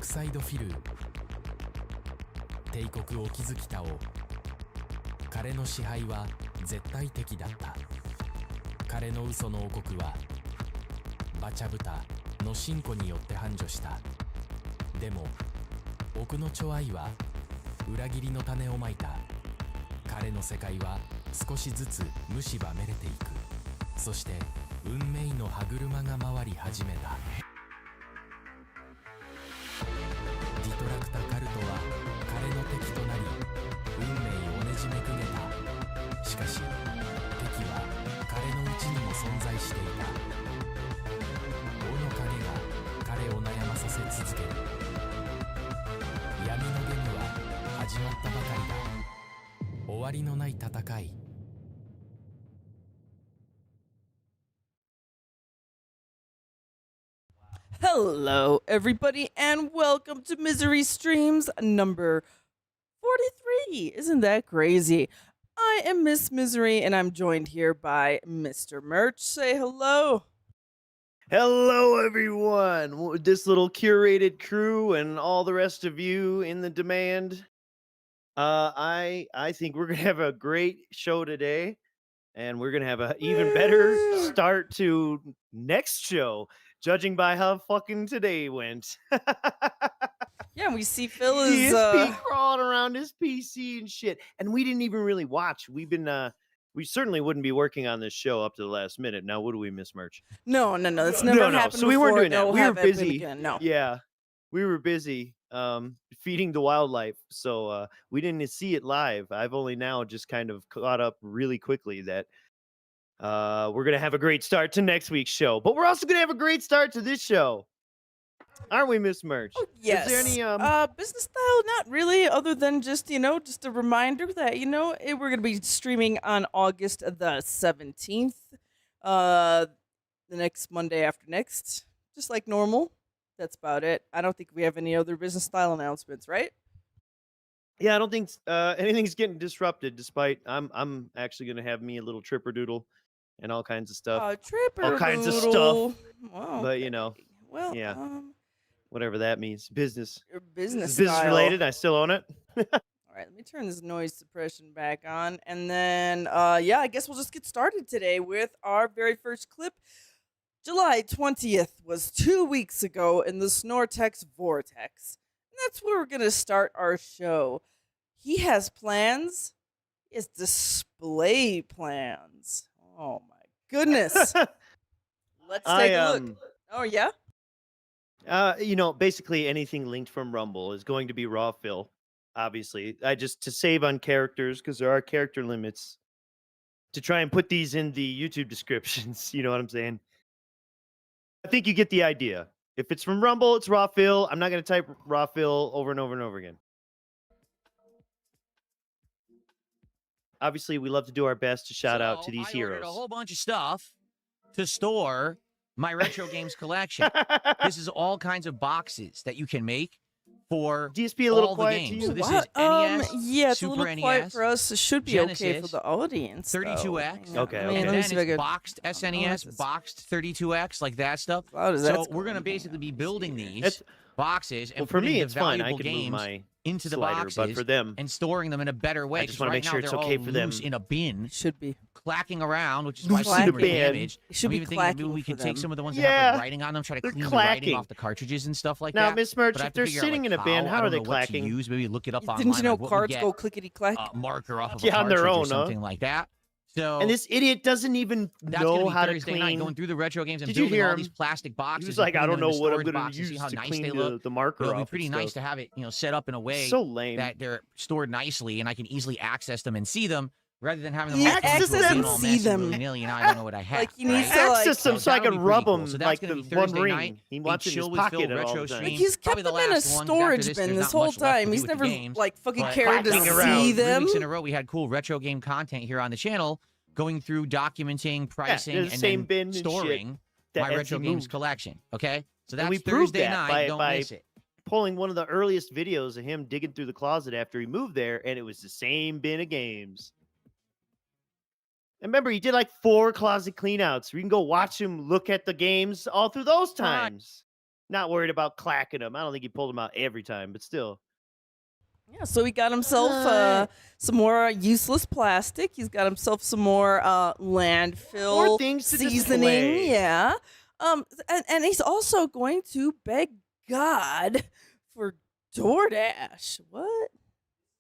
クサイドフィル。帝国を築きた王。彼の支配は絶対的だった。彼の嘘の王国はバチャブタの信仰によって繁盛した。でも奥のチョアイは裏切りの種をまいた。彼の世界は少しずつ蝕めれていく。そして運命の歯車が回り始めた。ディトラクタカルトは彼の敵となり運命をねじめくげた。しかし敵は彼のうちにも存在していた。王の影が彼を悩まさせ続ける。闇のゲームは始まったばかりだ。終わりのない戦い。Hello, everybody, and welcome to Misery Streams number 43. Isn't that crazy? I am Miss Misery, and I'm joined here by Mr. Merch. Say hello. Hello, everyone. This little curated crew and all the rest of you in the demand. I think we're gonna have a great show today, and we're gonna have an even better start to next show, judging by how fucking today went. Yeah, we see Phil He is is crawling around his PC and shit, and we didn't even really watch. We certainly wouldn't be working on this show up to the last minute. Now, what do we miss, Merch? No, that's never happened So we weren't before. doing that. It'll We were have happened busy. again. No. Yeah, we were busy feeding the wildlife, so we didn't see it live. I've only now just kind of caught up really quickly that we're gonna have a great start to next week's show, but we're also gonna have a great start to this show, aren't we, Miss Merch? Oh, yes. Is there any business style? Not really, other than just, just a reminder that, we're going to be streaming on August the 17th, the next Monday after next, just like normal. That's about it. I don't think we have any other business style announcements, right? Yeah, I don't think anything's getting disrupted, despite I'm actually gonna have me a little tripperdoodle and all kinds of stuff. Tripper all kinds of doodle. stuff. Wow, But, okay. Well, yeah. Whatever that means. Business. your This business is business style. related. I still own it. All right, let me turn this noise suppression back on. And then, I guess we'll just get started today with our very first clip. July 20th was 2 weeks ago in the Snortex Vortex. And that's where we're going to start our show. He has plans. He has display plans. Oh, my goodness. Let's take a look. Oh, yeah? Basically anything linked from Rumble is going to be raw fill. Obviously, to save on characters, because there are character limits, to try and put these in the YouTube descriptions. You know what I'm saying? I think you get the idea. If it's from Rumble, it's raw fill. I'm not going to type raw fill over and over and over again. Obviously, we love to do our best to shout out to these heroes. I ordered a whole bunch of stuff to store my retro games collection. This is all kinds of boxes that you can make for DSP a little all the quiet to games. you? So this What? is NES, Yeah, it's Super a little NES, quiet for us. It should be okay for Genesis, the audience. 32X. Though. Okay, I mean, okay. And let me then see if I it's can. boxed SNES, this- boxed 32X, like that stuff. Loud as So that's we're going to going. basically be building these It's- boxes and Well, for putting me, the it's fine. I valuable can move games my into the slider, boxes but for them, and storing them in a better way. I just 'cause wanna right make now sure it's they're okay all for them. loose in a bin, Should be. clacking around, which is Loose why in a some are bin. damaged. It should I'm be even thinking maybe clacking we for could them. take some of the ones that have Yeah, like writing on them, try to they're clean the writing clacking. off the cartridges and stuff like now, that. Miss Merch, But I if have to they're figure out, sitting like, in a bin, how I are don't they know what to clacking? use. Maybe look it up online. Didn't you know like, what would cards get go clickety clack? a marker off of a Yeah, on their cartridge or own, huh? something like that. So And this idiot doesn't even that's gonna know be how to Thursday night, clean. going through the retro games and Did you building hear all him? these plastic boxes. He was and like, I putting don't them in know the what I'm storage going to boxes, see use how to nice clean they look. the marker It'll off be and pretty nice stuff. to have it, set up in a way So lame. that they're stored nicely and I can easily access them and see them rather than having them Yeah, all thrown access into a them, bin all see messy them. willy-nilly, and I don't know what I have. Like, you need right? to, like- Access them so I that'll can be rub pretty cool. them So that's like gonna the be one Thursday ring. night. He A wants in his chill with pocket Phil at all retro the time. stream. Like, he's Probably kept the them in a last one. After storage this, bin there's this not whole much left to time. do He's with the never, games, like, fucking but cared to clacking see around. 3 them. weeks in a row, we had cool retro game content here on the channel, going through documenting, pricing, there's the and same then bin and shit storing that my as retro he games moved. collection. Okay, so And that's we proved Thursday that night. Don't by miss it. pulling one of the earliest videos of him digging through the closet after he moved there, and it was the same bin of games. And remember, he did like 4 closet cleanouts. We can go watch him look at the games all through those times. not worried about clacking them. I don't think he pulled them out every time, but still. Yeah, so he got himself some more useless plastic. He's got himself some more landfill More things to seasoning. display. Yeah. And he's also going to beg God for DoorDash. What?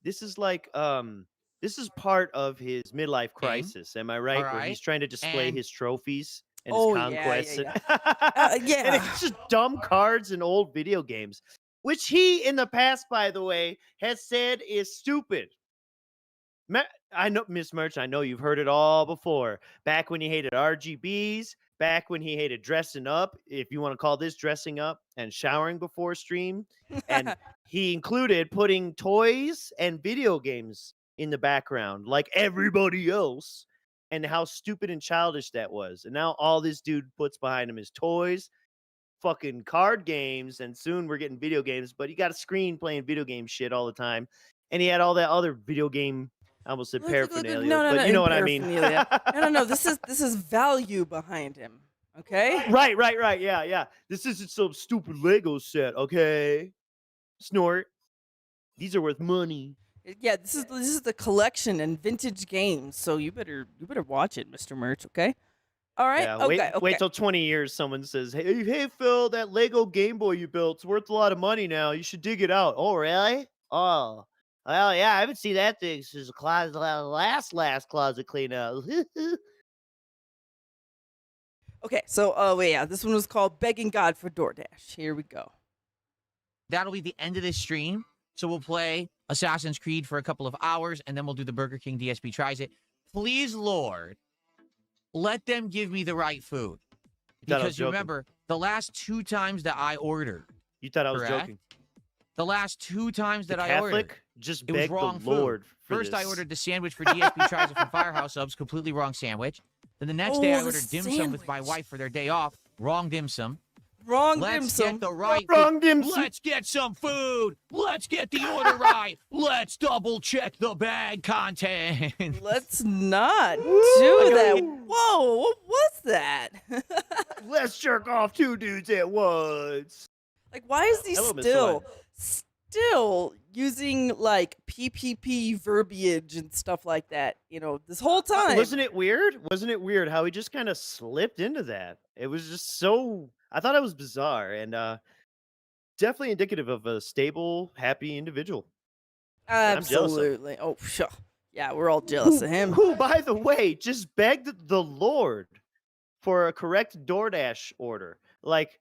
This is like this is part of his midlife Okay. crisis. Am I right? All Where right. he's trying to display And- his trophies and Oh, his yeah, conquests. yeah, And, yeah. and it's just dumb cards and old video games, which he in the past, by the way, has said is stupid. I know, Miss Merch, I know you've heard it all before. Back when he hated RGBs, back when he hated dressing up, if you want to call this dressing up, and showering before stream. And he included putting toys and video games in the background like everybody else, and how stupid and childish that was. And now all this dude puts behind him is toys, fucking card games, and soon we're getting video games, but he got a screen playing video game shit all the time. And he had all that other video game, I almost said Look, paraphernalia, no, but you know what I mean. paraphernalia. No. This is value behind him. Okay. Right. Yeah. This isn't some stupid Lego set, okay? Snort. These are worth money. Yeah, this is the collection and vintage games. So you better watch it, Mr. Merch. Okay. All right. Yeah, okay. wait till 20 years someone says, hey Phil, that Lego Game Boy you built's worth a lot of money now. You should dig it out. Oh, really? Oh. Well, yeah, I haven't seen that thing since the last closet clean out. Okay. So yeah, this one was called Begging God for DoorDash. Here we go. That'll be the end of this stream. So we'll play Assassin's Creed for a couple of hours, and then we'll do the Burger King DSP Tries It. Please, Lord, let them give me the right food. Because remember, the last 2 times that I ordered. You thought I was correct? joking. The last 2 times that I ordered. Just It was beg wrong the Lord food. for First, I this. ordered the sandwich for DSP Tries It from Firehouse Subs, completely wrong sandwich. Then the next day, I the ordered dim sum with my sandwich. wife for their day off. Wrong dim sum. Wrong dim Let's sum. get the right Wrong food. dim sum. Let's get some food. Let's get the order right. Let's double check the bag content. Let's not do I that. got- Whoa, what was that? Let's jerk off 2 dudes at once. Like, why is he Hello, Miss still using like PPP verbiage and stuff like that? You know, this whole time. Wasn't it weird? Wasn't it weird how he just kind of slipped into that? It was just so. I thought it was bizarre and definitely indicative of a stable, happy individual. I'm jealous of. Absolutely. Oh, sure. Yeah, we're all jealous of him. Who, by the way, just begged the Lord for a correct DoorDash order. Like,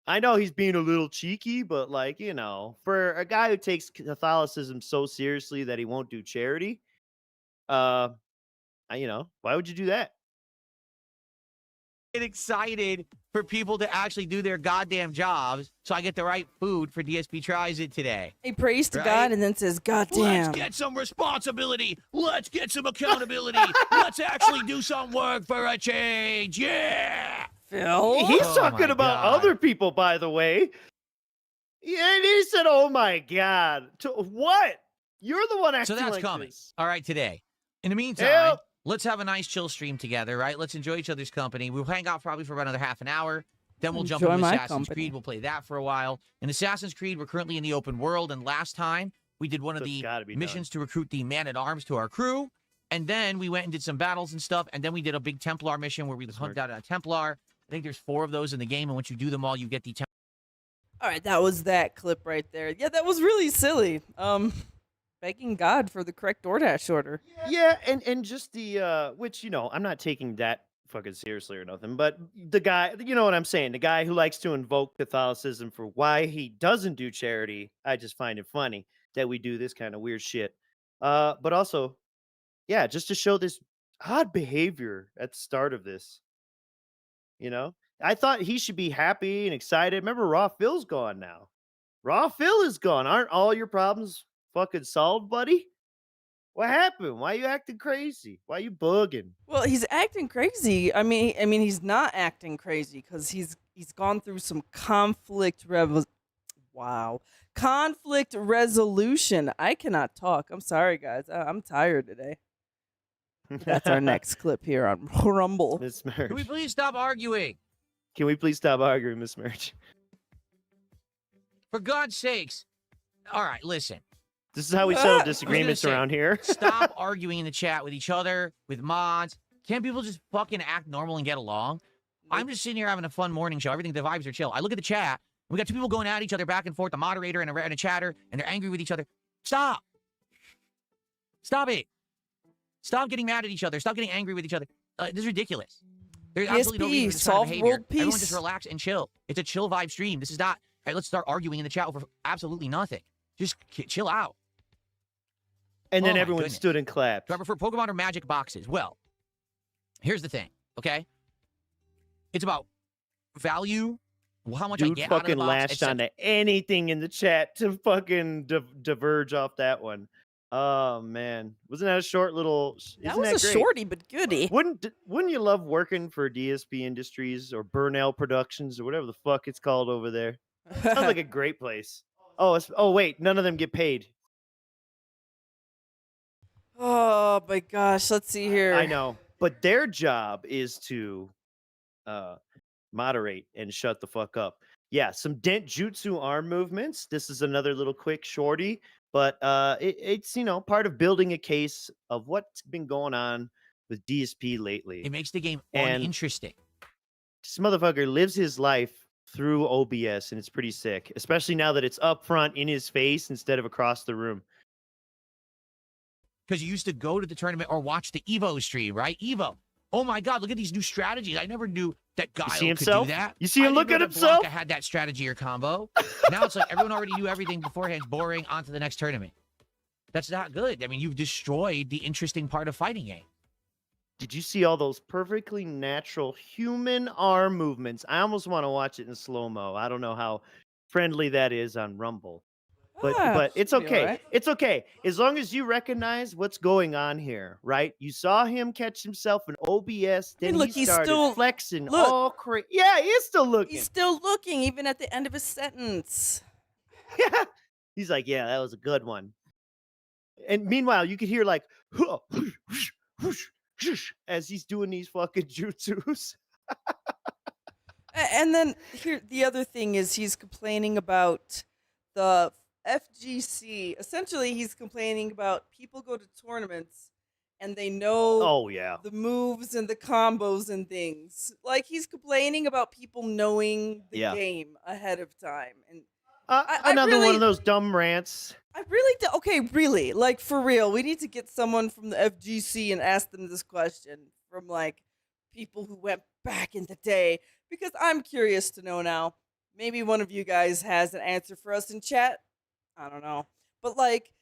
I know he's being a little cheeky, but like, you know, for a guy who takes Catholicism so seriously that he won't do charity, why would you do that? Get excited for people to actually do their goddamn jobs so I get the right food for DSP Tries It today. He prays to Right? God and then says, God damn. Let's get some responsibility. Let's get some accountability. Let's actually do some work for a change. Yeah. Phil? He's Oh talking my about God. other people, by the way. Yeah, and he said, "Oh my God, to what? You're the one acting So that's like coming. this." All right, today. In the meantime, Help. let's have a nice chill stream together, right? Let's enjoy each other's company. We'll hang out probably for about another half an hour. Then we'll jump Enjoy into my Assassin's company. Creed. We'll play that for a while. In Assassin's Creed, we're currently in the open world, and last time we did one of So it's the gotta be done. missions to recruit the man-at-arms to our crew. And then we went and did some battles and stuff, and then we did a big Templar mission where we hunt down a Templar. I think there's 4 of those in the game, and once you do them all, you get the Templar. All right, that was that clip right there. Yeah, that was really silly. Begging God for the correct DoorDash order. Yeah, and just the which I'm not taking that fucking seriously or nothing, but the guy, you know what I'm saying, the guy who likes to invoke Catholicism for why he doesn't do charity. I just find it funny that we do this kind of weird shit. But also, yeah, just to show this odd behavior at the start of this. I thought he should be happy and excited. Remember, Raw Phil's gone now. Raw Phil is gone. Aren't all your problems fucking solved, buddy? What happened? Why you acting crazy? Why you bugging? Well, he's acting crazy. I mean, he's not acting crazy because he's gone through some conflict resolution. I cannot talk. I'm sorry, guys. I'm tired today. That's our next clip here on Rumble. Miss Can we Merch. please stop arguing? Can we please stop arguing, Miss Merch? For God's sakes. All right, listen. This is how we settle I disagreements say, around here. Stop arguing in the chat with each other, with mods. Can't people just fucking act normal and get along? I'm just sitting here having a fun morning show. Everything, the vibes are chill. I look at the chat. We got two people going at each other back and forth, the moderator and a chatter, and they're angry with each other. Stop. Stop it. Stop getting mad at each other. Stop getting angry with each other. This is ridiculous. There's absolutely no reason for this kind of solve behavior. world peace. Everyone just relax and chill. It's a chill vibe stream. This is not, hey, let's start arguing in the chat over absolutely nothing. Just chill out. And then Oh my everyone goodness. stood and clapped. Do I prefer Pokemon or Magic boxes? Well, here's the thing, okay? It's about value, how much I Dude get out of the fucking box. latched onto anything in the chat to fucking diverge off that one. Oh man, wasn't that a short little? That Isn't was a great? shorty but goody. Wouldn't you love working for DSP Industries or Burnell Productions or whatever the fuck it's called over there? Sounds like a great place. Oh wait, none of them get paid. Oh my gosh, let's see here. I know, but their job is to moderate and shut the fuck up. Yeah, some dent jutsu arm movements. This is another little quick shorty, but it's part of building a case of what's been going on with DSP lately. It makes the game And- uninteresting. This motherfucker lives his life through OBS, and it's pretty sick, especially now that it's up front in his face instead of across the room. Because you used to go to the tournament or watch the Evo stream, right? Evo. Oh my God, look at these new strategies. I never knew that Guile see could himself? do that. You see him I didn't look know at that himself? Blanca had that strategy or combo. Now it's like everyone already knew everything beforehand. It's boring. On to the next tournament. That's not good. I mean, you've destroyed the interesting part of fighting game. Did you see all those perfectly natural human arm movements? I almost want to watch it in slow-mo. I don't know how friendly that is on Rumble. But it's should be okay. alright. It's okay. As long as you recognize what's going on here, right? You saw him catch himself in OBS, then look, he he's started still- flexing look. all crazy. Yeah, he is still looking. He's still looking, even at the end of his sentence. Yeah. He's like, yeah, that was a good one. And meanwhile, you could hear like as he's doing these fucking jutsus. And then here, the other thing is he's complaining about the FGC. Essentially, he's complaining about people go to tournaments and they know Oh yeah. the moves and the combos and things. Like, he's complaining about people knowing the Yeah. game ahead of time. And Another one really- of those dumb rants. I really do. Okay, really, like, for real, we need to get someone from the FGC and ask them this question from, like, people who went back in the day, because I'm curious to know now. Maybe one of you guys has an answer for us in chat. I don't know. But, like,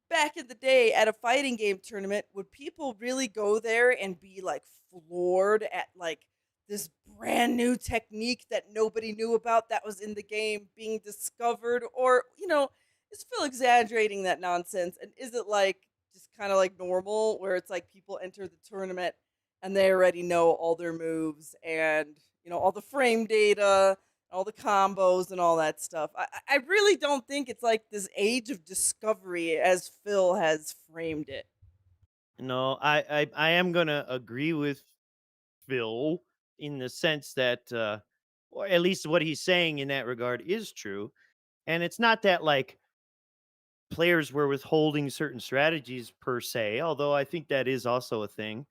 back in the day at a fighting game tournament, would people really go there and be, like, floored at, like, this brand new technique that nobody knew about that was in the game being discovered? Or, is Phil exaggerating that nonsense? And is it, like, just kind of like normal, where it's like people enter the tournament and they already know all their moves and, all the frame data, all the combos and all that stuff? I really don't think it's like this age of discovery as Phil has framed it. No, I am gonna agree with Phil in the sense that, or at least what he's saying in that regard is true. And it's not that like players were withholding certain strategies per se, although I think that is also a thing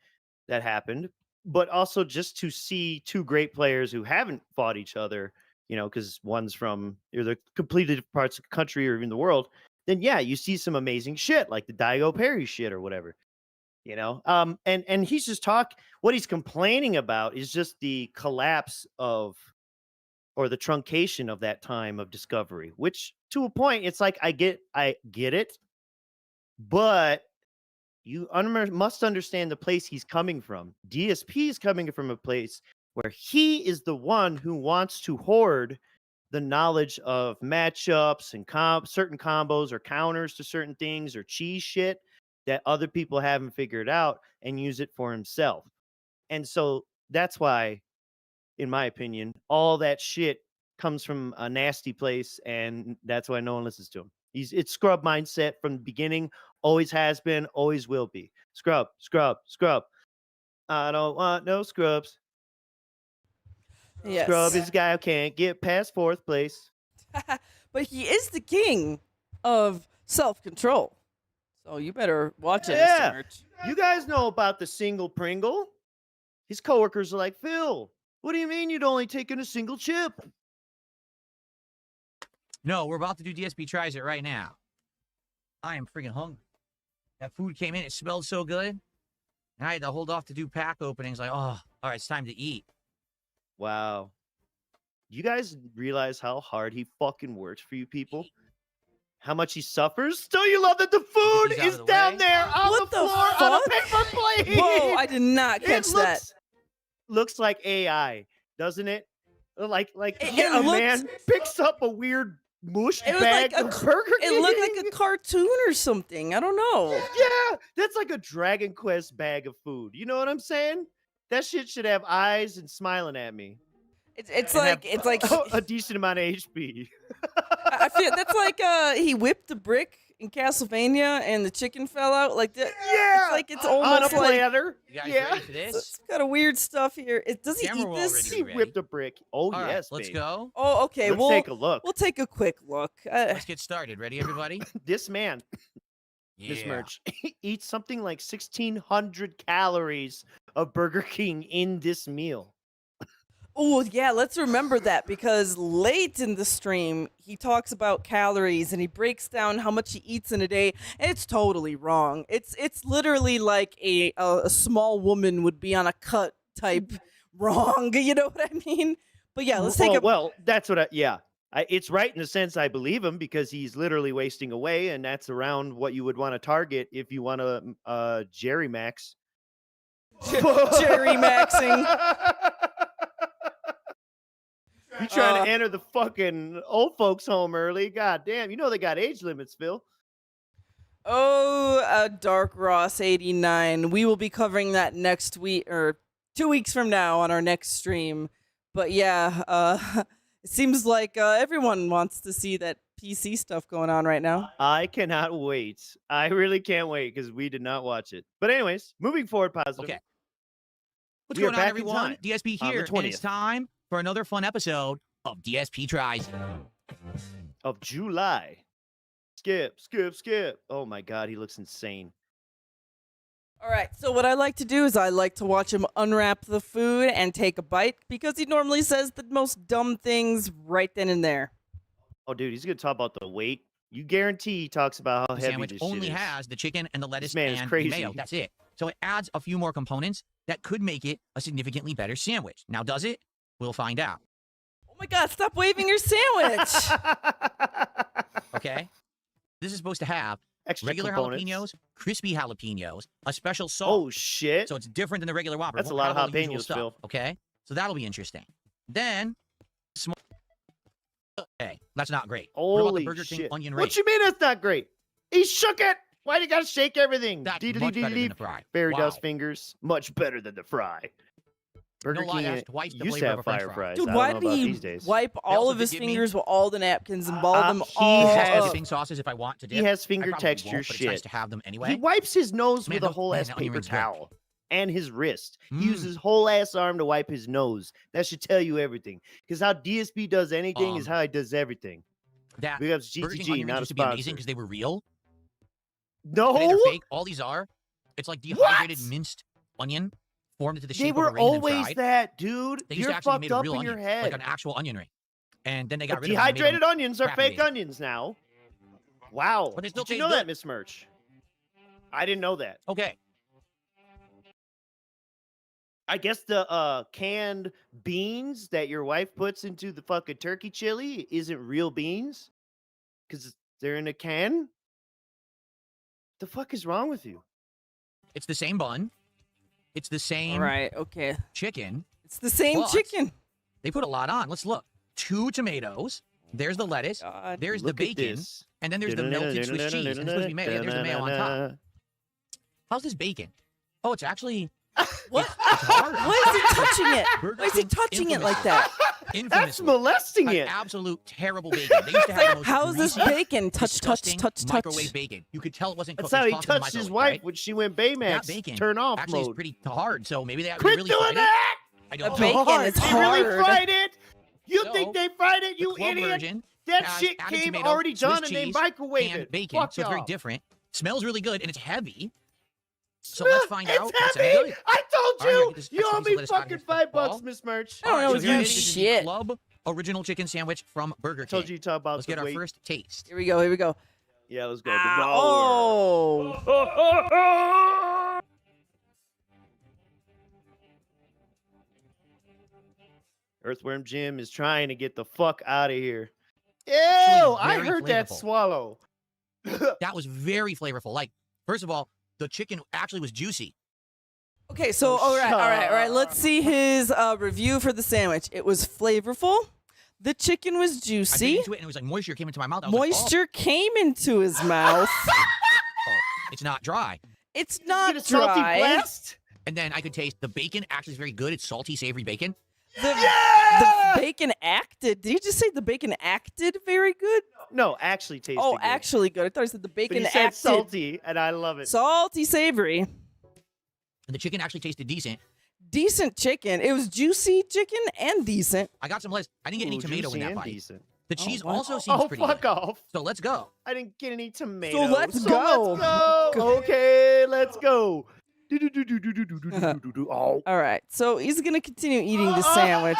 that happened. But also just to see two great players who haven't fought each other, because one's from either completely different parts of the country or even the world, then yeah, you see some amazing shit like the Daigo Perry shit or whatever. And he's just what he's complaining about is just the collapse of, or the truncation of that time of discovery, which to a point, it's like, I get it, but you must understand the place he's coming from. DSP is coming from a place where he is the one who wants to hoard the knowledge of matchups and certain combos or counters to certain things or cheese shit that other people haven't figured out and use it for himself. And so that's why, in my opinion, all that shit comes from a nasty place, and that's why no one listens to him. It's scrub mindset from the beginning, always has been, always will be. Scrub, scrub, scrub. I don't want no scrubs. Yes. Scrub is a guy who can't get past fourth place. but he is the king of self-control. So you better watch it, Yeah. Mr. Merch. You guys know about the single Pringle? His coworkers are like, Phil, what do you mean you'd only taken a single chip? No, we're about to do DSP Tries It right now. I am freaking hungry. That food came in, it smelled so good. And I had to hold off to do pack openings. Like, oh, all right, it's time to eat. Wow. You guys realize how hard he fucking works for you people? How much he suffers? Don't you love that the food these out is of the down way? there on What the the floor on a fuck? paper plate? Whoa, I did not catch It that. looks like AI, doesn't it? Like It a looked- man picks up a weird mush It was bag like a of Burger King. It looked like a cartoon or something. I don't know. Yeah, that's like a Dragon Quest bag of food. You know what I'm saying? That shit should have eyes and smiling at me. It's And like have it's like a decent amount of HP. I feel that's like he whipped the brick in Castlevania and the chicken fell out like that. Yeah, It's like it's on a almost like platter. You guys Yeah, ready for this? it's got a weird stuff here. Does he Camera eat roll this? already. he ready? whipped a brick. Oh All right, yes, let's babe. Oh, okay. Let's We'll take a look. we'll take a quick look. Let's get started. Ready, everybody? This man, this merch, eats something like 1,600 calories of Burger King in this meal. Oh, yeah, let's remember that because late in the stream, he talks about calories and he breaks down how much he eats in a day, and it's totally wrong. It's literally like a small woman would be on a cut type wrong. You know what I mean? But yeah, let's take a Well, that's what it's right in the sense I believe him because he's literally wasting away, and that's around what you would want to target if you want to Jerry Max. Jerry Maxing. You trying to enter the fucking old folks home early? God damn, you know they got age limits, Phil. Oh, Dark Ross 89. We will be covering that next week or 2 weeks from now on our next stream. But yeah, it seems like everyone wants to see that PC stuff going on right now. I cannot wait. I really can't wait because we did not watch it. But anyways, moving forward positive. Okay. What's We are going on, back in everyone? time DSP on the here, and it's 20th. time for another fun episode of DSP Tries. Of July. Skip. Oh my god, he looks insane. All right, so what I like to do is I like to watch him unwrap the food and take a bite because he normally says the most dumb things right then and there. Oh dude, he's gonna talk about the weight. You guarantee he talks about how The heavy sandwich this only shit is. has the chicken and the lettuce man is and the crazy. mayo. That's it. So it adds a few more components that could make it a significantly better sandwich. Now, does it? We'll find out. Oh my god, stop waving your sandwich! Okay? This is supposed to have Extra regular components. jalapenos, crispy jalapenos, a special sauce. Oh shit. So it's different than the regular Whopper. It That's a won't lot of have all the usual jalapenos, stuff, Phil. Okay? So that'll be interesting. Then, small. Okay, that's not great. What about Holy the Burger King shit. onion What rings? you mean it's not great? He shook it. Why do you gotta shake everything? That's Dee-dee-dee-dee-dee. much better than the fry. Fairy Wow. dust fingers, much better than the fry. Burger No lie, King it has twice the used to flavor have of a French fire fry. fries. Dude, I why don't did know about he these days. wipe all also of his did give me- fingers with all the napkins and ball them he all has- up? Dipping sauces if I want to dip. He has I finger probably texture won't, but it's nice shit. to have them anyway. He wipes his nose Man, with a those- whole man, ass that onion paper ring's good. towel and his wrist. He Mm. uses his whole ass arm to wipe his nose. That should tell you everything. Because how DSP does anything is how he does everything. That Big ups Burger King GTG, onion rings not a used to be amazing sponsor. because they were real. No, Today they're fake. All these are. It's like dehydrated minced onion formed into the they shape were of a ring and always fried. that, dude. They used You're to actually be fucked made of up real in onion, your head. like an actual onion ring. And then they got But rid of them and made dehydrated them onions are crappy fake bacon. onions now. Wow. But they still Did you taste know that, good. Miss Merch? I didn't know that. Okay. I guess the canned beans that your wife puts into the fucking turkey chili isn't real beans because they're in a can. The fuck is wrong with you? It's the same bun. It's the same All right, okay. chicken. It's the same But- chicken. They put a lot on. Let's look. 2 tomatoes. There's the lettuce. God. There's Look the at bacon. this. And then there's the melted Swiss cheese. And it's supposed to be mayo. Yeah, there's the mayo on top. How's this bacon? Oh, it's actually What? It's hard. Why is he touching it? Burger Why is he King touching it like that? That's infamously molesting an it. absolute terrible bacon. They used to have the most How's this greasy, bacon? Touch, touch, disgusting touch, touch. microwave bacon. You could tell it wasn't That's cooked. how It he was tossed in the touched his microwave, wife right? when she went That Baymax. bacon Turn off actually mode. is pretty hard. So maybe they Quit really doing fried it. that! I The don't bacon know. is They really hard. fried it. You So, think they fried it? The You club idiot! version That has shit added came tomato, already Swiss done and they cheese, microwave and it. bacon, Fuck so it's very y'all. different. Smells really good, and it's heavy. So let's find out. It's It's any heavy. good. I told All right, you. get this You extra owe piece of me lettuce out of fucking here for $5, Paul. Miss Merch. I don't All know right, so here you it is. This is the shit. Club Original Chicken Sandwich from Burger I King. told you to talk about Let's the get our weight. first taste. Here we go. Here we go. Yeah, let's go. Oh. Devour. Earthworm Jim is trying to get the fuck out of here. Ew, I very heard that flavorful. swallow. That was very flavorful. Like, first of all, the chicken actually was juicy. Okay, so Oh, all right. shut Let's see his review for the sandwich. It was flavorful. The chicken was I bit juicy. into it, and it was like moisture came into my mouth. I was like, Moisture came into his mouth. oh, it's not dry. It's Get not a salty dry. blast. And then I could taste the bacon. Actually, is very good. It's salty, savory bacon. The bacon acted. Did you just say the bacon acted very good? No, actually tasted Oh, good. actually good. I thought you said the But bacon he said acted. salty, and I love it. Salty, savory. And the chicken actually tasted decent. Decent chicken. It was juicy chicken and decent. I got some lettuce. I didn't get any Ooh, tomato in juicy that and bite. decent. The cheese what? also seems Oh, pretty fuck good. off. So let's go. I didn't get any tomatoes. let's go. Let's go. Okay, let's go. Oh. All right. So he's going to continue eating the sandwich.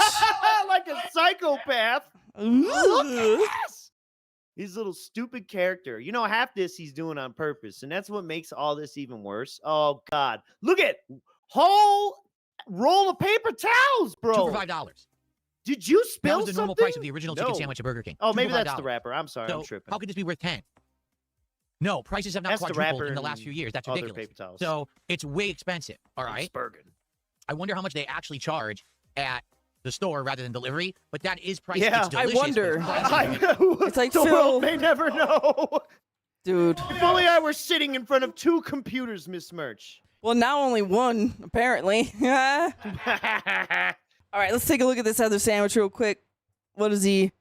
Like a psychopath. Ooh. His little stupid character. You know, half this he's doing on purpose, and that's what makes all this even worse. Oh, God. Look at whole roll of paper towels, bro. 2 for $5. Did you That spill was the normal something? price of the original chicken No. sandwich at Burger King. Oh, 2 maybe for that's the $5. wrapper. I'm sorry, I'm So tripping. how could this be worth 10? No, prices have not That's the quadrupled wrapper in the last and few years. That's other ridiculous. paper towels. So it's way expensive. All right. Spurgin. I wonder how much they actually charge at the store rather than delivery. But that is priced. Yeah. It's I delicious, but wonder. it's pricey. I know. It's like, the Phil- world may never know. Dude. If only I were sitting in front of 2 computers, Miss Merch. Well, now only one, apparently. All right, let's take a look at this other sandwich real quick. What is he?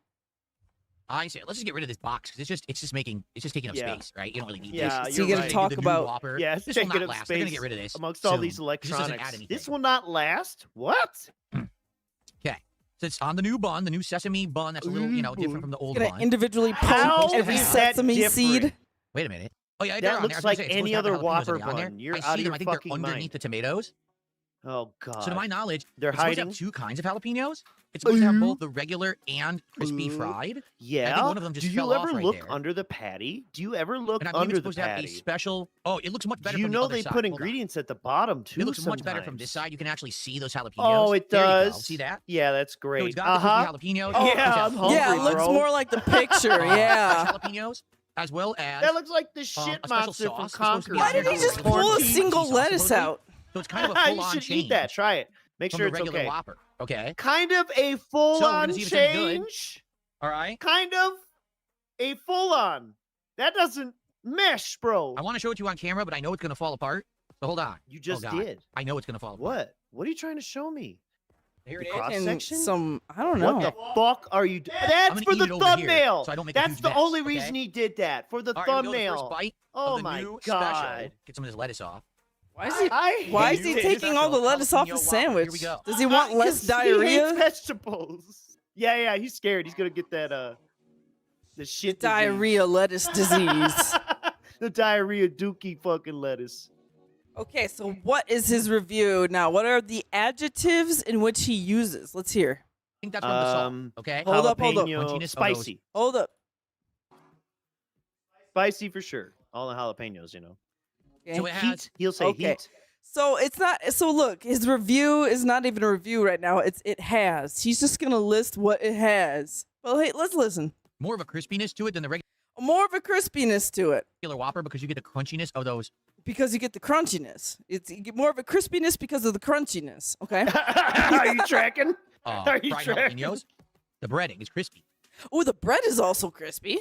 I say, let's just get rid of this box because it's just taking up Yeah. space, right? You don't really need Yeah, this. So you're you're gonna right. talk The new about- Whopper. Yeah, it's this will taking not up last. They're gonna space get rid of this amongst all soon. these This doesn't electronics. add anything. This will not last? What? Okay. So it's on the new bun, the new sesame bun. That's a little, different from the old Gonna bun. individually How poach every is that sesame different? seed. Wait a minute. Oh yeah, they're That on looks there. I was like gonna say, it's any supposed to have other the jalapenos Whopper on there. bun. You're I out see of them. your I think they're fucking underneath mind. the tomatoes. Oh, God. So to my knowledge, They're it's supposed to hiding? have 2 kinds of jalapenos. It's supposed to have both the regular and crispy Ooh. fried. Yeah. one of them just Do you fell off ever right look there. under the patty? Do you ever look And I believe under it's the supposed to have a patty? special. Oh, it looks much better Do you from the know other they side. put Hold on. ingredients at the bottom too? It looks much better from this sometimes? side. You can actually see those jalapenos. Oh, it There you go. does. See that? Yeah, that's So great. it's got the crispy jalapenos. Oh, it's yeah, got I'm full hungry, Yeah, it fried, looks bro. more like the picture. fresh Yeah. jalapenos, as well as. That looks like the a shit special monster sauce. from It's supposed to be Conquer. Why did he just pull a 14 single sauce, lettuce supposedly. out? So it's kind of a You full-on should change eat that. Try it. Make from sure the it's regular okay. Whopper. Okay. Kind of a full-on see if it's any good. change. All right. Kind of a full-on. That doesn't mesh, bro. I want to show it to you on camera, but I know it's going to fall apart. So hold on. You just Oh, God. did. I know it's going to fall apart. What? What are you trying to show me? Here it The is. cross And section? some, I don't know. What the fuck are you doing? That's gonna for eat the it over here, thumbnail. so I don't make a That's huge the mess, only okay? reason he did that. For the All right, here we go, the thumbnail. first bite Oh of the my new God. special. Get some of this lettuce off. Why is he? I Why hate is he it. taking all the lettuce off the Jalapeno Whopper. sandwich? Here we go. Does he want less 'Cause He diarrhea? hates vegetables. Yeah, he's scared. He's gonna get that the shit disease. Diarrhea lettuce disease. The diarrhea dookie fucking lettuce. Okay, so what is his review now? What are the adjectives in which he uses? Let's hear. I think that's from the salt. Um, Okay. Hold up, hold up. Jalapeno, Crunchiness of those. spicy. Hold up. Spicy for sure. All the jalapenos, you know. Okay. So it has. Heat. He'll say Okay. heat. So it's not. So look, his review is not even a review right now. It has. He's just gonna list what it has. Well, hey, let's listen. More of a crispiness to it than the More of a crispiness to it regular Whopper because you get the crunchiness of those. because you get the crunchiness. You get more of a crispiness because of the crunchiness. Okay. Are you tracking? Are you Fried tracking? jalapenos. The breading is crispy. Oh, the bread is also crispy.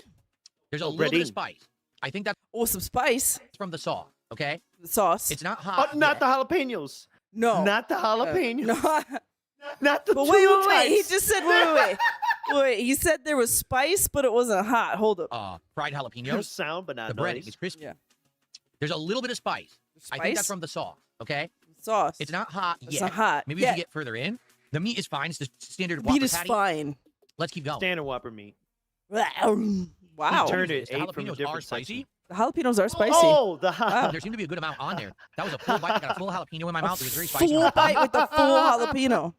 There's a Oh, little bit of breading. spice. I think that's Oh, some spice. from the sauce. Okay. The sauce. It's not hot. Not yet. the jalapenos. no. Not the jalapenos. No. Not the But two wait. He types. just said wait. He said there was spice, but it wasn't hot. Hold up. Fried No jalapenos. sound, but not The noise. breading is crispy. Yeah. There's a little bit of spice. I think that's Spice? from the sauce. Okay. Sauce. It's not hot It's yet. not hot. Maybe yet. we should get further in. The meat is fine. It's the standard Meat Whopper is patty. fine. Let's keep going. Standard Whopper meat. Wow. turned Jesus, it the 8 from a jalapenos are different spicy. section. The jalapenos are spicy. Oh, the Wow. There seemed to be a good amount on there. That was a full bite. I got a full jalapeno in my mouth. It was very spicy. Full bite with the full jalapeno.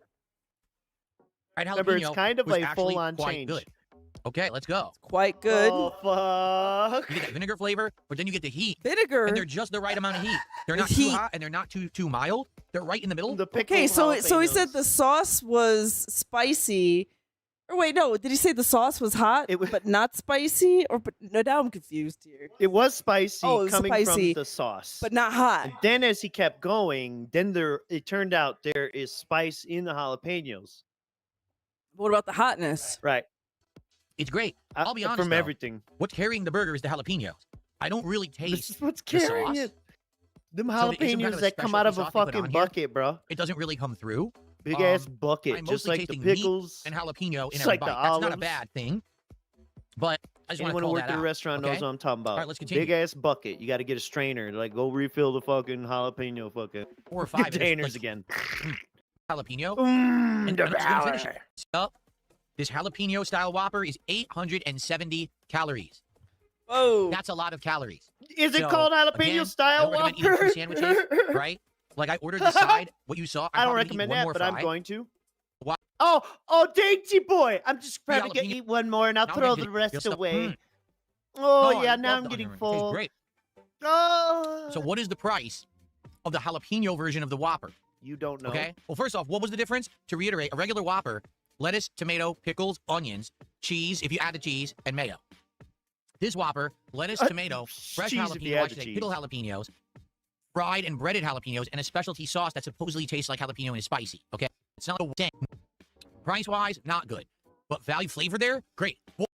Right, Remember, it's jalapeno kind of was like actually full-on quite change. good. Okay, let's go. Quite good. Oh, fuck. You get that vinegar flavor, but then you get the heat. Vinegar. And they're just the right amount of heat. They're not With too heat. hot and they're not too mild. They're right in the middle. The Okay, pickled so he said jalapenos. the sauce was spicy. Or wait, no, did he say the sauce was hot but not spicy? No, now I'm confused here. It was spicy Oh, it was coming spicy, from the sauce. but not hot. And then as he kept going, then it turned out there is spice in the jalapenos. What about the hotness? Right. It's great. I'll be honest, From though, everything. what's carrying the burger is the jalapenos. I don't really This taste is what's the carrying sauce. it. Them So there is some kind jalapenos of a that come out of a specialty sauce they put fucking on here. bucket, bro. It doesn't really come through. Big ass I'm bucket, just mostly like the tasting meat pickles. and jalapeno in Just every like the bite. That's not a olives. bad thing. But I just want Anyone to who call worked that at a out. restaurant okay? knows what I'm talking about. All right, let's continue. Big ass bucket. You got to get a strainer to like go refill the fucking jalapeno fucking 4 or 5 containers like, again. jalapeno. Mm, And I'm just gonna finish devour. it. Up. This jalapeno style Whopper is 870 calories. Whoa. That's a lot of calories. Is it So, called jalapeno again, style I don't recommend eating Whopper? two sandwiches, right? Like I ordered the side, what you saw. I don't probably eat recommend one that, more but fry. I'm going to. Why- Oh, dainty boy! I'm just Yeah, probably gonna jalapeno- eat one more and I'll Now I'm throw getting the it. rest You'll stop- away. Mm. Oh No, I yeah, love now the I'm getting onion ring. It tastes full. great. Oh. So what is the price of the jalapeno version of the Whopper? You don't know. Okay. Well, first off, what was the difference? To reiterate, a regular Whopper, lettuce, tomato, pickles, onions, cheese, if you add the cheese, and mayo. This Whopper, lettuce, tomato, fresh cheese if you jalapeno, add I should the say pickle cheese. jalapenos, fried and breaded jalapenos, and a specialty sauce that supposedly tastes like jalapeno and is spicy. Okay. It's not a thing. Price-wise, not good. But value flavor there, great. Well,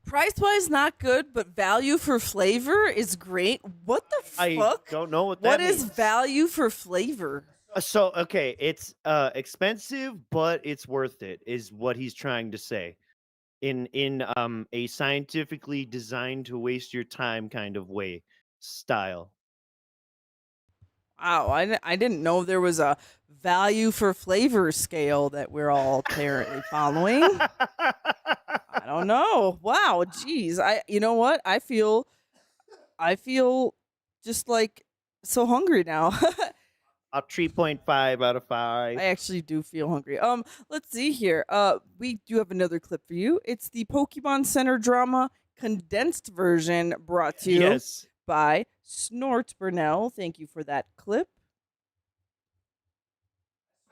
Price-wise, not good, but value for flavor is great. What the I fuck? don't know what that What is means. value for flavor? So okay, it's expensive, but it's worth it, is what he's trying to say. In a scientifically designed to waste your time kind of way style. Wow, I didn't know there was a value for flavor scale that we're all apparently following. I don't know. Wow, geez. You know what? I feel just like so hungry now. A 3.5 out of 5. I actually do feel hungry. Let's see here. We do have another clip for you. It's the Pokemon Center drama condensed version brought to you Yes. by Snort Burnell. Thank you for that clip.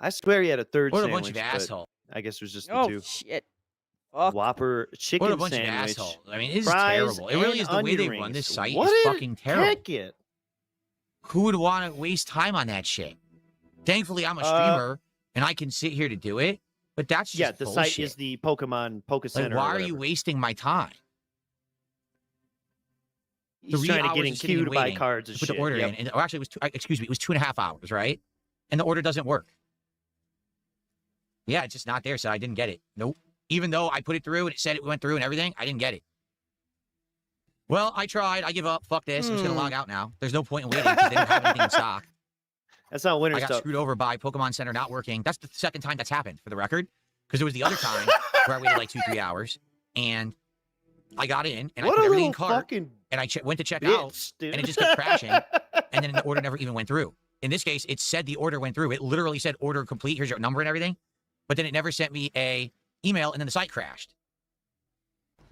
I swear he had a third what a sandwich. bunch of but assholes. I guess it was just the Oh two. shit. Fuck. Whopper chicken What a bunch sandwich. of assholes. I mean, this is fries, terrible. It really and is the way onion they rings. run this site What is in fucking terrible. heck it? Who would want to waste time on that shit? Thankfully, I'm a streamer and I can sit here to do it. But that's just Yeah, the bullshit. site is the Pokemon Poke Like, Center. why are you wasting my time? He's 3 trying to hours get of in sitting queue and to buy waiting cards and to put shit. the order Yep. in. And, or actually, it was excuse me, it was 2.5 hours, right? And the order doesn't work. Yeah, it's just not there, so I didn't get it. Nope. Even though I put it through and it said it went through and everything, I didn't get it. Well, I tried. I give up. Fuck this. I'm just gonna log out now. There's no point in waiting because they didn't have anything in stock. That's not winter I got stuff. screwed over by Pokemon Center not working. That's the second time that's happened, for the record. Because it was the other time where I waited like 2-3 hours, and I got in and What I put a everything little in cart, fucking and I went to check out, bitch, dude. and it just kept crashing, and then the order never even went through. In this case, it said the order went through. It literally said order complete. Here's your number and everything, but then it never sent me a email, and then the site crashed.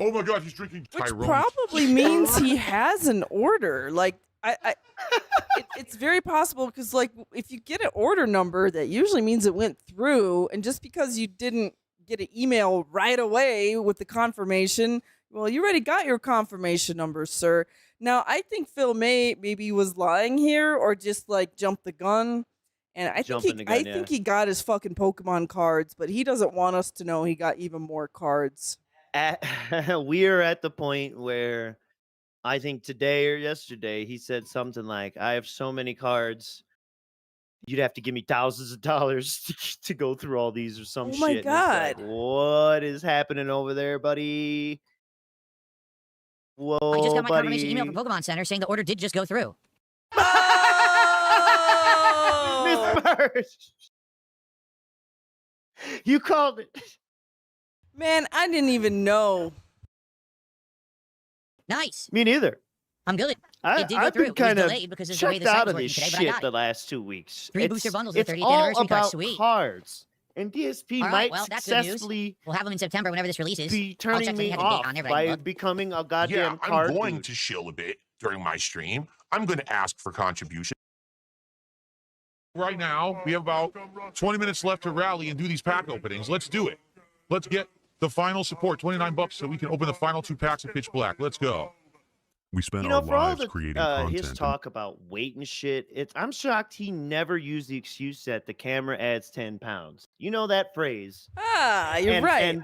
Oh my god, he's drinking Which Tyrone. probably means he has an order. Like it's very possible because like if you get an order number, that usually means it went through. And just because you didn't get an email right away with the confirmation, well, you already got your confirmation number, sir. Now I think Phil maybe was lying here or just like jumped the gun. And I think Jumping the gun, I think he got his fucking Pokemon cards, but he doesn't want us to know he got even more cards. We are at the point where I think today or yesterday he said something like, I have so many cards, you'd have to give me thousands of dollars to go through all these or some Oh shit. my And it's like, God. what is happening over there, buddy? Whoa, I just got my buddy. confirmation email from Pokemon Center saying the order did just go through. Oh! Miss Birch. You called it. Man, I didn't even know. Nice. Me neither. I'm good. I, It did go I've through. been It was kind of delayed because of the way checked the site out was of working this today, but I shit got the it. last 2 weeks. 3 booster bundles with It's 30th all anniversary cards. about Sweet. cards, and DSP All right, might well, that's good news. successfully We'll have them in September whenever this releases. be I'll turning check so they me have the date off on there, but I can by look. becoming a Yeah, goddamn I'm card going dude. to shill a bit during my stream. I'm going to ask for contribution. Right now, we have about 20 minutes left to rally and do these pack openings. Let's do it. Let's get the final support, $29, so we can open the final 2 packs of Pitch Black. Let's go. We spent You know, our for all lives the creating content. his talk about weight and shit, I'm shocked he never used the excuse that the camera adds 10 pounds. You know that phrase. Ah, you're right.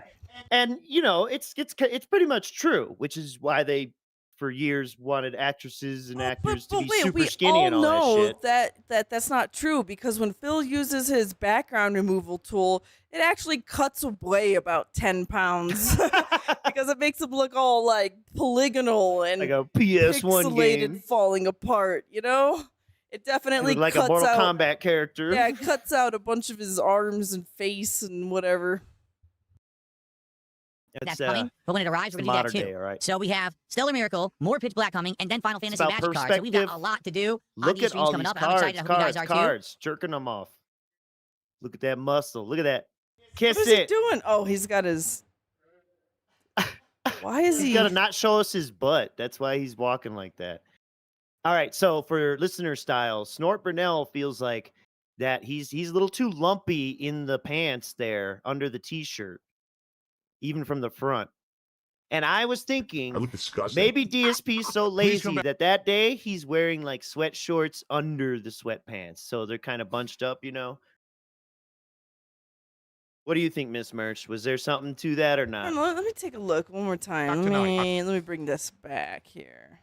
And you know, it's pretty much true, which is why they for years wanted actresses and actors to be wait, super we skinny all and all know that shit. that's not true, because when Phil uses his background removal tool, it actually cuts away about 10 pounds because it makes him look all like polygonal and Like a PS1 pixelated, game. falling apart. You know, it definitely Like cuts a Mortal out. Kombat character. Yeah, it cuts out a bunch of his arms and face and whatever. That's coming, but when it arrives, we're it's going to do that modern too. day, all right. So we have Stellar Miracle, more Pitch Black coming, and then Final Fantasy about Magic cards. So we've got perspective. a lot to do. Look these at streams all coming these up, and I'm excited. I hope you guys are too. cards, jerking them off. Look at that muscle. Look at that. Kiss What is he it. doing? Oh, he's got his. Why is He's he? got to not show us his butt. That's why he's walking like that. All right. So for listener style, Snort Burnell feels like that he's a little too lumpy in the pants there under the t-shirt, even from the front. And I was thinking, I look disgusting. maybe DSP's so Please come lazy that day he's wearing like sweat shorts under the sweatpants, so they're kind of bunched up, you know. What do you think, Miss Merch? Was there something to that or not? Hold on, let me take a look one more time. Not Let tonight. me bring this back here.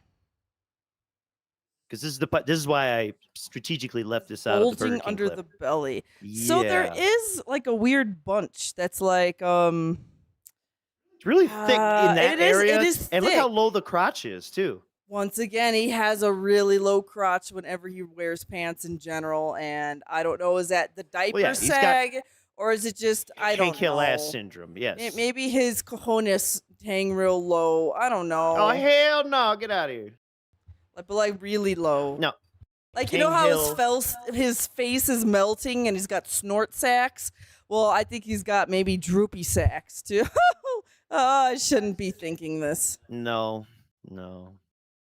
Because this is why I strategically left this out of the Burger Bulging King under clip. the belly. So there Yeah. is like a weird bunch that's like It's really thick in that it is- area. it is and look how thick. low the crotch is too. once again, he has a really low crotch whenever he wears pants in general, and I don't know, is that the diaper yeah, he's got sag or is it just I don't Hank Hill know. ass syndrome. Yes. Maybe his cojones hang real low. I don't know. Oh hell no! Get out of here. But like really low. No. Like, you know how Hill. his face is melting and he's got snort sacks? Well, I think he's got maybe droopy sacks too. I shouldn't be thinking this. No.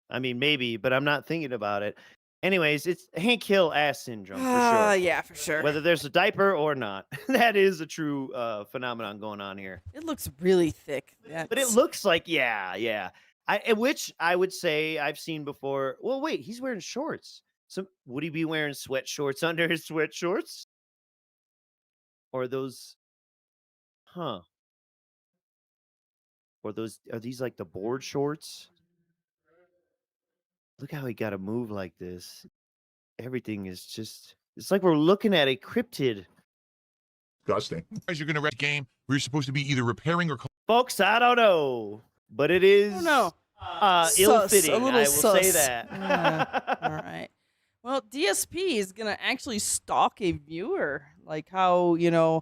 I mean, maybe, but I'm not thinking about it. Anyways, it's Hank Hill ass syndrome for sure. Yeah, for sure. Whether there's a diaper or not, that is a true phenomenon going on here. It looks really thick. But it looks like, yeah. Which I would say I've seen before. Well, wait, he's wearing shorts. So would he be wearing sweat shorts under his sweat shorts? Or those, or are these like the board shorts? Look how he got to move like this. Everything is just, it's like we're looking at a cryptid. Disgusting. Guys, you're going to wreck game where you're supposed to be either repairing or Folks, I don't know, but it is I don't know. ill-fitting. A little I will say sus. that. Yeah. All right. Well, DSP is going to actually stalk a viewer, like how, never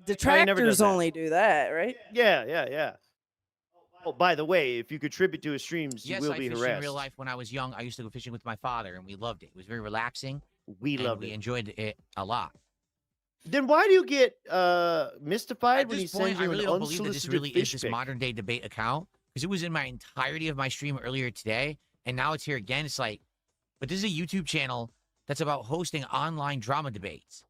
detractors does that. only do that, right? Yeah. Oh, by the way, if you contribute to his streams, Yes, you will I be fished harassed. in real life when I was young. I used to go fishing with my father, and we loved it. It was very relaxing. We and loved we it. enjoyed it a lot. Then why do you get mystified At when he this point, sends I you really an don't believe that this unsolicited really is fish this pic? modern day debate account, because it was in my entirety of my stream earlier today, and now it's here again. It's like, but this is a YouTube channel that's about hosting online drama debates.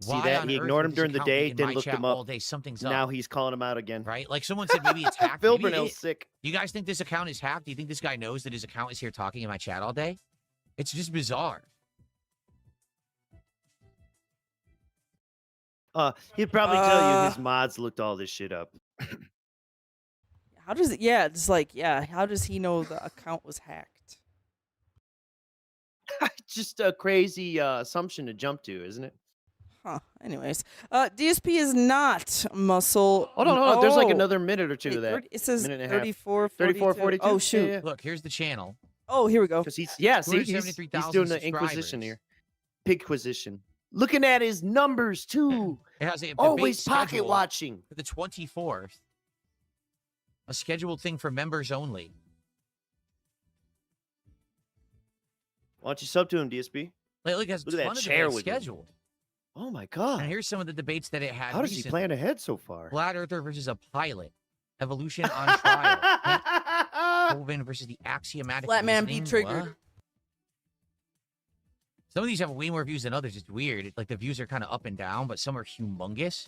See Why that? on He earth ignored would him this during the account be day, in then my looked chat him up. all day. Something's up. Now he's calling him out again. Right? Like someone said, maybe it's hacked. Phil Maybe it Brunel's is. sick. Do you guys think this account is hacked? Do you think this guy knows that his account is here talking in my chat all day? It's just bizarre. He'd probably tell you his mods looked all this shit up. How does it? Yeah, it's like, how does he know the account was hacked? Just a crazy assumption to jump to, isn't it? Huh. Anyways, DSP is not muscle. Hold on. There's like Oh. another minute or two Wait, of that. 30 it says minute and a half. 34, 34, 42. 42? Oh, shoot. Yeah. Look, here's the channel. Oh, here we go. Because he's see, he's 273,000 doing the Inquisition subscribers. here. Pigquisition. Looking at his numbers too. It has a debate Always pocket scheduled watching. for the 24th. A scheduled thing for members only. Why don't you sub to him, DSP? Like, look, it has Look at that a ton of chair debates with him. scheduled. Oh my god. And here's some of the debates that it had. How does he recently. plan ahead so far? Flat Earther versus a pilot. Evolution on trial. Colvin versus the axiomatic. Flat man be reasoning. triggered. What? Some of these have way more views than others. It's weird. Like the views are kind of up and down, but some are humongous.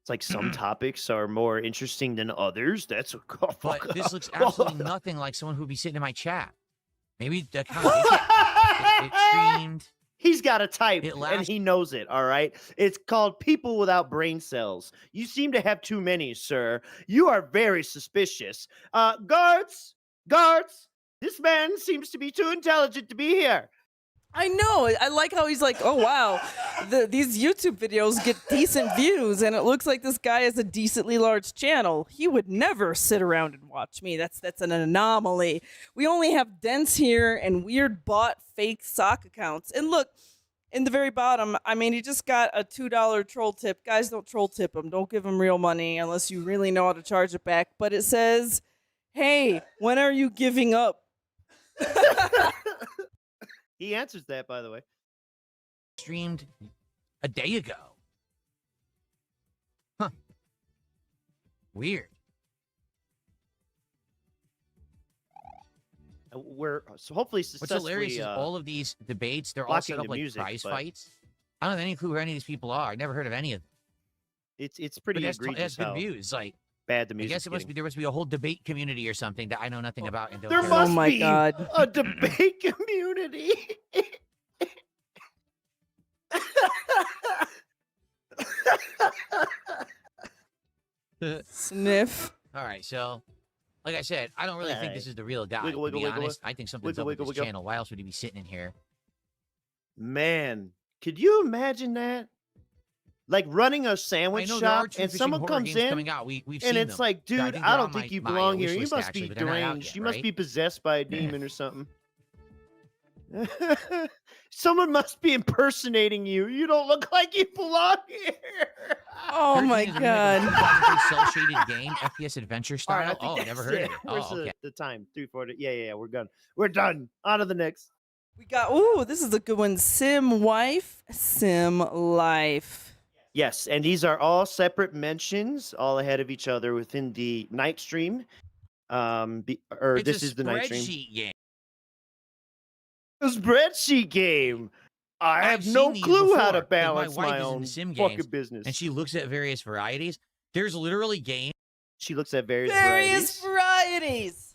It's like some topics are more interesting than others. That's what. Oh, But this looks absolutely nothing like someone who'd be sitting in my chat. Maybe the kind of it streamed. He's got a type, It and lasts- he knows it, all right? It's called people without brain cells. You seem to have too many, sir. You are very suspicious. Guards! Guards! This man seems to be too intelligent to be here. I know. I like how he's like, oh, wow, these YouTube videos get decent views, and it looks like this guy has a decently large channel. He would never sit around and watch me. That's an anomaly. We only have Dents here and weird bot fake sock accounts. And look, in the very bottom, I mean, he just got a $2 troll tip. Guys, don't troll tip him. Don't give him real money unless you really know how to charge it back. But it says, hey, when are you giving up? He answers that, by the way. Streamed a day ago. Huh. Weird. We're so hopefully What's successfully. hilarious is all of these debates, they're all set blocking up the like music, prize but- fights. I don't have any clue who any of these people are. I never heard of any of them. It's But pretty it has egregious good how views. Like, bad the I music. guess there must be a whole debate community or something that I know nothing about. And don't There care must Oh my be God. a debate community. about. Sniff. All right, so like I said, I don't really think this is the real guy. Wiggle, wiggle, to be wiggle, honest, I think something's wiggle, up with wiggle, this wiggle. channel. Why else would he be sitting in here? Man, could you imagine that? Like running a I sandwich know there are shop true and fishing someone horror comes games in coming out. We've and seen it's them. like, dude, think I they're don't on think my- you my belong wish here. You list, must actually, be but they're not out deranged. yet, You must right? be possessed by a demon or something. Someone must be impersonating you. You don't look like you belong here. Oh 13 my is a remake of a God. 2003 cell-shaded game, FPS adventure All right, I style. think Oh, that's never heard it. of it. Where's Oh, okay. the time? 3:40. Yeah. We're done. We're done. On to the next. We got, ooh, this is a good one. Sim Wife, Sim Life. Yes, and these are all separate mentions, all ahead of each other within the night stream. It's this a is the night stream. spreadsheet game. A spreadsheet game. I I've have no seen these clue how before, to 'cause my balance wife my is own into sim fucking games, business. And she looks at various varieties. There's literally games She looks at various Various varieties. varieties.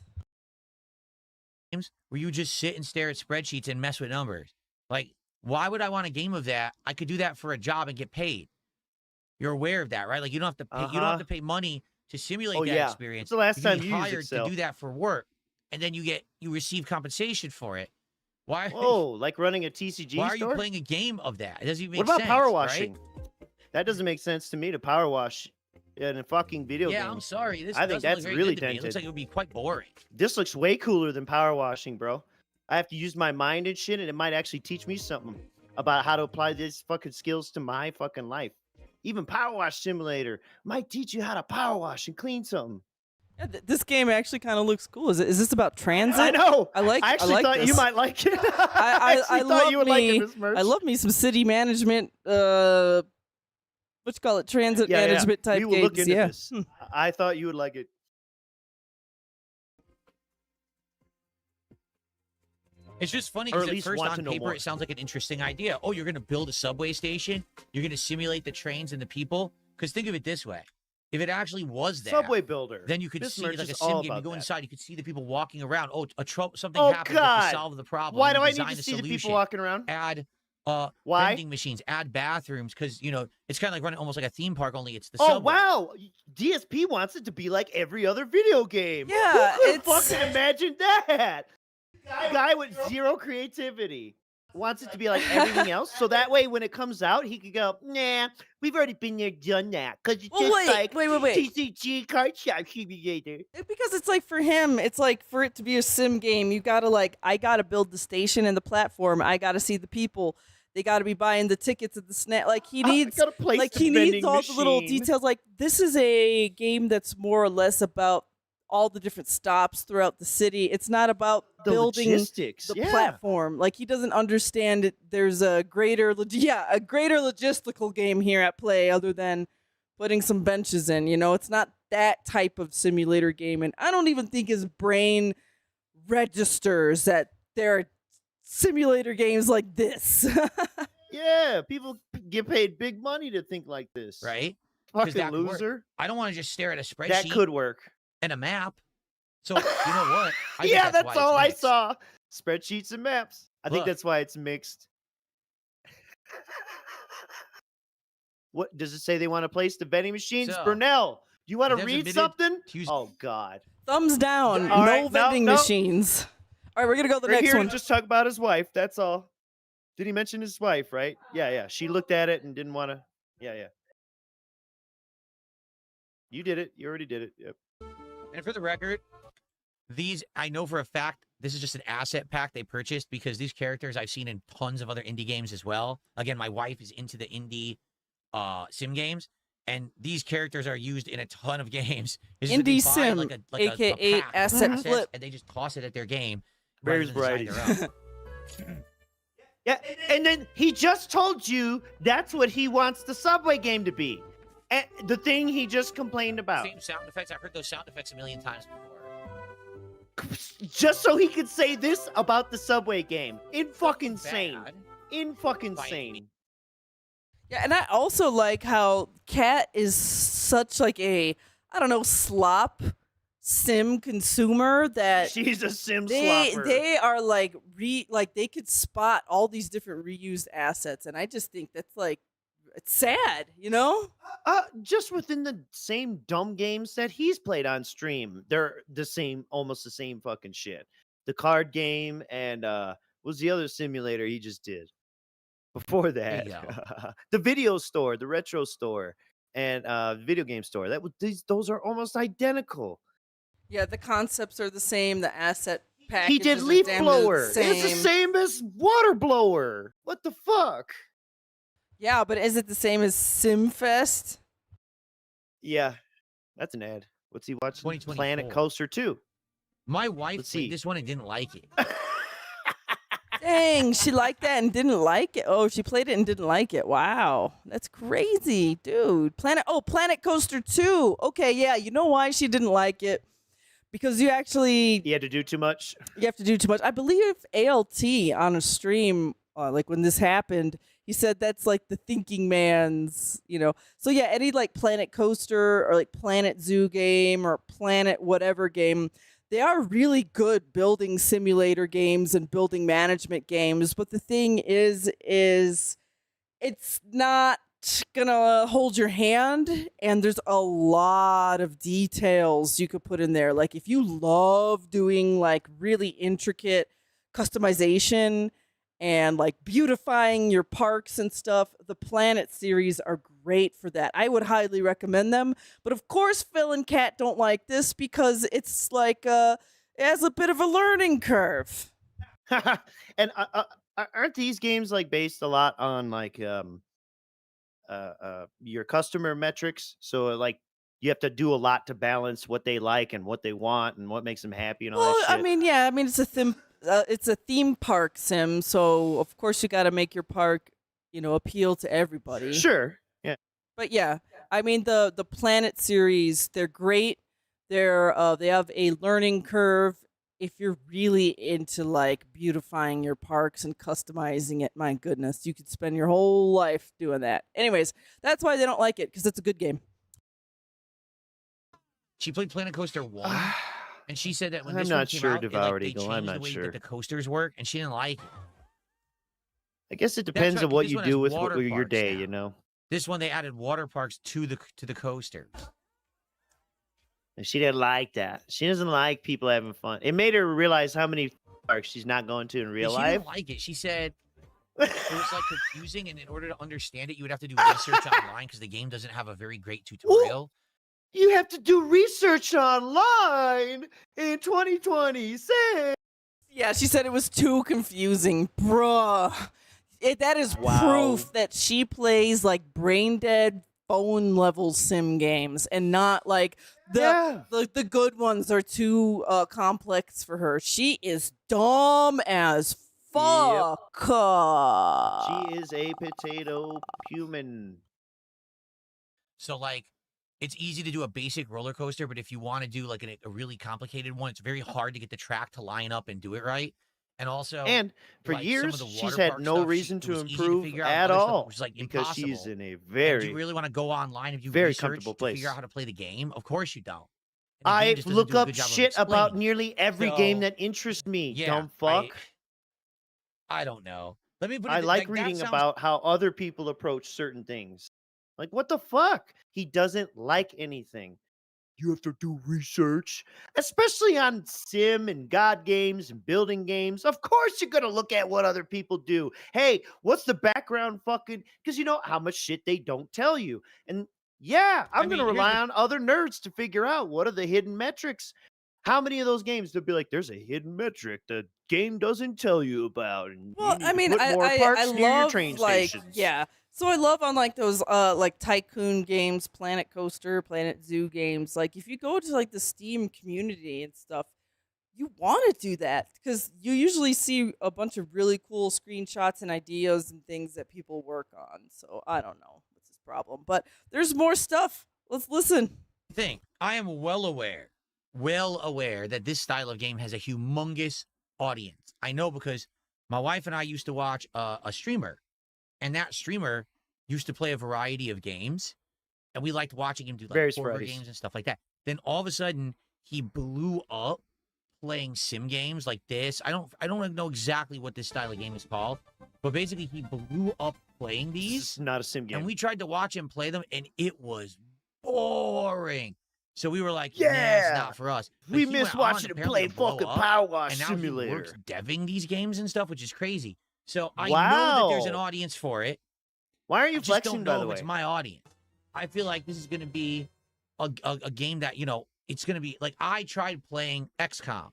where you just sit and stare at spreadsheets and mess with numbers. Like, why would I want a game of that? I could do that for a job and get paid. You're aware of that, right? Like, you don't have to pay. You don't have to pay money to simulate Oh, that yeah. experience. When's the last You can time be you used hired Excel? to do that for work, and then you receive compensation for it. Why? Oh, like running a TCG Why are store? you playing a game of that? It doesn't even make What about sense. power right? washing? That doesn't make sense to me to power wash in a fucking video Yeah, game. I'm sorry. This I think doesn't that's look very really good to me. It looks dented. like it would be quite boring. This looks way cooler than power washing, bro. I have to use my mind and shit, and it might actually teach me something about how to apply these fucking skills to my fucking life. Even Power Wash Simulator might teach you how to power wash and clean something. Yeah, this game actually kind of looks cool. Is this about transit? I know. I like. I actually like thought this. you might like it. I actually love thought you would like me. it, Miss Merch. I love me some city management. What you call it? Transit Yeah. management type We will games. look into Yeah. this. I thought you would like it. It's just funny Or because at at least first want on to know paper more. it sounds like an interesting idea. Oh, you're going to build a subway station. You're going to simulate the trains and the people. Because think of it this way: if it actually was there, Subway Builder. then you could This see merch like a is sim all game. You about go that. inside, you could see the people walking around. Oh, something Oh, happened. You have God. to solve the problem. Why You do I need design to a see the people solution. walking around? Add Why? vending machines. Add bathrooms because it's kind of like running almost like a theme park. Only it's the Oh subway. wow! DSP wants it to be like every other video game. Yeah, Who could it's- fucking imagine that? Guy with zero creativity wants it to be like everything else, so that way when it comes out, he could go, "Nah, we've already been there, done that." Because it's Well, just wait, like wait. TCG card shop simulator. Because it's like for him, it's like for it to be a sim game, you gotta I gotta build the station and the platform. I gotta see the people. They gotta be buying the tickets at the snack. Like he needs, gotta place like the he needs vending all the little machine. details. Like this is a game that's more or less about all the different stops throughout the city. It's not about The building logistics, the yeah. platform. Like, he doesn't understand it. There's a greater logistical game here at play other than putting some benches in. It's not that type of simulator game, and I don't even think his brain registers that there are simulator games like this. Yeah, people get paid big money to think like this. Right? 'Cause Fucking that could work. loser. I don't want to just stare at a spreadsheet That could work. and a map. So, you know what? I think Yeah, that's that's why all it's I mixed. saw. Spreadsheets and maps. I think Look. that's why it's mixed. What does it say? They want to place the vending machines? So, Brunel, do you want to devs read admitted something? to use- Oh God. Thumbs down. All No right, no, vending no. machines. All right, we're gonna go to the We're next here one. to just talk about his wife. That's all. Did he mention his wife? Right? Yeah. She looked at it and didn't want to. Yeah. You did it. You already did it. Yep. And for the record, these, I know for a fact, this is just an asset pack they purchased because these characters I've seen in tons of other indie games as well. Again, my wife is into the indie sim games, and these characters are used in a ton of games. It's just that they Indie buy sim, like a aka pack of asset assets, flip. and they just toss it at their game. There's rather than design varieties. their own. Yeah, and then he just told you that's what he wants the Subway game to be. And the thing he just complained about. Same sound effects. I've heard those sound effects a million times before. Just so he could say this about the Subway game. In fucking sane. Bad. In fucking By any sane. Yeah, and I also like how Kat is such like a, I don't know, slop sim consumer that She's a sim they slopper. they are like they could spot all these different reused assets, and I just think that's like, it's sad, Just within the same dumb games that he's played on stream, they're almost the same fucking shit. The card game and what was the other simulator he just did before There that? you go. The video store, the retro store, and video game store. Those are almost identical. Yeah, the concepts are the same. The asset packages He did are leaf damn blower. the It's the same as water blower. What the fuck? Yeah, but is it the same as Simfest? Yeah, that's an ad. What's he watching? 2024. Planet Coaster 2. My wife Let's played see. this one and didn't like it. Dang, she liked that and didn't like it. Oh, she played it and didn't like it. Wow, that's crazy, dude. Planet Coaster 2. Okay, yeah, you know why she didn't like it? Because you He had to do too much. have to do too much. I believe ALT on a stream, like when this happened, he said that's like the thinking man's, So yeah, any like Planet Coaster or like Planet Zoo game or Planet whatever game, they are really good building simulator games and building management games. But the thing is it's not gonna hold your hand, and there's a lot of details you could put in there. Like if you love doing like really intricate customization and like beautifying your parks and stuff, the Planet series are great for that. I would highly recommend them. But of course, Phil and Kat don't like this because it's like it has a bit of a learning curve. And aren't these games like based a lot on like your customer metrics? So like you have to do a lot to balance what they like and what they want and what makes them happy and all Well, that shit. I mean, it's a theme park sim, so of course you got to make your park, appeal to everybody. Sure. Yeah. But yeah, I mean the Planet series, they're great. They have a learning curve. If you're really into like beautifying your parks and customizing it, my goodness, you could spend your whole life doing that. Anyways, that's why they don't like it, because it's a good game. She played Planet Coaster 1, and she said that when I'm this not one came sure, out, Devoured they Eagle, changed I'm the not way sure. that the coasters work, and she didn't like it. I guess it That's depends right, on what this you one has do with water your parks day, now. This one, they added water parks to the coasters. And she didn't like that. She doesn't like people having fun. It made her realize how many parks she's not going to in real She life. didn't like it. She said it was like confusing, and in order to understand it, you would have to do research online because the game doesn't have a very great tutorial. You have to do research online in 2026. Yeah, she said it was too confusing, bruh. That is Wow. proof that she plays like brain dead bone level sim games and not like Yeah. the good ones are too complex for her. She is dumb as fuck. She is a potato human. So like, it's easy to do a basic roller coaster, but if you want to do like a really complicated one, it's very hard to get the track to line up and do it right. And also, And for like, some of years, the she's water had park no stuff, reason it to was easy improve figure out, at other stuff all was like because impossible. she's in a And do very, you really want to go online and do very research comfortable to figure place. out how to play the game? Of course you don't. And the game I just doesn't look do a up good job of shit about explaining. nearly every game So, that interests me, yeah, dumb fuck. I don't know. Let me put I it like that reading sounds about how other people approach certain things. Like, what the fuck? He doesn't like anything. You have to do research, especially on sim and god games and building games. Of course, you're going to look at what other people do. Hey, what's the background fucking? Because you know how much shit they don't tell you. And yeah, I'm going to here's rely the on other nerds to figure out what are the hidden metrics. How many of those games they'll be like, there's a hidden metric the game doesn't tell you about, and you Well, need I to mean, put more I parts near your love train like stations. yeah. So I love on like those like tycoon games, Planet Coaster, Planet Zoo games. Like if you go to like the Steam community and stuff, you want to do that because you usually see a bunch of really cool screenshots and ideas and things that people work on. So I don't know what's his problem, but there's more stuff. Let's listen. thing. I am well aware that this style of game has a humongous audience. I know because my wife and I used to watch a streamer, and that streamer used to play a variety of games, and we liked watching him do like Various horror varieties. games and stuff like that. Then all of a sudden, he blew up playing sim games like this. I don't know exactly what this style of game is called, but basically he blew up playing This these. is not a sim game. And we tried to watch him play them, and it was boring. So we were like, nah, Yeah. it's not for us. But We he miss went on watching him apparently play to blow fucking up, Power Wash and now he Simulator. works deving these games and stuff, which is crazy. So I know that there's an Wow. audience for it. Why are I you just flexing, don't by know the if way? it's my audience. I feel like this is going to be a game that, you know, it's going to be like I tried playing XCOM.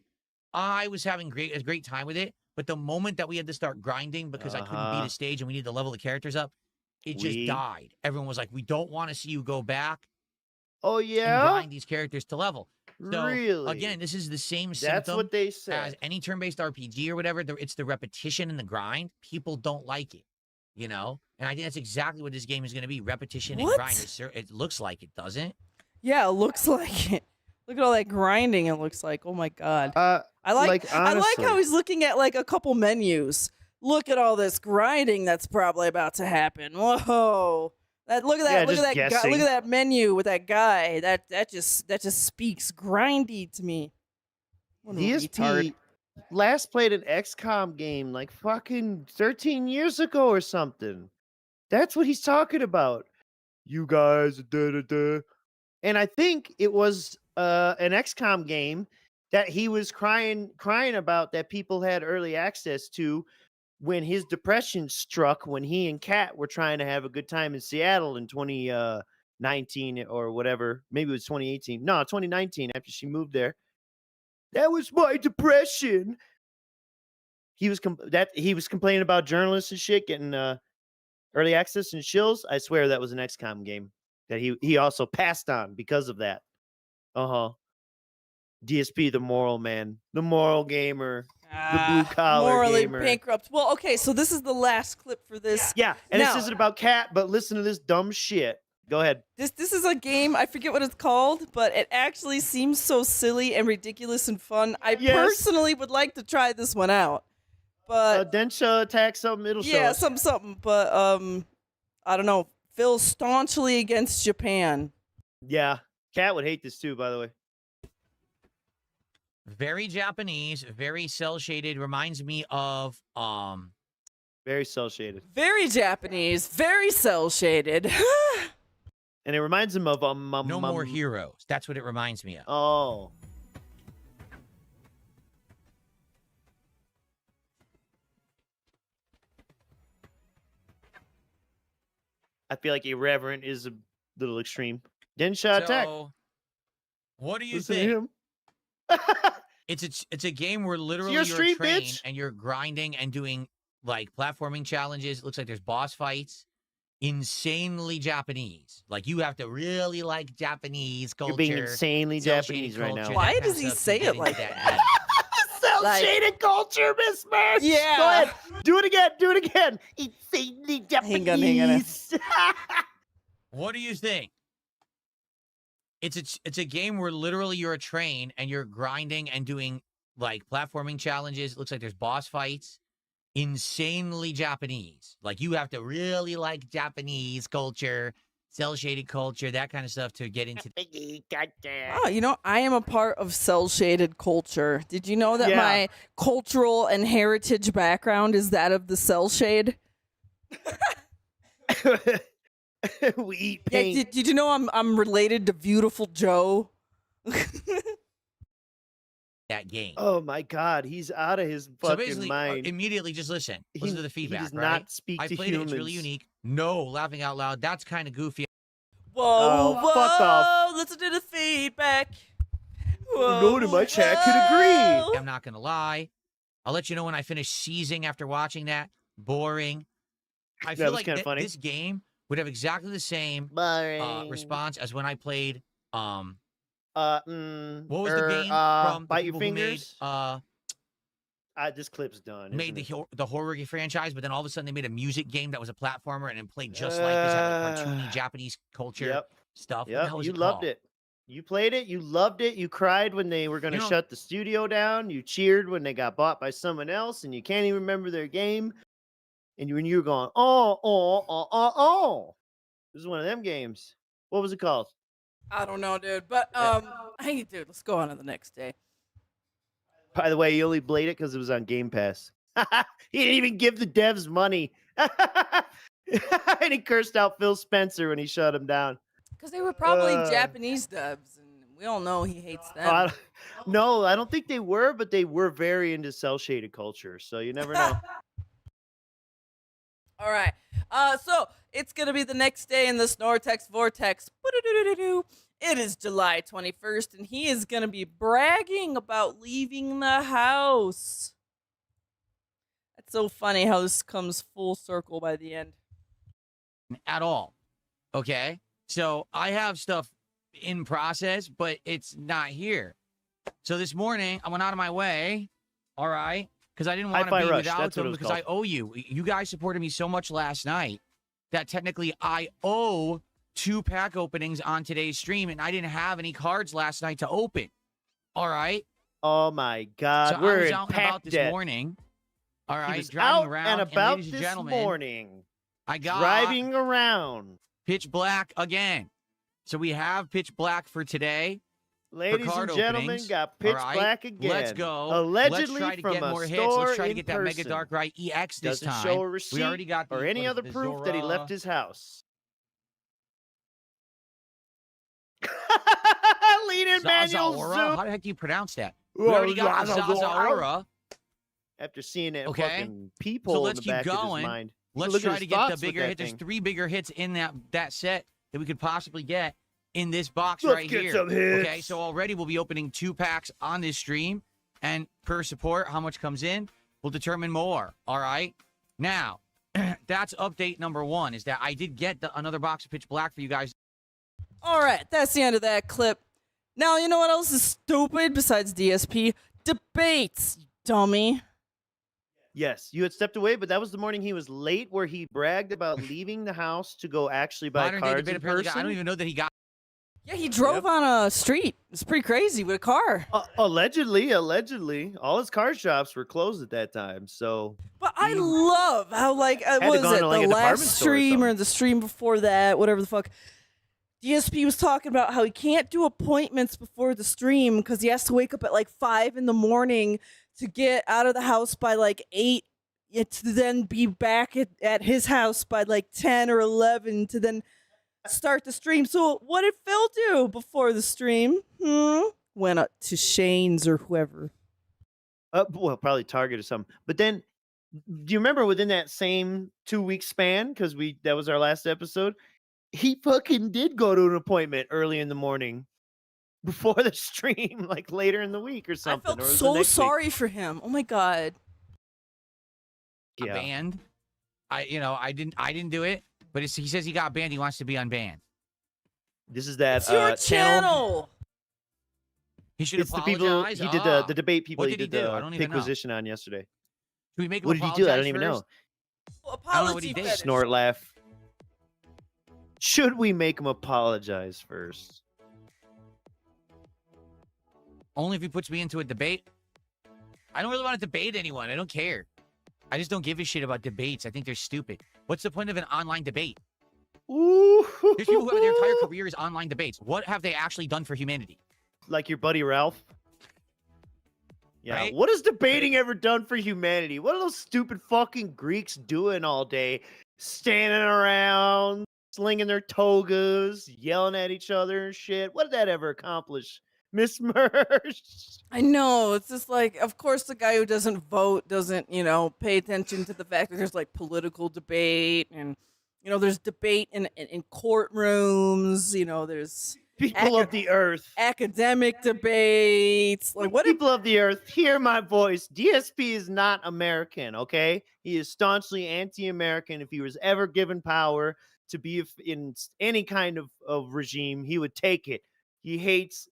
I was having a great time with it, but the moment that we had to start grinding because I couldn't beat Uh-huh. a stage and we needed to level the characters up, it just We- died. Everyone was like, we don't want to see you go back Oh and yeah, grind these characters to level. So really? again, this is the same That's symptom what they as said. any turn-based RPG or whatever. It's the repetition and the grind. People don't like it, you know? And I think that's exactly what this game is going to be. Repetition and What? grind. It looks like it, doesn't? Yeah, it looks like it. Look at all that grinding. It looks like. Oh my god. I like how honestly. he's looking at like a couple menus. Look at all this grinding that's probably about to happen. Whoa. Look at that. Yeah, Look at just that guy. Look guessing. at that menu with that guy. That just speaks grindy to me. What a retard. DSP last played an XCOM game like fucking 13 years ago or something. That's what he's talking about. You guys, da-da-da. And I think it was an XCOM game that he was crying about that people had early access to when his depression struck when he and Kat were trying to have a good time in Seattle in 2019 or whatever. Maybe it was 2018. No, 2019 after she moved there. That was my depression. He was complaining about journalists and shit getting early access and shills. I swear that was an XCOM game that he also passed on because of that. DSP, the moral man, the moral gamer, the blue collar morally gamer. bankrupt. Well, okay, so this is the last clip for this. Yeah, and Now- this isn't about Cat, but listen to this dumb shit. Go ahead. This is a game, I forget what it's called, but it actually seems so silly and ridiculous and fun. I Yes. personally would like to try this one out. But Densha attack something. It'll show yeah, us. something. But I don't know. Phil's staunchly against Japan. Yeah, Cat would hate this too. By the way, Very Japanese, very cell shaded. Reminds me of very cell shaded, Very Japanese, very cell shaded. and it reminds him of No More Heroes. That's what it reminds me of. Oh, I feel like irreverent is a little extreme. Densha attack. So, what do you Listen to think? him. It's a game where literally your you're stream, trained bitch. and you're grinding and doing like platforming challenges. It looks like there's boss fights. insanely Japanese. Like you have to really like Japanese culture. You're being insanely cel-shaded Japanese right now. culture, Why that kind does of he stuff to say get it into like that that? Cel-shaded culture, Miss Merch. Yeah. Go ahead. Do it again. Do it again. Insanely Japanese. Hang on. What do you think? It's a game where literally you're a train and you're grinding and doing like platforming challenges. It looks like there's boss fights. Insanely Japanese. Like you have to really like Japanese culture, cel-shaded culture, that kind of stuff to get into. Oh, you know, I am a part of cel-shaded culture. Did you know that Yeah. my cultural and heritage background is that of the cel shade? We eat Yeah, paint. did you know I'm related to Beautiful Joe? That game. Oh my God, he's out of his So fucking basically, mind. immediately just listen. Listen to the feedback, He does right? not speak I to played humans. it. It's really unique. No, laughing out loud. That's kind of goofy. Whoa, Oh, whoa, fuck off. listen to the feedback. No one in my chat could agree. I'm not going to lie. I'll let you know when I finish seizing after watching that. Boring. I That feel was like kinda funny. this game would have exactly the same Boring. response as when I played what What was the game from the Bite Your people who made Fingers? This clip's done. made isn't it? the horror franchise, but then all of a sudden they made a music game that was a platformer and then played just like this, had like cartoony Japanese culture Yep. stuff. What the Yep. hell was You it loved called? it. You played it. You loved it. You cried when they were going to You know- shut the studio down. You cheered when they got bought by someone else, and you can't even remember their game. And when you were going, oh. This is one of them games. What was it called? I don't know, dude. But hey, dude, let's go on to the next day. By the way, he only played it because it was on Game Pass. He didn't even give the devs money. And he cursed out Phil Spencer when he shut him down. Because they were probably Uh. Japanese dubs, and we all know he hates them. No, I don't think they were, but they were very into cel-shaded culture. So you never know. All right. So it's gonna be the next day in the Snortex Vortex. It is July 21st, and he is gonna be bragging about leaving the house. That's so funny how this comes full circle by the end. At all. Okay? So I have stuff in process, but it's not here. So this morning, I went out of my way, all right, because I didn't want to Hi-Fi be Rush, without that's what them it was because I owe you. You guys supported me so much last night that technically I owe 2 pack openings on today's stream, and I didn't have any cards last night to open. All right? Oh my God, So we're I was in out and pack about this debt. morning. All He right, was driving out around, and about ladies and this gentlemen, morning. I got Driving around. Pitch Black again. So we have Pitch Black for today. Ladies card and gentlemen, openings, got Pitch all right? Black again. Let's go. Allegedly Let's try to from get a more store hits. Let's try to in get that Mega person. Dark Right EX this Doesn't time. show a receipt We already got the, or any what is other it, the proof that he Zora- left his house. Lean in manual Zazaora? zoom. How the heck do you pronounce that? We already got the Zazaora. After seeing that Okay. fucking peephole let's in the keep back of going. his mind. Let's Look at try his to get the thoughts with bigger that hit. There's thing. 3 bigger hits in that set that we could possibly get in this box Let's right get here. some hits. Okay, so already we'll be opening 2 packs on this stream, and per support, how much comes in will determine more. All right. Now, that's update number 1. Is that I did get another box of Pitch Black for you guys. All right, that's the end of that clip. Now, you know what else is stupid besides DSP? Debates, you dummy. Yes, you had stepped away, but that was the morning he was late where he bragged about leaving the house to go actually buy Modern day cards debate in apparently person. I don't even know that he got. Yeah, he drove on a street. It's pretty crazy with a car. Allegedly. All his card shops were closed at that time, so... But I love how, like, to what was gone it, to, like, the a last department store or stream or something. the stream before that, whatever the fuck. DSP was talking about how he can't do appointments before the stream because he has to wake up at like 5 in the morning to get out of the house by like 8, to then be back at his house by like 10 or 11 to then start the stream. So what did Phil do before the stream? Went up to Shane's or whoever. Well, probably Target or something. But then, do you remember within that same 2-week span, because that was our last episode, he fucking did go to an appointment early in the morning before the stream, like later in the week or something. I felt or it was the so next week. sorry for him. Oh my God. A Yeah. band. I didn't do it, but he says he got banned. He wants to be unbanned. This is that It's your channel. He should It's the people apologize. he did the debate people What he did he did do? I the don't even know. Pickquisition on yesterday. Should we make him What did he do? I don't apologize even first? know. I don't know what he Apology did. fetish. Snort laugh. Should we make him apologize first? Only if he puts me into a debate. I don't really want to debate anyone. I don't care. I just don't give a shit about debates. I think they're stupid. What's the point of an online debate? Ooh. There's people who have their entire career is online debates. What have they actually done for humanity? Like your buddy Ralph. Yeah. Right? What has debating ever done for humanity? What are those stupid fucking Greeks doing all day? Standing around, slinging their togas, yelling at each other and shit. What did that ever accomplish, Miss Mersh? I know. It's just like, of course, the guy who doesn't vote doesn't, pay attention to the fact that there's like political debate and, there's debate in courtrooms. There's People of the earth. academic debates. Like, what? People of the earth, hear my voice. DSP is not American, okay? He is staunchly anti-American. If he was ever given power to be in any kind of regime, he would take it. He hates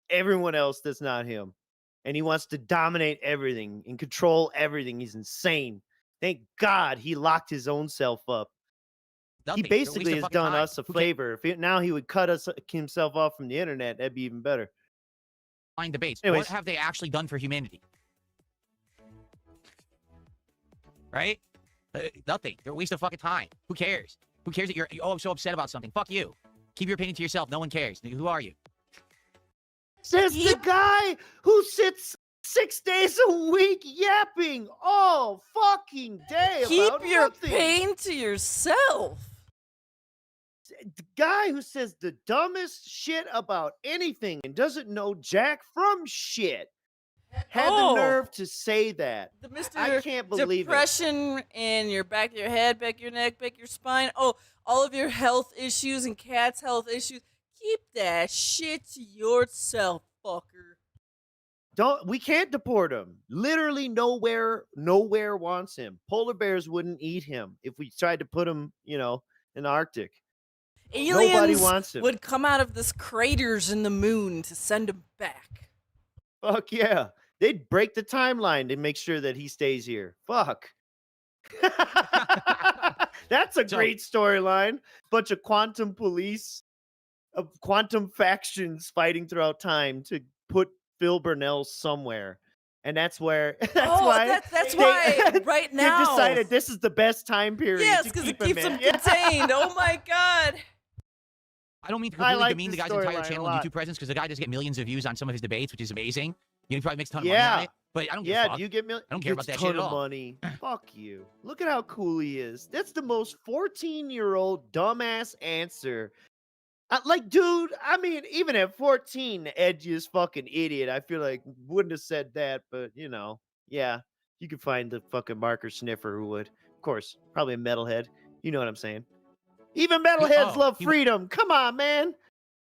everyone else that's not him. And he wants to dominate everything and control everything. He's insane. Thank God he locked his own self up. Nothing. He They're a waste basically of has fucking done time. us a Who cares? favor. Now he would cut himself off from the internet. That'd be even better. Online debates. Anyways. What have they actually done for humanity? Right? Nothing. They're a waste of fucking time. Who cares? Who cares that you're I'm so upset about something? Fuck you. Keep your opinion to yourself. No one cares. Who are you? Says the guy who sits 6 days a week yapping all fucking day Keep about your nothing. pain to yourself. The guy who says the dumbest shit about anything and doesn't know jack from shit had the nerve to say that. The Mr. I can't believe Depression in your back of your head, back of your neck, back of your spine. Oh, all of your health issues and Cat's health issues. Keep that shit to yourself, fucker. We can't deport him. Literally nowhere wants him. Polar bears wouldn't eat him if we tried to put him, in the Arctic. Nobody Aliens wants him. would come out of this craters in the moon to send him back. Fuck yeah. They'd break the timeline to make sure that he stays here. Fuck. That's a great storyline. Bunch of quantum police, of quantum factions fighting throughout time to put Phil Burnell somewhere. And that's why right now they decided this is the best time period. Yes, to because it keep keeps him him in. contained. Oh my god. I don't mean to I completely like demean the this guy's entire storyline a channel and lot. YouTube presence because the guy does get millions of views on some of his debates, which is amazing. He probably makes a ton of money on it. But I don't give a fuck. Do you get I don't care about that shit at ton all. of money. Fuck you. Look at how cool he is. That's the most 14-year-old dumbass answer. Dude, I mean, even at 14, the edgiest fucking idiot, I feel like wouldn't have said that, but yeah, you could find the fucking marker sniffer who would. Of course, probably a metalhead. You know what I'm saying? Even metalheads love freedom. Come on, man.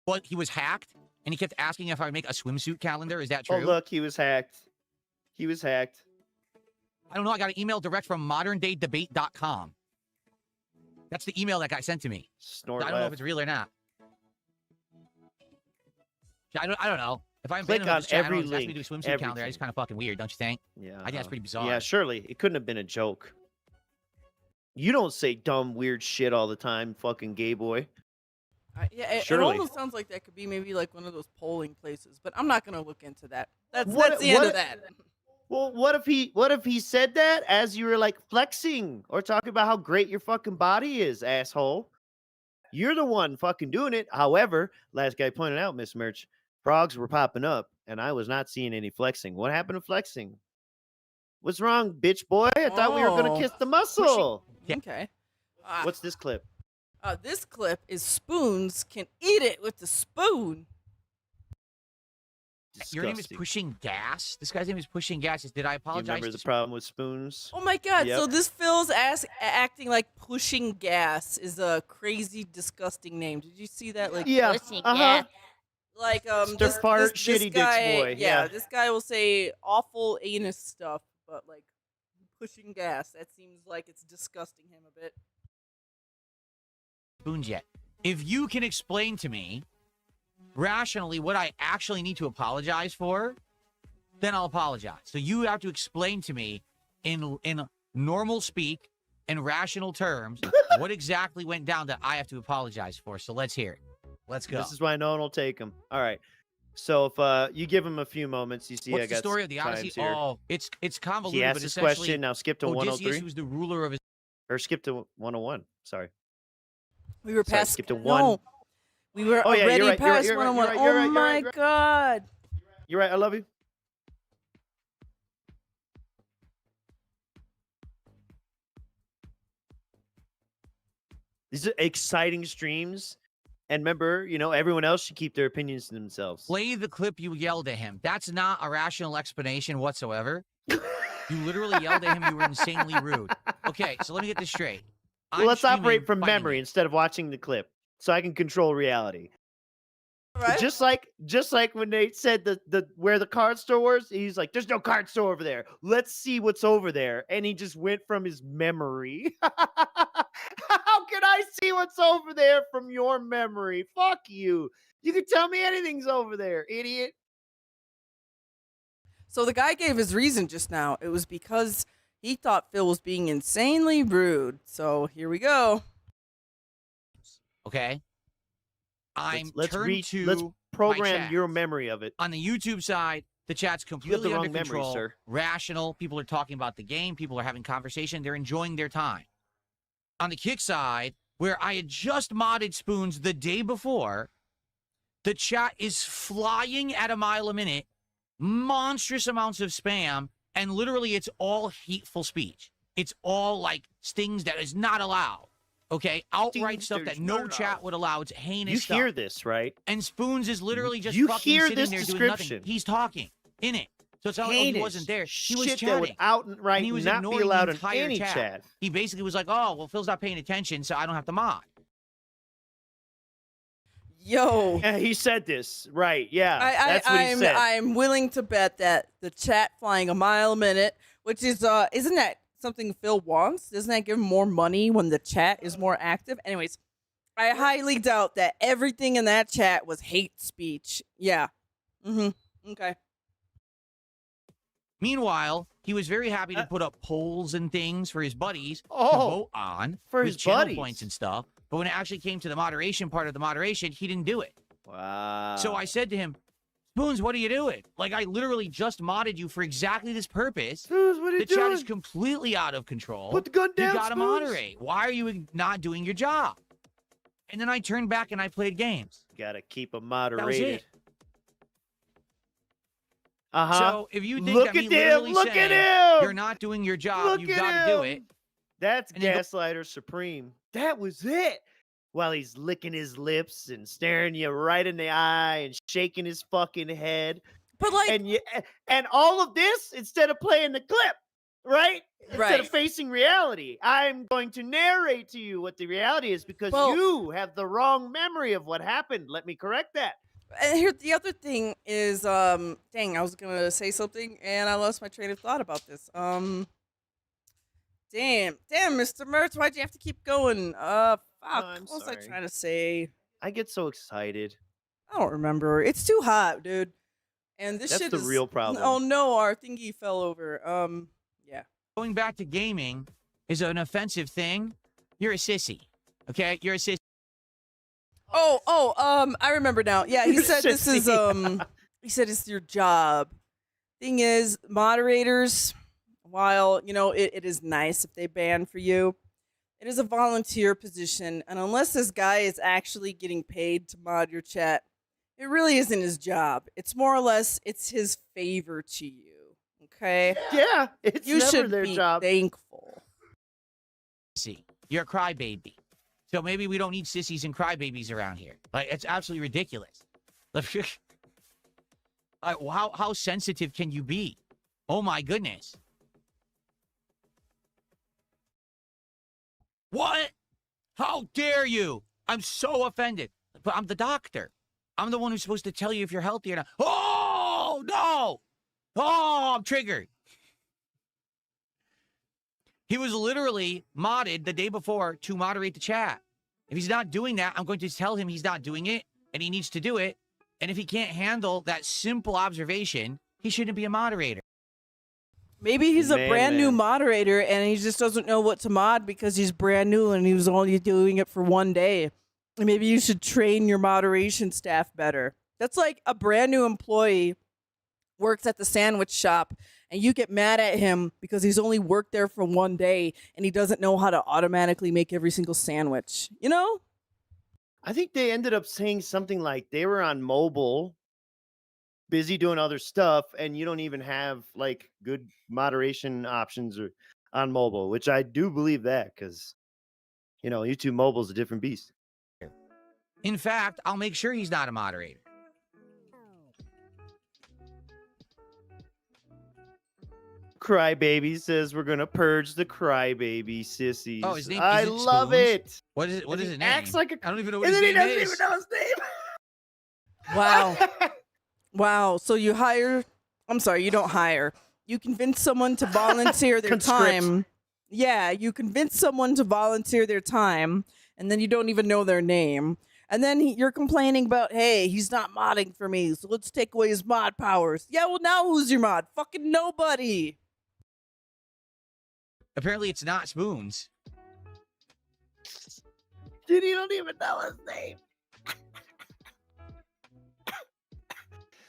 Well, he was hacked, and he kept asking if I would make a swimsuit calendar. Is that true? Oh, look, he was hacked. He was hacked. I don't know. I got an email direct from moderndaydebate.com. That's the email that guy sent to me. Snort I don't know if laugh. it's real or not. I don't know. If I'm Click banned on on this channel every and ask me link, to do a swimsuit calendar, it's kind of fucking weird, don't you think? Yeah. I think that's pretty bizarre. Yeah, surely. It couldn't have been a joke. You don't say dumb, weird shit all the time, fucking gay boy. It Surely. almost sounds like that could be maybe like one of those polling places, but I'm not gonna look into that. That's What- the end what- of that. Well, what if he said that as you were like flexing or talking about how great your fucking body is, asshole? You're the one fucking doing it. However, last guy pointed out, Miss Merch, frogs were popping up, and I was not seeing any flexing. What happened to flexing? What's wrong, bitch boy? I thought we were gonna Oh. kiss the muscle. Yeah. Okay. What's this clip? This clip is spoons can eat it with the spoon. Your name is Disgusting. Pushing Gas? This guy's name is Pushing Gas. Did I You apologize? remember the problem with spoons? Oh my god! Yep. So this Phil's acting like pushing gas is a crazy, disgusting name. Did you see that? Like Yeah. Pushing Uh-huh. gas. like Mr. Fart Shitty Dicks guy, Boy, yeah. this guy will say awful anus stuff, but like pushing gas. That seems like it's disgusting him a bit. Spoons yet. If you can explain to me rationally what I actually need to apologize for, then I'll apologize. So you have to explain to me in normal speak and rational terms what exactly went down that I have to apologize for. So let's hear it. Let's go. This is why no one will take him. All right. So if you give him a few moments, you see What's I the got story of the Odyssey? times here. Oh, it's convoluted, He asked but this essentially question. Now skip to Odysseus 103. was the ruler of his. Or skip to 101. Sorry. We were Sorry, past. skip to No, one. we were Oh, yeah, already you're right, you're right, past you're right, 101. you're right, Oh my you're right. god. You're right. I love you. These are exciting streams. And remember, everyone else should keep their opinions to themselves. Play the clip you yelled at him. That's not a rational explanation whatsoever. You literally yelled at him. You were insanely rude. Okay, so let me get this straight. Well, I'm let's streaming operate from fighting memory it. instead of watching the clip, so I can control reality. Right? Just like when they said the where the card store was, he's like, "There's no card store over there. Let's see what's over there," and he just went from his memory. How can I see what's over there from your memory? Fuck you. You can tell me anything's over there, idiot. So the guy gave his reason just now. It was because he thought Phil was being insanely rude. So here we go. Okay. I'm Let's turned to let's my program chat. your memory of it. On the YouTube side, the chat's completely wrong under memory, control, sir. rational. People are talking about the game. People are having conversation. They're enjoying their time. On the Kick side, where I had just modded Spoons the day before, the chat is flying at a mile a minute, monstrous amounts of spam, and literally it's all hateful speech. It's all like things that is not allowed. Okay, outright Things stuff that there's no not chat allowed. would allow. It's heinous You stuff. hear this, right? And Spoons is literally just You fucking hear sitting this there doing description. nothing. He's talking in it. So it's not like he Heinous wasn't there. He was shit that would chatting. outright And he was not be ignoring the allowed in entire any chat. chat. He basically was like, oh, well, Phil's not paying attention, so I don't have to mod. Yo. Yeah, he said this. Right. Yeah. That's what he said. I'm willing to bet that the chat flying a mile a minute, which is isn't that something Phil wants? Doesn't that give him more money when the chat is more active? Anyways, I highly doubt that everything in that chat was hate speech. Yeah. Okay. Meanwhile, he was very happy to put up polls and things for his buddies to Oh, vote on for with his channel buddies. points and stuff. But when it actually came to the moderation part of the moderation, he didn't do it. Wow. So I said to him, Spoons, what are you doing? Like, I literally just modded you for exactly this purpose. Spoons, what are you The chat doing? is completely out of control. Put the gun down, You gotta Spoons. moderate. Why are you not doing your job? And then I turned back and I played games. Gotta keep them That was moderated. it. So if you think Look that me at him. literally Look at saying him. you're not doing your job, Look you've at got to do him. it. That's And then go- Gaslighter Supreme. That was it. While he's licking his lips and staring you right in the eye and shaking his fucking head. But like, And all of this instead of playing the clip, right? Instead Right. of facing reality. I'm going to narrate to you what the reality is because Well- you have the wrong memory of what happened. Let me correct that. and here the other thing is, dang, I was gonna say something and I lost my train of thought about this. Damn, Mr. Mertz, why'd you have to keep going? Fuck, I'm what was I sorry. trying to say? I get so excited. I don't remember. It's too hot, dude. And this That's shit the is real problem. Oh no, our thingy fell over. Yeah. Going back to gaming is an offensive thing. You're a sissy. Okay? You're a sissy. I remember now. Yeah, he You're said this is sissy. he said it's your job. Thing is, moderators, while it is nice if they ban for you, it is a volunteer position, and unless this guy is actually getting paid to mod your chat, it really isn't his job. It's more or less it's his favor to you. Okay? Yeah, it's You never should their be job. thankful. You're a crybaby. So maybe we don't need sissies and crybabies around here. Like, it's absolutely ridiculous. How sensitive can you be? Oh my goodness. What? How dare you? I'm so offended. But I'm the doctor. I'm the one who's supposed to tell you if you're healthy or not. Oh, no! Oh, I'm triggered. He was literally modded the day before to moderate the chat. If he's not doing that, I'm going to tell him he's not doing it, and he needs to do it. And if he can't handle that simple observation, he shouldn't be a moderator. Maybe he's a brand new moderator and he just doesn't know what to mod because he's brand new and he was only doing it for one day. And maybe you should train your moderation staff better. That's like a brand new employee works at the sandwich shop and you get mad at him because he's only worked there for one day and he doesn't know how to automatically make every single sandwich. You know? I think they ended up saying something like they were on mobile, busy doing other stuff, and you don't even have like good moderation options or on mobile, which I do believe that because, you know, YouTube mobile is a different beast. In fact, I'll make sure he's not a moderator. Crybaby says we're gonna purge the crybaby sissies. Oh, his name I is love Spoons? it. What is it? What is his name? Acts like a. I don't even know what And his then he name doesn't is. even know his name. Wow. Wow. So you hire, I'm sorry, you don't hire. You convince someone to volunteer their Conscript. time. Yeah, you convince someone to volunteer their time, and then you don't even know their name. And then you're complaining about, hey, he's not modding for me, so let's take away his mod powers. Yeah, well, now who's your mod? Fucking nobody. Apparently, it's not Spoons. Dude, you don't even know his name.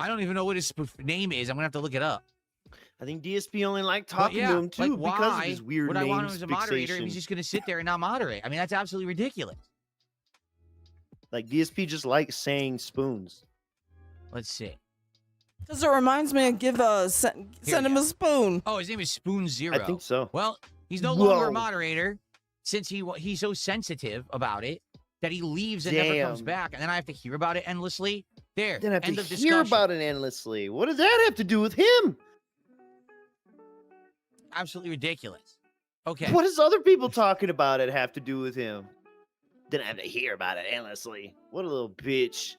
I don't even know what his name is. I'm gonna have to look it up. I think DSP only liked But talking yeah, to him too like, because of why his weird would I want him names as a moderator if he's fixation. just gonna sit there and not moderate? I mean, that's absolutely ridiculous. Like DSP just likes saying spoons. Let's see. Because it reminds me of send him a spoon. Oh, his name is Spoon Zero. I think so. Well, he's no longer a Whoa. moderator since he's so sensitive about it that he leaves and never comes Damn. back, and then I have to hear about it endlessly. There, Then I have end to of hear discussion. about it endlessly. What does that have to do with him? Absolutely ridiculous. Okay. What does other people talking about it have to do with him? Then I have to hear about it endlessly. What a little bitch.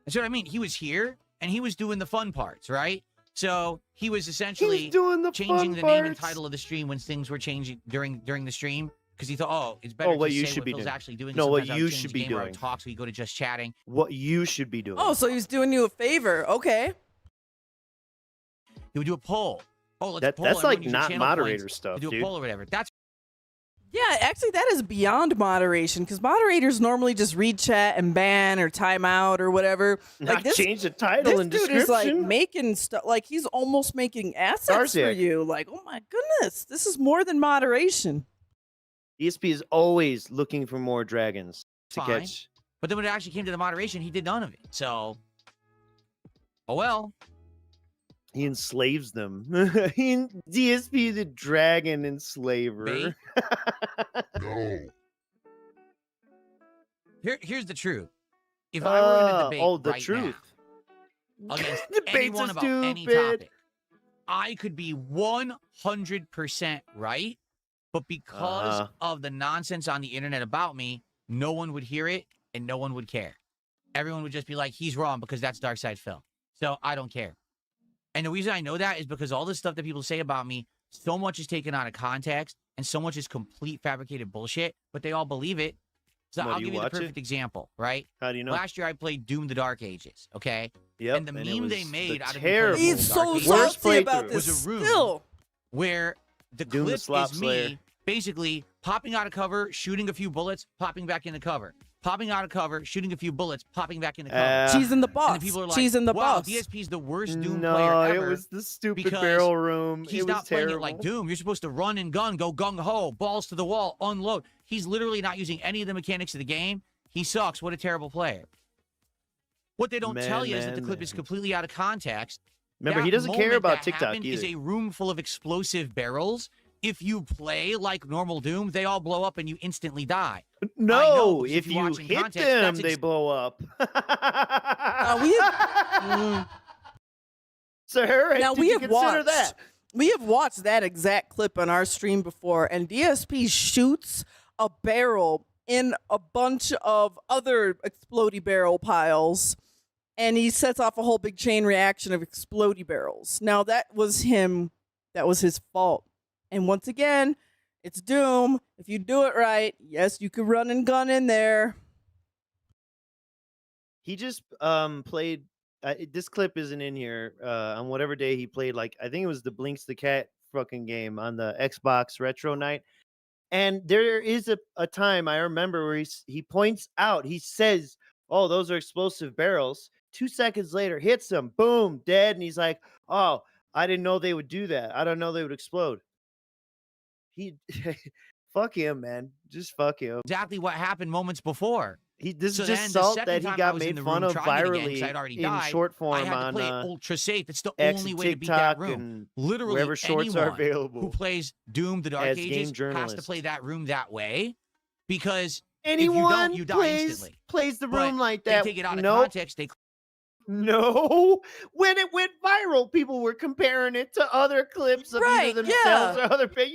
That's what I mean. He was here and he was doing the fun parts, right? So he was He's essentially doing the changing fun the name and parts. title of the stream when things were changing during the stream because he thought, oh, it's better what to you say should what be Phil's doing. actually doing. No, what Sometimes I would you change should the be game where I doing. would talk, so we go to just chatting. What you should be doing. Oh, so he's doing you a favor. Okay. He would do a poll. Oh, let's poll That's everyone like using not channel moderator points stuff, to do dude. a poll or whatever. That's Yeah, actually, that is beyond moderation because moderators normally just read chat and ban or time out or whatever. Not Like this, change the title this and dude description. is like making stuff. Like he's almost making assets for Darksydephil. you. Like, oh my goodness, this is more than moderation. ESP is always looking for more dragons to Fine. catch. But then when it actually came to the moderation, he did none of it. So, oh well. He enslaves them. DSP the dragon enslaver. Bait. No. Here's the truth. If I were in a debate the right truth. now against Debates anyone are about any stupid. topic, I could be 100% right, but because of the nonsense on the internet about me, no one would hear it and no one would care. Everyone would just be like, he's wrong because that's Darksydephil. So I don't care. And the reason I know that is because all the stuff that people say about me, so much is taken out of context and so much is complete fabricated bullshit, but they all believe it. So What, I'll do give you you the watch it? perfect example, right? How do you know? Last year I played Doom the Dark Ages, okay? Yep. and the it meme they was made the out of me terrible. playing He's Dark so Ages Worst salty about playthrough. this. was a room. Still, where the Doom the clip Slop is Slayer. me basically popping out of cover, shooting a few bullets, popping back into cover. Popping out of cover, shooting a few bullets, popping back into cover. she's in the and boss. the people are like, She's in the wow, boss. DSP's the worst Doom no, player ever. it was the stupid because barrel room. He's it was not playing terrible. it like Doom. You're supposed to run and gun, go gung-ho, balls to the wall, unload. He's literally not using any of the mechanics of the game. He sucks. What a terrible player. What they don't tell you is that the clip is completely out of context. Remember, That he doesn't care moment about that TikTok happened either. Is a room full of explosive barrels. If you play like normal Doom, they all blow up and you instantly die. No, because if if you you watch in hit context, them, that's they blow up. we have, Sir, now did we you have consider watched. that? We have watched that exact clip on our stream before, and DSP shoots a barrel in a bunch of other explodey barrel piles, and he sets off a whole big chain reaction of explodey barrels. Now that was him That was his fault. And once again, it's Doom. If you do it right, yes, you could run and gun in there. He just played. This clip isn't in here. On whatever day he played, like I think it was the Blinks the Cat fucking game on the Xbox Retro Night. And there is a time I remember where he points out, he says, "Oh, those are explosive barrels." 2 seconds later, hits him, boom, dead. And he's like, "Oh, I didn't know they would do that. I don't know they would explode." He, fuck him, man. Just fuck him. Exactly what happened moments before. This So is then just the salt second that he time I got was in made the fun room of trying it again 'cause virally I'd already in died, short I form had to on play it ultra safe. It's the X only and way to beat that TikTok room. and Literally, wherever shorts are anyone who available. plays Doom: The Dark as game Ages has to journalists. play that room that way because Anyone if you don't, you die instantly. plays the But room like they that. take it out of Nope. context. They No, when it went viral, people were comparing it to other clips of Right, either themselves yeah. or other people.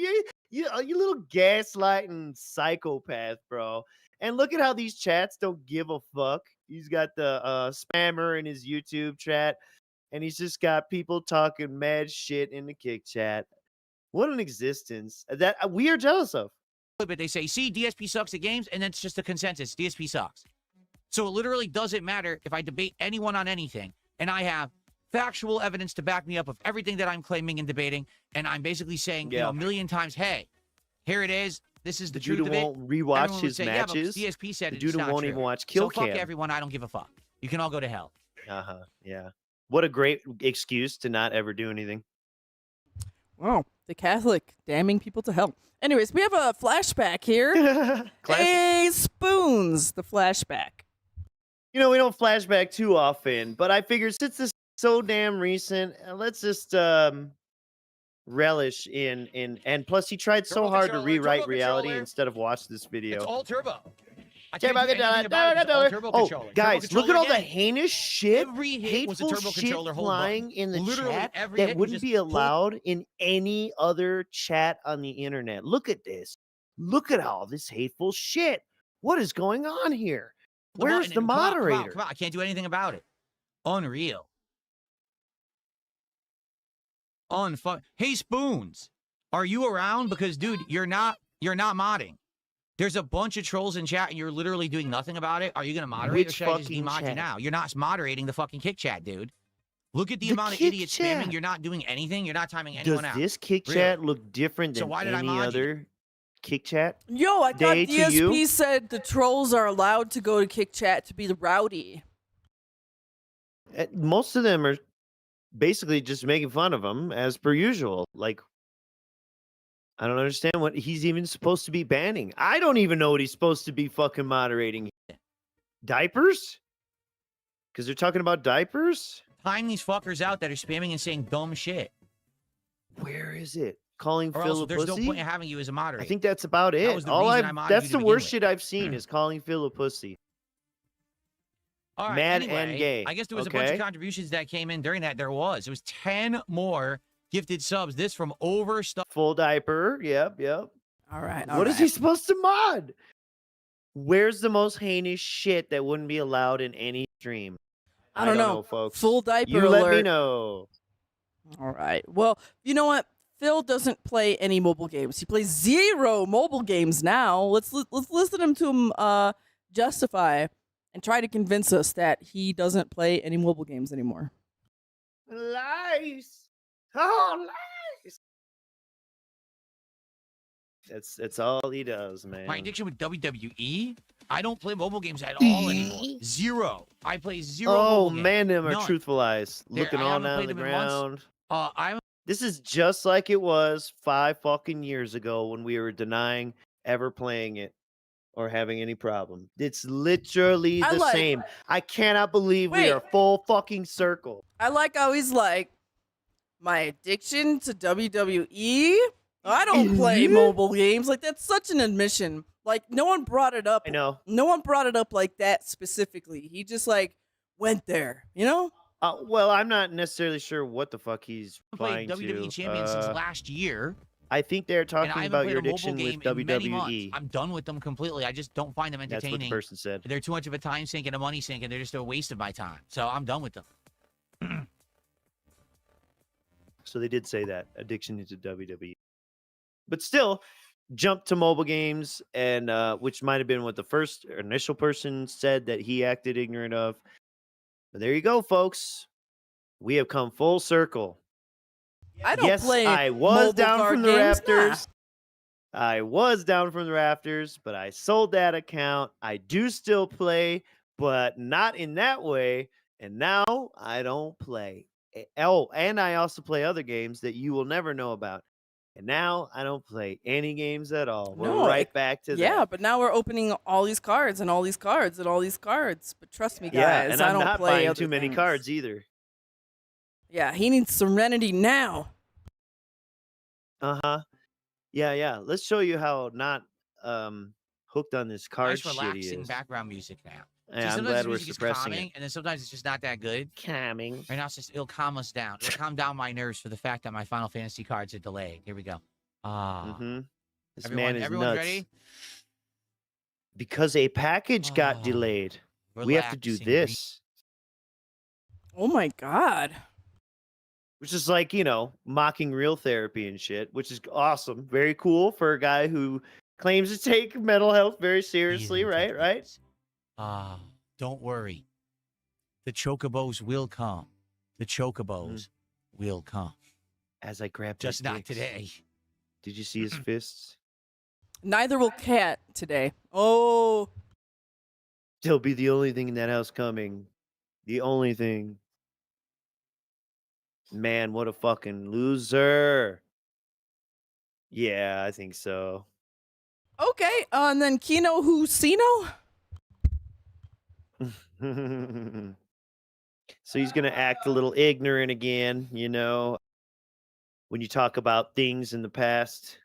You little gaslighting psychopath, bro. And look at how these chats don't give a fuck. He's got the spammer in his YouTube chat, and he's just got people talking mad shit in the kick chat. What an existence that we are jealous of. but they say, see, DSP sucks at games, and then it's just a consensus. DSP sucks. So it literally doesn't matter if I debate anyone on anything, and I have factual evidence to back me up of everything that I'm claiming and debating, and I'm basically saying, you know, a million times, hey, here it is. This is the truth Judah of it. won't rewatch Everyone would his say, matches. Yeah, but DSP said The it's Judah not won't true. even watch Kill So fuck Cam. everyone. I don't give a fuck. You can all go to hell. Yeah. What a great excuse to not ever do anything. Wow, the Catholic damning people to hell. Anyways, we have a flashback here. Classic. Hey, Spoons, the flashback. You know, we don't flashback too often, but I figured since this is so damn recent, let's just relish in and plus he tried so Turbo hard to controller, rewrite turbo reality controller. instead of watch this video. It's all turbo. I can't do anything about it. It's all turbo Oh, controller. guys, Turbo look at all the controller again. heinous shit, Every hit was a hateful turbo shit controller hold flying button. in the Literally chat every hit that was wouldn't just be pull- allowed in any other chat on the internet. Look at this. Look at all this hateful shit. What is going on here? Where's the Come on, moderator? Come on. I can't do anything about it. Unreal. Hey, Spoons, are you around? Because, dude, you're not modding. There's a bunch of trolls in chat, and you're literally doing nothing about it. Are you going to moderate, or Which should I just fucking demod you chat? now? You're not moderating the fucking kick chat, dude. Look at the The amount of kick idiots chat. spamming. You're not doing anything. You're not timing Does anyone out. this kick Really. chat look different So than why did I any mod you? other kick chat? Yo, I thought Day to you? DSP said the trolls are allowed to go to Kick Chat to be rowdy. Most of them are basically just making fun of him as per usual. Like, I don't understand what he's even supposed to be banning. I don't even know what he's supposed to be fucking moderating. Diapers? Because they're talking about diapers? Time these fuckers out that are spamming and saying dumb shit. Where is it? Calling Or Phil else a there's no pussy? point in having you as a moderator. I think that's about That it. was the reason I modded That's you the to worst begin shit I've seen is calling Phil a pussy. All right, Mad anyway, and gay. I guess there was a bunch Okay. of contributions that came in during that. There was 10 more gifted subs. This from Overstuff. Full diaper. Yep. All right. What is he supposed to mod? Where's the most heinous shit that wouldn't be allowed in any stream? I don't know, folks. Full diaper You let me alert. know. All right. Well, you know what? Phil doesn't play any mobile games. He plays 0 mobile games now. Let's listen to him justify and try to convince us that he doesn't play any mobile games anymore. Lies. Oh, lies. That's all he does, man. My addiction with WWE. I don't play mobile games at all anymore. 0. I play 0 Oh mobile games. man, them are None. truthful eyes. Looking I all haven't down played the them in months. ground. I'm This is just like it was 5 fucking years ago when we were denying ever playing it or having any problem. It's literally I the like- same. I cannot believe we Wait. are full fucking circle. I like how he's like, my addiction to WWE? I don't play mobile games. Like, that's such an admission. Like, no one brought it up. I know. No one brought it up like that specifically. He just, like, went there, you know? Well, I'm not necessarily sure what the fuck he's played trying WWE to. champion since last year. I think they're And I talking haven't about played your a mobile addiction game with in many months. WWE. I'm done with them completely. I just don't find them That's what the entertaining. person said. They're too much of a time sink and a money sink, and they're just a waste of my time. So I'm done with them. So they did say that addiction into WWE, but still jumped to mobile games, and which might have been what the first initial person said that he acted ignorant of. But there you go, folks. We have come full circle. I don't Yes, play I was mobile down card from the games, rafters. I was down from the rafters, but I sold that account. I do still play, but not in that way. And now I don't play. Oh, and I also play other games that you will never know about. And now I don't play any games at all. We're No, right back to yeah, that. but now we're opening all these cards and all these cards and all these cards. But trust me, Yeah, guys, and I I'm don't not play buying other too many things. cards either. Yeah, he needs serenity now. Uh-huh. Yeah. Let's show you how not hooked on this card Nice, shit he relaxing is. background music now. Yeah, See, I'm sometimes glad the we're music is suppressing calming, it. and then sometimes it's just not that good. Calming. Right now, it'll calm us down. It'll calm down my nerves for the fact that my Final Fantasy cards are delayed. Here we go. This Everyone, man is everyone's nuts. ready? Because a package got delayed. We have to do Relaxing, this. Oh my god. Which is like, mocking real therapy and shit, which is awesome. Very cool for a guy who claims to take mental health very seriously, right? Don't worry. The chocobos will come. The chocobos will come. As I grab Just not today. Did you see his fists? Neither will Cat today. Oh. He'll be the only thing in that house coming. The only thing. Man, what a fucking loser. Yeah, I think so. Okay, and then Kino Husino? So he's going to act a little ignorant again, when you talk about things in the past.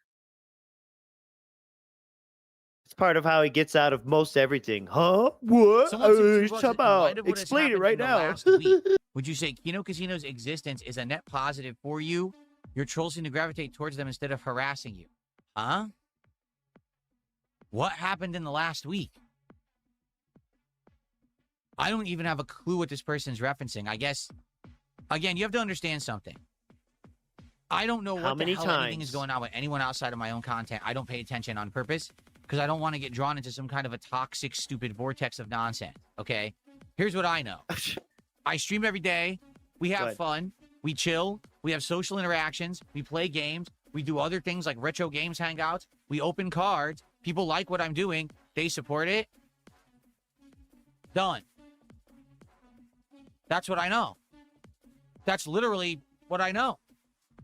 It's part of how he gets out of most everything. Huh? What? Someone seems to about? of what has Explain it happened right in the now. last week. Would you say Kino Casino's existence is a net positive for you? Your trolls seem to gravitate towards them instead of harassing you. Huh? What happened in the last week? I don't even have a clue what this person's referencing. I guess, again, you have to understand something. I don't know what the hell anything is going on with anyone outside of my own content. I don't pay attention on purpose because I don't want to get drawn into some kind of a toxic, stupid vortex of nonsense, okay? Here's what I know. I stream every day. We have fun. We chill. We have social interactions. We play games. We do other things like retro games hangouts. We open cards. People like what I'm doing. They support it. Done. That's what I know. That's literally what I know.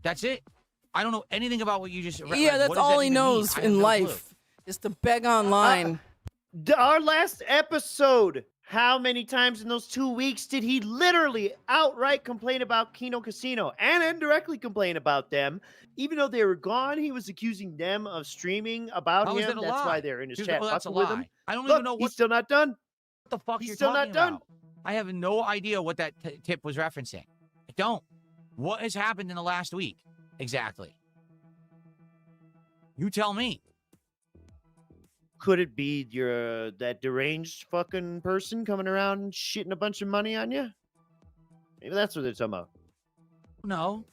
That's it. I don't know anything about what you just... Yeah, that's all he knows in life, is to beg online. Our last episode, how many times in those 2 weeks did he literally outright complain about Kino Casino and indirectly complain about them? Even though they were gone, he was accusing them of streaming about him. That's why they're in his chat fucking with him. I don't Look, even know what... He's still not done. What the fuck he's you're still talking not done. about. I have no idea what that tip was referencing. I don't. What has happened in the last week? Exactly. You tell me. Could it be that deranged fucking person coming around and shitting a bunch of money on you? Maybe that's what they're talking about. No.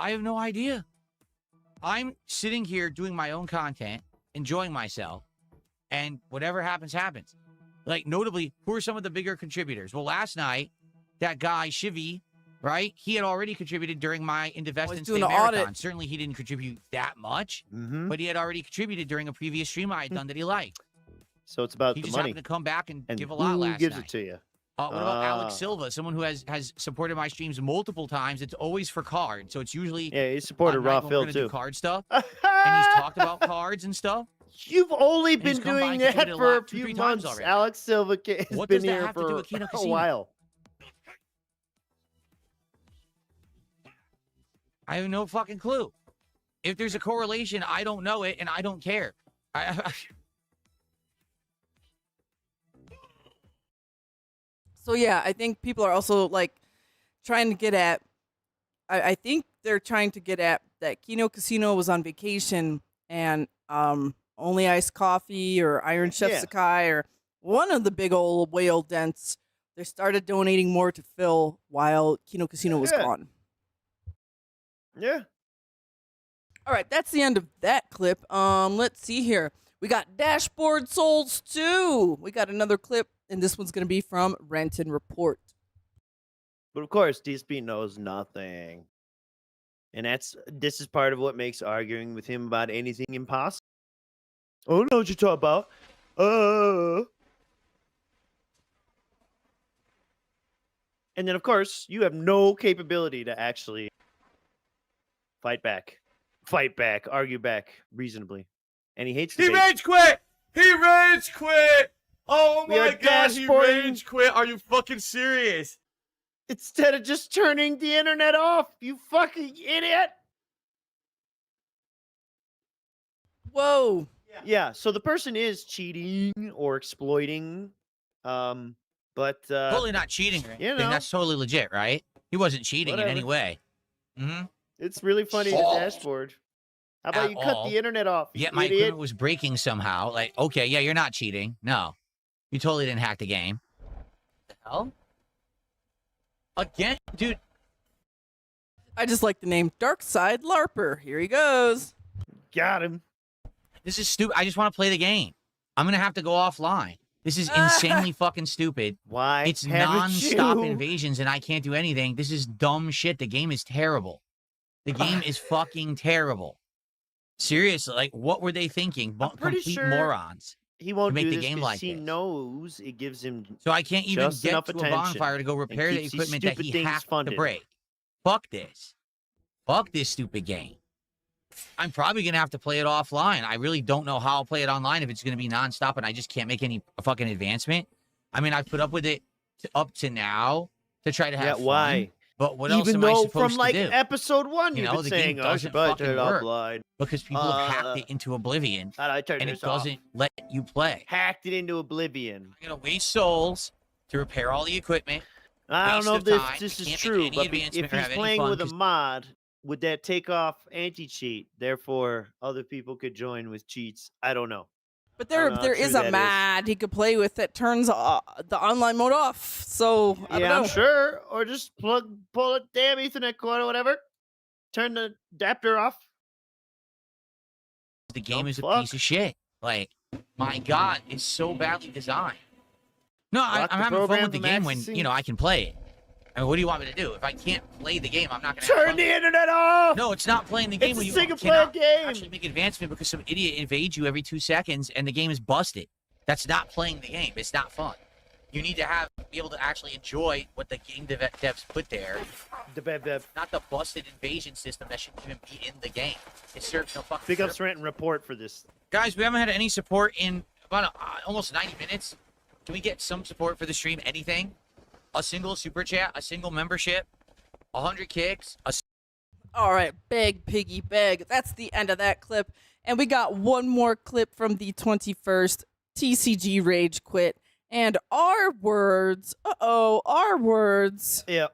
I have no idea. I'm sitting here doing my own content, enjoying myself, and whatever happens, happens. Like, notably, who are some of the bigger contributors? Well, last night, that guy, Shivy, right? He had already contributed during my Indivestance Day Marathon. Audit. Certainly, he didn't contribute that much, Mm-hmm. but he had already contributed during a previous stream I had done that he liked. So it's about He the just money. happened to come back and give a who lot last gives night. it to you? What about Alex Silva, someone who has supported my streams multiple times? It's always for cards, so it's usually he supported on night Raw when Phil we're gonna do too. card stuff, and he's talked about cards and stuff. You've only And he's been come by doing and that contributed a for a lot, 2-3 few times months. already. Alex Silva has What been does that here have to do for with Kino a Casino? while. I have no fucking clue. If there's a correlation, I don't know it, and I don't care. So yeah, I think people are also like trying to get at. I think they're trying to get at that Kino Casino was on vacation and only iced coffee or Iron Chef Sakai or one of the big old whale dents. They started donating more to Phil while Kino Casino was gone. Yeah. All right, that's the end of that clip. Let's see here. We got Dashboard Souls 2. We got another clip, and this one's going to be from Renton Report. But of course, DSP knows nothing. And this is part of what makes arguing with him about anything impossible. I don't know what you're talking about. And then, of course, you have no capability to actually fight back, argue back reasonably. And he hates He debate. rage quit! He rage quit! Oh We are my god, he dashboarding. rage quit. Are you fucking serious? Instead of just turning the internet off, you fucking idiot! Whoa. Yeah, so the person is cheating or exploiting, but Totally not cheating or you anything. know. That's totally legit, right? He wasn't cheating in any Whatever. way. Mm-hmm. it's really funny to dashboard. How about At you cut all. the internet off, you Yet my idiot? equipment was breaking somehow. Like, okay, yeah, you're not cheating. No. You totally didn't hack the game. What the hell? Again, dude. I just like the name Darkside Larper. Here he goes. Got him. This is stupid. I just want to play the game. I'm going to have to go offline. This is insanely fucking stupid. Why? It's haven't non-stop you? invasions and I can't do anything. This is dumb shit. The game is terrible. The game is fucking terrible. Seriously, like, what were they thinking? I'm pretty Complete sure morons. He won't make do the this game 'cause like he this. knows it gives him So I can't even just get enough to a attention bonfire to go repair the keeps these equipment that stupid he things hacked to funded. break. Fuck this. Fuck this stupid game. I'm probably going to have to play it offline. I really don't know how I'll play it online if it's going to be nonstop and I just can't make any fucking advancement. I mean, I've put up with it up to now to try to have fun. why? But what else Even am I though supposed from like to do? episode 1 You you've know, been the game saying, "Oh, I doesn't should probably fucking turn it work. offline." Because people have hacked it into oblivion How do I turn and this it doesn't off? let you play. Hacked it into oblivion. I'm going to waste souls to repair all the equipment. I don't Waste know of if time. this I is can't make true, any but advancement if or he's have any playing fun with a 'cause- mod, would that take off anti-cheat? Therefore, other people could join with cheats. I don't know. But I don't there know how there true is that a is. mod he could play with that turns the online mode off. So I Yeah, don't I'm know. sure. Or just pull a damn Ethernet cord or whatever. Turn the adapter off. The game Oh, is a fuck. piece of shit. Like, my God, it's so badly designed. No, Lock I'm the having fun program with the from game when, accessing- you know, I can play it. I mean, what do you want me to do? If I can't play the game, I'm not going to have Turn fun. the internet off. No, it's not playing the game It's when a you single-player cannot game. actually make advancement because some idiot invades you every 2 seconds and the game is busted. That's not playing the game. It's not fun. You need to be able to actually enjoy what the game devs put there, not the busted invasion system that shouldn't even be in the game. It serves no fucking Big ups purpose. rent and report for this. Guys, we haven't had any support in about almost 90 minutes. Can we get some support for the stream? Anything? A single super chat, a single membership, 100 kicks, All right, beg, piggy, beg. That's the end of that clip. And we got one more clip from the 21st TCG Rage Quit. And our words, our words. Yeah.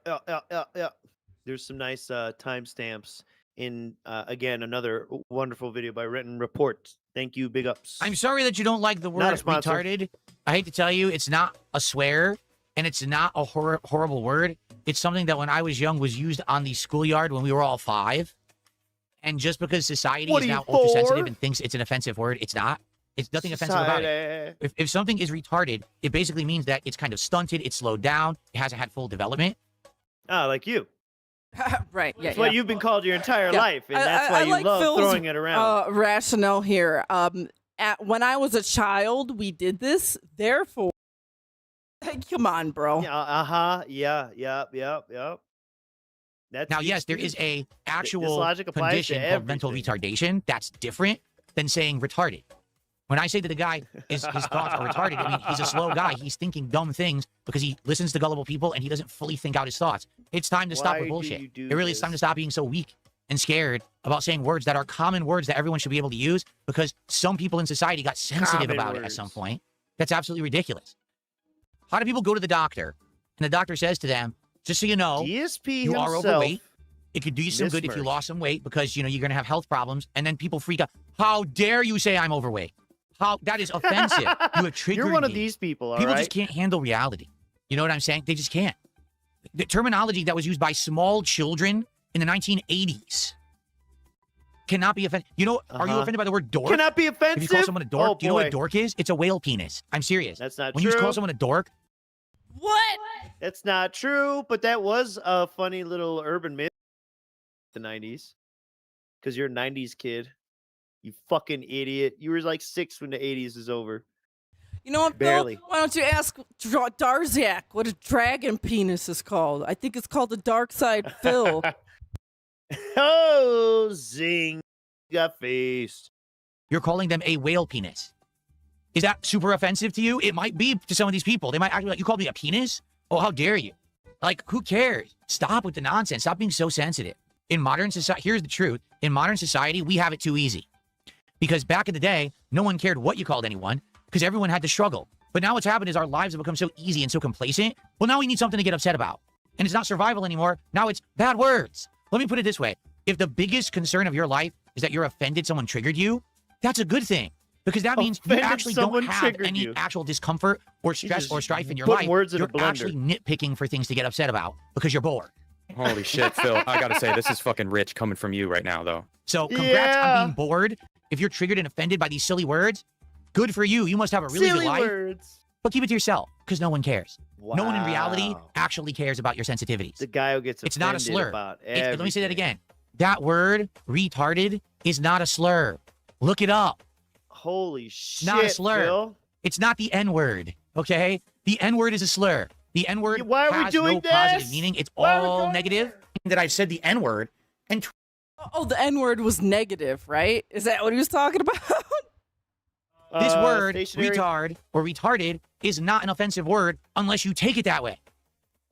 There's some nice timestamps in, again, another wonderful video by Renton Report. Thank you, big ups. I'm sorry that you don't like the Not word a sponsor. retarded. I hate to tell you, it's not a swear, and it's not a horrible word. It's something that when I was young was used on the schoolyard when we were all 5. And just because society What is are you, now ultra sensitive 4? and thinks it's an offensive word, it's not. It's nothing offensive about it. If something is retarded, it basically means that it's kind of stunted, it's slowed down, it hasn't had full development. Ah, like you. Right, yeah, That's what you've been called your entire Yeah. life, and that's why I you like love Phil's, throwing it around. Rationale here. When I was a child, we did this. Therefore, come on, bro. Yeah. That's Now, the yes, there is excuse. a actual logic applies to condition called mental everything. retardation. That's different than saying retarded. When I say that the guy, his thoughts are retarded, I mean, he's a slow guy. He's thinking dumb things because he listens to gullible people and he doesn't fully think out his thoughts. It's time to stop Why with do bullshit. you do It really is time to this? stop being so weak and scared about saying words that are common words that everyone should be able to use because some people in society got sensitive Common about it at words. some point. That's absolutely ridiculous. How do people go to the doctor and the doctor says to them, just so you know, DSP you are himself. overweight. It could do you some good if you mismerged. lost some weight because, you know, you're going to have health problems. And then people freak out. How dare you say I'm overweight? How that is offensive. You have triggered You're one of me. these people, all People right? just can't handle reality. You know what I'm saying? They just can't. The terminology that was used by small children in the 1980s cannot be offended. You know, are you offended by the word dork? Cannot be offensive. If you call someone a dork, Oh, do you know what a boy. dork is? It's a whale penis. I'm serious. That's not when true. you call someone a dork, What? That's not true, but that was a funny little urban myth in the 90s. Because you're a 90s kid. You fucking idiot. You were like 6 when the 80s is over. You know what, Barely. Phil? Why don't you ask Darzak what a dragon penis is called? I think it's called the Darksydephil. Oh, zing. Got faced. you're calling them a whale penis. Is that super offensive to you? It might be to some of these people. They might actually be like, you called me a penis? Oh, how dare you? Like, who cares? Stop with the nonsense. Stop being so sensitive. In modern society, here's the truth. In modern society, we have it too easy. Because back in the day, no one cared what you called anyone because everyone had to struggle. But now what's happened is our lives have become so easy and so complacent. Well, now we need something to get upset about. And it's not survival anymore. Now it's bad words. Let me put it this way. If the biggest concern of your life is that you're offended someone triggered you, that's a good thing. Because that means you Offended actually don't someone have triggered any you. actual discomfort or stress just or strife in your putting life. words in a You're blender. actually nitpicking for things to get upset about because you're bored. Holy shit, Phil. I gotta say, this is fucking rich coming from you right now, though. So congrats Yeah. on being bored. If you're triggered and offended by these silly words, good for you. You must have a really Silly good life. words. But keep it to yourself because no one cares. Wow. No one in reality actually cares about your sensitivities. The guy who gets It's offended not a slur. about Let me say that everything. again. That word, retarded, is not a slur. Look it up. Holy shit, Not a slur. Phil. It's not the N-word, okay? The N-word is a slur. The N-word Why are we has doing no positive this? meaning. It's Why are we all going negative. That I've said the N-word and Oh, the N-word was negative, right? Is that what he was talking about? this word, Stationary. retard or retarded, is not an offensive word unless you take it that way.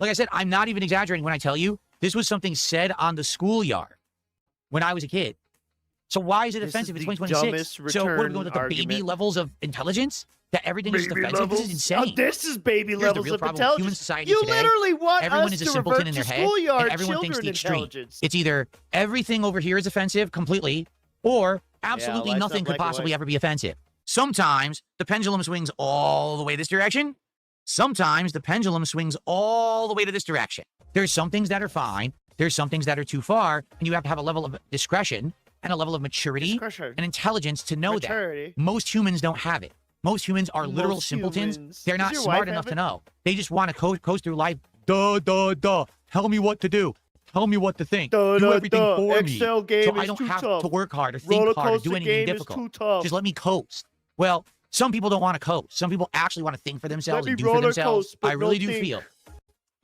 Like I said, I'm not even exaggerating when I tell you this was something said on the schoolyard when I was a kid. So why is it This is offensive? It's the 2026. dumbest So what are we return going with the baby argument. levels of intelligence? That everything is just Baby offensive? This levels? is insane. Oh, this is baby Here's the levels real of problem with human intelligence. society You today. literally want Everyone us is a to simpleton revert in their to head, schoolyard and everyone thinks children the extreme. intelligence. It's either everything over here is offensive completely, or absolutely lights nothing up could black and possibly white. ever be offensive. Sometimes the pendulum swings all the way this direction. Sometimes the pendulum swings all the way to this direction. There's some things that are fine. There's some things that are too far, and you have to have a level of discretion and a level of maturity Discretion. and intelligence to know Maturity. that. Most humans don't have it. Most humans are literal Most simpletons. humans. They're Does not your smart wife enough have to it? know. They just want to coast through life. Duh, duh, duh. Tell me what to do. Tell me what to think. Duh, do duh, everything duh. for Excel me. game So I is don't too have tough. to work hard or think Roller hard or coaster do anything game difficult. is too tough. Just let me coast. Well, some people don't want to coast. Some people actually want to think for themselves me and do for roller themselves. coast, but I really no do think. feel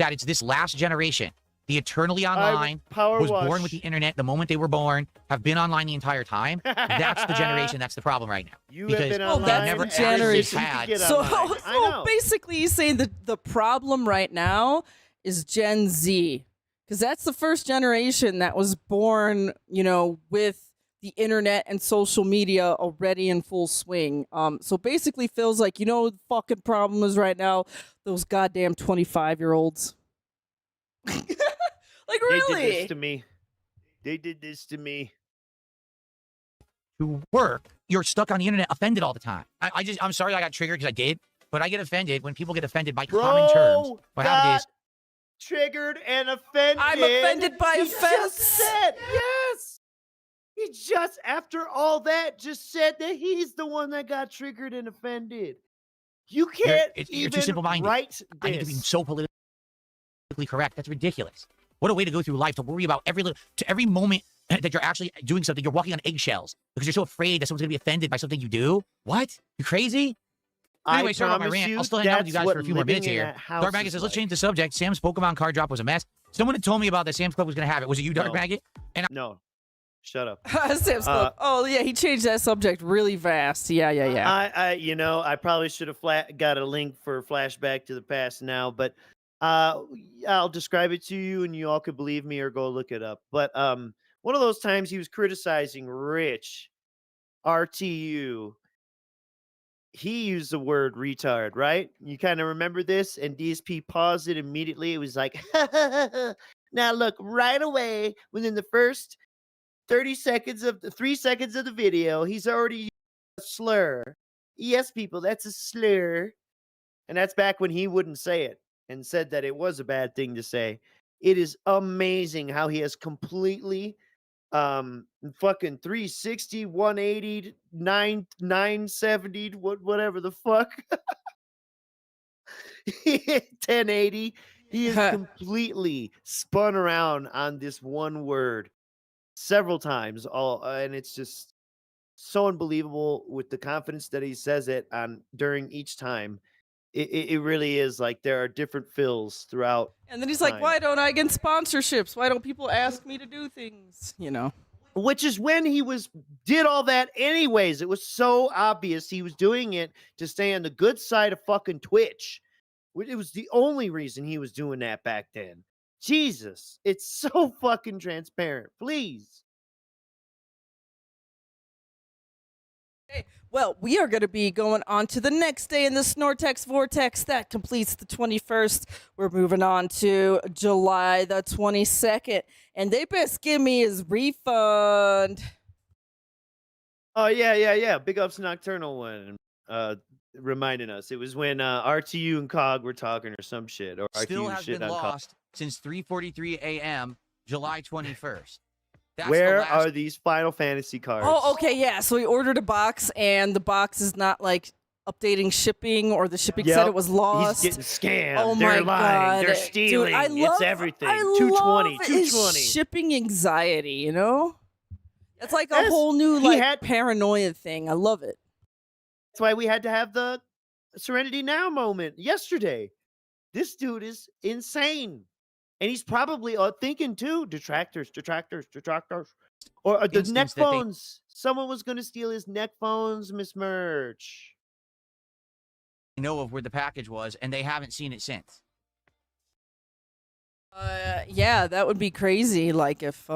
that it's this last generation, the eternally I online, power was wash. born with the internet the moment they were born, have been online the entire time. That's the generation. That's the problem right now. You Because have been Well, online. that's never the generation. actually had- Get So, online. I so know. basically, he's saying that the problem right now is Gen Z, because that's the first generation that was born, you know, with the internet and social media already in full swing. So basically, feels like, you know, the fucking problem is right now those goddamn 25-year-olds. Like, They really? did this to me. They did this to me. To work, you're stuck on the internet offended all the time. I'm sorry I got triggered because I did, but I get offended when people get offended by common terms. Bro, What happened is, triggered and offended. I'm offended by He offense. Just said yes. He just, after all that, just said that he's the one that got triggered and offended. You can't you're even too simple-minded. write this. I need to be so politically correct. That's ridiculous. What a way to go through life, to worry about every moment that you're actually doing something. You're walking on eggshells because you're so afraid that someone's going to be offended by something you do. What? You crazy? Anyway, sorry about my rant. I'll still hang out with you guys for a few more minutes here. Dark Maggot says, let's change the subject. Sam's Pokemon card drop was a mess. Someone had told me about that Sam's Club was going to have it. Was it you, Dark No. Maggot? No. Shut up. Sam's Club. Oh, yeah, he changed that subject really fast. Yeah. I probably should have got a link for flashback to the past now, but I'll describe it to you and you all could believe me or go look it up. But one of those times he was criticizing Rich RTU. He used the word retard, right? You kind of remember this, and DSP paused it immediately. It was like, now look, right away, within the first 3 seconds of the video, he's already used a slur. Yes, people, that's a slur. And that's back when he wouldn't say it and said that it was a bad thing to say. It is amazing how he has completely fucking 360, 180, 970, whatever the fuck. 1080. He is completely spun around on this one word several times, all and it's just so unbelievable with the confidence that he says it on during each time. It really is like there are different fills throughout. And then he's like, time. why don't I get sponsorships? Why don't people ask me to do things? Which is when he did all that anyways. It was so obvious he was doing it to stay on the good side of fucking Twitch. It was the only reason he was doing that back then. Jesus, it's so fucking transparent. Please. Okay, well, we are going to be going on to the next day in the Snortex Vortex. That completes the 21st. We're moving on to July the 22nd. And they best give me his refund. Oh, yeah. Big ups Nocturnal one. Reminding us. It was when RTU and COG were talking or some shit. Or Still RTU has shit been on COG. lost since 3:43 a.m. July 21st. That's Where the last... are these Final Fantasy cards? Oh, okay, yeah. So we ordered a box, and the box is not like updating shipping, or the shipping said it was lost. He's getting scammed. Oh They're my lying. God. They're stealing. Dude, I It's everything. I 220. love his 220. shipping anxiety, you know? It's like a Yes, whole new he had- paranoia thing. I love it. That's why we had to have the Serenity Now moment yesterday. This dude is insane. And he's probably thinking too, detractors. Or the neck Instance that they- phones. Someone was going to steal his neck phones, Miss Merch. know of where the package was, and they haven't seen it since. Yeah, that would be crazy. Like if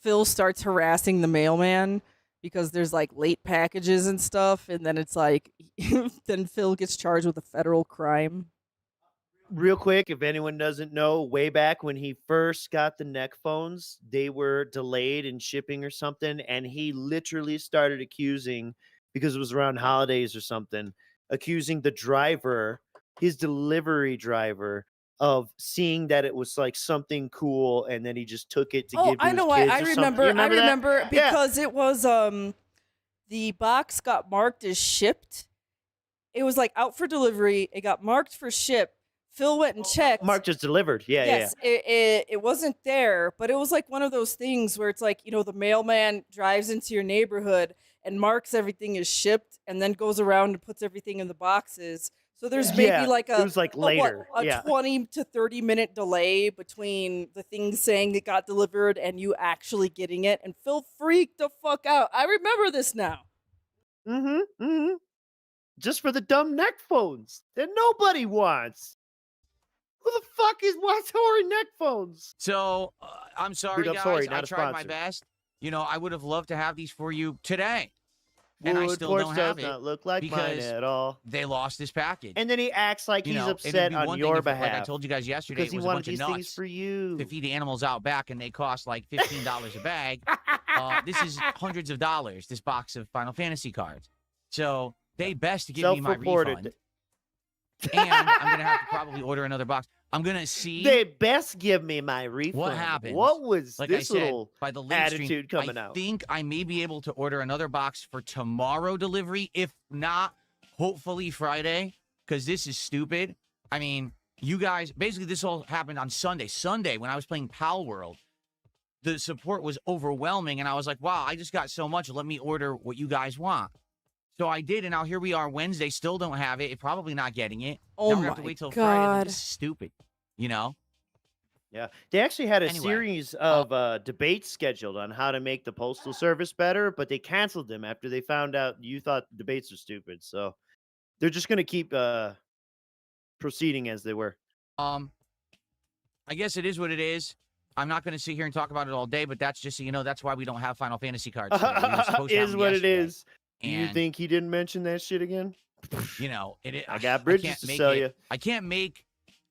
Phil starts harassing the mailman because there's like late packages and stuff, and then it's like then Phil gets charged with a federal crime. Real quick, if anyone doesn't know, way back when he first got the neck phones, they were delayed in shipping or something, and he literally started accusing, because it was around holidays or something, accusing the driver, his delivery driver, of seeing that it was like something cool, and then he just took it to give to I his know. kids I or remember. something. You remember I that? remember Yeah. because it was the box got marked as shipped. It was like out for delivery. It got marked for ship. Phil went and checked. Mark just delivered. Yeah, Yes, it wasn't there, but it was like one of those things where it's like, the mailman drives into your neighborhood and marks everything as shipped, and then goes around and puts everything in the boxes. So there's maybe Yeah, like it was like later. a Yeah. 20 to 30-minute delay between the thing saying it got delivered and you actually getting it. And Phil freaked the fuck out. I remember this now. Just for the dumb neck phones that nobody wants. Who the fuck wants Hori neck phones? So, I'm sorry, I'm guys. sorry, I not a tried my sponsor. best. I would have loved to have these for you today. And I Wood still porch don't have does it not look like mine because at all. they lost this package. And then he acts like he's it'd upset be on one your thing if, behalf. Like I told you guys yesterday, because it he was a wanted bunch of these nuts things for you. to feed the animals out back, and they cost like $15 a bag. This is hundreds of dollars, this box of Final Fantasy cards. So they best give me my Self-reported. refund. And I'm going to have to probably order another box. I'm going to see They best give me my refund. what happens. What was Like this I said, little by the late attitude stream, coming I out? think I may be able to order another box for tomorrow delivery. If not, hopefully Friday, because this is stupid. I mean, you guys, basically this all happened on Sunday. Sunday, when I was playing Pal World, the support was overwhelming, and I was like, wow, I just got so much. Let me order what you guys want. So I did, and now here we are Wednesday, still don't have it. Probably not getting it. Oh Now we're gonna my have to wait till God. Friday. This is stupid, Yeah, they actually had a Anyway, series of debates scheduled on how to make the postal service better, but they canceled them after they found out you thought debates are stupid. So they're just going to keep proceeding as they were. I guess it is what it is. I'm not going to sit here and talk about it all day, but that's just so you know, that's why we don't have Final Fantasy cards today. We were supposed to have Is them what it yesterday. is. Do you And, think he didn't mention that shit again? I got bridges can't to make sell it- you.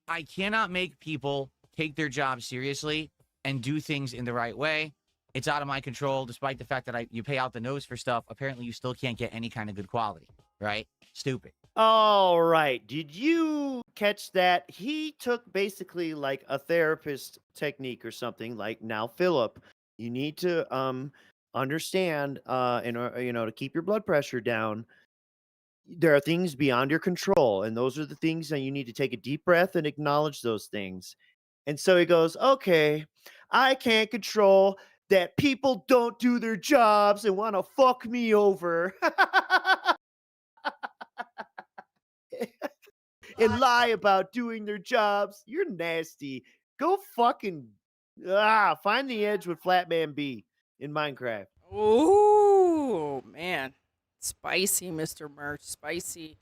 I cannot make people take their job seriously and do things in the right way. It's out of my control, despite the fact that you pay out the nose for stuff. Apparently, you still can't get any kind of good quality, right? Stupid. All right. Did you catch that? He took basically like a therapist technique or something. Like, now, Philip, you need to understand to keep your blood pressure down. There are things beyond your control, and those are the things that you need to take a deep breath and acknowledge those things. And so he goes, "Okay, I can't control that people don't do their jobs and want to fuck me over." And lie about doing their jobs. You're nasty. Go fucking find the edge with Flatman B in Minecraft. Oh man, spicy, Mr. Merch, spicy.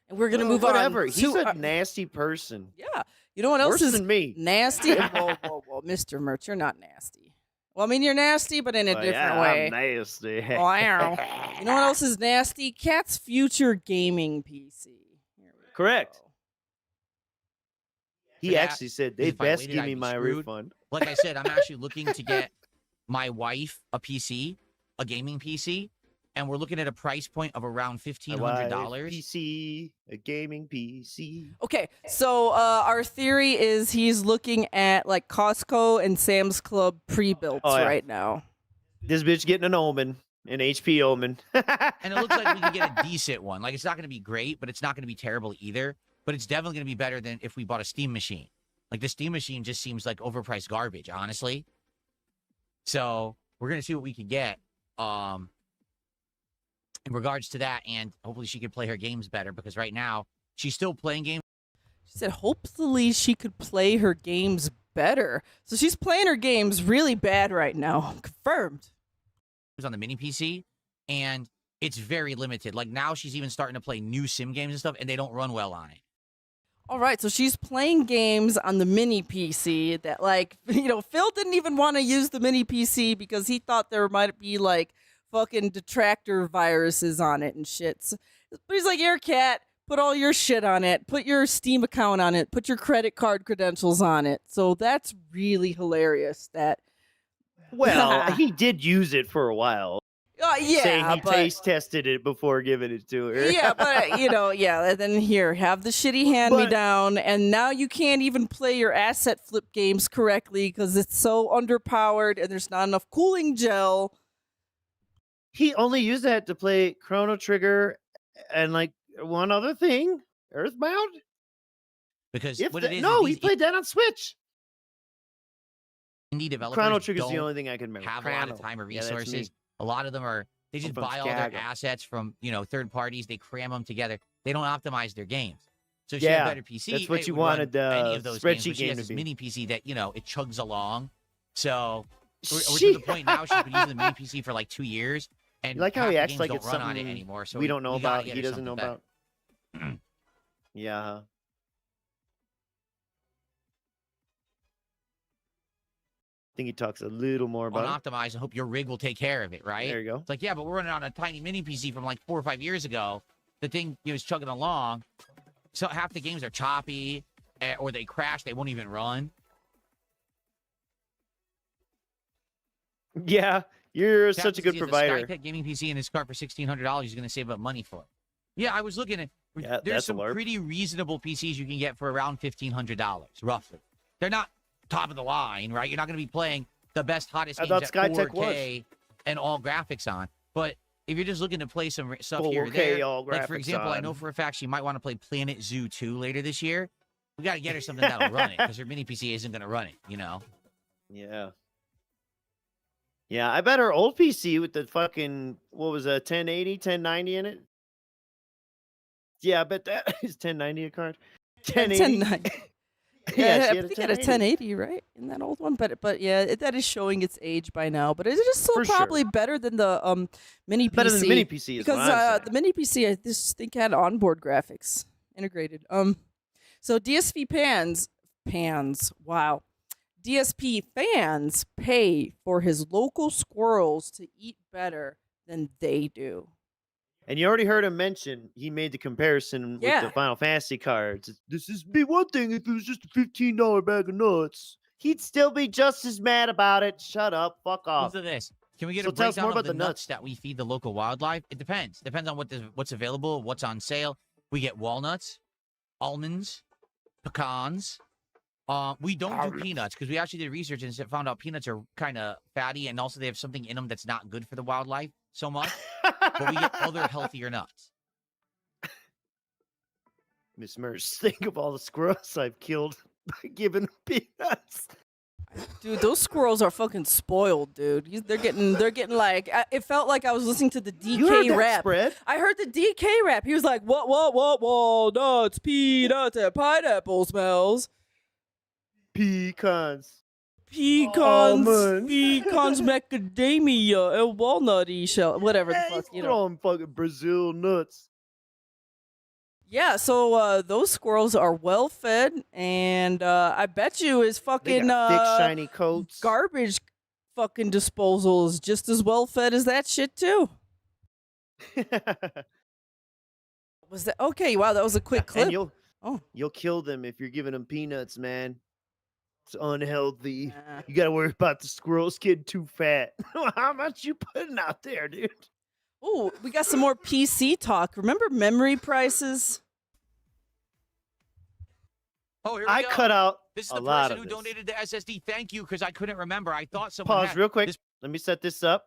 And we're gonna move whatever. on. He's a nasty person. Yeah. You know what else Worse is than me. nasty? Whoa, Mr. Merch, you're not nasty. Well, I mean, you're nasty, but in a different way. I'm nasty. Wow. You know what else is nasty? Cat's future gaming PC. Here we Correct. go. He For that, actually said because they if I best waited, give I'd me be my screwed. refund. Like I said, I'm actually looking to get my wife a PC, a gaming PC, and we're looking at a price point of around $1,500. PC, a gaming PC. Okay, so our theory is he's looking at like Costco and Sam's Club pre-builts right now. This bitch getting an Omen, an HP Omen. And it looks like we can get a decent one. Like, it's not going to be great, but it's not going to be terrible either. But it's definitely going to be better than if we bought a Steam machine. Like, the Steam machine just seems like overpriced garbage, honestly. So we're going to see what we can get in regards to that. And hopefully she can play her games better, because right now she's still playing games. She said hopefully she could play her games better. So she's playing her games really bad right now. Confirmed. On the mini PC, and it's very limited. Like, now she's even starting to play new sim games and stuff, and they don't run well on it. All right, so she's playing games on the mini PC that, like, Phil didn't even want to use the mini PC because he thought there might be, like, fucking detractor viruses on it and shit. So, but he's like, here, cat, put all your shit on it. Put your Steam account on it. Put your credit card credentials on it. So that's really hilarious that... Well, he did use it for a while. Yeah, saying he but... taste tested it before giving it to her. Yeah, but, then here, have the shitty hand-me-down, and now you can't even play your asset flip games correctly because it's so underpowered and there's not enough cooling gel. He only used that to play Chrono Trigger and, like, one other thing, Earthbound? Because he played that on Switch. Indie developers Chrono Trigger's the don't only thing I can remember. have a lot of time or resources. A lot of them they just buy all their assets from, third parties. They cram them together. They don't optimize their games. So if you have a better PC, that's what you would run wanted any of those games, spreadsheet but she game has to this be. mini PC that, it chugs along. So we're to the point now she's been using the mini PC for like 2 years. And You like how half he the acts games like don't it's run on it something anymore. So we don't know we gotta about, get he her doesn't know something better. about. Yeah. I think he talks a little more about it. Optimize and hope your rig will take care of it, right? There you go. It's like, yeah, but we're running on a tiny mini PC from like 4 or 5 years ago. The thing was chugging along. So half the games are choppy, or they crash. They won't even run. Yeah, you're Captain such a good says provider. The Skytech gaming PC in his car for $1,600. He's going to save up money for it. Yeah, I was looking at. Yeah, there's that's a some LARP. pretty reasonable PCs you can get for around $1,500, roughly. They're not top of the line, right? You're not going to be playing the best, hottest I games thought at Skytech 4K and all graphics on. But if you're just looking to play some stuff 4K, here or there, all like for graphics example, I on. know for a fact she might want to play Planet Zoo 2 later this year. We got to get her something that'll run it, because her mini PC isn't going to run it, Yeah. Yeah, I bet her old PC with the fucking, what was a 1080, 1090 in it? Yeah, I bet that is 1090 a card. 1080. 1090. Yeah, I think it had a 1080, right? In that old one, but yeah, that is showing its age by now. But it's just still For sure. probably better than the mini PC. Better than the mini PC is because what I'm saying. the mini PC I just think had onboard graphics integrated. So DSP pans. Wow, DSP fans pay for his local squirrels to eat better than they do. And you already heard him mention, he made the comparison with Yeah. the Final Fantasy cards. This is be one thing if it was just a $15 bag of nuts. He'd still be just as mad about it. Shut up. Fuck off. Listen to this. Can we get So a tell us breakdown more of about the the nuts nuts. that we feed the local wildlife? It depends. Depends on what's available, what's on sale. We get walnuts, almonds, pecans. We don't do peanuts because we actually did research and found out peanuts are kind of fatty, and also they have something in them that's not good for the wildlife so much. But we get other healthier nuts. Miss Merce, think of all the squirrels I've killed by giving them peanuts. Dude, those squirrels are fucking spoiled, dude. They're getting like. It felt like I was listening to the You heard DK that rap. spread? I heard the DK rap. He was like, what, walnuts, peanuts, and pineapple smells. Pecans. Pecans, Almonds. macadamia, and walnutty shell, whatever the Hey, fuck, he's you know. throwing fucking Brazil nuts. Yeah, so those squirrels are well fed, and I bet you his They fucking got thick, shiny coats. garbage fucking disposal is just as well fed as that shit too. Was that okay? Wow, that was a quick clip. And Oh. you'll kill them if you're giving them peanuts, man. It's unhealthy. Nah. You gotta worry about the squirrels getting too fat. How much you putting out there, dude? Oh, we got some more PC talk. Remember memory prices? Oh, here we I go. cut out This is a the lot person of who this. donated the SSD. Thank you, because I couldn't remember. I thought someone Pause had real quick. this- Let me set this up.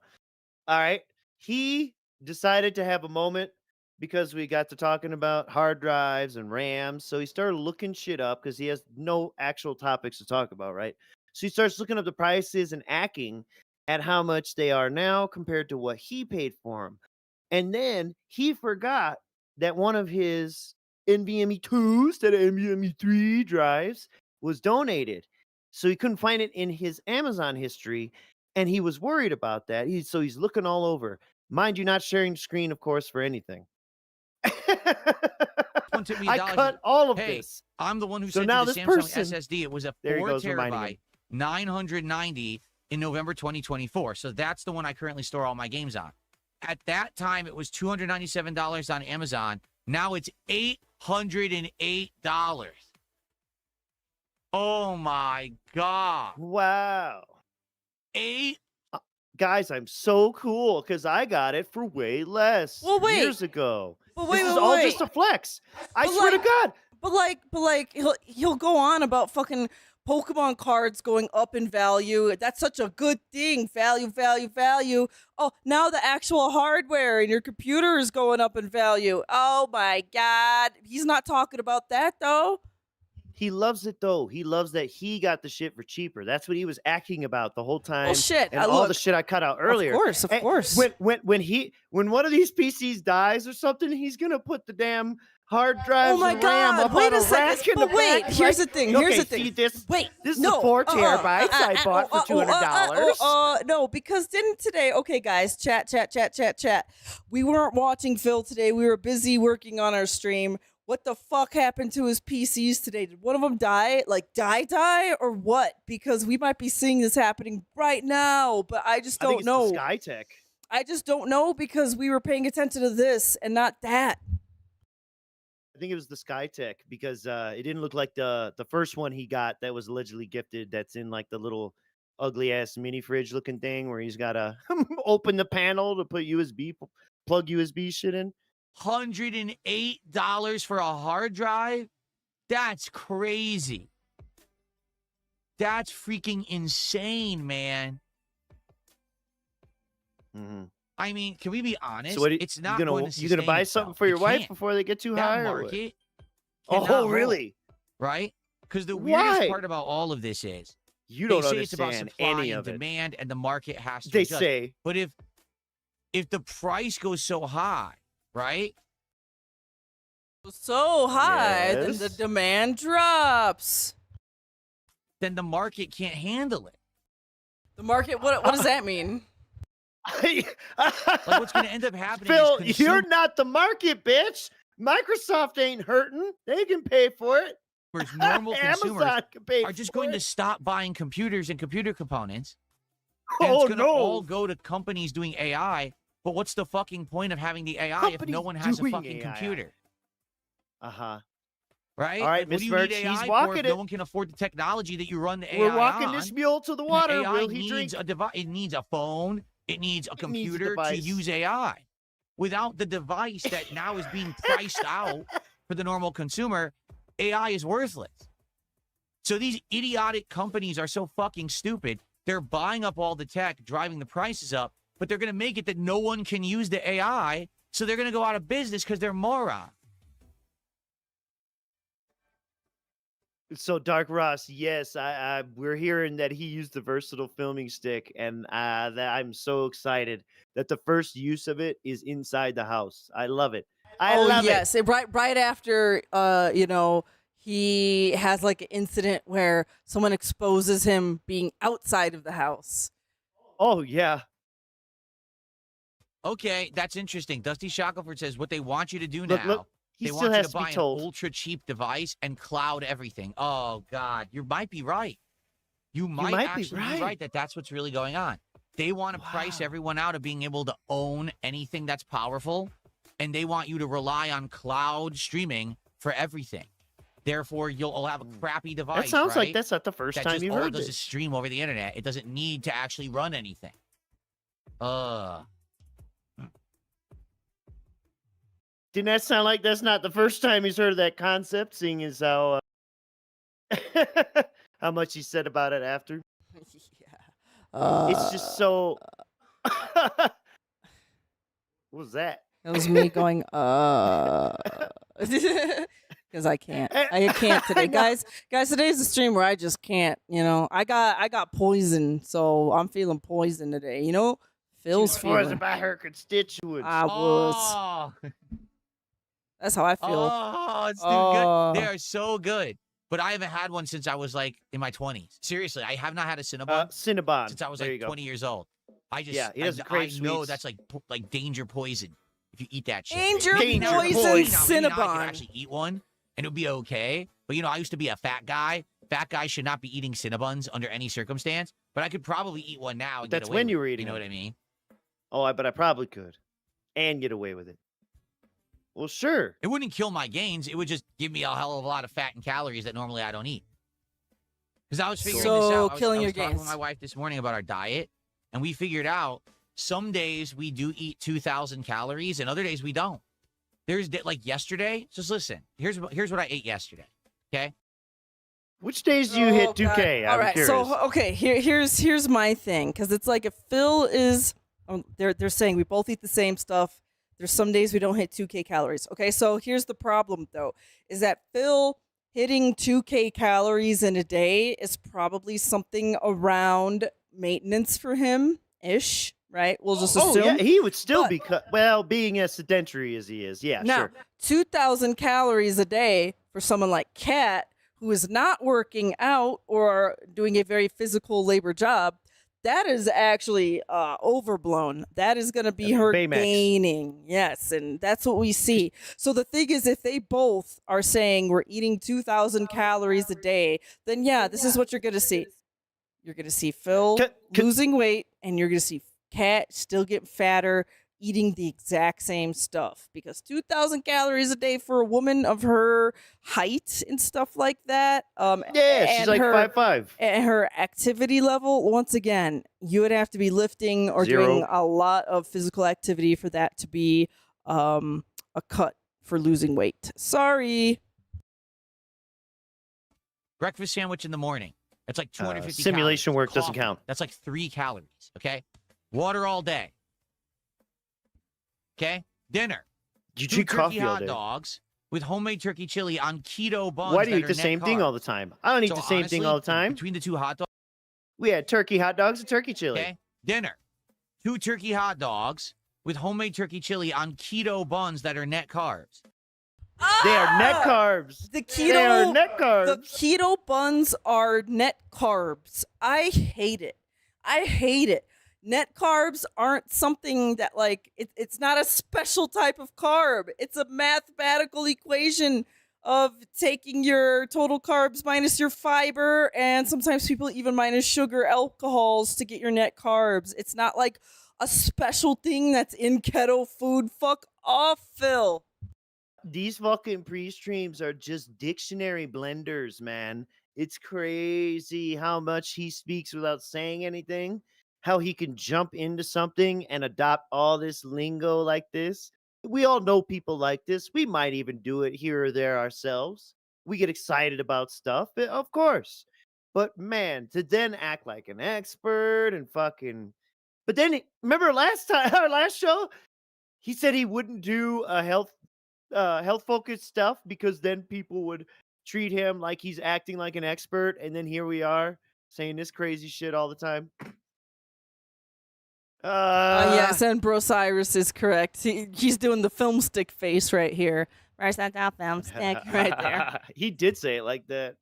All right. He decided to have a moment because we got to talking about hard drives and RAMs. So he started looking shit up because he has no actual topics to talk about, right? So he starts looking up the prices and acting at how much they are now compared to what he paid for them. And then he forgot that one of his NVMe 2s instead of NVMe 3 drives was donated. So he couldn't find it in his Amazon history, and he was worried about that. So he's looking all over. Mind you, not sharing the screen, of course, for anything. One took me I $1. cut all of Hey, this. I'm the one who So sent now you the this Samsung person- SSD. It was a There he 4 goes, reminding him. terabyte, 990 in November 2024. So that's the one I currently store all my games on. At that time, it was $297 on Amazon. Now it's $808. Oh my God. Wow. 8 Guys, I'm so cool because I got it for way less Well, wait. years ago. But This wait, is wait, all wait. just a flex. I But swear like- to God. But like he'll go on about fucking Pokemon cards going up in value. That's such a good thing. Value, value, value. Oh, now the actual hardware in your computer is going up in value. Oh my God. He's not talking about that though. He loves it though. He loves that he got the shit for cheaper. That's what he was acting about the whole time. Well, shit. And all the shit I cut out earlier. Of course, of And course. When one of these PCs dies or something, he's gonna put the damn hard drives Oh my and RAM God! up Wait on a second. rack in But the wait, back, here's like, the thing. Here's okay, the thing. see this? Wait, This is no, the 4 terabytes I bought for $200. No, because didn't today? Okay, guys, chat. We weren't watching Phil today. We were busy working on our stream. What the fuck happened to his PCs today? Did one of them die? Like die, or what? Because we might be seeing this happening right now, but I just I think don't it's know. the SkyTech. I just don't know because we were paying attention to this and not that. I think it was the SkyTech because it didn't look like the first one he got that was allegedly gifted. That's in like the little ugly ass mini fridge looking thing where he's got to open the panel to put plug USB shit in. $108 for a hard drive? That's crazy. That's freaking insane, man. Mm-hmm. I mean, can we be honest? So what It's not you going gonna to you gonna sustain buy itself. something for your It wife can't. before they get too That high? Or what? market cannot Oh, hold, really? right? Because the Why? weirdest part about all of this is You they don't say it's about understand supply any and of it. demand, and the market has to They adjust. say But if the price goes so high, right? So high, then the Yes. demand drops. Then the market can't handle it. The market. What does that mean? Like what's going to end up happening Phil, is you're not the market, bitch. Microsoft ain't hurting. They can pay for it. normal consumers Amazon can pay are just for going it. to stop buying computers and computer components. And Oh it's going to all no! go to companies doing AI. But what's the fucking point of having the AI if no Companies one has a doing fucking AI. computer? Uh-huh. Right? All right, Like, what Miss do you Merch, need AI he's for walking if no it. one can afford the technology that you run the AI We're walking on? this mule to the And water. AI Will he needs drink? a device. It needs a phone. It needs a It needs a computer to device. use AI. Without the device that now is being priced out for the normal consumer, AI is worthless. So these idiotic companies are so fucking stupid. They're buying up all the tech, driving the prices up, but they're going to make it that no one can use the AI, so they're going to go out of business because they're morons. So Dark Ross, yes, we're hearing that he used the versatile filming stick, and that I'm so excited that the first use of it is inside the house. I love it. I love yes. Right after he has like an incident where someone exposes him being outside of the house. Oh yeah. Okay, that's interesting. Dusty Shackelford says what they want you to do Look, now. he They still want you has to to be buy an told. ultra cheap device and cloud everything. Oh God, you might be right. You might might be actually right. be right that that's what's really going on. They want to price Wow. everyone out of being able to own anything that's powerful, and they want you to rely on cloud streaming for everything. Therefore, you'll have a crappy device. That sounds right? like that's not the first that time just you've all heard it does this. is stream over the internet. It doesn't need to actually run anything. Didn't that sound like that's not the first time he's heard of that concept, seeing as how how much he said about it after? Yeah. It's just so. What was that? It was me going, because I can't. I can't today, I know. Guys, today's a stream where I just can't. I got poison, so I'm feeling poison today. Phil's She was feeling. about her constituents. I was. Oh, That's how I feel. oh, it's too Oh. good. They are so good. But I haven't had one since I was like in my 20s. Seriously, I have not had a Cinnabon Cinnabon. since I was There like you go. 20 years old. I just, Yeah, he doesn't crave I know sweets. that's like danger poison if you eat that shit. Danger Danger poison poison. Now, maybe now I could Cinnabon. actually eat one and it would be okay. But I used to be a fat guy. Fat guys should not be eating Cinnabons under any circumstance. But I could probably eat one now and That's get away when with you it. were eating You know them. what I mean? Oh, but I probably could, and get away with it. Well, sure. It wouldn't kill my gains. It would just give me a hell of a lot of fat and calories that normally I don't eat. Because I was figuring this So, out. I killing was your talking gains. with my wife this morning about our diet, and we figured out some days we do eat 2,000 calories, and other days we don't. There's like yesterday. Just listen. Here's what I ate yesterday. Okay. Which days do you hit 2K? God. All I'm right. curious. So okay, here's my thing, because it's like if Phil is, they're saying we both eat the same stuff. There's some days we don't hit 2K calories. Okay, so here's the problem though, is that Phil hitting 2K calories in a day is probably something around maintenance for him ish, right? We'll just assume. Oh yeah, he would still But- be being as sedentary as he is. Yeah, Now, sure. 2,000 calories a day for someone like Kat, who is not working out or doing a very physical labor job, that is actually overblown. That is going to be That's her Baymax. gaining. Yes, and that's what we see. So the thing is, if they both are saying we're eating 2,000 calories a day, then yeah, this is what you're going to see. You're going to see Phil losing weight, and you're going to see Kat still getting fatter, eating the exact same stuff, because 2,000 calories a day for a woman of her height and stuff like that. Yeah, she's and like her, 5'5". And her activity level, once again, you would have to be lifting or doing Zero. a lot of physical activity for that to be a cut for losing weight. Sorry. Breakfast sandwich in the morning. That's like 250 simulation calories. work doesn't Coffee, count. That's like 3 calories. Okay. Water all day. Okay. Dinner. You 2 drink turkey coffee all hot day. dogs with homemade turkey chili on keto buns. Why do you that eat are the net same thing all the carbs. time? I don't eat So the same thing all the honestly, time. Between the 2 hot dogs. We had turkey hot dogs and turkey chili. Okay. Dinner. 2 turkey hot dogs with homemade turkey chili on keto buns that are net carbs. They are net carbs. The They are net The carbs. keto buns are net carbs. I hate it. I hate it. Net carbs aren't something that it's not a special type of carb. It's a mathematical equation of taking your total carbs minus your fiber, and sometimes people even minus sugar, alcohols to get your net carbs. It's not like a special thing that's in keto food. Fuck off, Phil. These fucking pre-streams are just dictionary blenders, man. It's crazy how much he speaks without saying anything. how he can jump into something and adopt all this lingo like this. We all know people like this. We might even do it here or there ourselves. We get excited about stuff, of course. But man, to then act like an expert and fucking. But then remember last time, our last show, he said he wouldn't do a health focused stuff because then people would treat him like he's acting like an expert, and then here we are saying this crazy shit all the time. Yes, and Brosiris is correct. He's doing the film stick face right here. Where's that film stick right there? He did say it like that.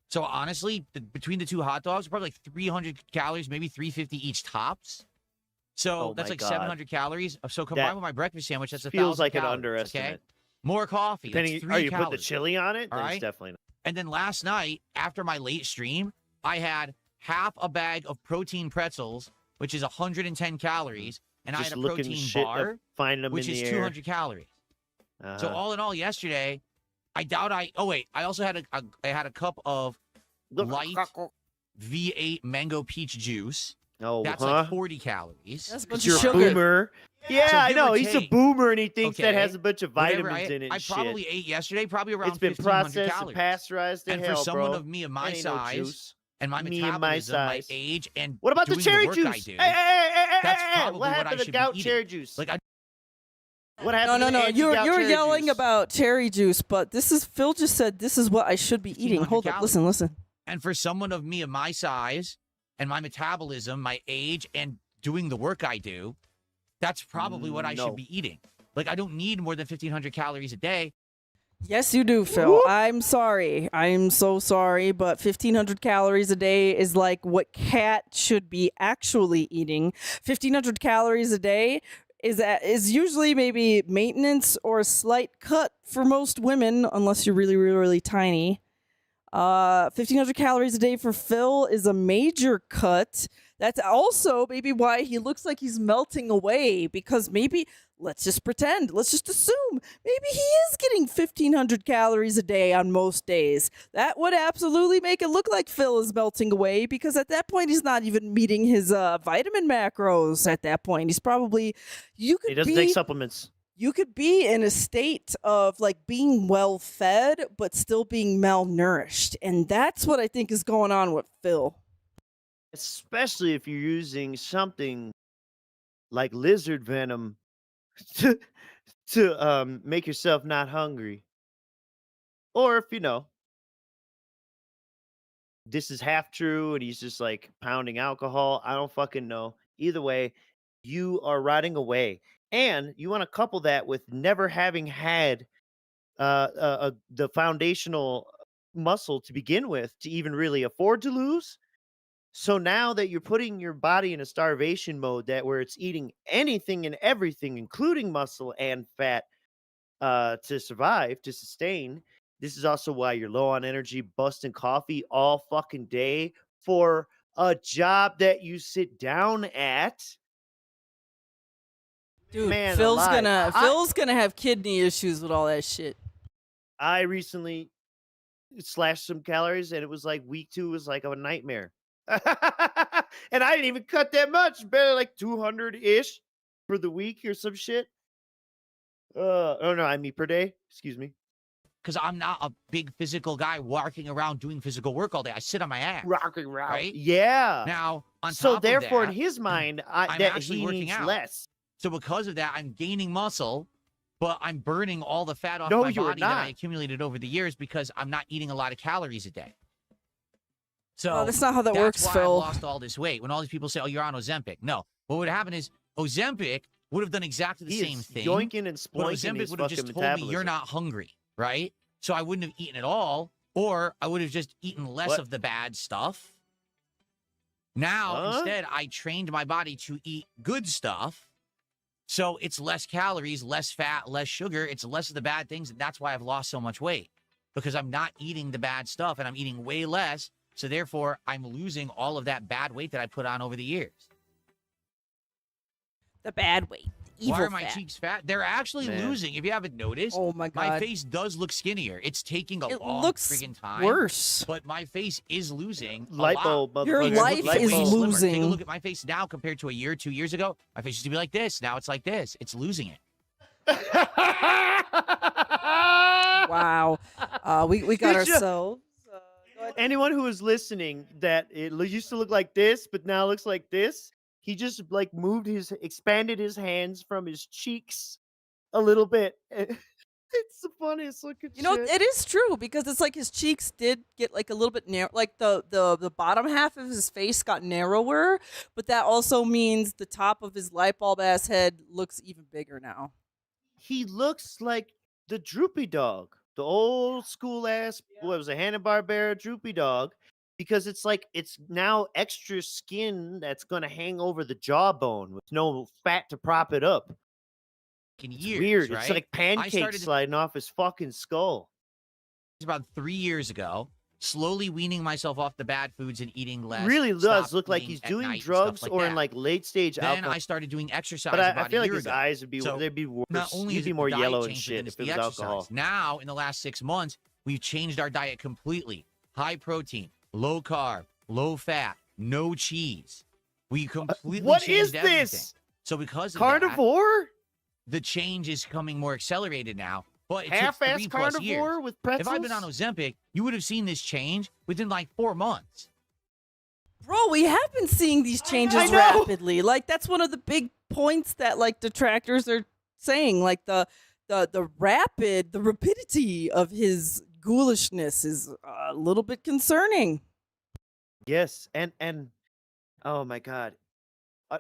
So honestly, between the two hot dogs, probably like 300 calories, maybe 350 each tops. So Oh that's my like God. 700 calories. So combined That with my breakfast sandwich, that's feels 1,000 like an calories, underestimate. Okay? More coffee. That's Depending, 3 you put the calories. chili on it? All Then right. it's definitely not. And then last night, after my late stream, I had half a bag of protein pretzels, which is 110 calories, and Just I had a looking protein shit bar, up, finding them which in is the 200 calories. air. So all in all, yesterday, I doubt I. Oh wait, I also had I had a cup of light V8 mango peach juice. Oh, That's huh? like 40 calories. That's a But bunch you're of a sugar. boomer. Yeah, So I give or know. He's a take, boomer and he thinks that okay, has a bunch of whatever vitamins in it and I shit. probably ate yesterday, probably around It's been 1,500 processed calories. and pasteurized to And hell, for someone bro. of me and my That ain't no size, juice. and my Me and my metabolism, my size. age, and What about the doing cherry work juice? I do, That's probably what what I happened to should be gout eating. cherry juice? Like I What No, happened no, to no. the You're anti-gout cherry yelling juice? about cherry juice, but this is Phil just said this is what I should be eating. 1,500 Hold up, calories. listen. And for someone of me and my size and my metabolism, my age, and doing the work I do, that's probably what I No. should be eating. Like, I don't need more than 1,500 calories a day. Yes, you do, Phil. Whoop. I'm sorry. I'm so sorry, but 1,500 calories a day is like what Cat should be actually eating. 1,500 calories a day is usually maybe maintenance or a slight cut for most women, unless you're really, really, really tiny. 1,500 calories a day for Phil is a major cut. That's also maybe why he looks like he's melting away, because maybe, let's just pretend, let's just assume, maybe he is getting 1,500 calories a day on most days. That would absolutely make it look like Phil is melting away, because at that point he's not even meeting his vitamin macros. At that point, he's probably, you could He doesn't be, take supplements. you could be in a state of like being well fed but still being malnourished, and that's what I think is going on with Phil. Especially if you're using something like lizard venom to make yourself not hungry. Or if, this is half true and he's just like pounding alcohol. I don't fucking know. Either way, you are riding away. And you want to couple that with never having had the foundational muscle to begin with to even really afford to lose. So now that you're putting your body in a starvation mode where it's eating anything and everything, including muscle and fat, to survive, to sustain, this is also why you're low on energy, busting coffee all fucking day for a job that you sit down at. Dude, Man Phil's alive. gonna have kidney issues with all that shit. I recently slashed some calories and it was like week 2 was like a nightmare. And I didn't even cut that much, barely like 200-ish for the week or some shit. Oh no, I mean per day. Excuse me. Because I'm not a big physical guy walking around doing physical work all day. I sit on my ass. Rocking around. Right? Yeah. Now, on So top therefore, of in that, his mind, I'm that actually he working needs out. less. So because of that, I'm gaining muscle, but I'm burning all the fat off No, my you are body that I not. accumulated over the years because I'm not eating a lot of calories a day. So Oh, that's not how that that's works, why Phil. I've lost all this weight. When all these people say, "Oh, you're on Ozempic," no. What would happen is Ozempic would have done exactly the He same is thing. yoinking and But sploinking Ozempic his would have fucking just told me you're metabolism. not hungry, right? So I wouldn't have eaten at all, or I would have just eaten less What? of the bad stuff. Now, Huh? instead, I trained my body to eat good stuff. So it's less calories, less fat, less sugar. It's less of the bad things. And that's why I've lost so much weight, because I'm not eating the bad stuff and I'm eating way less. So therefore, I'm losing all of that bad weight that I put on over the years. The bad weight. evil Why are my fat. cheeks fat? They're actually Man. losing. If you haven't noticed, Oh my my god. face does look skinnier. It's taking a It long looks friggin' time. worse. But my face is losing a Light lot. bulb, Your motherfucker. life Looking is way slimmer. losing. Take a look at my face now compared to a year, 2 years ago. My face used to be like this. Now it's like this. It's losing it. Wow. We got Did you- ourselves. Go ahead. Anyone who is listening that used to look like this, but now looks like this, he just like expanded his hands from his cheeks a little bit. It's the funniest looking You know, shit. it is true because it's like his cheeks did get like a little bit narrow, like the bottom half of his face got narrower, but that also means the top of his light bulb ass head looks even bigger now. He looks like the Droopy Dog, the old school ass. What was a Hanna-Barbera Droopy Dog? Because it's like it's now extra skin that's gonna hang over the jawbone with no fat to prop it up. In It's years, weird. right? It's like pancakes started to- sliding off his fucking skull. About 3 years ago, slowly weaning myself off the bad foods and eating less. Really does stopped look like eating he's at doing night and drugs stuff or in that. like late stage Then alcohol. I started doing exercise But about I feel a like year his ago. eyes would be So, they'd be worse. Not only He'd is be it more the diet yellow and change, but shit then it's if it the was exercise. alcohol. Now, in the last 6 months, we've changed our diet completely. High protein, low carb, low fat, no cheese. We completely What changed is everything. this? So because of that, Carnivore? the change is coming more accelerated now. But it took Half-ass 3+ carnivore years. with pretzels? If I'd been on Ozempic, you would have seen this change within like 4 months. Bro, we have been seeing these changes I know. rapidly. Like that's one of the big points that like detractors are saying. Like the rapidity of his ghoulishness is a little bit concerning. Yes, and oh my god,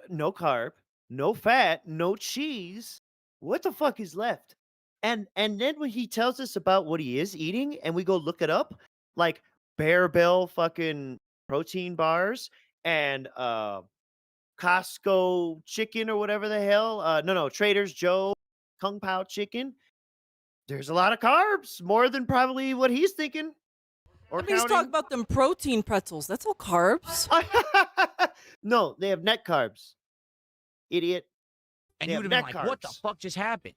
no carb, no fat, no cheese. What the fuck is left? And then when he tells us about what he is eating, and we go look it up, like Bear Bell fucking protein bars and Costco chicken or whatever the hell. No, Trader's Joe Kung Pao chicken. There's a lot of carbs, more than probably what he's thinking. Or I mean, he's talking about them protein pretzels. That's all carbs. No, they have net carbs. Idiot. And They you have would have been net like, what the carbs. fuck just happened?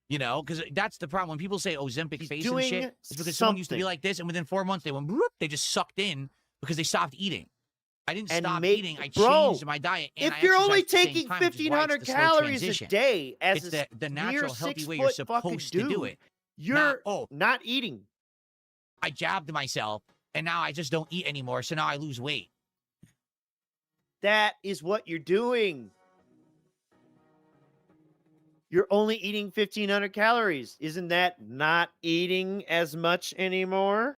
You know, because that's the problem. When people say Ozempic He's face and doing shit, it's because someone used to be something. like this, and within 4 months they went, bloop, they just sucked in because they stopped eating. I didn't And stop make- eating. I bro, changed my diet. And If I you're only exercised at the same taking time, which is why it's 1,500 the slow calories a transition. day as It's a the mere natural, healthy way you're 6 foot fucking supposed to do dude, it. You're oh. not eating. I jabbed myself, and now I just don't eat anymore, so now I lose weight. That is what you're doing. You're only eating 1,500 calories. Isn't that not eating as much anymore?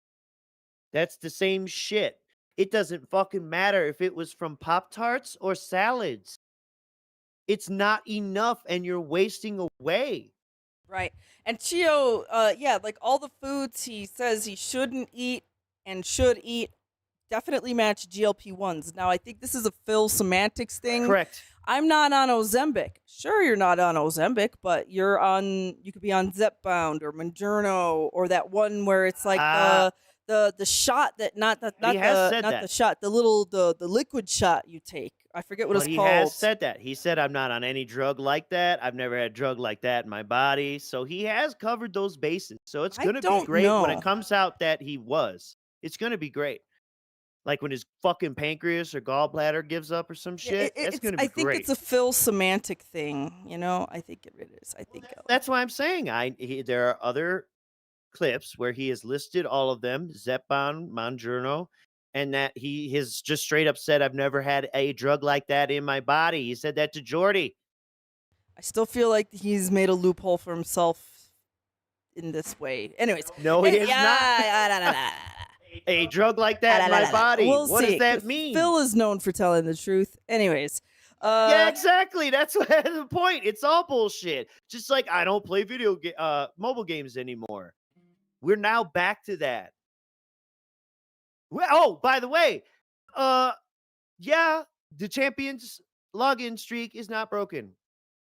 That's the same shit. It doesn't fucking matter if it was from Pop-Tarts or salads. It's not enough and you're wasting away. Right. And Chio, yeah, like all the foods he says he shouldn't eat and should eat definitely match GLP-1s. Now, I think this is a Phil semantics thing. Correct. I'm not on Ozempic. Sure, you're not on Ozempic, but you could be on Zepbound or Mounjaro or that one where it's like the shot that not the shot, the liquid shot you take. I forget what But it's he called. has said that. He said, I'm not on any drug like that. I've never had a drug like that in my body. So he has covered those bases. So it's I going to be don't great when know. it comes out that he was. It's going to be great. Like when his fucking pancreas or gallbladder gives up or some shit. It's going to be I think great. it's a Phil semantic thing. You know, I think it is. I think That's why I'm saying there are other clips where he has listed all of them, Zepbound, Mounjaro, and that he has just straight up said, I've never had a drug like that in my body. He said that to Jordy. I still feel like he's made a loophole for himself in this way. Anyways, No, he is not. not. A drug like that in my body. We'll What see. does that mean? Phil is known for telling the truth. Anyways, Yeah, exactly. That's the point. It's all bullshit. Just like I don't play mobile games anymore. We're now back to that. Well, oh, by the way, yeah, the champions login streak is not broken.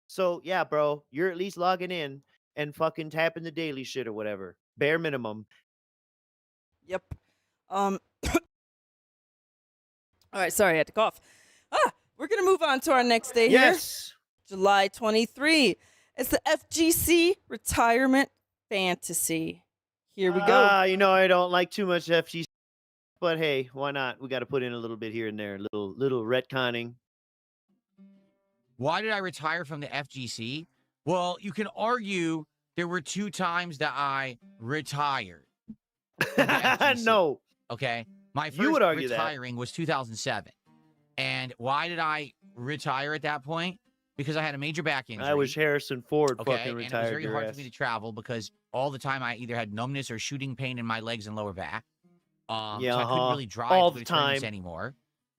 So yeah, bro, you're at least logging in and fucking tapping the daily shit or whatever. Bare minimum. Yep. All right, sorry, I had to cough. We're gonna move on to our next day here. Yes. July 23. It's the FGC Retirement Fantasy. Here we go. You know I don't like too much FGC, but hey, why not? We got to put in a little bit here and there, little retconning. Why did I retire from the FGC? Well, you can argue there were 2 times that I retired. from the FGC, No. Okay. My You would first argue that. retiring was 2007. And why did I retire at that point? Because I had a major back injury. I wish Harrison Ford Okay, fucking and it was retired very your hard ass. for me to travel because all the time I either had numbness or shooting pain in my legs and lower back. So I couldn't really drive all to the go to tournaments time. anymore.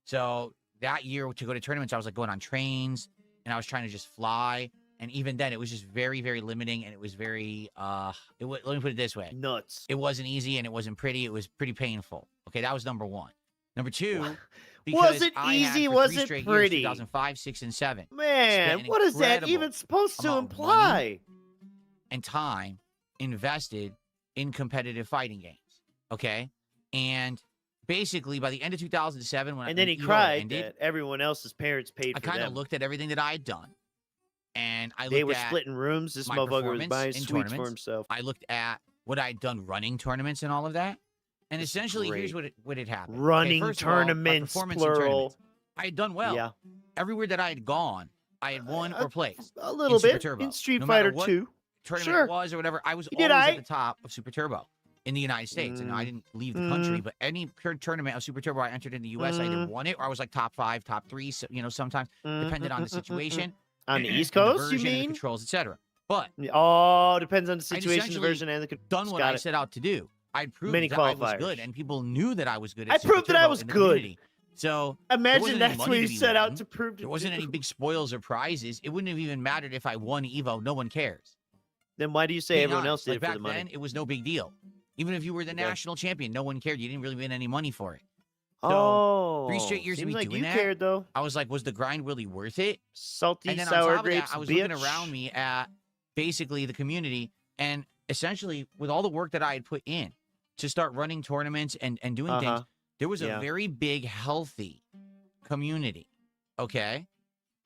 So that year to go to tournaments, I was like going on trains and I was trying to just fly. And even then, it was just very, very limiting, and it was very. Let me put it this way: Nuts. it wasn't easy, and it wasn't pretty. It was pretty painful. Okay, that was number 1. Number 2, Was because it I easy? Had for Was 3 it straight pretty? Years, 2005, 6, and 7. Man, spent an what is that incredible even supposed to amount of imply? And time invested in competitive fighting games. Okay, and basically by the end of 2007, when And then he Evo cried ended, that everyone else's parents paid I for kind them. of looked at everything that I had done, and I They looked were at splitting rooms. This my motherfucker was performance buying in sweets for tournaments. himself. I looked at what I had done running tournaments and all of that. And This is essentially, here's great. what had happened. Running first of all, my tournaments, performance in plural. tournaments. I had done well. Yeah, Everywhere that I had gone, I had won or placed. a little Super bit Turbo. in Street No matter Fighter what 2. Tournament Sure. it was or whatever, I was You always did at aight. the top of Super Turbo in the United States. And I didn't leave the country, but any tournament of Super Turbo I entered in the U.S., I either won it or I was like top 5, top 3, so, sometimes, depended on the situation. On the East and the Coast, you version and the mean? controls, etc. But Oh, depends on the situation, the essentially version, and the done what got I it. set out to do. I'd proved Many that I was qualifiers. good, and people knew that I was good. At I Super proved that I Turbo was in the good. community. So Imagine wasn't any that's money what to you be set out won. to prove. there wasn't any big spoils or prizes. It wouldn't have even mattered if I won Evo. No one cares. Then why do you say Being everyone honest, else did like it for back the money? then, it was no big deal. Even if you were the Okay. national champion, no one cared. You didn't really win any money for it. Oh, 3 straight years of seems me like doing you that. cared though. I was like, was the grind really worth it? Salty And then on sour top of grapes, that, I was bitch. looking around me at basically the community, and essentially with all the work that I had put in to start running tournaments and doing things, there was Yeah. a very big, healthy community. Okay.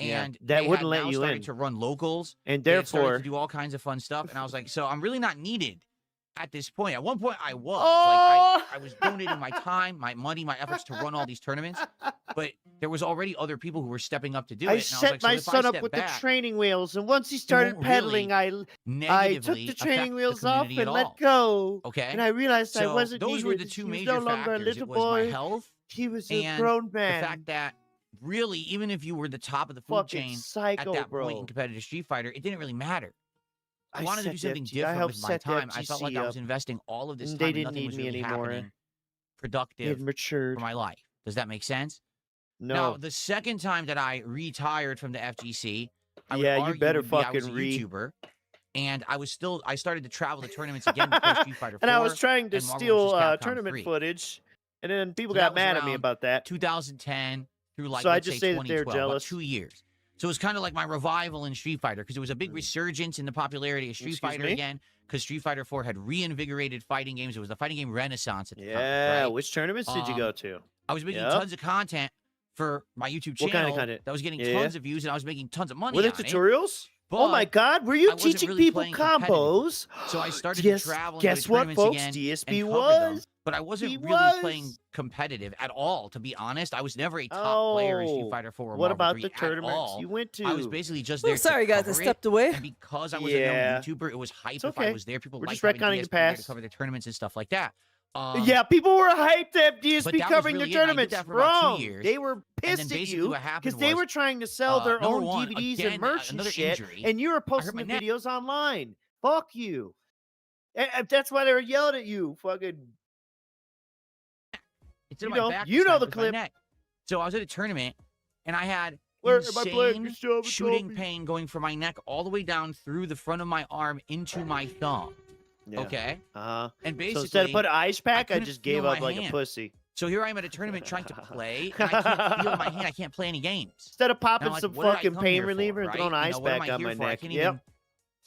Yeah, And that they wouldn't had let now you started in. to run locals. And They had started therefore, to do all kinds of fun stuff. And I was like, so I'm really not needed at this point. At one point, I was. Oh! Like, I was donating my time, my money, my efforts to run all these tournaments. But there was already other people who were stepping up to do it. I And I was set like, so my if I son up step with back, the training wheels, and once he started won't pedaling, I took negatively the affect training wheels off community and at let all. go. Okay. And I realized I So wasn't those were the needed. two He was major no longer a factors. little It was my boy. health He was a and grown man. the fact that really, even if you were the top of the food Fucking chain psycho, at that bro. point in competitive Street Fighter, it didn't really matter. I wanted to set do the something FG I different helped with my set the time. I felt like FGC I was up. investing all of this And time they and didn't nothing need was me really anymore. happening They productive had matured. for my life. Does that make sense? No. Now, the second time that I retired from the FGC, I would Yeah, you argue better would be I was a fucking re- YouTuber, and I started to travel to tournaments again before Street Fighter 4. And I was trying to and Marvel steal vs. Capcom tournament 3. footage, and then people So that got was mad at me around about that. 2010 through like So I let's just say say that they're 2012, jealous. about 2 years. So it was kind of like my revival in Street Fighter because it was a big resurgence in the popularity of Street Excuse Fighter me? again because Street Fighter 4 had reinvigorated fighting games. It was the fighting game renaissance at the time. Yeah, right? which tournaments did you go to? I was making Yep. tons of content for my YouTube What channel kind of content? that was getting Yeah. tons of views and I was making tons of money Were on there it. tutorials? Oh my but God, were you I wasn't teaching really people playing competitive. combos? So I started Guess- to travel and guess go to what, tournaments folks? again DSP and cover them, was. but I wasn't He really was. playing competitive at all, to be honest. I was never a top player in Street Oh, Fighter 4 or what Marvel about 3 the at tournaments all. you went to? I was basically just Oh, there sorry, to guys, I cover stepped it, away. and because I was a Yeah. known YouTuber, it was hype It's if I okay. was there. People We're liked just having retconning DSP the there to past. cover their tournaments and stuff like that. Yeah, people were hyped to have but DSP that was covering really their it, and I did tournaments. that for about 2 Wrong. years. They were And pissed then at basically you what happened they were was, trying to sell their number own one, DVDs again, and merch and another shit, injury. and you were posting my the neck. videos online. Fuck you. That's why they were yelling at you. Fucking. It's in You my know- back you this know time, the it was my clip. neck. So I was at a tournament, and I had Where am I playing? insane Just show me, shooting Toby. pain going from my neck all the way down through the front of my arm into my thumb. Yeah. Okay, Uh-huh. and So basically, instead of put an ice pack, I couldn't just feel gave up my like a hand. pussy. so here I am at a tournament trying to play, and I can't feel my hand. I can't play any games. Instead of And popping I'm like, some what did I fucking come pain here reliever for, and throwing right? an You ice know, what am pack I on here my for? I neck. can't Yep. even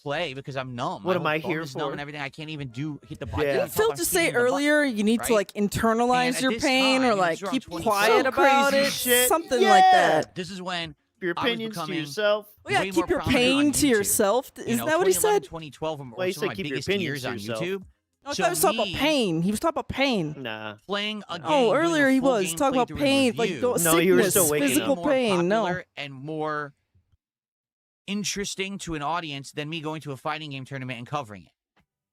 play because I'm numb. What My am I whole thumb here is numb for? and everything. I can't even hit the Yeah. button. Didn't Phil just say earlier you need to right? like internalize at your this pain time, or it was like around keep 20 quiet So about crazy it? shit. Something Yeah. like that. This is when keep your I was opinions to becoming yourself. Well, yeah, way keep more your prominent on pain to YouTube. yourself. You Isn't know, that what he 2011, said? 2012 were Well, he some said of my keep your biggest opinions years to on yourself. YouTube. No, I So thought he was talking about me pain. He was talking about pain. Nah. playing a game, Oh, doing earlier a he full was talking game about playthrough and pain, like review, No, you were sickness, still waking physical up. more pain. No. popular and more interesting to an audience than me going to a fighting game tournament and covering it.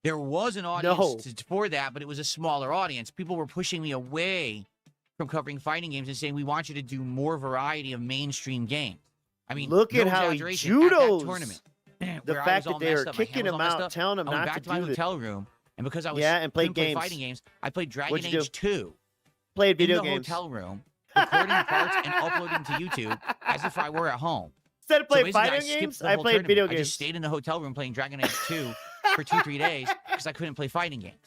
There was an audience for that, but it was a smaller audience. People were pushing me away from covering fighting games and saying, we want you to do more variety of mainstream games. I mean, Look no at how he exaggeration, at that judos. tournament, The where I fact was all that they were messed up, my hand kicking was him all messed out, up, telling him I went not back to to my do this. hotel room, and because I was And played couldn't play games. fighting games, I played Dragon What'd you Age 2 Played in video the games. hotel room, recording parts and uploading to YouTube as if I were at home. Instead of So playing basically, I fighting skipped games, the I whole played tournament. video I games. just stayed in the hotel room playing Dragon Age 2 for 2-3 days because I couldn't play fighting games.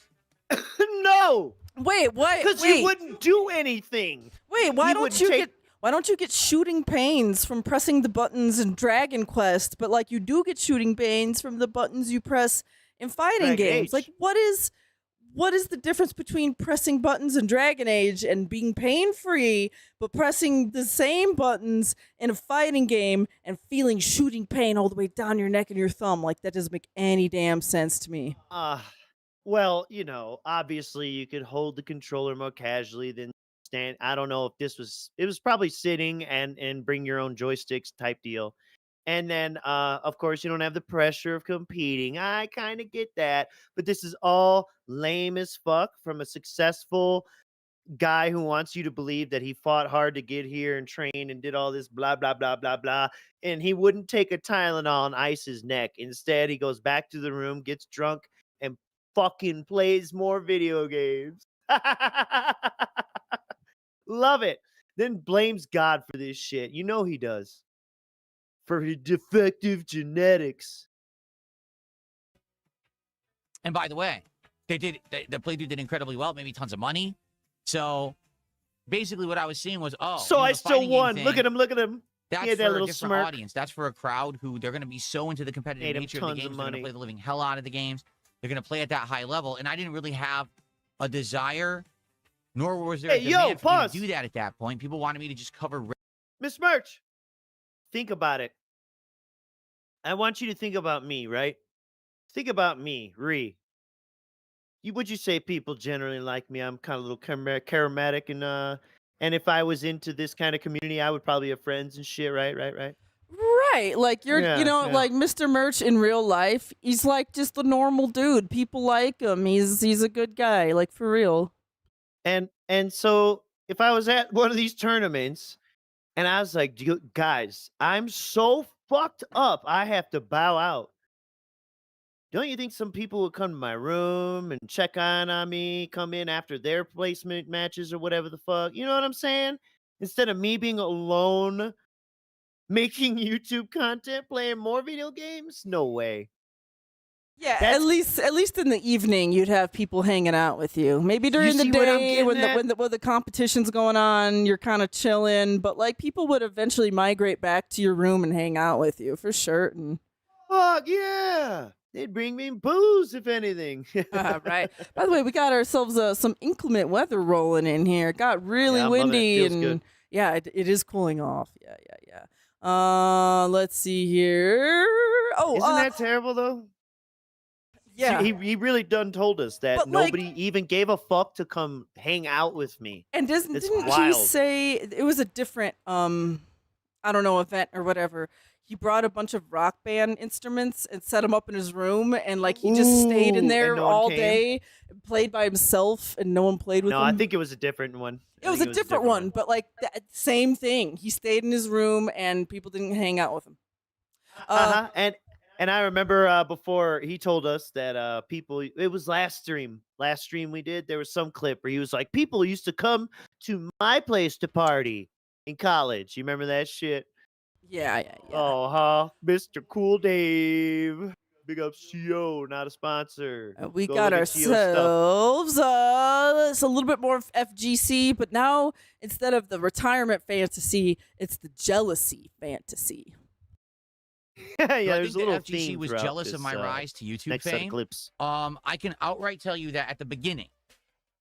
No, Wait, what? because you wouldn't do anything. Wait, why You don't wouldn't you take- get? Why don't you get shooting pains from pressing the buttons in Dragon Quest, but like you do get shooting pains from the buttons you press in fighting Dragon games? Age. Like what is the difference between pressing buttons in Dragon Age and being pain free, but pressing the same buttons in a fighting game and feeling shooting pain all the way down your neck and your thumb? Like that doesn't make any damn sense to me. Well, you know, obviously you could hold the controller more casually than stand. I don't know if it was probably sitting and bring your own joysticks type deal. And then of course you don't have the pressure of competing. I kind of get that, but this is all lame as fuck from a successful guy who wants you to believe that he fought hard to get here and train and did all this blah blah blah blah blah, and he wouldn't take a Tylenol and ice his neck. Instead, he goes back to the room, gets drunk, and fucking plays more video games. Love it. Then blames God for this shit. You know he does. For his defective genetics. And by the way, the playthrough did incredibly well, made me tons of money. So basically what I was seeing was, So I the still fighting game won. thing, Look at him. Look at him. That's He had for that a little different smirk. audience. That's for a crowd who they're going to be so into the competitive Made him nature of the tons games. of They're going to money. play the living hell out of the games. They're going to play at that high level. And I didn't really have a desire, nor was there a Hey, yo, demand for me pause. to do that at that point. People wanted me to just cover. Miss Merch, think about it. I want you to think about me, right? Think about me, Ree. Would you say people generally like me? I'm kind of a little charismatic, and if I was into this kind of community, I would probably have friends and shit, right? Right, like you're, Yeah, you know, yeah. like Mr. Merch in real life. He's like just a normal dude. People like him. He's a good guy, like for real. And so if I was at one of these tournaments and I was like, guys, I'm so fucked up, I have to bow out. Don't you think some people would come to my room and check on me, come in after their placement matches or whatever the fuck? You know what I'm saying? Instead of me being alone making YouTube content, playing more video games? No way. Yeah, That's- at least in the evening, you'd have people hanging out with you. Maybe during the see what I'm day getting when at? the competition's going on, you're kind of chilling. But like people would eventually migrate back to your room and hang out with you for certain. Fuck yeah. They'd bring me booze, if anything. Right. By the way, we got ourselves some inclement weather rolling in here. It got really Yeah, I'm loving it. windy Feels and good. yeah, it is cooling off. Yeah. Let's see here. Oh, Isn't that terrible, though? yeah. He really done told us that But, like- nobody even gave a fuck to come hang out with me. And It's didn't he wild. say it was a different I don't know, event or whatever? He brought a bunch of rock band instruments and set them up in his room, and like he just stayed in Ooh, there and no one all came? day, played by himself, and no one played with No, him. I think it was a different one. it was a different one, but like that same thing. He stayed in his room, and people didn't hang out with him. And I remember before he told us that people. It was last stream we did. There was some clip where he was like, people used to come to my place to party in college. You remember that shit? Yeah. Oh, Mr. Cool Dave. Big up CO, not a sponsor. We Go got look at CO stuff. ourselves it's a little bit more of FGC, but now instead of the retirement fantasy, it's the jealousy fantasy. Yeah, Do I there's think a little that FGC theme was throughout jealous of this, my rise to YouTube next set of fame. clips. I can outright tell you that at the beginning,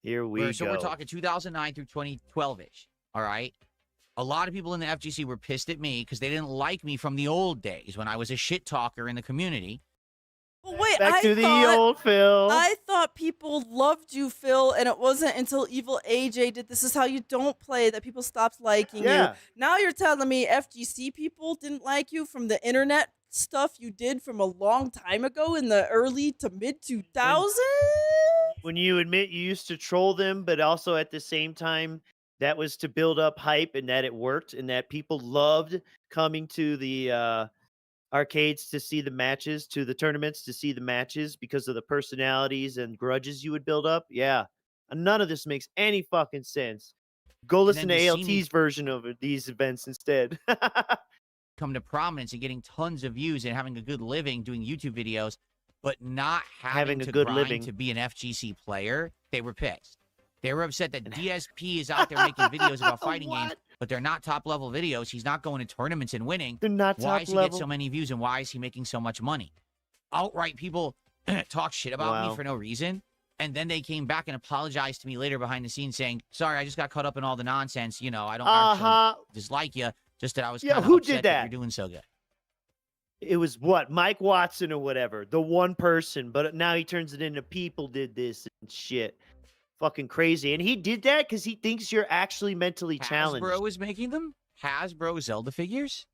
Here we so go. we're talking 2009 through 2012-ish, all right? A lot of people in the FGC were pissed at me because they didn't like me from the old days when I was a shit talker in the community. Well, wait, Back to the old Phil. I thought people loved you, Phil, and it wasn't until Evil AJ did "This Is How You Don't Play" that people stopped liking you. Now you're telling me FGC people didn't like you from the internet stuff you did from a long time ago in the early to mid 2000s? When you admit you used to troll them, but also at the same time, that was to build up hype and that it worked and that people loved coming to the arcades to see the matches, to the tournaments to see the matches because of the personalities and grudges you would build up. Yeah. None of this makes any fucking sense. Go listen to ALT's version of these events instead. Come to prominence and getting tons of views and having a good living doing YouTube videos, but not having a to good grind living to be an FGC player, they were pissed. They were upset that DSP is out there making videos about fighting games, but they're not top level videos. He's not going to tournaments and winning. They're not why top does he level. get so many views and why is he making so much money? Outright people talk shit about me for no reason. And then they came back and apologized to me later behind the scenes saying, sorry, I just got caught up in all the nonsense. You know, I don't actually dislike you. Just that I was kind of who upset did that you're doing so good. It was what? Mike Watson or whatever. The one person. But now he turns it into people did this and shit. Fucking crazy. And he did that because he thinks you're actually mentally challenged. Hasbro is making them? Hasbro Zelda figures?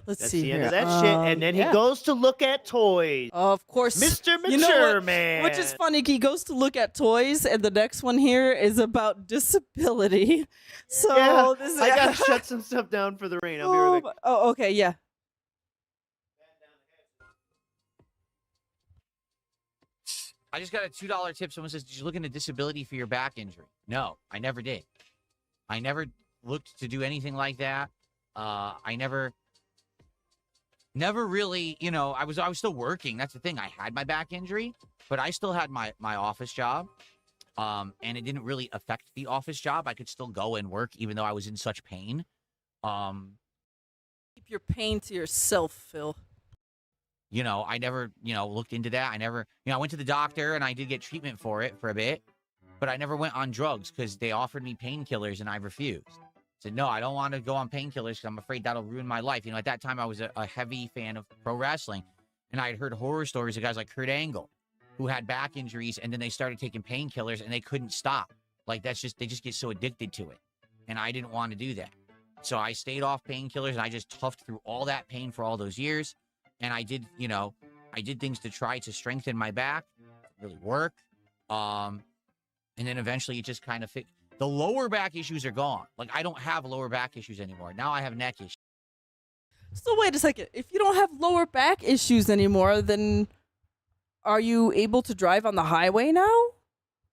Let's see the end here. of that shit. And then he goes to look at toys. Of course. Mr. Mature You know what? Man. Which is funny. He goes to look at toys, and the next one here is about disability. So this is, I gotta shut some stuff down for the rain. I'll be right back. Oh, okay, yeah. I just got a $2 tip. Someone says, did you look into disability for your back injury? No, I never did. I never looked to do anything like that. I never really, you know, I was still working. That's the thing. I had my back injury, but I still had my office job. And it didn't really affect the office job. I could still go and work even though I was in such pain. Keep your pain to yourself, Phil. You know, I never, you know, looked into that. I never, you know, I went to the doctor and I did get treatment for it for a bit, but I never went on drugs because they offered me painkillers and I refused. I said, no, I don't want to go on painkillers because I'm afraid that'll ruin my life. You know, at that time I was a heavy fan of pro wrestling and I had heard horror stories of guys like Kurt Angle who had back injuries and then they started taking painkillers and they couldn't stop. Like they just get so addicted to it. And I didn't want to do that. So I stayed off painkillers and I just toughed through all that pain for all those years. And I did, you know, I did things to try to strengthen my back, really work. And then eventually it just kind of fit. The lower back issues are gone. Like I don't have lower back issues anymore. Now I have neck issues. So wait a second. If you don't have lower back issues anymore, then are you able to drive on the highway now?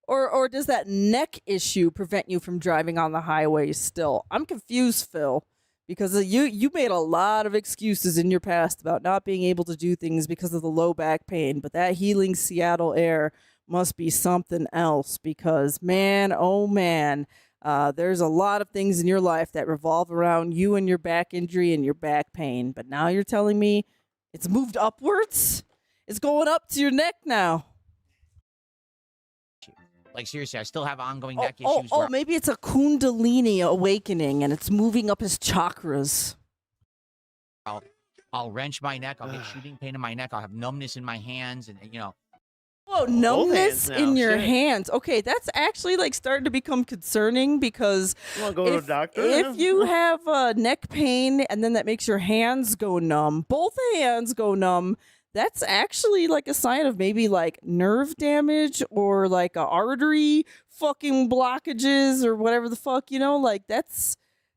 Or does that neck issue prevent you from driving on the highway still? I'm confused, Phil. Because you made a lot of excuses in your past about not being able to do things because of the low back pain. But that healing Seattle air must be something else because, man, oh, man, there's a lot of things in your life that revolve around you and your back injury and your back pain. But now you're telling me it's moved upwards? It's going up to your neck now. Like, seriously, I still have ongoing neck issues. Maybe it's a Kundalini awakening and it's moving up his chakras. I'll wrench my neck. I'll get shooting pain in my neck. I'll have numbness in my hands and, you know. Oh, numbness in your hands. Okay, that's actually like starting to become concerning because you want to go to a doctor? If you have neck pain and then that makes your hands go numb, both hands go numb, that's actually like a sign of maybe like nerve damage or like a artery fucking blockages or whatever the fuck, you know, like that's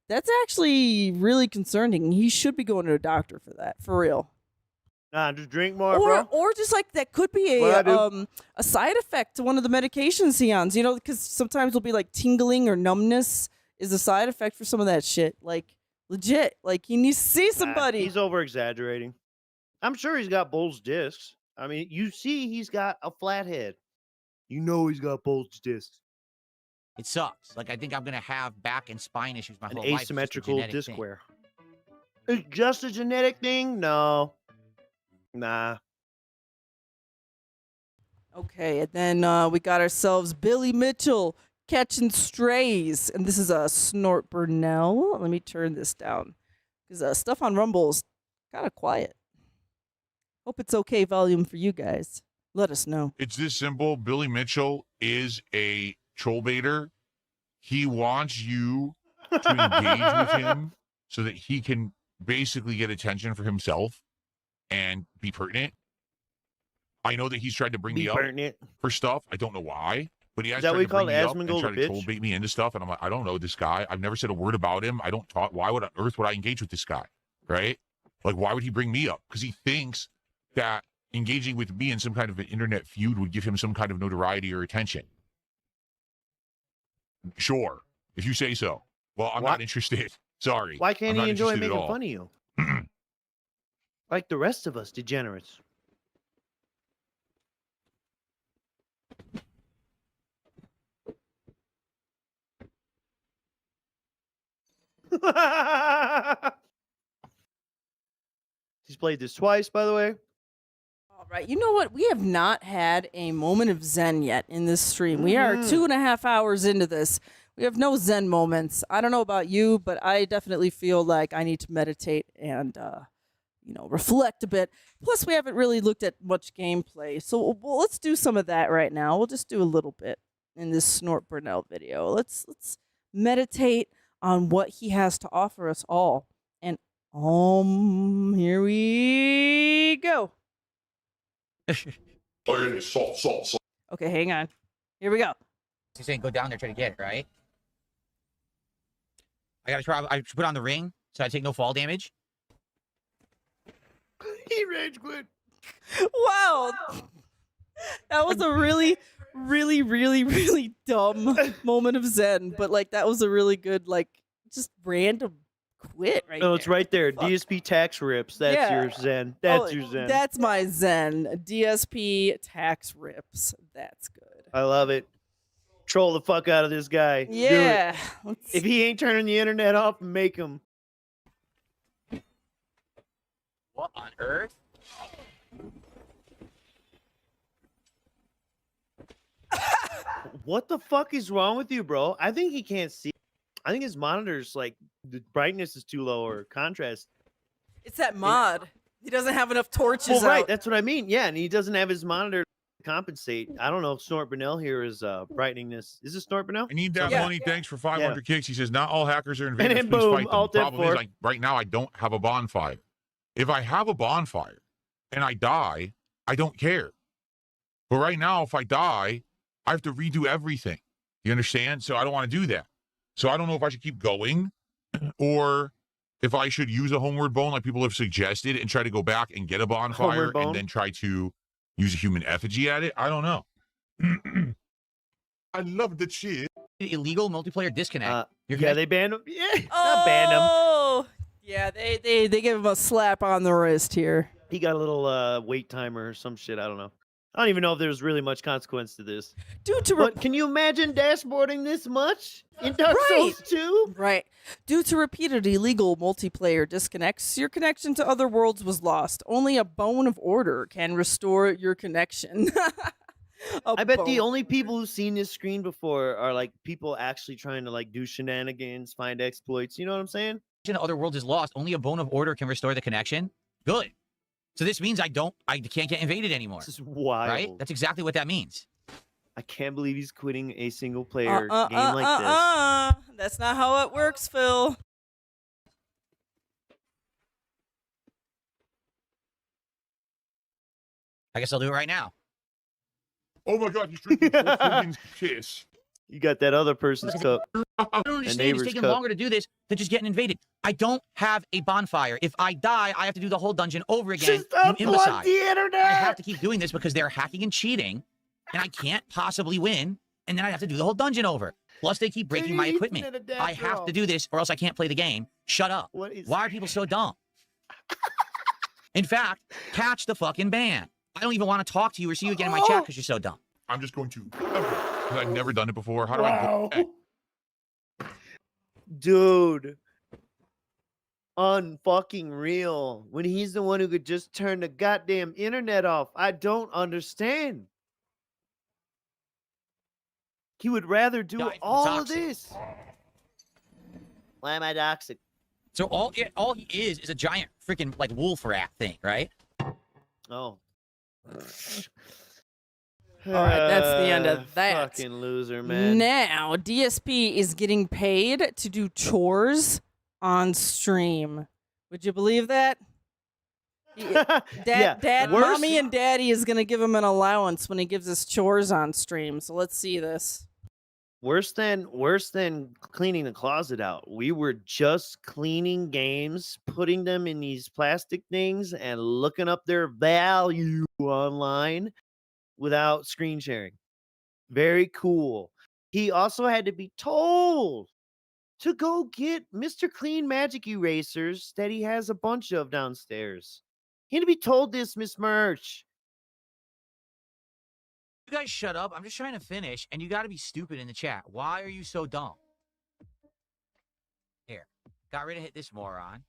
actually really concerning. He should be going to a doctor for that, for real. Nah, just drink more, bro. Or just like that could be a side effect to one of the medications he on, you know, because sometimes it'll be like tingling or numbness is a side effect for some of that shit. Like legit, like he needs to see somebody. He's over exaggerating. I'm sure he's got Bull's discs. I mean, you see he's got a flat head. You know he's got Bull's discs. It sucks. Like, I think I'm going to have back and spine issues my whole life. An It's just a asymmetrical genetic disc thing. wear. It's just a genetic thing? No. Nah. Okay, and then we got ourselves Billy Mitchell catching strays. And this is a Snort Burnell. Let me turn this down because stuff on Rumble's kind of quiet. Hope it's okay volume for you guys. Let us know. It's this simple. Billy Mitchell is a troll baiter. He wants you to engage with him so that he can basically get attention for himself and be pertinent. I know that he's tried to bring me up for stuff. I don't know why, but he has tried to bring me up and try to troll bait me into stuff. And I'm like, I don't know this guy. I've never said a word about him. I don't talk. Why would on earth would I engage with this guy? Right? Like, why would he bring me up? Because he thinks that engaging with me in some kind of an internet feud would give him some kind of notoriety or attention. Sure, if you say so. Well, I'm not interested. Sorry. Why can't he enjoy making all. fun of you? Like the rest of us degenerates. He's played this twice, by the way. All right. You know what? We have not had a moment of Zen yet in this stream. We are 2.5 hours into this. We have no Zen moments. I don't know about you, but I definitely feel like I need to meditate and, reflect a bit. Plus, we haven't really looked at much gameplay. So let's do some of that right now. We'll just do a little bit in this Snort Burnell video. Let's meditate on what he has to offer us all. And here we go. Okay, hang on. Here we go. He's saying go down there, try to get it, right? I should put on the ring so I take no fall damage. He rage quit. Wow. That was a really, really, really, really dumb moment of Zen. But, that was a really good, just random quit right No, it's right there. Fuck. DSP tax rips. That's your Zen. That's your Zen. That's my Zen. DSP tax rips. That's good. I love it. Troll the fuck out of this guy. Yeah. If he ain't turning the internet off, make him. What on earth? What the fuck is wrong with you, bro? I think he can't see. I think his monitor's the brightness is too low or contrast. It's that mod. He doesn't have enough torches. Well, right. That's what I mean. Yeah, and he doesn't have his monitor to compensate. I don't know if Snort Burnell here is brightening this. Is this Snort Burnell? I need that money. Thanks for 500 kicks. He says, not all hackers are invaders. And then Please boom, fight them. The problem is, right now, I don't have a bonfire. If I have a bonfire and I die, I don't care. But right now, if I die, I have to redo everything. You understand? So I don't want to do that. So I don't know if I should keep going or if I should use a homeward bone like people have suggested and try to go back and get a bonfire and then try to use a human effigy at it. I don't know. I love the shit. Illegal multiplayer disconnect. They banned him. Yeah, banned him. Oh, yeah, they give him a slap on the wrist here. He got a little wait timer or some shit. I don't know. I don't even know if there's really much consequence to this. But can you imagine dashboarding this much in Dark Souls 2? Right. Due to repeated illegal multiplayer disconnects, your connection to other worlds was lost. Only a bone of order can restore your connection. I bet the only people who've seen this screen before are people actually trying to do shenanigans, find exploits. You know what I'm saying? To other worlds is lost. Only a bone of order can restore the connection. Good. So this means I can't get invaded anymore. This is wild. Right? That's exactly what that means. I can't believe he's quitting a single player game like this. That's not how it works, Phil. I guess I'll do it right now. Oh my God, he's drinking Volkswagen's piss. You got that other person's cup. I don't understand. It's taking longer to do this than just getting invaded. I don't have a bonfire. If I die, I have to do the whole dungeon over again. Just unplug the internet. I have to keep doing this because they're hacking and cheating, and I can't possibly win. And then I have to do the whole dungeon over. Plus, they keep breaking my equipment. I have to do this, or else I can't play the game. Shut up. Why are people so dumb? In fact, catch the fucking ban. I don't even want to talk to you or see you again in my chat because you're so dumb. I'm just going to, because I've never done it before. How do I go back? Dude. Unfucking real. When he's the one who could just turn the goddamn internet off. I don't understand. He would rather do Die from all of toxic. this. Why am I toxic? So all he is a giant freaking like wolf rat thing, right? Oh. All right, that's the end of that. Fucking loser, man. Now, DSP is getting paid to do chores on stream. Would you believe that? Dad, worse- mommy, and daddy is gonna give him an allowance when he gives us chores on stream. So let's see this. Worse than cleaning the closet out. We were just cleaning games, putting them in these plastic things, and looking up their value online without screen sharing. Very cool. He also had to be told to go get Mr. Clean Magic erasers that he has a bunch of downstairs. He had to be told this, Miss Merch. You guys shut up. I'm just trying to finish, and you got to be stupid in the chat. Why are you so dumb? Here. Got ready to hit this moron.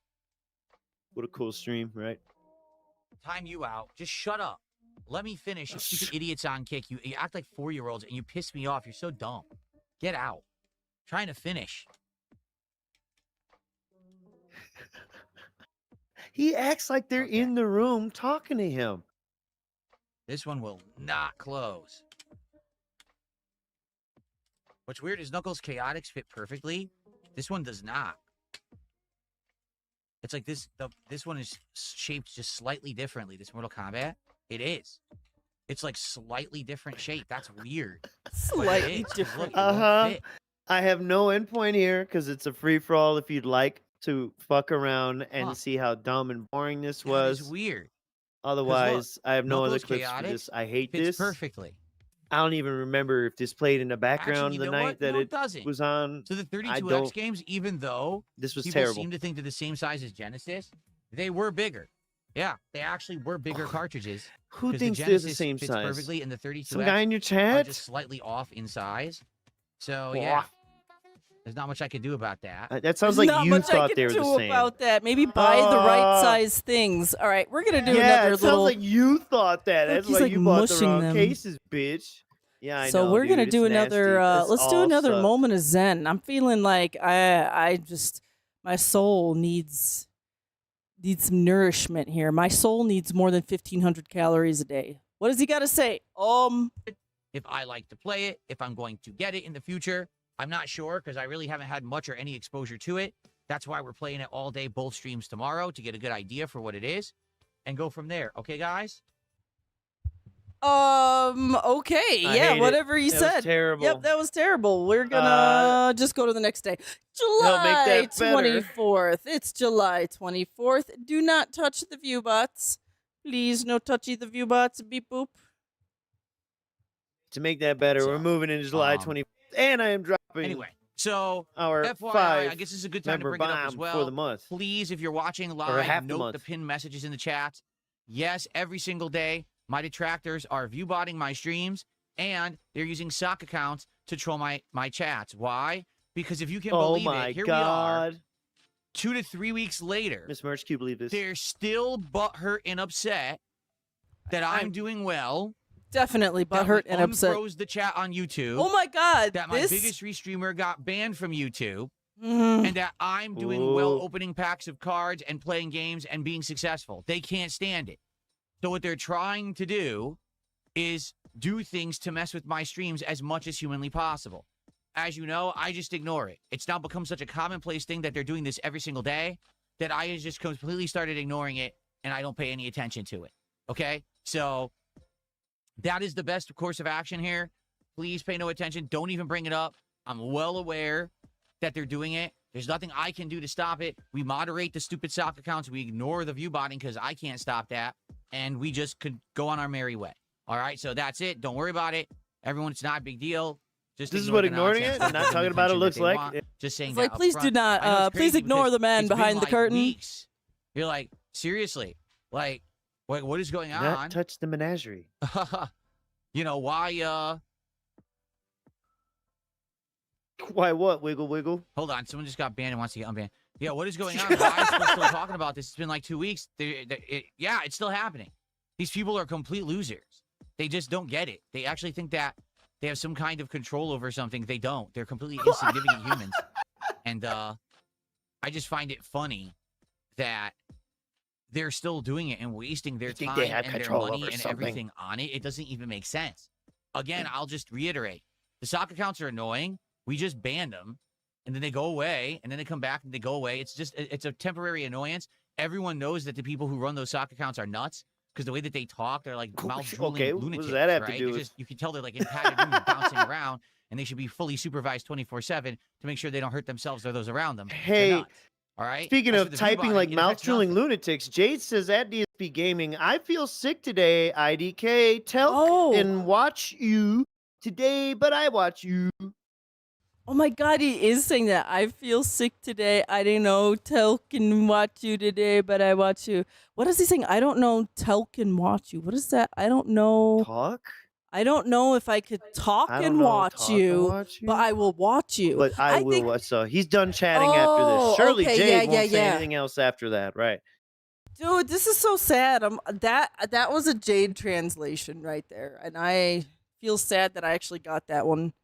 What a cool stream, right? Time you out. Just shut up. Let me finish. You stupid idiots on kick. You act like 4-year-olds, and you piss me off. You're so dumb. Get out. Trying to finish. He acts like they're Okay. in the room talking to him. This one will not close. What's weird is Knuckles' Chaotix fit perfectly. This one does not. It's like this one is shaped just slightly differently. This Mortal Kombat, it is. It's like slightly different shape. That's weird. But it Slightly is. different. Look, it won't fit. I have no endpoint here because it's a free for all. If you'd like to fuck around and Huh. see how dumb and boring this That was, is weird. otherwise I have no other Knuckles clips for Chaotix this. I hate Fits this. perfectly. I don't even remember if this played in the background Actually, you the know night what? that No, it doesn't. was on. So the I 32X don't- games, even though This was people terrible. seem to think they're the same size as Genesis, they were bigger. Yeah, they actually were bigger cartridges. Who 'cause thinks the they're the Genesis same fits size? perfectly, and the 32X Some guy in your are chat? just slightly off in size. So yeah, there's not much I could do about that. That sounds There's like not you much I thought can they were the do same. about that. Maybe buy the right Uh, size things. All right, we're gonna do Yeah, another it sounds little. like you thought that. Look, That's he's, why like, you bought the mushing wrong them. cases, bitch. Yeah, I So know. we're gonna dude, do it's another. nasty. This Let's do all another sucks. moment of zen. I'm feeling like I just my soul needs some nourishment here. My soul needs more than 1,500 calories a day. What does he got to say? If I like to play it, if I'm going to get it in the future, I'm not sure because I really haven't had much or any exposure to it. That's why we're playing it all day, both streams tomorrow, to get a good idea for what it is and go from there. Okay, guys? Okay. I Yeah. hate it. Whatever you That was said. terrible. Yep. That was terrible. We're gonna just go to the next day. July that better. 24th. It's July 24th. Do not touch the view bots. Please, no touchy the view bots. Beep boop. To make that better, we're So, moving into July 20th, and I am dropping Anyway, so our FYI, 5 I guess this is a good time to member bring it up bomb as well. for the month. Please, if you're watching half live, the note month. the pinned messages in the chat. Yes, every single day, my detractors are viewbotting my streams, and they're using sock accounts to troll my chats. Why? Because if you can Oh believe my it, here god. we are, 2 to 3 weeks later, Miss Merch, can you believe this? they're still butthurt and upset that I'm doing well. Definitely that butthurt my and upset. unfroze the chat on YouTube. Oh my god. That my this... biggest restreamer got banned from YouTube. Mm. And that I'm doing well Ooh. opening packs of cards and playing games and being successful. They can't stand it. So what they're trying to do is do things to mess with my streams as much as humanly possible. As you know, I just ignore it. It's now become such a commonplace thing that they're doing this every single day that I just completely started ignoring it and I don't pay any attention to it. Okay? So that is the best course of action here. Please pay no attention. Don't even bring it up. I'm well aware that they're doing it. There's nothing I can do to stop it. We moderate the stupid sock accounts. We ignore the view botting because I can't stop that. And we just could go on our merry way. All right, so that's it. Don't worry about it. Everyone, it's not a big deal. Just This is ignore what the ignoring nonsense. it Don't and not give them talking about it attention looks that they like? want. Just saying It's that like, up please front. do not, I know it's please crazy ignore because the man it's been, behind the like, curtain. weeks. You're like, seriously? Like, what is going Not on? touch the menagerie. You know, why, Why what? Wiggle wiggle. hold on, someone just got banned and wants to get unbanned. Yeah, what is going on? Why is people still talking about this? It's been like 2 weeks. Yeah, it's still happening. These people are complete losers. They just don't get it. They actually think that they have some kind of control over something. They don't. They're completely insignificant humans. And I just find it funny that they're still doing it and wasting their time and their money and everything on it. It doesn't even make sense. Again, I'll just reiterate. The sock accounts are annoying. We just banned them, and then they go away, and then they come back and they go away. It's a temporary annoyance. Everyone knows that the people who run those sock accounts are nuts because the way that they talk, they're like mouth-drooling lunatics, what does that have right? to do with... You can tell they're like in padded rooms bouncing around, and they should be fully supervised 24/7 to make sure they don't hurt themselves or those around them. Hey, all right. Speaking of typing like mouth-drooling lunatics, Jade says at DSP Gaming, I feel sick today. IDK, tell and watch you today, but I watch you. Oh my God, he is saying that. I feel sick today. I don't know. Tel can watch you today, but I watch you. What is he saying? I don't know. Tel can watch you. What is that? I don't know. Talk? I don't know if I could talk and watch you, but I will watch you. But I will watch. So he's done chatting after this. Surely Jade won't say anything else after that, right? Dude, this is so sad. That was a Jade translation right there, and I feel sad that I actually got that one.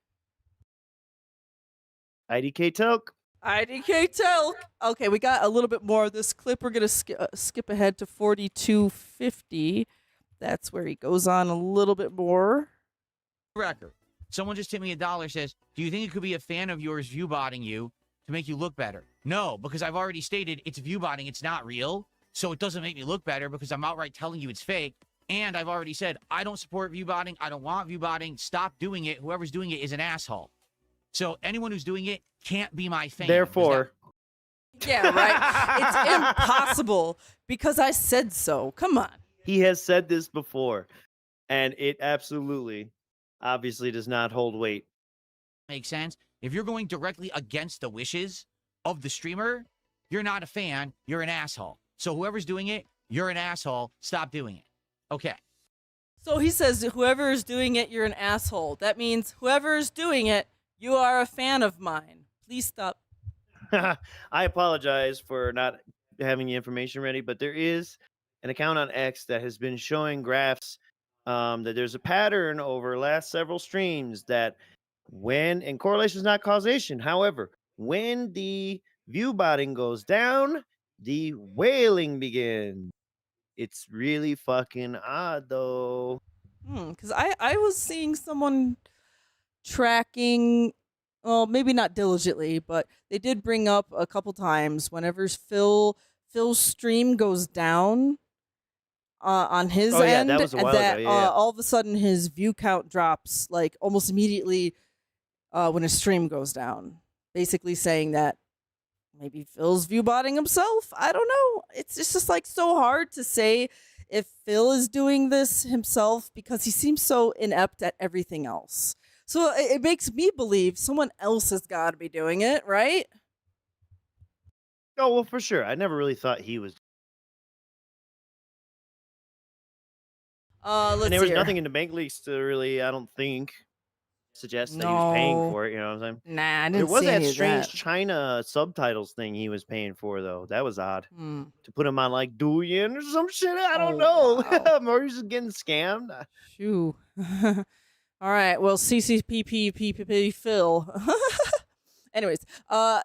IDK Telk. IDK Telk. Okay, we got a little bit more of this clip. We're going to skip ahead to 4250. That's where he goes on a little bit more. Record. Someone just tipped me $1, says, do you think it could be a fan of yours viewbotting you to make you look better? No, because I've already stated it's viewbotting. It's not real. So it doesn't make me look better because I'm outright telling you it's fake. And I've already said, I don't support viewbotting. I don't want viewbotting. Stop doing it. Whoever's doing it is an asshole. So anyone who's doing it can't be my fan. Therefore. Yeah, right. It's impossible because I said so. Come on. He has said this before, and it absolutely, obviously does not hold weight. Makes sense. If you're going directly against the wishes of the streamer, you're not a fan. You're an asshole. So whoever's doing it, you're an asshole. Stop doing it. Okay. So he says, whoever is doing it, you're an asshole. That means whoever is doing it, you are a fan of mine. Please stop. I apologize for not having the information ready, but there is an account on X that has been showing graphs that there's a pattern over last several streams that when, and correlation is not causation, however, when the view botting goes down, the wailing begins. It's really fucking odd, though. Because I was seeing someone tracking, well, maybe not diligently, but they did bring up a couple times whenever Phil's stream goes down on his end, that was a while ago, all of a sudden his view count drops like almost immediately when his stream goes down. Basically saying that maybe Phil's viewbotting himself. I don't know. It's just like so hard to say if Phil is doing this himself because he seems so inept at everything else. So it makes me believe someone else has got to be doing it, right? Oh, well, for sure. I never really thought he was. And there was nothing in the bank leaks to really, I don't think, suggest that he was paying for it. You know what I'm saying? Nah, I didn't There was see that any of strange that. China subtitles thing he was paying for, though. That was odd. Hmm. To put him on like Douyin or some shit. I don't Oh, know. wow. Or he's just getting scammed. Shoo. All right. Well, CCPP Phil. Anyways,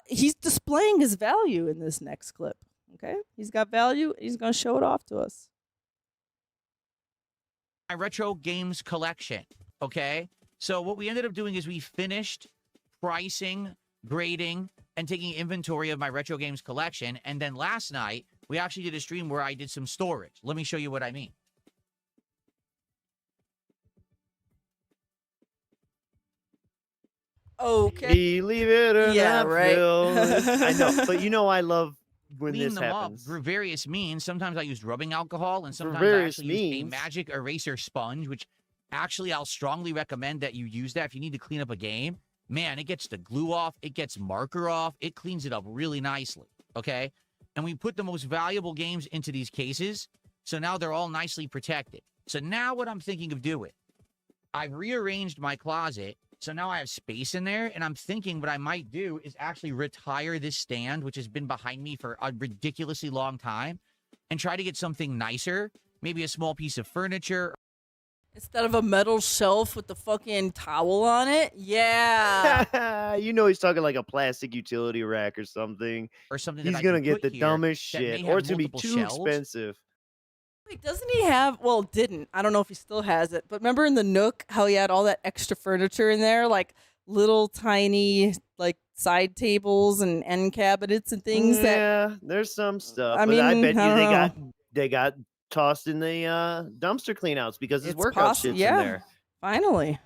he's displaying his value in this next clip. Okay, he's got value. He's gonna show it off to us. My retro games collection. Okay. So what we ended up doing is we finished pricing, grading, and taking inventory of my retro games collection. And then last night, we actually did a stream where I did some storage. Let me show you what I mean. Okay. Believe it or not, right. Phil. I know, but you know I love when Clean this them happens. up for various means. Sometimes I used rubbing alcohol, and sometimes I various actually used a means. magic eraser sponge, which actually I'll strongly recommend that you use that if you need to clean up a game. Man, it gets the glue off, it gets marker off, it cleans it up really nicely, okay? And we put the most valuable games into these cases, so now they're all nicely protected. So now what I'm thinking of doing, I've rearranged my closet, so now I have space in there, and I'm thinking what I might do is actually retire this stand, which has been behind me for a ridiculously long time, and try to get something nicer, maybe a small piece of furniture. Instead of a metal shelf with the fucking towel on it? Yeah. You know he's talking like a plastic utility rack or something. or something He's that I gonna can get put the here dumbest that may shit, or have it's gonna be multiple too shelves. expensive. Wait, doesn't he have, well, didn't. I don't know if he still has it, but remember in the Nook how he had all that extra furniture in there? Like little tiny, like side tables and end cabinets and things that, Yeah, there's some stuff, I but I mean, bet I you don't they got tossed in the dumpster cleanouts because his it's workout shit's in yeah, there. finally.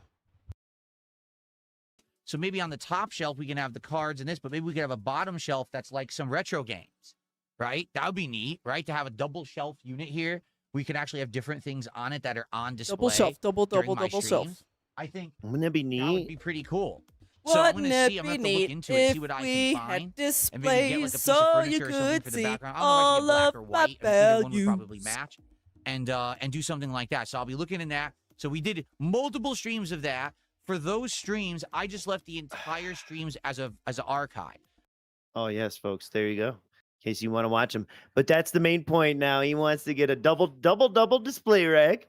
So maybe on the top shelf we can have the cards and this, but maybe we could have a bottom shelf that's like some retro games, right? That would be neat, right? To have a double shelf unit here. We could actually have different things on it that are on display. Double shelf, double during my shelf. streams. I think Wouldn't that be that would neat? be pretty cool. So I'm Wouldn't gonna it see. I'm be gonna have to look neat into it, see if what I we can find, had and maybe get like a displays piece of so you furniture or something could for the see background. I don't know if I all can get black of or my white. Either one would probably values. match, and do something like that. So I'll be looking in that. So we did multiple streams of that. For those streams, I just left the entire streams as an archive. Oh yes, folks. There you go. In case you want to watch him. But that's the main point now. He wants to get a double display rack.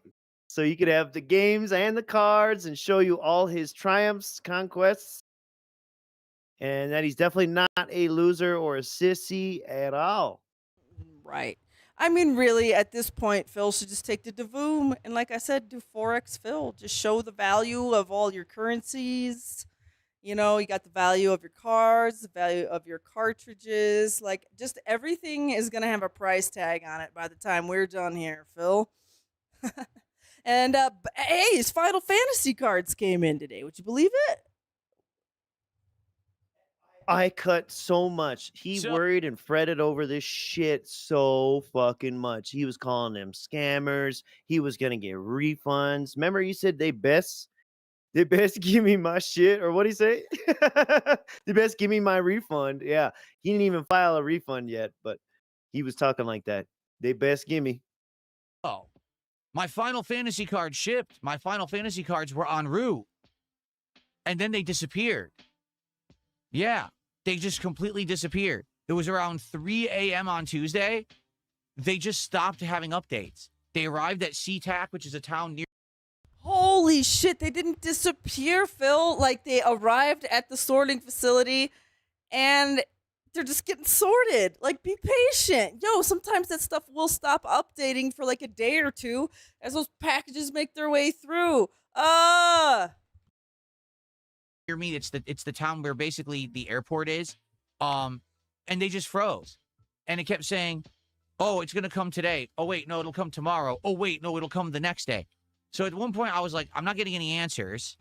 So you could have the games and the cards and show you all his triumphs, conquests. And that he's definitely not a loser or a sissy at all. Right. I mean, really, at this point, Phil should just take the Devoom and, like I said, do Forex Phil. Just show the value of all your currencies. You know, you got the value of your cards, the value of your cartridges. Like, just everything is going to have a price tag on it by the time we're done here, Phil. And, hey, his Final Fantasy cards came in today. Would you believe it? I cut so much. He So- worried and fretted over this shit so fucking much. He was calling them scammers. He was gonna get refunds. Remember, you said they best give me my shit, or what he say? They best give me my refund. Yeah, he didn't even file a refund yet, but he was talking like that. They best give me. Oh, my Final Fantasy card shipped. My Final Fantasy cards were en route, and then they disappeared. Yeah, they just completely disappeared. It was around 3 a.m. on Tuesday. They just stopped having updates. They arrived at SeaTac, which is a town near. Holy shit, they didn't disappear, Phil. Like, they arrived at the sorting facility and they're just getting sorted. Like, be patient. Yo, sometimes that stuff will stop updating for like a day or two as those packages make their way through. Near me, it's the town where basically the airport is. And they just froze. And it kept saying, "Oh, it's gonna come today. Oh wait, no, it'll come tomorrow. Oh wait, no, it'll come the next day." So at one point I was like, I'm not getting any answers.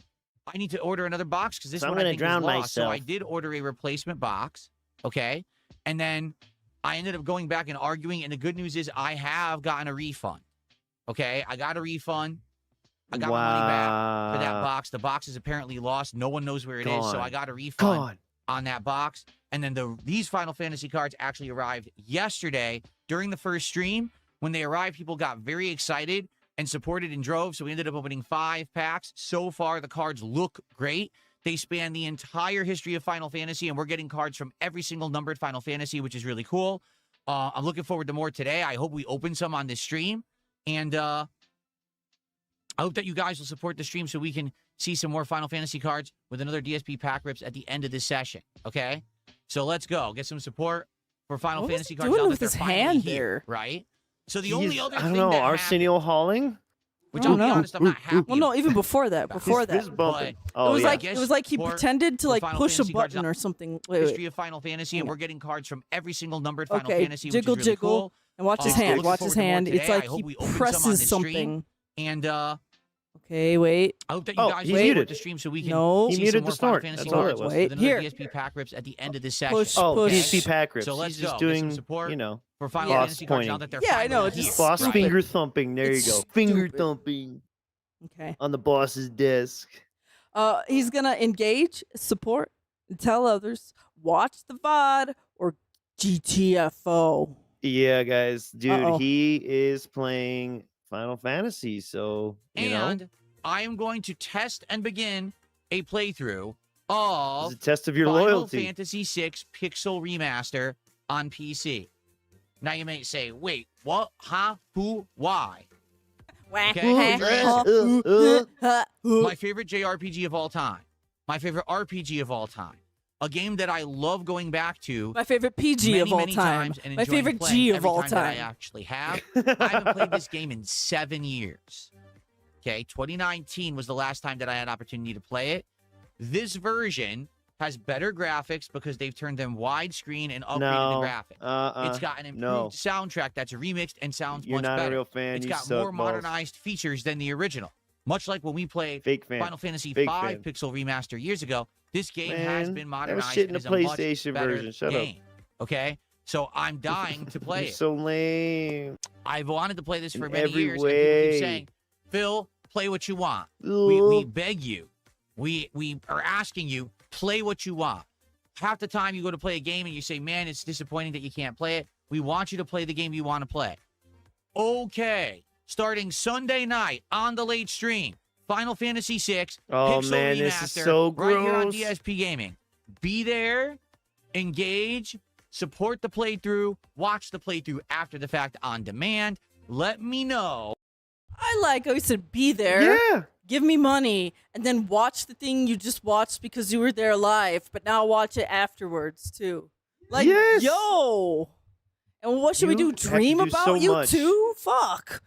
I need to order another box because this So I'm one I gonna think is drown lost. So I myself. did order a replacement box. Okay. And then I ended up going back and arguing, and the good news is I have gotten a refund. Okay, I got a refund. I got my money back for that Wow. box. The box is apparently lost. No one knows where it is, so Gone. I got a refund God. on that box. And then these Final Fantasy cards actually arrived yesterday during the first stream. When they arrived, people got very excited and supported and drove. So we ended up opening 5 packs. So far, the cards look great. They span the entire history of Final Fantasy, and we're getting cards from every single numbered Final Fantasy, which is really cool. I'm looking forward to more today. I hope we open some on this stream. And I hope that you guys will support the stream so we can see some more Final Fantasy cards with another DSP pack rips at the end of this session. Okay? So let's go. Get some support for Final What was Fantasy he cards doing now with that they're his finally hand here, there? right? So the He's- only other I thing don't know, that Arsenio Hauling? which I I'll don't be know. honest, I'm not happy. Well, no, even before that. Before This that. bumping. But Oh, it was yeah. like he For- pretended to for like Final push a Fantasy cards button now. or something. Wait, history wait. of Final Fantasy, Hang and on. we're getting cards from every single numbered Final Okay, Fantasy, jiggle, which is really jiggle. cool. And watch his Looking hand. Watch forward his to more hand. today. It's I like hope he we open some on presses this stream. something. And Okay, wait. I hope that you Oh, guys he's will support muted. the stream so we can No. He see muted some the more Final snort. Fantasy That's all cards it was. Wait, with another here. DSP pack rips at the end of this session. Push, Oh, push. DSP pack rips. So let's He's just go. Get some doing, support you know, for Final boss Fantasy cards now pointing. that they're Yeah, I know, finally it's here. just boss stupid. finger thumping. There It's you go. Finger stupid. thumping Okay. on the boss's desk. He's gonna engage, support, and tell others. Watch the VOD or GTFO. Yeah, guys, dude, Uh-oh. he is playing Final Fantasy, so you know, And I am going to test and begin a playthrough it's of a test of your Final loyalty. Fantasy VI Pixel Remaster on PC. Now you may say, wait, what? Huh? Who? Why? Okay? My My favorite JRPG of all time. My favorite RPG of all time. A game that I love going back to favorite PG many, of all many time. times and My enjoying favorite playing G of every all time that I time. actually have. I haven't played this game in 7 years. Okay, 2019 was the last time that I had an opportunity to play it. This version has better graphics because they've turned them widescreen and upgraded the graphics. It's got an improved soundtrack that's remixed and sounds You're much not better. a real fan. It's you got suck more balls. modernized features than the original. Much like when we played Fake fan. Final Fantasy Fake V fan. Pixel Remaster years ago, this game has Man, been that was modernized shit in and the is a much PlayStation better version. Shut up. game. Okay? So I'm dying to play You're it. so lame. I've wanted to play this for In many every years, and people way. keep saying, Phil, play what you want. We beg you. We are asking you, play what you want. Half the time you go to play a game and you say, man, it's disappointing that you can't play it. We want you to play the game you want to play. Okay. Starting Sunday night on the late stream, Final Fantasy VI, Oh Pixel man, Remaster, this is so right here on gross. DSP Gaming. Be there, engage, support the playthrough, watch the playthrough after the fact on demand. Let me know. I like how you said be there. Yeah. Give me money, and then watch the thing you just watched because you were there live, but now watch it afterwards too. Like, Yes. yo. And what should we You do? have to Dream do about so you much. too? Fuck.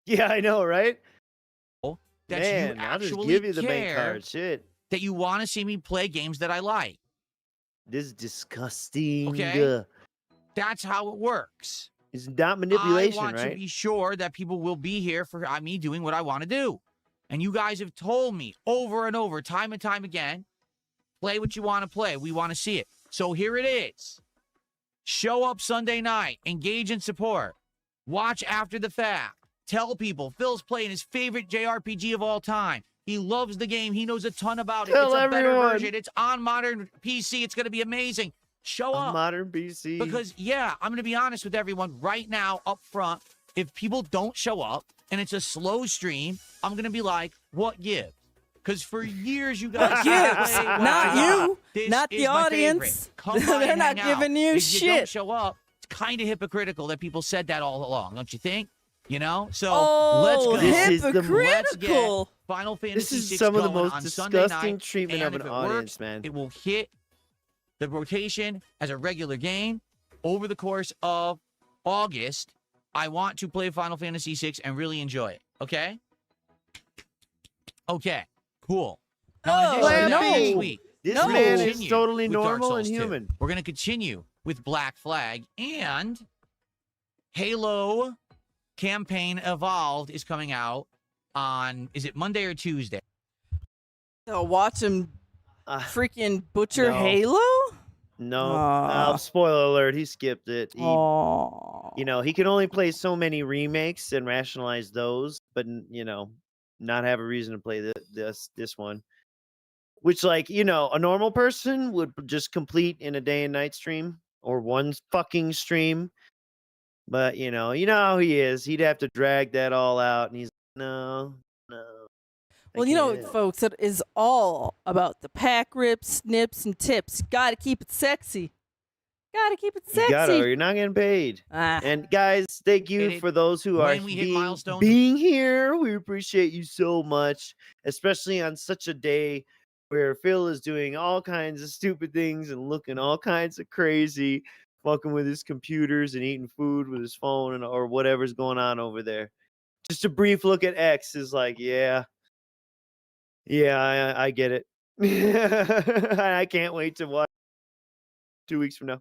Yeah, I know, right? That Man, you I'll just actually give you the main care card. Shit. that you want to see me play games that I like. This is disgusting. Okay. That's how it works. It's not manipulation, I want right? to be sure that people will be here for me doing what I want to do. And you guys have told me over and over, time and time again, play what you want to play. We want to see it. So here it is. Show up Sunday night. Engage in support. Watch after the fact. Tell people Phil's playing his favorite JRPG of all time. He loves the game. He knows a ton about it. Tell It's a better everyone. version. It's on modern PC. It's going to be amazing. Show A up. modern PC. Because, yeah, I'm going to be honest with everyone right now up front. If people don't show up and it's a slow stream, I'm going to be like, what gives? Because for years you guys What gives? play what Not I want. you. This Not is the my audience. favorite. Come by They're and not hang out. giving you If you don't shit. show up, it's kind of hypocritical that people said that all along, don't you think? You know? So Oh, let's go. This is the- Let's get hypocritical. Final Fantasy This is VI some of the going most on Sunday disgusting night, treatment and of if an it audience, works, man. It will hit the rotation as a regular game over the course of August. I want to play Final Fantasy VI and really enjoy it. Okay? Okay. Cool. Now, in Oh, addition to that, no. next week, This No. man is continue totally with Dark normal and Souls 2. human. We're going to continue with Black Flag, and Halo Campaign Evolved is coming out on, is it Monday or Tuesday? So watch him Uh, freaking butcher no. Halo? no. Aw. Spoiler alert, he skipped it. He, Oh. you know, he can only play so many remakes and rationalize those, but you know, not have a reason to play this one. Which, like, you know, a normal person would just complete in a day and night stream or one fucking stream. But you know how he is. He'd have to drag that all out, and he's no. I Well, you know, can't. folks, it is all about the pack rips, snips, and tips. Gotta keep it sexy. Gotta keep it You sexy. gotta, or you're not getting paid. Ah. And guys, thank you And for those who are when we hit milestones- being here. We appreciate you so much, especially on such a day where Phil is doing all kinds of stupid things and looking all kinds of crazy, fucking with his computers and eating food with his phone or whatever's going on over there. Just a brief look at X is like, yeah, I get it. I can't wait to watch 2 weeks from now.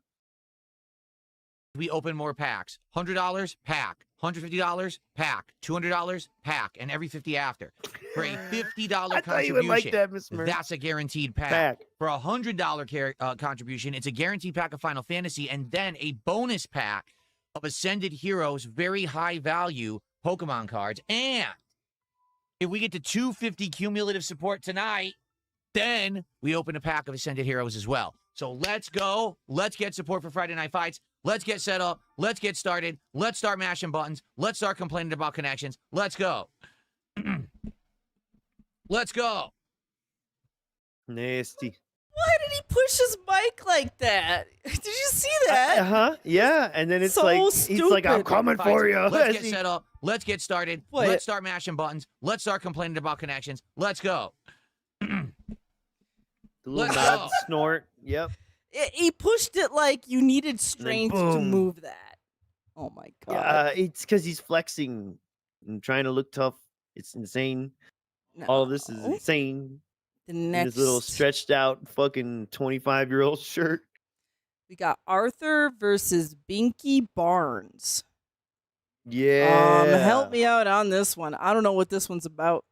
We open more packs. $100 pack, $150 pack, $200 pack, and every 50 after. For a $50 I thought you would contribution, like that, Miss Murphy. that's a guaranteed pack. Pack. For a $100 contribution, it's a guaranteed pack of Final Fantasy, and then a bonus pack of Ascended Heroes, very high value Pokemon cards. And if we get to 250 cumulative support tonight, then we open a pack of Ascended Heroes as well. So let's go. Let's get support for Friday Night Fights. Let's get set up. Let's get started. Let's start mashing buttons. Let's start complaining about connections. Let's go. Let's go. Nasty. Why did he push his mic like that? Did you see that? Yeah, and then it's So like he's like, I'm stupid. coming for you. Let's get set up. Let's get started. Play Let's it. start mashing buttons. Let's start complaining about connections. Let's go. The little Let's nod, go. snort. Yep. He pushed it like you needed then strength to boom. move that. Oh my god. It's because he's flexing and trying to look tough. It's insane. All of this is No. insane. The In next, this little stretched out fucking 25-year-old shirt. we got Arthur versus Binky Barnes. Yeah. Help me out on this one. I don't know what this one's about.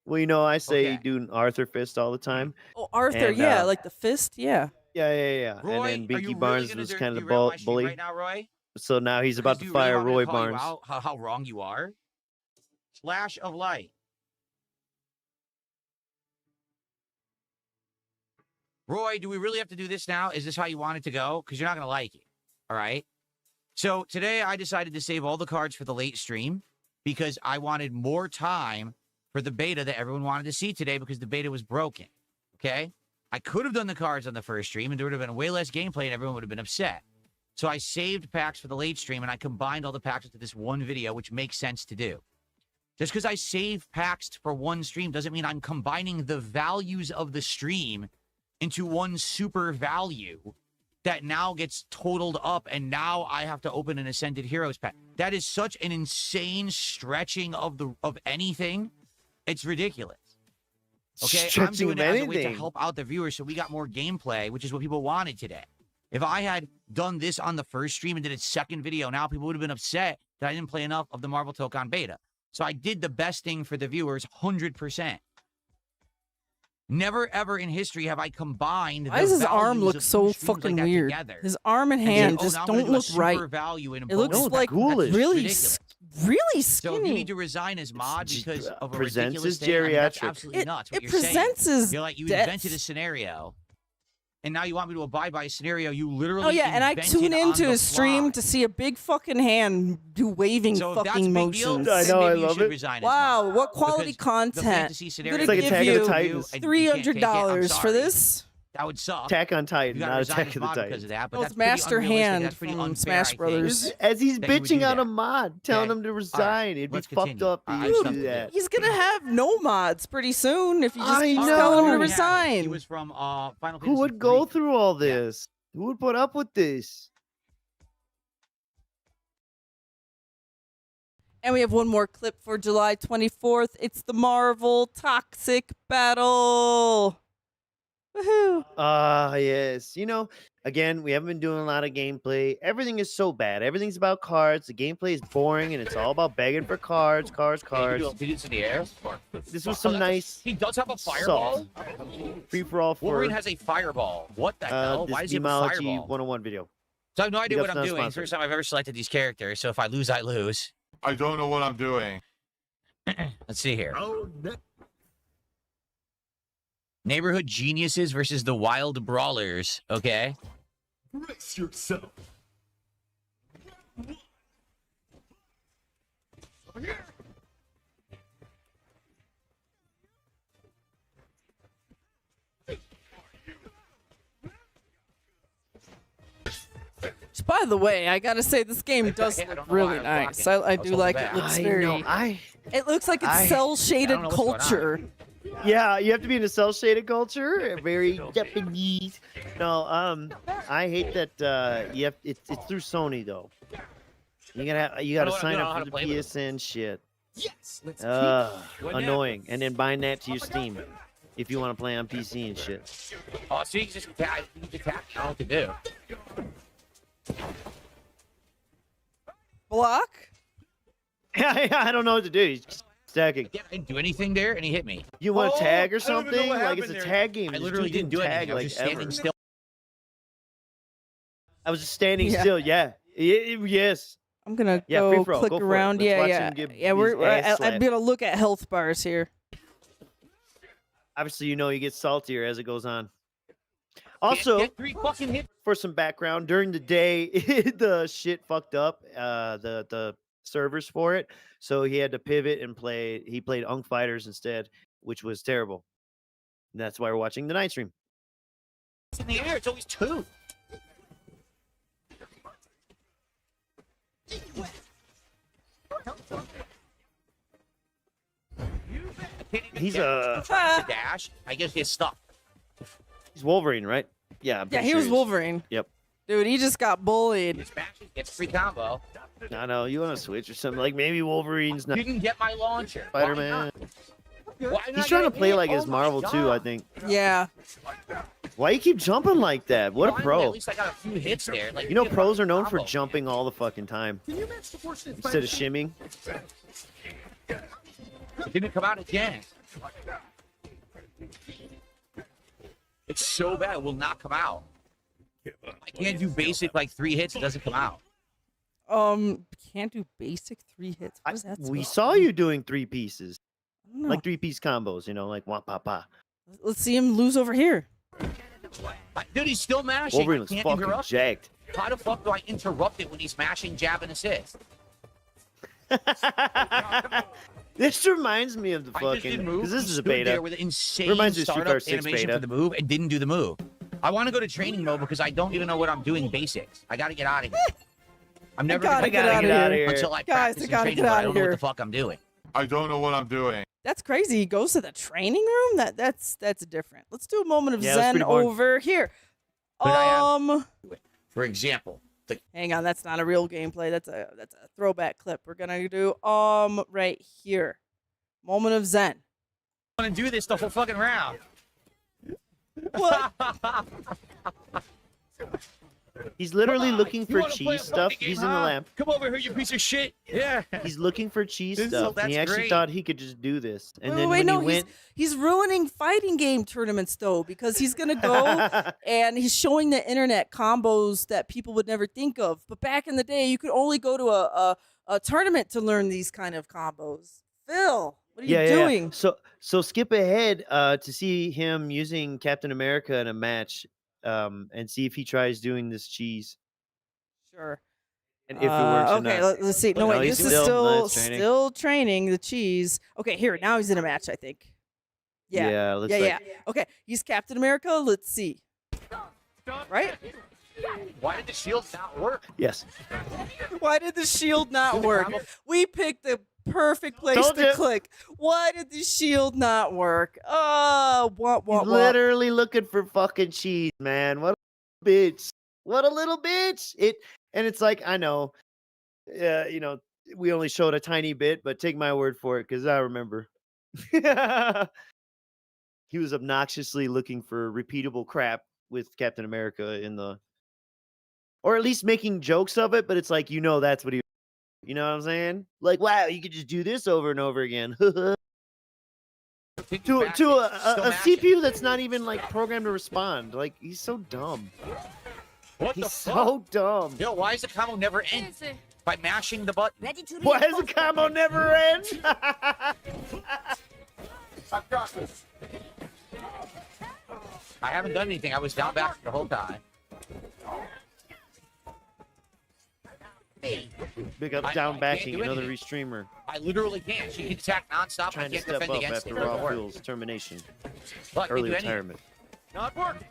Well, you know, I say Okay. do Arthur fist all the time. Oh, Arthur, And, yeah, like the fist, yeah. Yeah. Roy, And then are you Binky really Barnes gonna was kind of the derail my stream bully. right now, Roy? So now he's about Do to you really fire want me to Roy call you Barnes. out how wrong you are? Flash of light. Roy, do we really have to do this now? Is this how you want it to go? Because you're not going to like it. All right. So today I decided to save all the cards for the late stream because I wanted more time for the beta that everyone wanted to see today because the beta was broken. Okay. I could have done the cards on the first stream and there would have been way less gameplay and everyone would have been upset. So I saved packs for the late stream and I combined all the packs into this one video, which makes sense to do. Just because I save packs for one stream doesn't mean I'm combining the values of the stream into one super value that now gets totaled up and now I have to open an Ascended Heroes pack. That is such an insane stretching of anything. It's ridiculous. Okay, I'm doing it as a way to help out the viewers so we got more gameplay, which is what people wanted today. If I had done this on the first stream and did a second video, now people would have been upset that I didn't play enough of the Marvel Tokon beta. So I did the best thing for the viewers, 100%. Never, ever in history have I combined Why does the his arm values look of so two streams fucking like that weird? together. His arm and And say, hand oh, just now I'm gonna don't do a look right. super value in a It looks bonus. like ghoulish. really, ridiculous. really So if you skinny. need to resign as mod just, because of a presents ridiculous as thing, I mean, that's geriatric. absolutely nuts. What it you're saying. presents as You're like, you death. invented a scenario, and now you want me to abide by a scenario you literally Oh yeah, and I invented tune on into the his stream fly. to see a big fucking hand do waving So if that's a fucking big deal, motions. I then know, I maybe you love should it. resign as Wow, mod. what quality Because the content! fantasy I'm scenario gonna It's like give Attack of the you Titans. and you can't take it, I'm $300 for sorry. this. That would suck. Attack on Titan, You gotta not resign Attack as of the mod because Titans. of that, but Well, that's it's pretty Master unrealistic. Hand That's pretty from unfair, Smash I think. Brothers. As he's that you would bitching do on a that. mod, telling Okay. him to All right, resign. It'd be let's fucked continue. up. I If have you stuff do to do. that. He's gonna have no mods pretty soon if you just I keep know. telling him to Already had it. He resign. was from Final Fantasy Who would go 3. through all Yeah. this? Who would put up with this? And we have one more clip for July 24th. It's the Marvel Toxic Battle. Woohoo! Yes. You know, again, we haven't been doing a lot of gameplay. Everything is so bad. Everything's about cards. The gameplay is boring, and it's all about begging for cards. He did in the air. This was some nice He does have a fireball. free for all for Wolverine has a fireball. What the hell? Why this does he have a Demology fireball? 101 video. So I have no idea Big what ups, I'm not doing. It's the sponsored. first time I've ever selected these characters. So if I lose, I lose. I don't know what I'm doing. Let's see here. Oh, Neighborhood Geniuses versus the Wild Brawlers. Okay. brace yourself. Just by the way, I gotta say this game does I don't look know why really I'm nice. blocking. I I do was like holding it. back. Looks I very. know. It looks like it's I- cell I shaded don't know what's going on. culture. Yeah, you have to be in a cell shaded culture. Very Japanese. No, I hate that. You have it's through Sony though. You gotta I don't sign know up how for to the play with PSN shit. Yes, let's Annoying. And then bind that to your Steam if you want to play on PC and shit. Oh, so you can just attack. You can attack. I don't know what to do. Block. I don't know what to do. He's just stacking. Yeah, I didn't do anything there, and he hit me. You want Oh, to tag or I don't even know something? what Like it's a happened there. tag game. I This literally dude didn't do tag anything. I was like just standing ever. still. I was just standing Yeah. still. Yeah. Yes. I'm gonna Yeah, free go for all. click Go for it. around. Let's Yeah, watch yeah, him give yeah. We're. his ass I'm slapped. gonna look at health bars here. Obviously, you know he gets saltier as it goes on. Also, Get 3 fucking hits. for some background, during the day, the shit fucked up. The servers for it, so he had to pivot and play. He played Unk Fighters instead, which was terrible. And that's why we're watching the night stream. It's in the air. It's always 2. Can't even He's tries to dash. I guess he's stuck. he's Wolverine, right? Yeah. I'm Yeah, pretty he sure was he's- Wolverine. Yep. Dude, he just got bullied. He smashes, gets free combo. I know. You want to switch or something? Like maybe Wolverine's not Didn't get my launcher. Why Spider-Man. not? Why He's not trying to get play hit? like Oh his my Marvel too. I God. think. Yeah. Why you keep jumping like that? What a Finally, pro! At least I got a few hits there. Like, You know, get pros my are known for combo. jumping all the fucking time Can you match the portion instead of shimming. It didn't come out again. It's so bad, it will not come out. I can't do basic like 3 hits, it doesn't come out. Can't do basic 3 hits. What is that? We supposed saw to mean? you doing 3 pieces, I don't know. like 3-piece combos. You know, like wah pa pa. Let's see him lose over here. Dude, he's still mashing. Wolverine I was can't fucking interrupt. jacked. How the fuck do I interrupt it when he's mashing, jab, and assist? This reminds me of the I just fucking didn't move. because this He is a stood there beta. with an insane Reminds me of Street startup Fighter 6 animation beta. for the move and didn't do the move. I want to go to training mode because I don't even know what I'm doing basics. I got to get out of here. I'm never gotta gonna get outta outta here. until I Guys, practice I in gotta training get mode. I outta don't know what here. the fuck I'm doing. I don't know what I'm doing. That's crazy. He goes to the training room. That's different. Let's do a moment of Yeah, that's zen pretty boring. over here. But I am- For example, Hang on, that's not a real gameplay. That's a throwback clip. We're gonna do right here. Moment of zen. I'm gonna do this the whole fucking round. What? He's literally Come on, looking you for wanna play a cheese stuff. fucking game, He's in the huh? lab. Come over here, you piece of shit. Yeah. He's looking for cheese This is- stuff. And that's he actually great. thought he could just do this. And Wait, then wait, when no, he went, he's ruining fighting game tournaments though, because he's gonna go and he's showing the internet combos that people would never think of. But back in the day, you could only go to a tournament to learn these kind of combos. Phil, what are you doing? So skip ahead to see him using Captain America in a match, and see if he tries doing this cheese Sure. and if it works or Okay, not. let's see. No, No, wait, he's this is still- still no, it's training. still training the cheese. Okay, here now he's in a match. I think. Yeah. looks Yeah, like yeah. Okay, he's Captain America. Let's see. Right? Why did the shield not work? yes. Why did the shield not work? We picked the perfect place Told to you. click. Why did the shield not work? What? He's literally looking for fucking cheese, man. What a bitch. What a little bitch. It's like, I know, we only showed a tiny bit, but take my word for it, because I remember. He was obnoxiously looking for repeatable crap with Captain America or at least making jokes of it, but it's like, that's what he, you know what I'm saying? Like, wow, you could just do this over and over again. to a CPU that's not even like programmed to respond. Like, he's so dumb. What the He's fuck? so dumb. Yo, why does the combo never end? By mashing the button. Ready to Why does the combo never end? I've got this. I haven't done anything. I was down back the whole time. Big up I down can't backing, do another anything. restreamer. I literally can't. She can attack nonstop. I Trying to can't step defend up against after it. Doesn't Raw work. Fuel's termination. Look, Early can't do anything. retirement. Not working.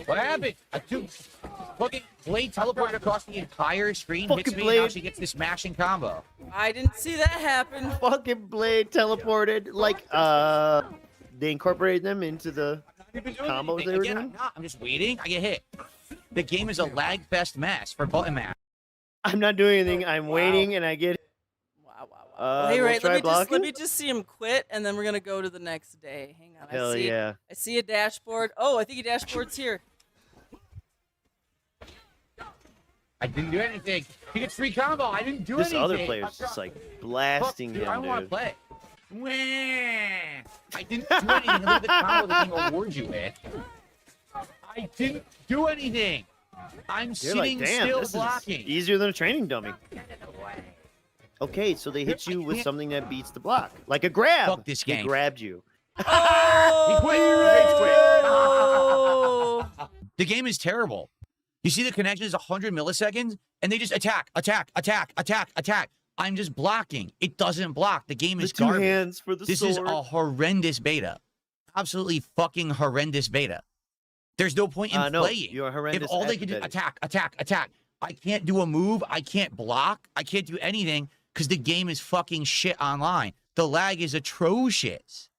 What happened? A dude fucking Blade teleported across the entire screen, hits Fucking me, and now Blade. she gets this smashing combo. I didn't see that happen. Fucking Blade teleported. Like, they incorporated them into the Not even doing combos anything. they were Again, doing? I'm not. I'm just waiting. I get hit. The game is a lag fest mess for button mash. I'm not doing anything. I'm waiting, and I get. Wow. Hey, we'll right. try Let blocking? me just see him quit, and then we're gonna go to the next day. Hang on. Hell yeah. I see a dashboard. Oh, I think a dashboard's here. I didn't do anything. He gets free combo. I didn't do This anything. other player's just like blasting Fuck, dude, I him, don't want to dude. play. Wah. I didn't do anything. Look at the combo the game awards you with. I didn't do anything. I'm You're sitting like, damn, still this blocking. is easier than a training dummy. Okay, so they hit you with something that beats the block, like a grab. Fuck this They game. grabbed you. Oh! He quit. He rage quit. Oh! The game is terrible. You see the connection is 100 milliseconds, and they just attack. I'm just blocking. It doesn't block. The game is The two garbage. hands for the This sword. is a horrendous beta. Absolutely fucking horrendous beta. There's no point in No, playing. you're horrendous. If all they at can do the beta. attack. I can't do a move. I can't block. I can't do anything because the game is fucking shit online. The lag is atrocious.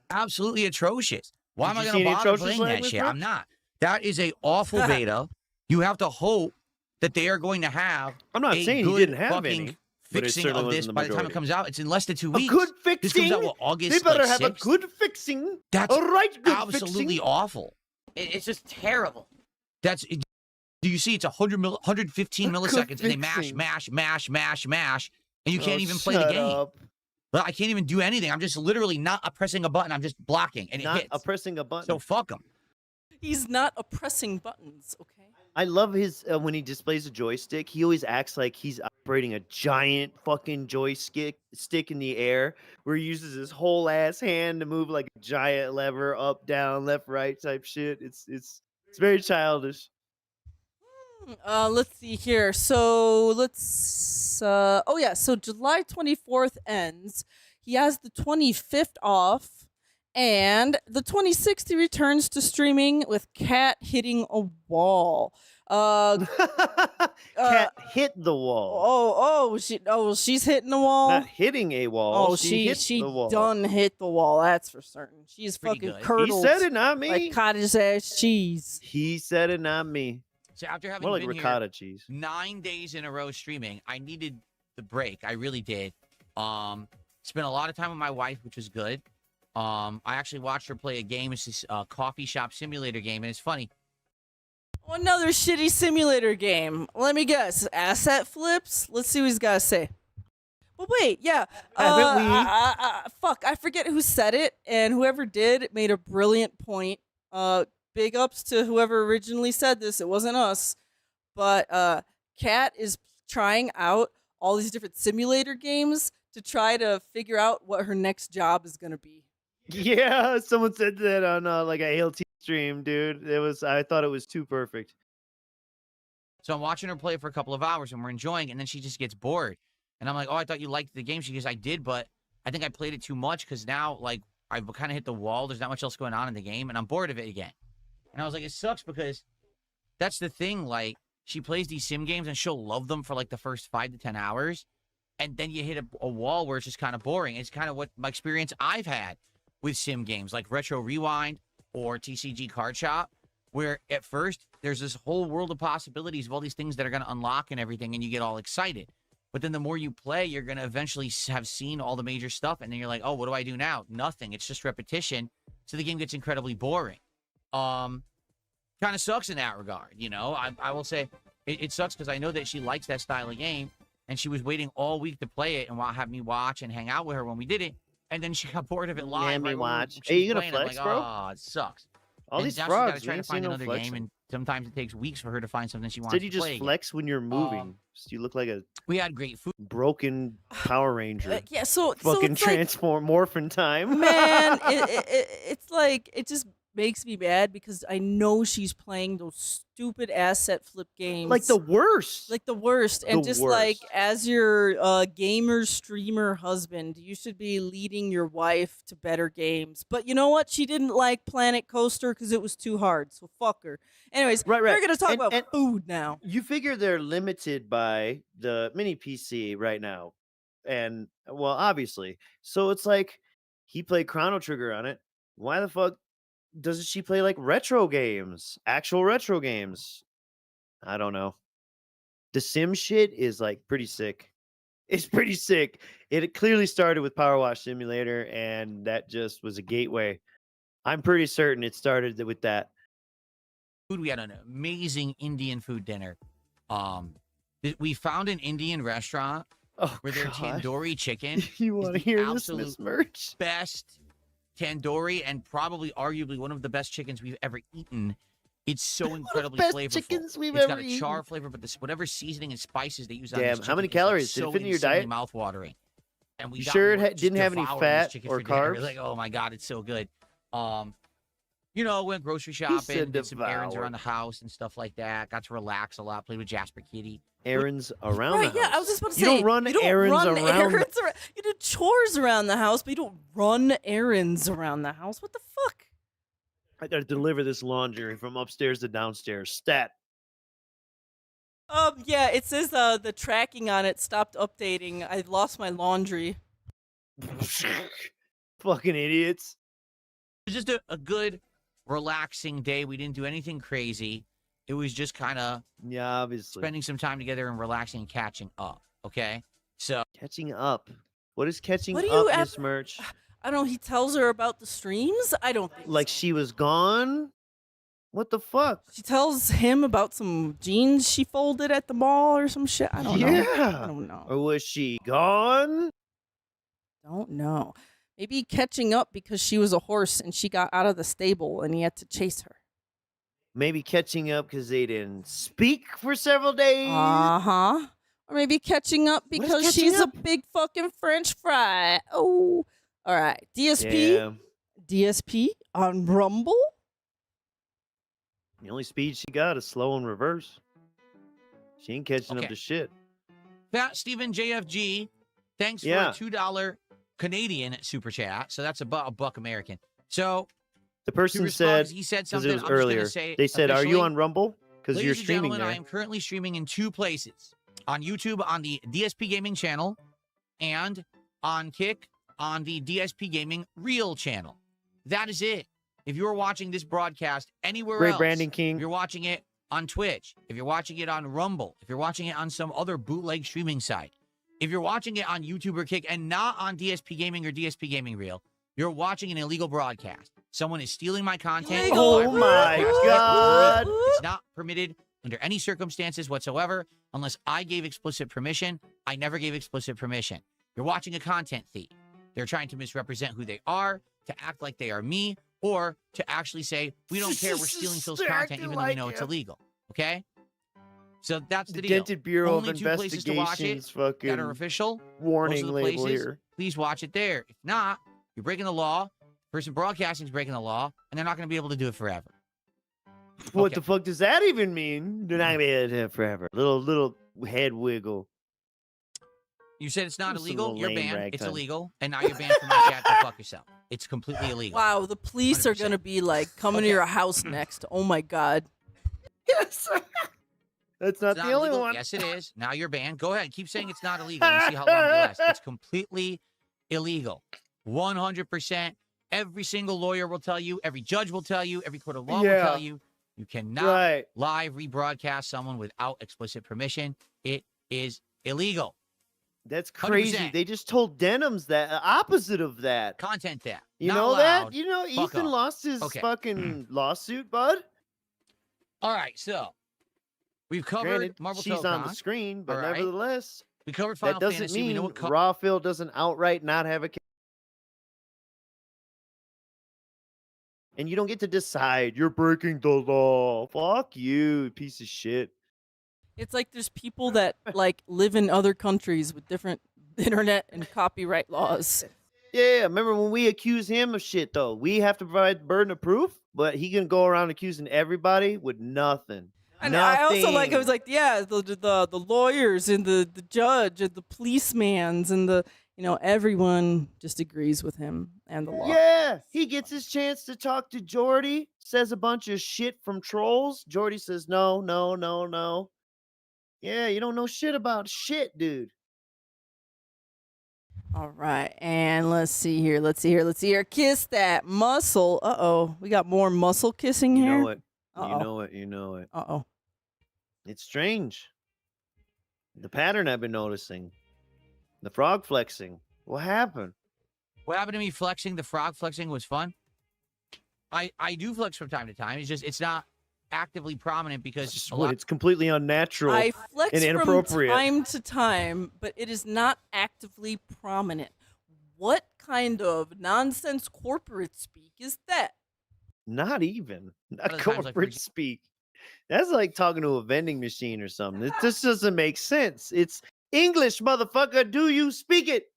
Absolutely atrocious. Why am I going to bother playing that shit? I'm not. That is a awful beta. You have to hope that they are going to have I'm not saying he didn't have any. Fixing of this by the time it comes out. It's in less than 2 weeks. A good fixing? This comes out what, August They better like, have 6th? a good fixing. That's a right good absolutely fixing. awful. It's just terrible. That's. Do you see? It's 115 milliseconds, and they fixing. mash, and you can't even play the game. Up. Well, I can't even do anything. I'm just literally not pressing a button. I'm just blocking, and it Not hits. pressing a button. So fuck them. He's not oppressing buttons, okay? I love his when he displays a joystick. He always acts like he's operating a giant fucking joystick in the air, where he uses his whole ass hand to move like a giant lever up, down, left, right type shit. It's very childish. Let's see here. So let's. Oh yeah. So July 24th ends. He has the 25th off. And the 26th, he returns to streaming with Cat hitting a wall. Cat hit the wall. She's hitting the wall. Not hitting a wall. Oh, she hit she the wall. done hit the wall. That's for certain. She's Pretty fucking good. curdled. He said it, not me. Like cottage ass cheese. He said it, not me. So after having More like been ricotta here cheese. 9 days in a row streaming, I needed the break. I really did. Spent a lot of time with my wife, which was good. I actually watched her play a game. It's this coffee shop simulator game, and it's funny. Oh, another shitty simulator game. Let me guess. Asset flips? Let's see what he's got to say. But wait, yeah. Haven't we? Fuck, I forget who said it, and whoever did made a brilliant point. Big ups to whoever originally said this. It wasn't us. But Kat is trying out all these different simulator games to try to figure out what her next job is going to be. Yeah, someone said that on like a ALT stream, dude. I thought it was too perfect. So I'm watching her play for a couple of hours, and we're enjoying it, and then she just gets bored. And I'm like, oh, I thought you liked the game. She goes, I did, but I think I played it too much because now, like, I've kind of hit the wall. There's not much else going on in the game, and I'm bored of it again. And I was like, it sucks because that's the thing. Like, she plays these sim games, and she'll love them for, like, the first 5 to 10 hours. And then you hit a wall where it's just kind of boring. It's kind of what my experience I've had with sim games like Retro Rewind or TCG Card Shop, where at first there's this whole world of possibilities of all these things that are going to unlock and everything, and you get all excited. But then the more you play, you're going to eventually have seen all the major stuff, and then you're like, oh, what do I do now? Nothing. It's just repetition. So the game gets incredibly boring. Kind of sucks in that regard, you know? I will say it sucks because I know that she likes that style of game, and she was waiting all week to play it and have me watch and hang out with her when we did it. And then she got bored of it live. Me Right watch. Hey, you gonna flex, like, bro? Oh, it sucks. All and these now frogs. she's got to try to find another game, and sometimes it takes weeks for her to find something she wants Instead, you to just play again. flex when you're moving. So you look like a We had great food. broken Power Ranger. Yeah, so Fucking it's like, transform morphin time. man, it's like it just makes me mad because I know she's playing those stupid asset flip games. Like the worst. Like the worst. And The just like worst. as your gamer streamer husband, you should be leading your wife to better games. But you know what? She didn't like Planet Coaster because it was too hard. So fuck her. Anyways, Right. we're gonna talk And- about and- food now. You figure they're limited by the mini PC right now. And well, obviously. So it's like he played Chrono Trigger on it. Why the fuck doesn't she play like retro games? Actual retro games? I don't know. The Sim shit is like pretty sick. It's pretty sick. It clearly started with Power Wash Simulator, and that just was a gateway. I'm pretty certain it started with that. We had an amazing Indian food dinner. We found an Indian restaurant Oh, where their God. tandoori chicken You is want to the hear this, absolute Miss Merch? best tandoori and probably arguably one of the best chickens we've ever eaten. It's so incredibly best flavorful. chickens we've It's ever got a char flavor, but whatever seasoning and spices they use on Damn, this how many chicken is, like, calories? Did it so fit in your insanely diet? mouth-watering. And we You got sure it more- didn't just have any devouring fat this chicken or for dinner. carbs? Like, oh my god, it's so good. You know, went grocery said shopping, did some errands devour. around the house and stuff like that. Got to relax a lot, played with Jasper Kitty. Errands around Right, the yeah, house. I was just about to You say. don't run you don't errands run around the- errands around. You do chores around the house, but you don't run errands around the house. What the fuck? I gotta deliver this laundry from upstairs to downstairs. Stat. Yeah, it says the tracking on it stopped updating. I lost my laundry. Fucking idiots. It was just a good, relaxing day. We didn't do anything crazy. It was just kind of Yeah, obviously. spending some time together and relaxing and catching up. Okay? So, Catching up. What is catching What do up, you Miss ever- Merch? I don't know. He tells her about the streams. I don't think Like so. she was gone? What the fuck? She tells him about some jeans she folded at the mall or some shit. I don't know. Yeah. I don't know. Or was she gone? Don't know. Maybe catching up because she was a horse and she got out of the stable and he had to chase her. Maybe catching up because they didn't speak for several days. Uh-huh. Or maybe catching up What is because catching she's up? a big fucking French fry. Oh. All right. DSP. Yeah. DSP on Rumble. The only speed she got is slow and reverse. She ain't catching up Okay. to shit. Fat Steven JFG, thanks Yeah. for a $2 Canadian super chat. So that's a buck American. So The to person respond, said, 'cause he said because something, it was I'm just earlier, gonna say they said, are you officially, on Rumble? Because you're ladies and streaming gentlemen, there. I am currently streaming in 2 places. On YouTube on the DSP Gaming channel and on Kick on the DSP Gaming Real channel. That is it. If you're watching this broadcast anywhere Great else, branding, if King. you're watching it on Twitch, if you're watching it on Rumble, if you're watching it on some other bootleg streaming site, if you're watching it on YouTube or Kick and not on DSP Gaming or DSP Gaming Real, you're watching an illegal broadcast. Someone is stealing my content. Illegal. Oh my Broadcasting it God. illegally. It's not permitted under any circumstances whatsoever unless I gave explicit permission. I never gave explicit permission. You're watching a content thief. They're trying to misrepresent who they are, to act like they are me, or to actually say, we don't care, we're stealing Phil's They're content acting even though we like know it's him. ll. Okay? So that's The the deal. Dented Bureau Only of 2 places to watch it Investigations fucking that are official. Those warning are the label places. here. Please watch it there. If not, you're breaking the law. The person broadcasting is breaking the law, and they're not going to be able to do it forever. What Okay. the fuck does that even mean? They're not gonna be able to do it forever. Little head wiggle. You said it's not Just a illegal. little You're lame banned. It's ragtime. illegal. And now you're banned from my chat. Go fuck yourself. It's completely illegal. Wow, the police are 100%. going to be like coming to your house next. Oh my God. Yes. That's not It's the only illegal. one. Yes, it is. Now you're banned. Go ahead. Keep saying it's not illegal and see how long you last. It's completely illegal. 100%. Every single lawyer will tell you. Every judge will tell you. Every court of law will Yeah. tell you. You cannot Right. live rebroadcast someone without explicit permission. It is illegal. That's crazy. 100%. They just told Denims that opposite of that. Content theft. You Not know allowed. that? You know Fuck Ethan off. lost his Okay. fucking lawsuit, bud? All right, so we've covered Granted, Marvel she's on the Telecom. screen, but All right. nevertheless, We covered Final that doesn't Fantasy. We know mean what Rawfield doesn't outright not have a case. And you don't get to decide. You're breaking the law. Fuck you, piece of shit. It's like there's people that like live in other countries with different internet and copyright laws. Yeah, remember when we accuse him of shit though? We have to provide the burden of proof, but he can go around accusing everybody with nothing. And I also like, I was Nothing. like, yeah, the lawyers and the judge and the policeman's and the, you know, everyone just agrees with him and the law. Yeah, he gets his chance to talk to Jordy, says a bunch of shit from trolls. Jordy says, no, no, no, no. Yeah, you don't know shit about shit, dude. All right, and let's see here. Kiss that muscle. Uh-oh, we got more muscle kissing You here. know it. Uh-oh. You know it. You know it. Uh-oh. It's strange. The pattern I've been noticing. The frog flexing. What happened? What happened to me flexing? The frog flexing was fun. I do flex from time to time. It's just it's not actively prominent It's because just a lot it's completely unnatural. I flex and from inappropriate. time to time, but it is not actively prominent. What kind of nonsense corporate speak is that? Not even. Not of the times, like, corporate speak. That's like talking to a vending machine or something. It just doesn't make sense. It's English, motherfucker. Do you speak it?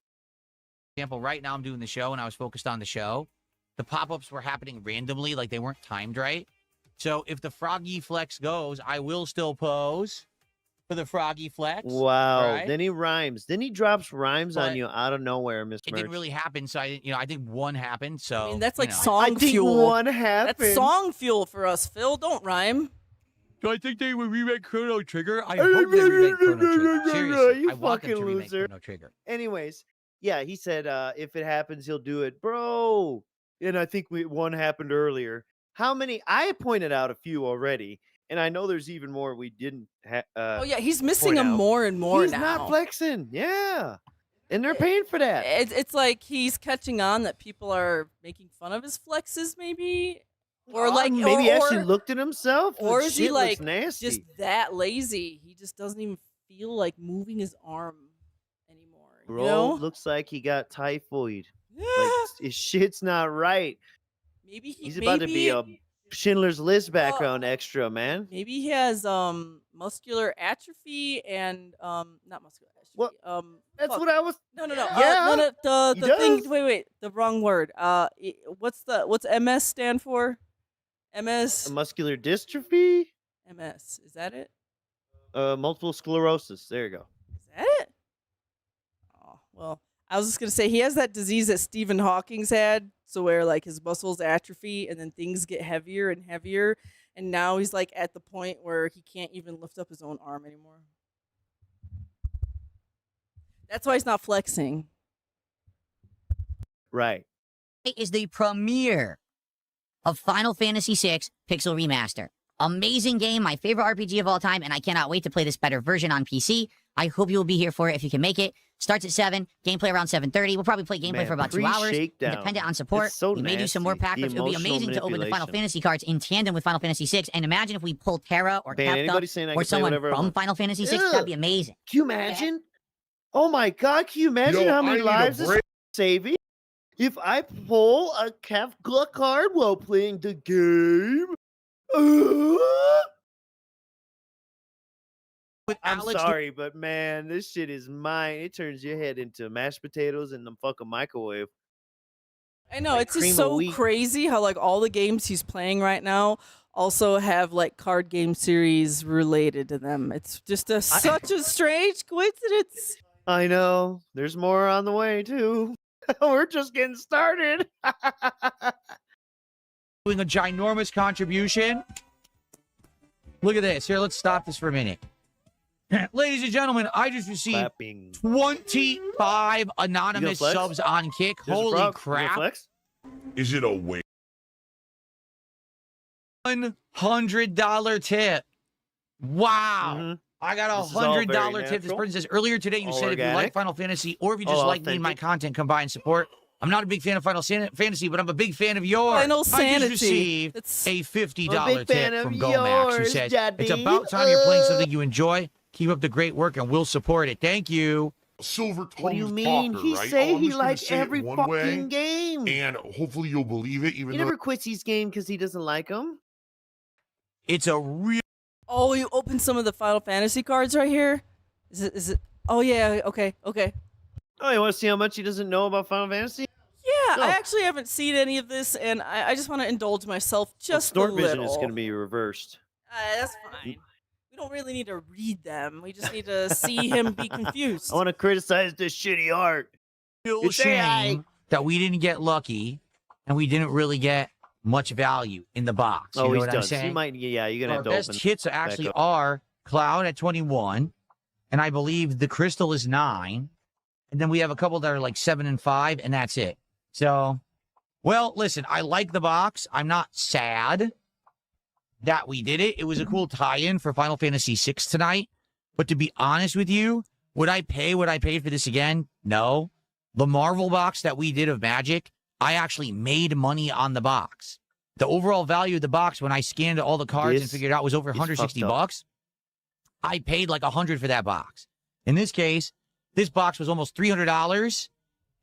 example, right now I'm doing the show and I was focused on the show. The pop-ups were happening randomly, like they weren't timed right. So if the froggy flex goes, I will still pose for the froggy flex. Wow. right? Then he rhymes. Then he drops rhymes on But you out of nowhere, Miss It Merch. didn't really happen, so I think one happened. So I mean, that's like you know. song I think fuel. one happened. That's song fuel for us, Phil. Don't rhyme. Do I think they would remake Chrono Trigger? I hope they remake Chrono Trigger. Seriously, You I want them to fucking remake loser. Chrono Trigger. Anyways, yeah, he said if it happens, he'll do it, bro. And I think one happened earlier. How many? I pointed out a few already, and I know there's even more we didn't. Oh yeah, he's missing point them out. more and more He's now. not flexing. Yeah, and they're paying for that. It's like he's catching on that people are making fun of his flexes, maybe, or like maybe he actually or, looked at himself. or The is he shit looks like nasty. just that lazy? He just doesn't even feel like moving his arm anymore. Bro, You know? looks like he got typhoid. Yeah. Like his shit's not right. Maybe He's about to be a Schindler's List background extra, man. Maybe he has muscular atrophy and not muscular atrophy. What? That's fuck. what I was. No. Yeah, The he thing. does. Wait. The wrong word. What's MS stand for? MS. Muscular dystrophy. MS. Is that it? Multiple sclerosis. There you go. Is that it? Oh well. I was just gonna say he has that disease that Stephen Hawking's had, so where like his muscles atrophy and then things get heavier and heavier, and now he's like at the point where he can't even lift up his own arm anymore. That's why he's not flexing. Right. Is the premiere of Final Fantasy VI Pixel Remaster. Amazing game, my favorite RPG of all time, and I cannot wait to play this better version on PC. I hope you will be here for it if you can make it. Starts at 7, gameplay around 7:30. We'll probably play gameplay for about 2 hours. Pre-shakedown. Dependent on support. It's so we may do some more nasty. pack The rips. It'll be emotional amazing to open the Final manipulation. Fantasy cards in tandem with Final Fantasy VI. And imagine if we pull Terra or Man, Kefka anybody saying I or can play someone whatever I from want? Final Fantasy VI. Ugh. That'd be amazing. Can you imagine? Oh my God! Can you imagine Yo, how I many need a lives this break. is saving? If I pull a Kefka card while playing the game. With I'm Alex, sorry, but man, this shit is mine. It turns your head into mashed potatoes in the fucking microwave. I know, Like it's just cream of so wheat. crazy how like all the games he's playing right now also have like card game series related to them. It's just such a strange coincidence. I know. There's more on the way too. We're just getting started. doing a ginormous contribution. Look at this. Here, let's stop this for a minute. Ladies and gentlemen, I just received Clapping. 25 anonymous flex? subs on Kick. There's a Holy frog. You gonna crap. flex? Is it a wait? $100 tip. Wow. Mhm. I got a This is all very $100 tip. This natural. person says earlier today you All said if you like organic. Final Fantasy or if you just All like me and my authentic. content, come by and support. I'm not a big fan of Final Fantasy, but I'm a big fan of yours. Final I Sanity. just received It's- a $50 I'm a big fan tip of from Gomax, who yours, says, Daddy. it's about time you're playing something you enjoy. Keep up the great work, and we'll support it. Thank you. Silver What do you tongued mean? talker, He right? say Oh, I'm he just gonna likes say it every one fucking way, game. and hopefully you'll believe it, even He though never quits his game because he doesn't like them. It's a real Oh, you opened some of the Final Fantasy cards right here? Is it Oh yeah, okay. Oh, you want to see how much he doesn't know about Final Fantasy? Yeah, No. I actually haven't seen any of this, and I just want to indulge myself just a Snort little. vision is going to be reversed. That's fine. We don't really need to read them. We just need to see him be confused. I want to criticize this shitty art. It's AI. shame that we didn't get lucky and we didn't really get much value in the box. You know Always what I'm does. saying? You might, yeah, you're gonna Our have to best open. hits actually up. are Cloud at 21, and I believe the Crystal is 9, and then we have a couple that are like 7 and 5, and that's it. So, well, listen, I like the box. I'm not sad that we did it. It was a cool tie-in for Final Fantasy VI tonight. But to be honest with you, would I pay what I paid for this again? No. The Marvel box that we did of Magic, I actually made money on the box. The overall value of the box, when I scanned all the cards and This figured out was over is 160 fucked up. bucks, I paid like 100 for that box. In this case, this box was almost $300,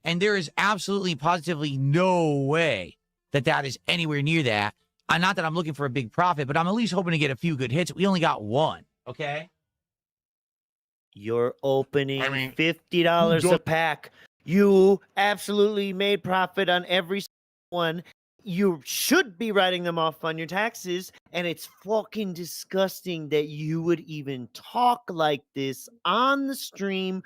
and there is absolutely positively no way that that is anywhere near that. Not that I'm looking for a big profit, but I'm at least hoping to get a few good hits. We only got one, okay? You're opening I mean, $50 a don't- pack. You absolutely made profit on every one. You should be writing them off on your taxes, and it's fucking disgusting that you would even talk like this on the stream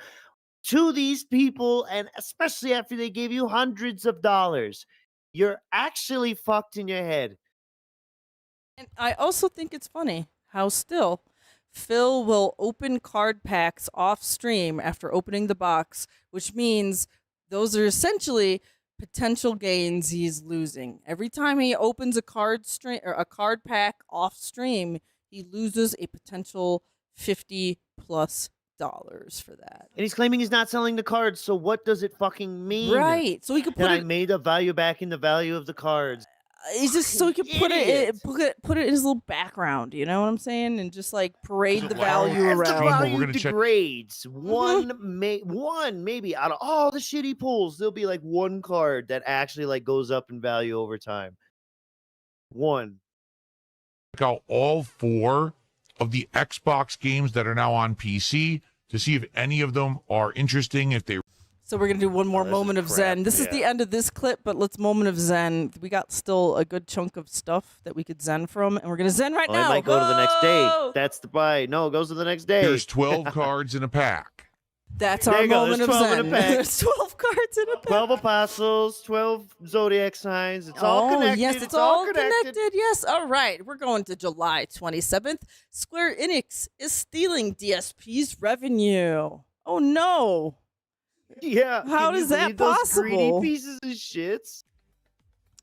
to these people, and especially after they gave you hundreds of dollars. You're actually fucked in your head. And I also think it's funny how still. Phil will open card packs off stream after opening the box, which means those are essentially potential gains he's losing. Every time he opens a card stream or a card pack off stream, he loses a potential $50+ for that. And he's claiming he's not selling the cards, so what does it fucking mean? Right. So he could put That I it. made the value back in the value of the cards. He's just so he could put Idiot. put it in his little background. You know what I'm saying? And just like parade So the wow, value as the around. value Value gonna check- degrades. One maybe out of all the shitty pulls, there'll be like one card that actually like goes up in value over time. One. Check out all 4 of the Xbox games that are now on PC to see if any of them are interesting. If they So we're gonna do one more this is moment of crap, zen. This is the yeah. end of this clip, but let's moment of zen. We got still a good chunk of stuff that we could zen from, and we're gonna zen right Oh, now. it might go to the next day. Go! That's the buy. No, it goes to the next day. there's 12 cards in a pack. That's There our you go, moment of there's 12 in zen. a pack. There's 12 cards in a pack. 12 apostles, 12 zodiac signs. It's all connected. Yes, it's all connected. Yes, all right. We're going to July 27th. Square Enix is stealing DSP's revenue. Oh no. Yeah. How can you is that believe those greedy possible? pieces of shits.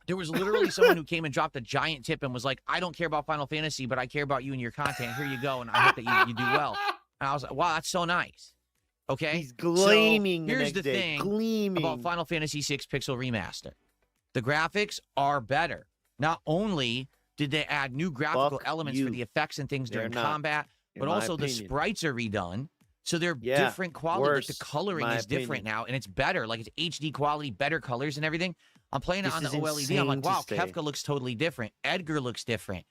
There was literally someone who came and dropped a giant tip and was like, I don't care about Final Fantasy, but I care about you and your content. Here you go, and I hope that you do well. And I was like, wow, that's so nice. Okay? He's gleaming the here's next the day. thing Gleaming. about Final Fantasy VI Pixel Remaster. The graphics are better. Not only did they add new graphical Fuck elements you. for the effects and things They're during not, combat, in but my also the opinion. sprites are redone. So they're Yeah, different quality. Like the worse, coloring my is different opinion. now, and it's better. Like it's HD quality, better colors and everything. I'm playing it This on the is OLED. I'm like, insane to wow, say. Kefka looks totally different. Edgar looks different.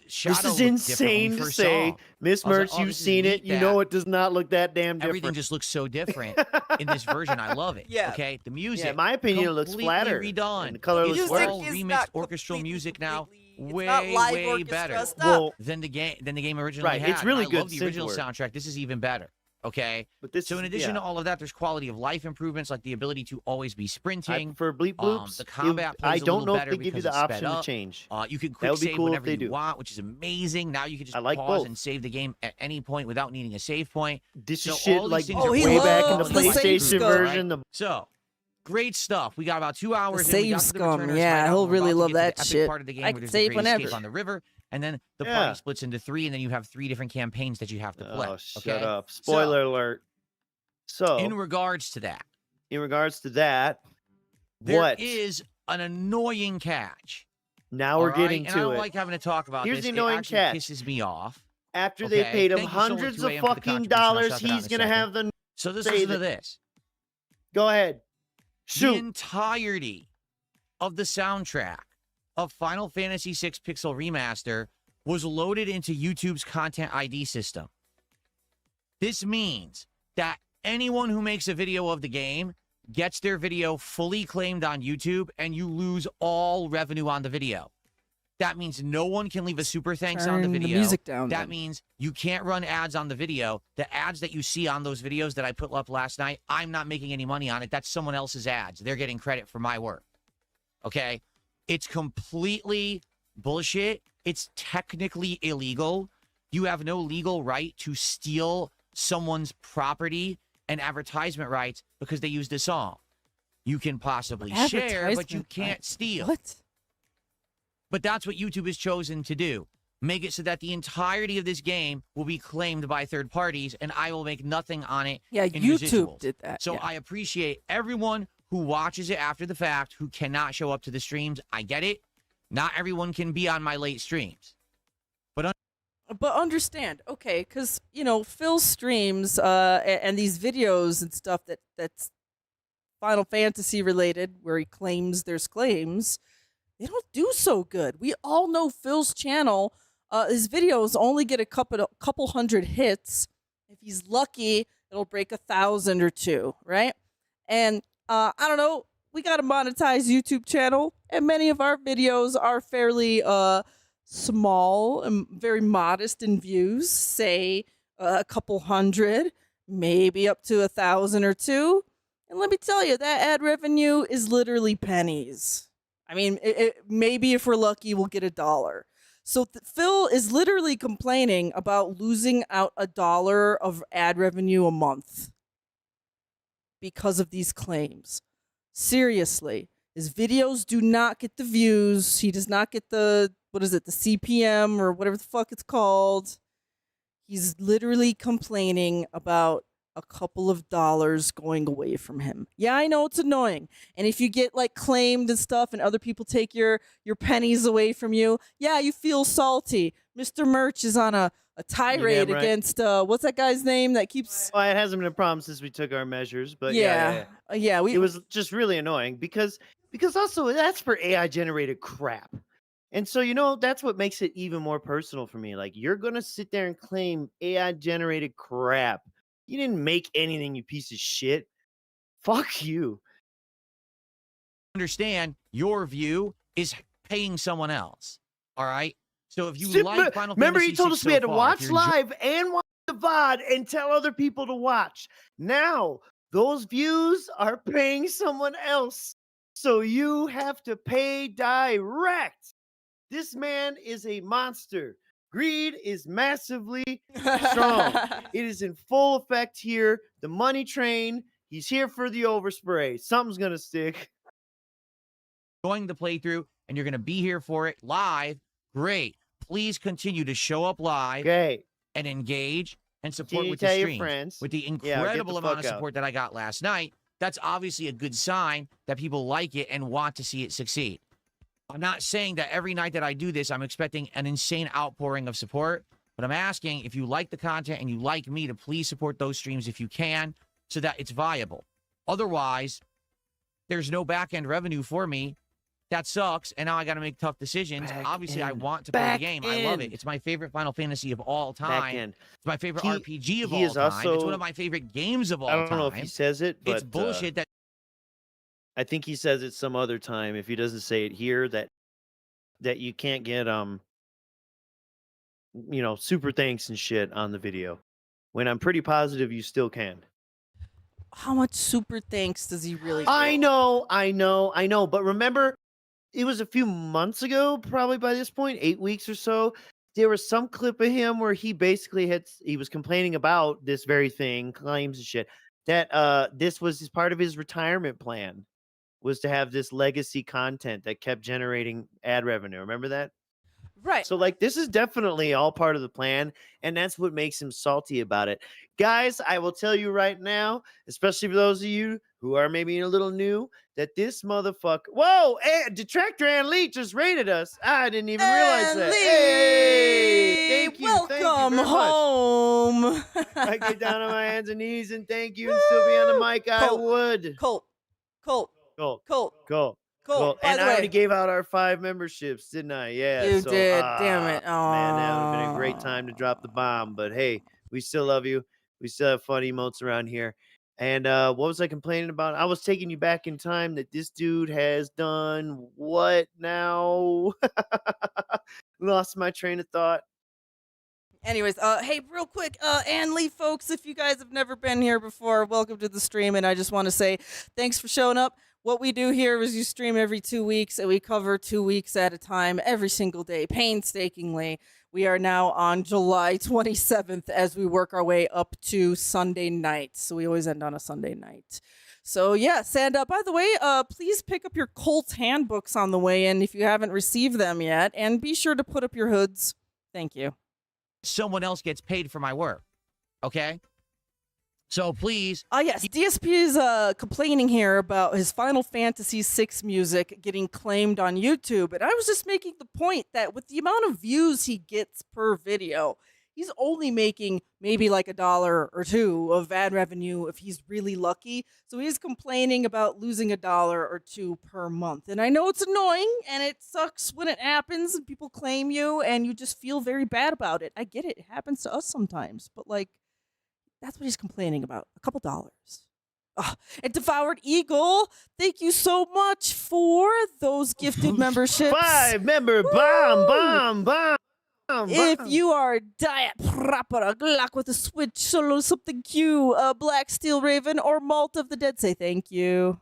Shadow This is looks different when we insane to first say. saw him. Miss I was like, Merch, oh, you've this is seen it. neat You that know it does not look that damn different. Everything just looks so different in this version. I love it. Yeah. Okay. The music. Yeah, in my opinion, it looks completely flatter. redone. And the color It's looks Music all worse. is remixed not orchestral completely- music now. completely- Way, it's not live way orchestra better stuff. Well, than the game originally Right, had. it's really I good love the original synth work. soundtrack. This is even better. Okay. But this So in is- addition yeah. to all of that, there's quality of life improvements like the ability to always be sprinting. For bleep bloops, the combat I plays a don't little know if better they give you because the it's sped option to up. change. You can That quick would be save cool if whenever they you do. want, which is amazing. Now you can just I like pause both. and save the game at any point without needing a save point. This So is shit all these like things are way he back in the loves the save PlayStation scum. version. The So, great stuff. We got about 2 hours. The in. We save got to the scum, returners yeah, right now. he'll We're really about love to get to that the epic shit. part of the game I where can there's save the great escape whenever. on the river, and then the Yeah. party splits into 3, and then you have 3 different campaigns that you have to play. Oh, shut okay? up! Spoiler alert. So, In regards to that, in regards to that, there what? is an annoying catch. Now we're all right? getting And to I don't it. like having to talk about Here's this. the annoying it actually catch. pisses me off. After they Okay, paid him thank you so much, hundreds 2 of a.m. for the fucking contribution. I'll dollars, shut that down he's in a gonna second. have the. So just say listen to that- this. Go ahead. The Shoot. entirety of the soundtrack of Final Fantasy VI Pixel Remaster was loaded into YouTube's Content ID system. This means that anyone who makes a video of the game gets their video fully claimed on YouTube, and you lose all revenue on the video. That means no one can leave a super thanks on the Turn the video. music down, That then. means you can't run ads on the video. The ads that you see on those videos that I put up last night, I'm not making any money on it. That's someone else's ads. They're getting credit for my work. Okay? It's completely bullshit. It's technically illegal. You have no legal right to steal someone's property and advertisement rights because they used a song. You can possibly share, but you Advertisement can't rights. steal. What? But that's what YouTube has chosen to do. Make it so that the entirety of this game will be claimed by third parties, and I will make nothing on it. Yeah, in YouTube residuals. did that. So yeah. I appreciate everyone who watches it after the fact, who cannot show up to the streams. I get it. Not everyone can be on my late streams. But understand, okay, because Phil streams and these videos and stuff that's Final Fantasy related, where he claims there's claims, they don't do so good. We all know Phil's channel. His videos only get a couple hundred hits. If he's lucky, it'll break 1,000 or 2, right? And I don't know. We got a monetized YouTube channel, and many of our videos are fairly small and very modest in views, say a couple hundred, maybe up to 1,000 or 2. And let me tell you, that ad revenue is literally pennies. I mean, maybe if we're lucky, we'll get $1. So Phil is literally complaining about losing out $1 of ad revenue a month because of these claims. Seriously, his videos do not get the views. He does not get the, what is it, the CPM or whatever the fuck it's called. He's literally complaining about a couple of dollars going away from him. Yeah, I know it's annoying. And if you get like claimed and stuff and other people take your pennies away from you, yeah, you feel salty. Mr. Merch is on a tirade right. against what's that guy's name that keeps Well, it hasn't been a problem since we took our measures, but yeah. it was just really annoying because also that's for AI generated crap. And so, that's what makes it even more personal for me. Like, you're going to sit there and claim AI generated crap. You didn't make anything, you piece of shit. Fuck you. Understand your view is paying someone else. All right. So if you Sit- like Final Remember, Fantasy he told VI us we so had to far, if watch you're enjoying- live and watch the VOD and tell other people to watch. Now, those views are paying someone else. So you have to pay direct. This man is a monster. Greed is massively strong. It is in full effect here. The money train, he's here for the overspray. Something's going to stick. the playthrough and you're going to be here for it live, great. Please continue to show up live Okay. and engage and support Continue with to the tell your stream. friends. With the Yeah, or get the incredible amount of fuck out. support that I got last night, that's obviously a good sign that people like it and want to see it succeed. I'm not saying that every night that I do this, I'm expecting an insane outpouring of support, but I'm asking if you like the content and you like me to please support those streams if you can so that it's viable. Otherwise, there's no back-end revenue for me. That sucks, and now I got to make tough decisions. Obviously, I want to play the game. I love it. It's my favorite Final Fantasy of all time. It's my favorite RPG of all time. It's one of my favorite games of all time. I don't know if he says it, but It's bullshit that I think he says it some other time. If he doesn't say it here, that you can't get super thanks and shit on the video. When I'm pretty positive you still can. How much super thanks does he really get? I know. But remember, it was a few months ago, probably by this point, 8 weeks or so. There was some clip of him where he basically he was complaining about this very thing, claims and shit, that this was part of his retirement plan, was to have this legacy content that kept generating ad revenue. Remember that? Right. So, like, this is definitely all part of the plan, and that's what makes him salty about it. Guys, I will tell you right now, especially for those of you who are maybe a little new, that this motherfucker... Whoa! Detractor Ann Lee just rated us. I didn't even realize that. Hey! Thank you. Welcome very much. home. I get down on my hands and knees and thank you and still be on the mic. I Colt. would. Colt. Cool. By And the I already way, gave out our 5 memberships, didn't I? Yeah. you did. Damn it. Man, that would have been a great time to drop the bomb. But hey, we still love you. We still have fun emotes around here. And what was I complaining about? I was taking you back in time that this dude has done what now? Lost my train of thought. Anyways, hey, real quick, Ann Lee, folks, if you guys have never been here before, welcome to the stream, and I just want to say thanks for showing up. What we do here is you stream every 2 weeks, and we cover 2 weeks at a time every single day, painstakingly. We are now on July 27th as we work our way up to Sunday night, so we always end on a Sunday night. So, yes, and by the way, please pick up your Colt handbooks on the way in if you haven't received them yet, and be sure to put up your hoods. Thank you. someone else gets paid for my work. Okay? So please. Yes, DSP is complaining here about his Final Fantasy VI music getting claimed on YouTube. And I was just making the point that with the amount of views he gets per video, he's only making maybe like $1 or $2 of ad revenue if he's really lucky. So he's complaining about losing $1 or $2 per month. And I know it's annoying and it sucks when it happens and people claim you and you just feel very bad about it. I get it. It happens to us sometimes. But like, that's what he's complaining about. A couple dollars. And Devoured Eagle, thank you so much for those gifted memberships. 5 member bomb. If you are Diet Proper, Glock with a Switch, Solo Something Q, Black Steel Raven, or Malt of the Dead, say thank you.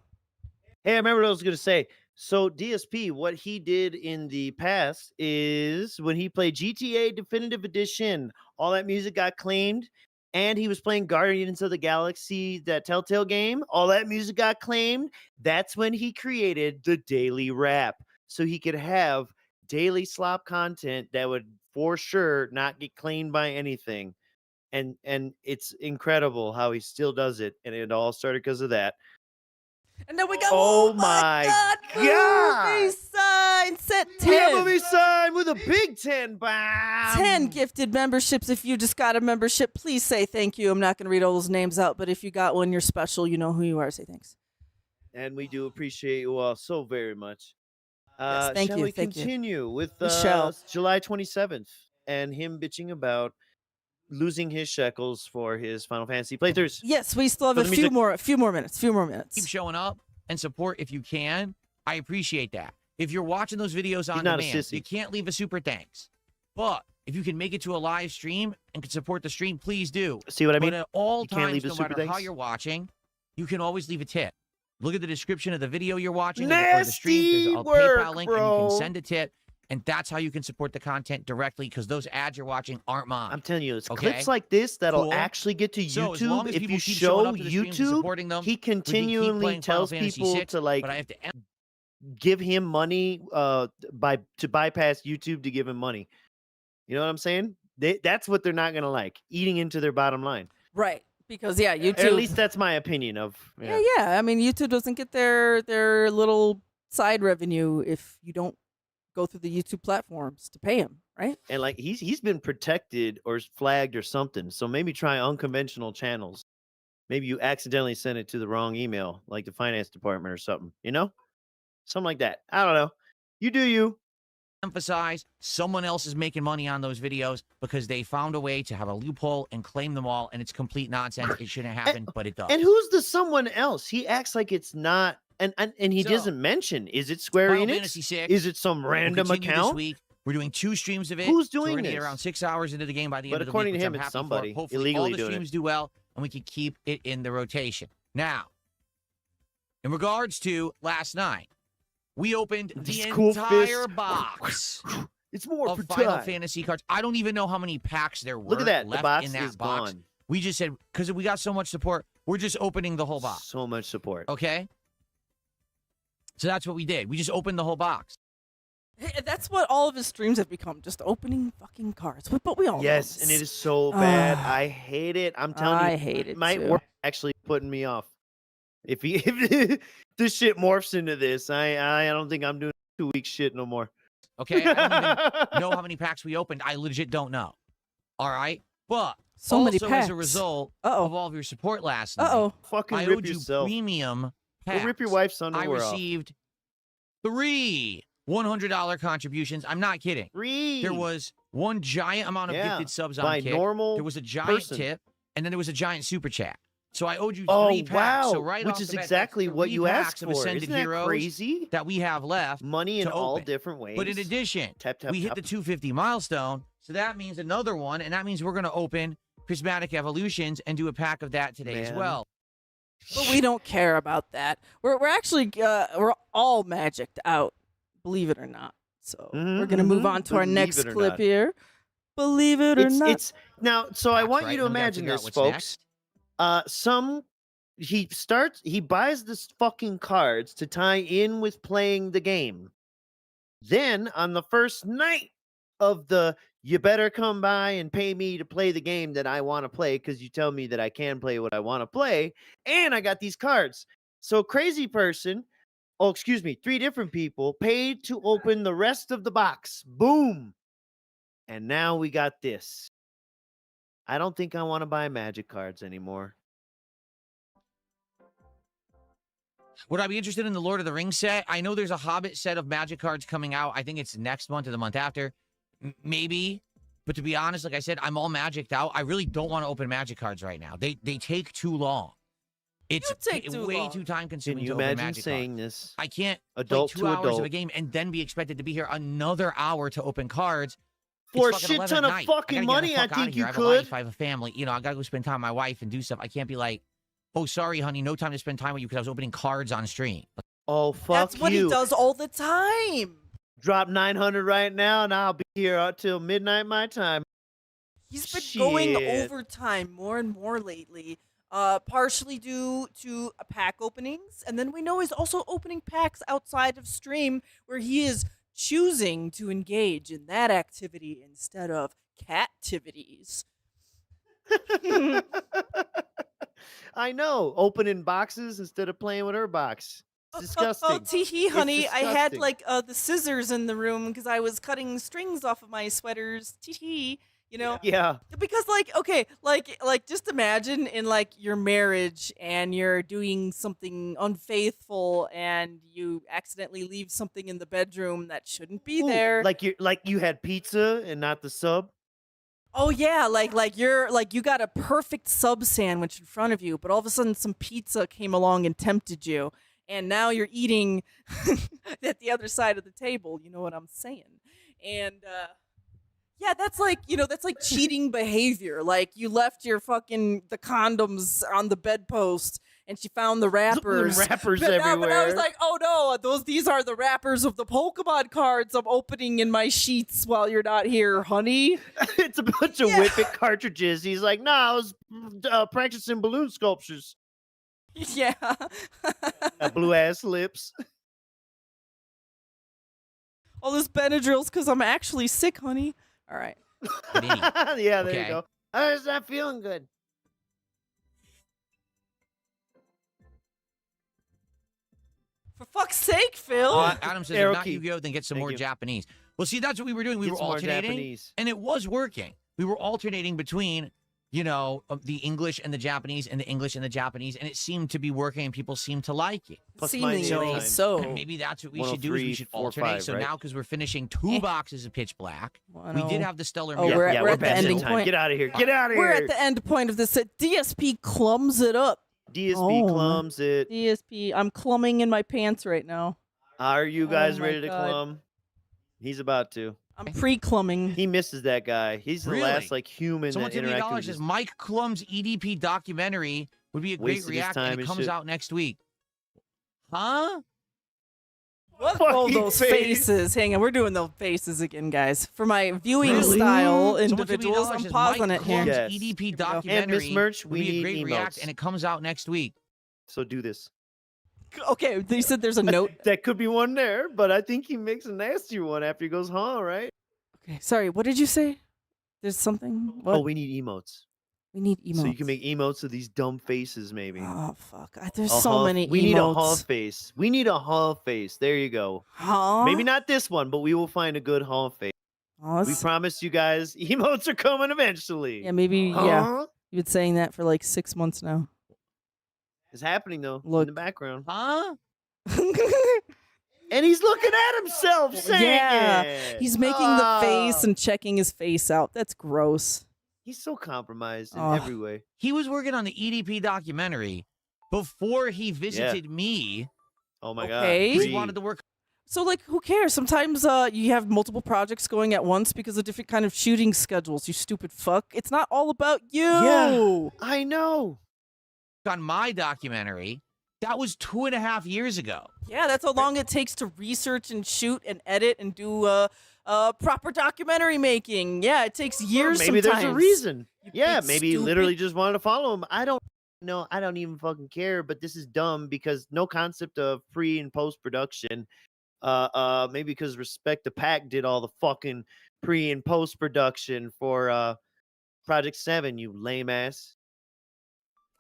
Hey, I remember what I was going to say. So DSP, what he did in the past is when he played GTA Definitive Edition, all that music got claimed, and he was playing Guardians of the Galaxy, that Telltale game, all that music got claimed. That's when he created the daily wrap, so he could have daily slop content that would for sure not get claimed by anything. And it's incredible how he still does it, and it all started because of that. And then we got, Oh oh my God, God. movie sign set We have 10. movie sign with a big 10 bomb. 10 gifted memberships. If you just got a membership, please say thank you. I'm not going to read all those names out, but if you got one, you're special. You know who you are. Say thanks. And we do appreciate you all so very much. Yes, thank shall you, we thank you. continue with We shall. July 27th and him bitching about losing his shekels for his Final Fantasy playthroughs? Yes, we still have For a the few music. more minutes. Keep showing up and support if you can. I appreciate that. If you're watching those videos on not a demand, sissy. you can't leave a super thanks. But if you can make it to a live stream and can support the stream, please do. See what I mean? But at all You can't times, leave a no super matter how thanks? you're watching, you can always leave a tip. Look at the description of the video you're watching or the Nasty stream. There's a work, PayPal link, and you bro. can send a tip. And that's how you can support the content directly, because those ads you're watching aren't mine. I'm telling you, it's Okay? clips like this that'll Cool. actually get to So as long YouTube. as If people you keep showing show up to the streams and YouTube, supporting them, he we can keep continually playing Final tells Fantasy people VI, to like but I have to give him money to bypass YouTube to give him money. You know what I'm saying? That's what they're not going to like, eating into their bottom line. Right. Because, yeah, Or YouTube. at least that's my opinion of. Yeah, yeah. I mean, YouTube doesn't get their little side revenue if you don't go through the YouTube platforms to pay him, right? And like he's been protected or flagged or something. So maybe try unconventional channels. Maybe you accidentally sent it to the wrong email, like the finance department or something, you know? Something like that. I don't know. You do you. emphasize someone else is making money on those videos because they found a way to have a loophole and claim them all, and it's complete nonsense. It shouldn't happen, but it does. And who's the someone else? He acts like it's not, and he So, doesn't mention. Is it Square Final Enix? Fantasy VI Is it some will random continue this account? week. We're doing 2 streams of it. Who's so we're doing gonna get this? around 6 hours into the game by the But end of the according week, to which him, I'm it's happy somebody for. Hopefully illegally all the doing it. streams do well, and we can keep it in the rotation. Now, in regards to last night, we opened This the cool entire fist. box It's more of for Final time. Fantasy cards. I don't even know how many packs there were Look at that. The left box in that is box. gone. We just said, because we got so much support, we're just opening the whole box. So much support. Okay? So that's what we did. We just opened the whole box. Hey, that's what all of his streams have become, just opening fucking cards. But we all know Yes, this. and it is so bad. Ah. I hate it. I'm telling you, I hate it might too. work actually putting me off. If this shit morphs into this, I don't think I'm doing 2 weeks shit no more. Okay? I don't even know how many packs we opened. I legit don't know. All right? But So also many packs. as a result Uh-oh. of all of your support last night, Uh-oh. Fucking I rip owed you yourself. premium Go packs. rip your wife's I underwear off. received 3 $100 contributions. I'm not kidding. Three. There was one giant amount of Yeah, gifted subs by on Kick. normal There was a giant person. tip, and then there was a giant super chat. So I owed you 3 Oh packs. wow! So right Which off is the bat, that's exactly what 3 you packs asked of for. Ascended Isn't that Heroes crazy? that we have left. Money in to all open. different ways. But in addition, tap tap we hit tap. the 250 milestone, so that means another one, and that means we're going to open Prismatic Evolutions and do a pack of that today as Man. well. But we don't care about that. We're actually we're all magicked out, believe it or not. So we're gonna move on to our Believe next it or clip not. here. Believe it or not. It's now. So I That's want right, you to and we gotta imagine figure out this, what's folks. next. He buys this fucking cards to tie in with playing the game. Then on the first night of the you better come by and pay me to play the game that I want to play because you tell me that I can play what I want to play, and I got these cards. So crazy person, oh excuse me, 3 different people paid to open the rest of the box. Boom. And now we got this. I don't think I want to buy magic cards anymore. Would I be interested in the Lord of the Rings set? I know there's a Hobbit set of magic cards coming out. I think it's next month or the month after. Maybe. But to be honest, like I said, I'm all magicked out. I really don't want to open magic cards right now. They take too long. It's take too way long. too time Can consuming you to open imagine magic saying cards. this? I can't Adult play to 2 hours adult. of a game and then be expected to be here another hour to open cards. For a It's fucking shit 11 ton at of night. fucking I gotta money, get the I fuck outta think here. you I have a could. life, I have a family. You know, I gotta go spend time with my wife and do stuff. I can't be like, oh, sorry, honey, no time to spend time with you because I was opening cards on stream. Oh, fuck That's what he you. does all the time. Drop 900 right now, and I'll be here until midnight my time. He's been going Shit. overtime more and more lately, partially due to pack openings, and then we know he's also opening packs outside of stream where he is choosing to engage in that activity instead of captivities. I know. Opening boxes instead of playing with her box. It's disgusting. Oh, tee honey, I had disgusting. like the scissors in the room because I was cutting strings off of my sweaters. Tee, you know. Yeah. Because okay, just imagine in like your marriage and you're doing something unfaithful and you accidentally leave something in the bedroom that shouldn't be Ooh, there. like you had pizza and not the sub. Oh yeah, you got a perfect sub sandwich in front of you, but all of a sudden some pizza came along and tempted you, and now you're eating at the other side of the table. You know what I'm saying? And yeah, that's like cheating behavior. Like you left the condoms on the bedpost, and she found the wrappers. Wrappers But I was everywhere. like, oh no, these are the wrappers of the Pokemon cards I'm opening in my sheets while you're not here, honey. It's a bunch of Whippet cartridges. He's like, nah, I was practicing balloon sculptures. Yeah. Blue ass lips. All this Benadryl's because I'm actually sick, honey. All right. Vinny, Yeah, there Okay. you go. I was not feeling good. For fuck's sake, Phil. Adam says, if not Aoki. Yu-Gi-Oh, then get some Thank more you. Japanese. Well, see, that's what we were doing. We Get were some more alternating, Japanese. and it was working. We were alternating between, the English and the Japanese, and the English and the Japanese, and it seemed to be working, and people seemed to like it. Plus my Seemingly time. so. And maybe that's what we should do. Is we 103, should 45, alternate. So right? now, because we're finishing 2 boxes of Pitch Black, we did have the Stellar. Oh, Mirror. we're we're at the past ending time. point. Get out of here. Get out of We're here. at the end point of this. DSP clums it up. DSP Oh. clums it. DSP, I'm clumming in my pants right now. Are you Oh guys my ready to God. clum? He's about to. I'm pre-clumming. He misses that guy. He's the Really? last human Someone that $50 interacted with says his Mike Klum's EDP documentary would be a great Wasted his react, time and it and comes shit. out next week. Huh? What? fucking Oh, those face. faces. Hang on, we're doing those faces again, guys. For my viewing Really? style Someone individuals, $50 I'm says pausing Mike it here. Klum's Yes. EDP go. And Miss documentary Merch, would we be a need great react, emotes. and it comes out next week. So do this. Okay, they said there's a note. That could be one there, but I think he makes a nastier one after he goes, huh, right? Okay, sorry, what did you say? There's something? What? Oh, we need emotes. we need emotes. So you can make emotes of these dumb faces, maybe. Oh, fuck. There's A so huh- many We emotes. need a huh face. We need a huh face. There you go. Huh? Maybe not this one, but we will find a good huh face. Oh, We that's- promise you guys, emotes are coming eventually. yeah, maybe, yeah. Huh? You've been saying that for like 6 months now. It's happening though in Look. the background. Huh? And he's looking at himself saying Yeah, it. He's making the face Ah. and checking his face out. That's gross. He's so compromised in Oh. every way. He was working on the EDP documentary before he visited me. Oh my Okay. god. He wanted to work. So, like, who cares? Sometimes you have multiple projects going at once because of different kind of shooting schedules, you stupid fuck. It's not all about you. Yeah. I know. on my documentary. That was 2.5 years ago. Yeah, that's how long it takes to research and shoot and edit and do proper documentary making. Yeah, it takes years Maybe sometimes. there's a reason. You Yeah, big maybe he stupid- literally just wanted to follow him. I don't know. I don't even fucking care, but this is dumb because no concept of pre and post production. Maybe because Respect the Pack did all the fucking pre and post production for Project 7, you lame ass.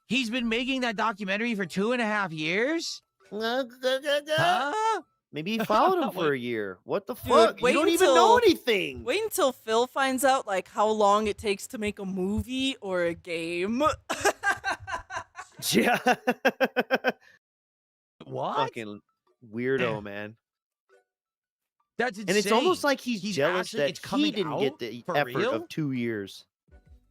He's been making that documentary for 2.5 years? Huh? Maybe he followed him for a year. What the Dude, fuck? You wait don't even know until- anything. Wait until Phil finds out like how long it takes to make a movie or a game. Yeah. What? Fucking weirdo, man. That's insane. And it's almost like he's jealous actually, that it's coming he didn't get out? the For effort real? of 2 years.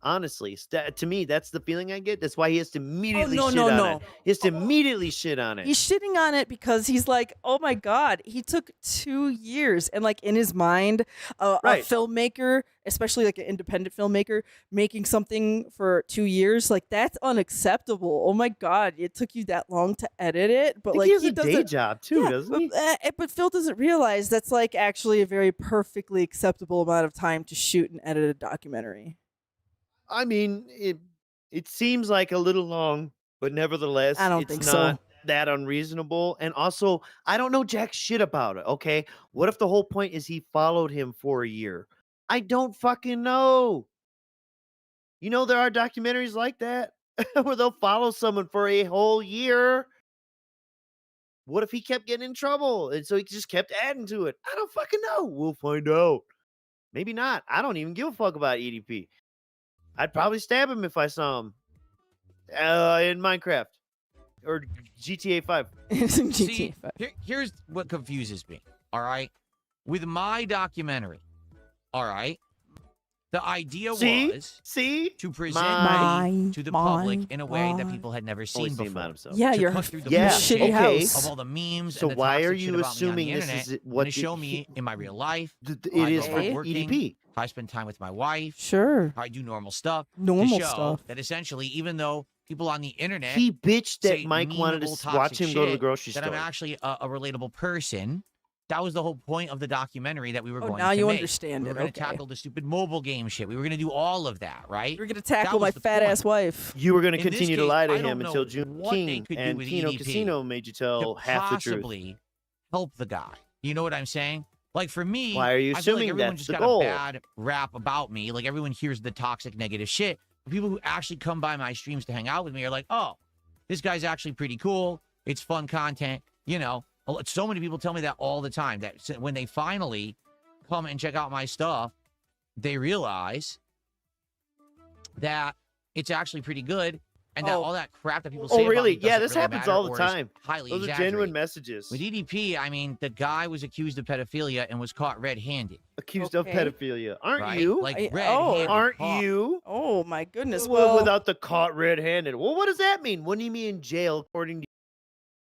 Honestly, to me, that's the feeling I get. That's why he has to immediately no, shit no, on no. it. He has to immediately shit on it. He's shitting on it because he's like, oh my God, he took 2 years. And like in his mind, a Right. filmmaker, especially like an independent filmmaker, making something for 2 years, like that's unacceptable. Oh my God, it took you that long to edit it. But Like, like he has he a day doesn't. job too, Yeah, doesn't he? but Phil doesn't realize that's like actually a very perfectly acceptable amount of time to shoot and edit a documentary. I mean, it seems like a little long, but nevertheless, I don't it's think not so. that unreasonable. And also, I don't know jack shit about it. Okay, what if the whole point is he followed him for a year? I don't fucking know. You know, there are documentaries like that where they'll follow someone for a whole year. What if he kept getting in trouble and so he just kept adding to it? I don't fucking know. We'll find out. Maybe not. I don't even give a fuck about EDP. I'd probably stab him if I saw him in Minecraft or GTA 5. See, here's what confuses me. All right, with my documentary, all right, the idea was See? to present me to the public in a way that people had never seen Only seen about before. himself. Yeah, To your cut through the Yeah, bullshit shitty okay. house. of all the memes So and the why toxic are shit you about me on assuming the this internet is when they show me in my real life? It I is go for hardworking, EDP. how I spend time with my wife, Sure. how I do normal stuff Normal to show stuff. that essentially, even though people on the internet He bitched that say Mike wanted to memeable, watch toxic him go to the shit, grocery that store. I'm actually a relatable person. That was the whole point of the documentary that we were going now to you make. understand We were it. going to Okay. tackle the stupid mobile game shit. We were going to do all of that, right? You're gonna tackle was my the fat ass point. wife. You were going to In this continue to case, lie to I him don't know until June what they King could do and with Kino EDP Casino made you to tell half the truth. possibly help the guy. You know what I'm saying? Like for me, Why are you I feel like assuming everyone that's just the got goal? a bad rap about me. Like everyone hears the toxic, negative shit. The people who actually come by my streams to hang out with me are like, oh, this guy's actually pretty cool. It's fun content. You know, so many people tell me that all the time. That when they finally come and check out my stuff, they realize that it's actually pretty good, and that all that crap that people say Oh, really? about me Yeah, doesn't this really happens matter all the or is time. highly Those are exaggerated. genuine messages. With EDP, I mean, the guy was accused of pedophilia and was caught red-handed. Accused of Okay. pedophilia. Aren't Right? you? Like I- red-handed. Aren't caught. you? Oh my goodness. Well, Well, without the caught red-handed. Well, what does that mean? Wouldn't he be in jail according to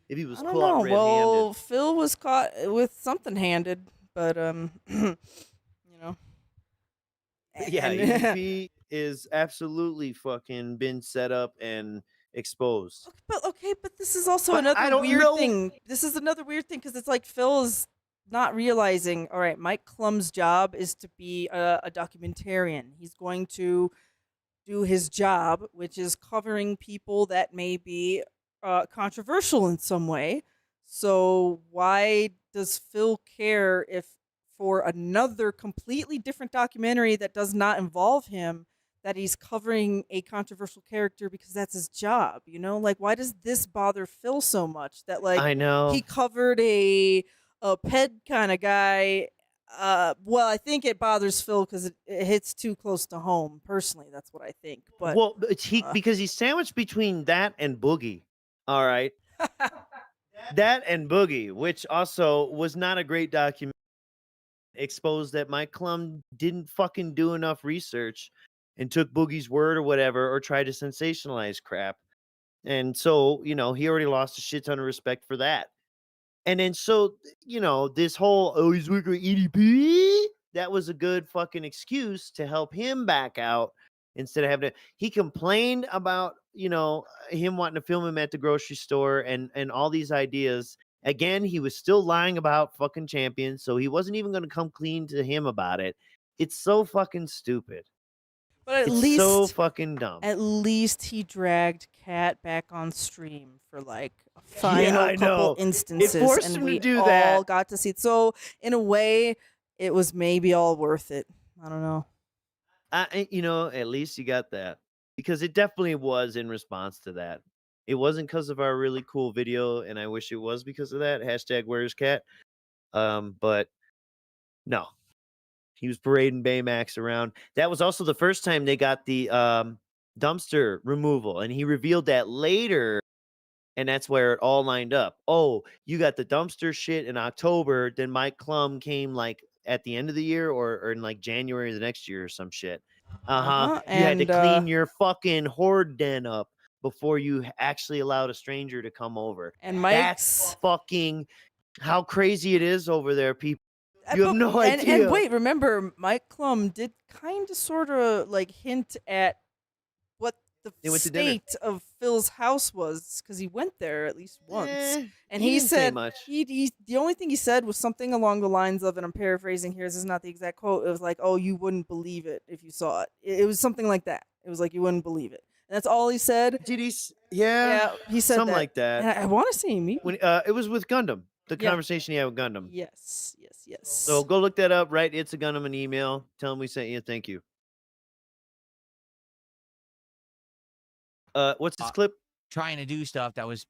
if he was I don't caught know. red-handed? Well, Phil was caught with something handed, but you know. Yeah, And- EDP is absolutely fucking been set up and exposed. but this is also But I another don't weird know- thing. This is another weird thing because it's like Phil is not realizing. All right, Mike Klum's job is to be a documentarian. He's going to do his job, which is covering people that may be controversial in some way. So why does Phil care if for another completely different documentary that does not involve him that he's covering a controversial character because that's his job, you know? Like why does this bother Phil so much that like I know. he covered a ped kind of guy. Well, I think it bothers Phil because it hits too close to home. Personally, that's what I think. But well, it's because he's sandwiched between that and Boogie. All right. That and Boogie, which also was not a great document, exposed that Mike Klum didn't fucking do enough research and took Boogie's word or whatever, or tried to sensationalize crap. And so, you know, he already lost a shit ton of respect for that. And then so, you know, this whole, oh, he's working with EDP, that was a good fucking excuse to help him back out instead of having to. He complained about, you know, him wanting to film him at the grocery store and all these ideas. Again, he was still lying about fucking Champions, so he wasn't even going to come clean to him about it. It's so fucking stupid. at It's least so fucking dumb. At least he dragged Kat back on stream for like a final I couple know. It instances, forced and him to we do all that. got to see it. So in a way, it was maybe all worth it. I don't know. You know, at least you got that, because it definitely was in response to that. It wasn't because of our really cool video, and I wish it was because of that. Hashtag where's cat. But no, he was parading Baymax around. That was also the first time they got the dumpster removal, and he revealed that later, and that's where it all lined up. Oh, you got the dumpster shit in October, then Mike Klum came like at the end of the year or in like January of the next year or some shit. You had to And clean your fucking horde den up before you actually allowed a stranger to come over. and That's Mike's fucking how crazy it is over there, people. You have no and idea. wait, remember Mike Klum did kind of sort of like hint at what the They went to dinner. state of Phil's house was, because he went there at least once. And he didn't say said much. he the only thing he said was something along the lines of, and I'm paraphrasing here, this is not the exact quote, it was like, oh, you wouldn't believe it if you saw it. It was something like that. It was like, you wouldn't believe it. And that's all he said. Did he? Yeah, he said something that. like that. And I want to see him. When it was with Gundam, the Yeah. conversation he had with Gundam. Yes. So go look that up. Write It's a Gundam an email. Tell him we sent you. Thank you. What's this clip? Trying to do stuff that was,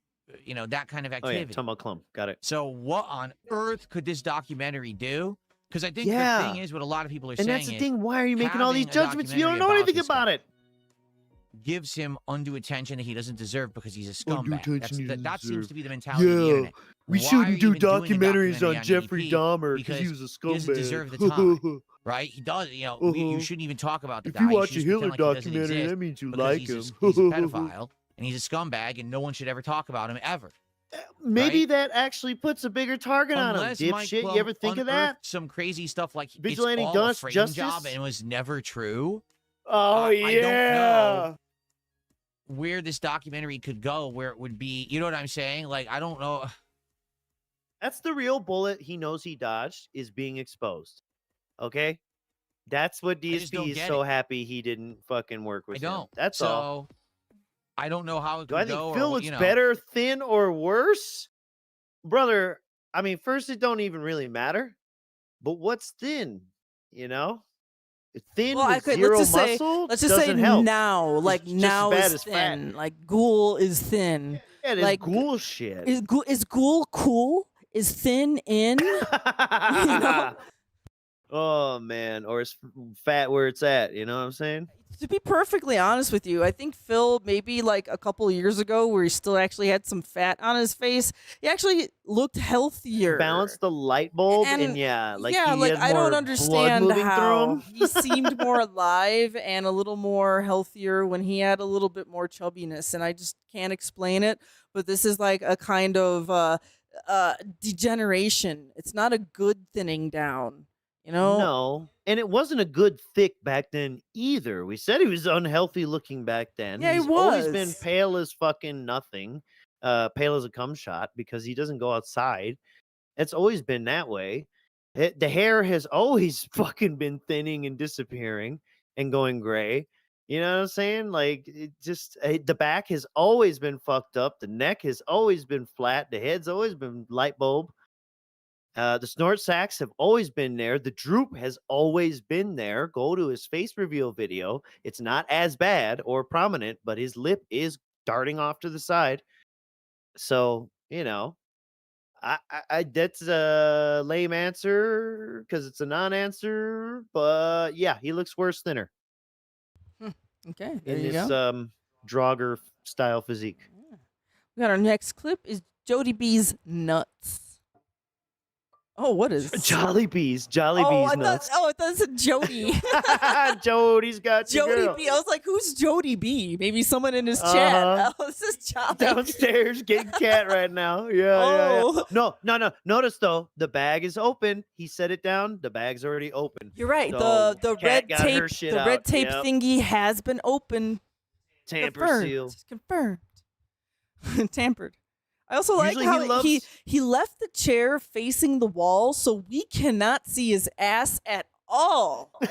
that kind of Oh activity. yeah, talking about Clum. Got it. So what on earth could this documentary do? Because I think Yeah. the thing is, what a lot of people are And saying that's the is, thing. Why are you making all these having a judgments if you don't know documentary anything about about it? gives him undue attention that he doesn't deserve because he's a Undue scumbag. attention he doesn't That seems deserve. to be the mentality of the internet. We Why are shouldn't you do even doing a documentaries documentary on Jeffrey EDP? Dahmer because he Because was a he doesn't scumbag. deserve the time. Right? He does. You shouldn't even talk about the If guy. you watch should a just Hitler pretend like he doesn't documentary, exist that means you because like he's him. He's a pedophile and he's a scumbag, and no one should ever talk about him ever. Maybe right? that actually puts a bigger target Unless on him, Mike dipshit. Plum You ever think of that? unearthed some crazy stuff like Vigilante it's all a dust frame justice? job and it was never true. Oh I don't yeah. know where this documentary could go, where it would be. You know what I'm saying? Like, I don't know. That's the real bullet he knows he dodged is being exposed. Okay? That's what just don't DSP is get so it. happy he didn't fucking work I with don't. him. That's all. So I don't know how it Do could I think go. Phil or, looks you know, better, thin, or worse? Brother, I mean, first, it don't even really matter. But what's thin? You know? Thin Well, with zero let's muscle just say doesn't help. now, like just as now bad is as fat. thin. Like Ghoul is thin. Yeah, it is like ghoul shit. is Ghoul cool? Is thin in? You know? Oh man, or it's fat where it's at. You know what I'm saying? To be perfectly honest with you, I think Phil, maybe like a couple years ago, where he still actually had some fat on his face, he actually looked healthier. Balance the light bulb, and yeah, like yeah, he like had I more don't blood understand moving through how him. he seemed more alive and a little more healthier when he had a little bit more chubbiness, and I just can't explain it. But this is like a kind of degeneration. It's not a good thinning down, you know? No, and it wasn't a good thick back then either. We said he was unhealthy looking back then. Yeah, he He's always been was. pale as fucking nothing, pale as a cum shot because he doesn't go outside. It's always been that way. The hair has always fucking been thinning and disappearing and going gray. You know what I'm saying? Like, it just the back has always been fucked up. The neck has always been flat. The head's always been light bulb. The snort sacks have always been there. The droop has always been there. Go to his face reveal video. It's not as bad or prominent, but his lip is darting off to the side. So, you know, I that's a lame answer because it's a non-answer. But yeah, he looks worse than her Okay, there in you this go. Draugr style physique. We got our next clip is Jody B's nuts. Oh, what is Jollibee's I nuts. thought it said Jody. Jody's got your Jody girl. B. I was like, who's Jody B? Maybe someone in his chat. Uh-huh. Oh, this is Jolly. Downstairs getting cat right now. Yeah. No. Notice though, the bag is open. He set it down. The bag's already open. You're right. So, the cat red got her tape, shit the out. red tape Yep. thingy has been opened. Tamper Confirmed. seal. Confirmed. Tampered. I also Usually like he how loves- he left the chair facing the wall, so we cannot see his ass at all. And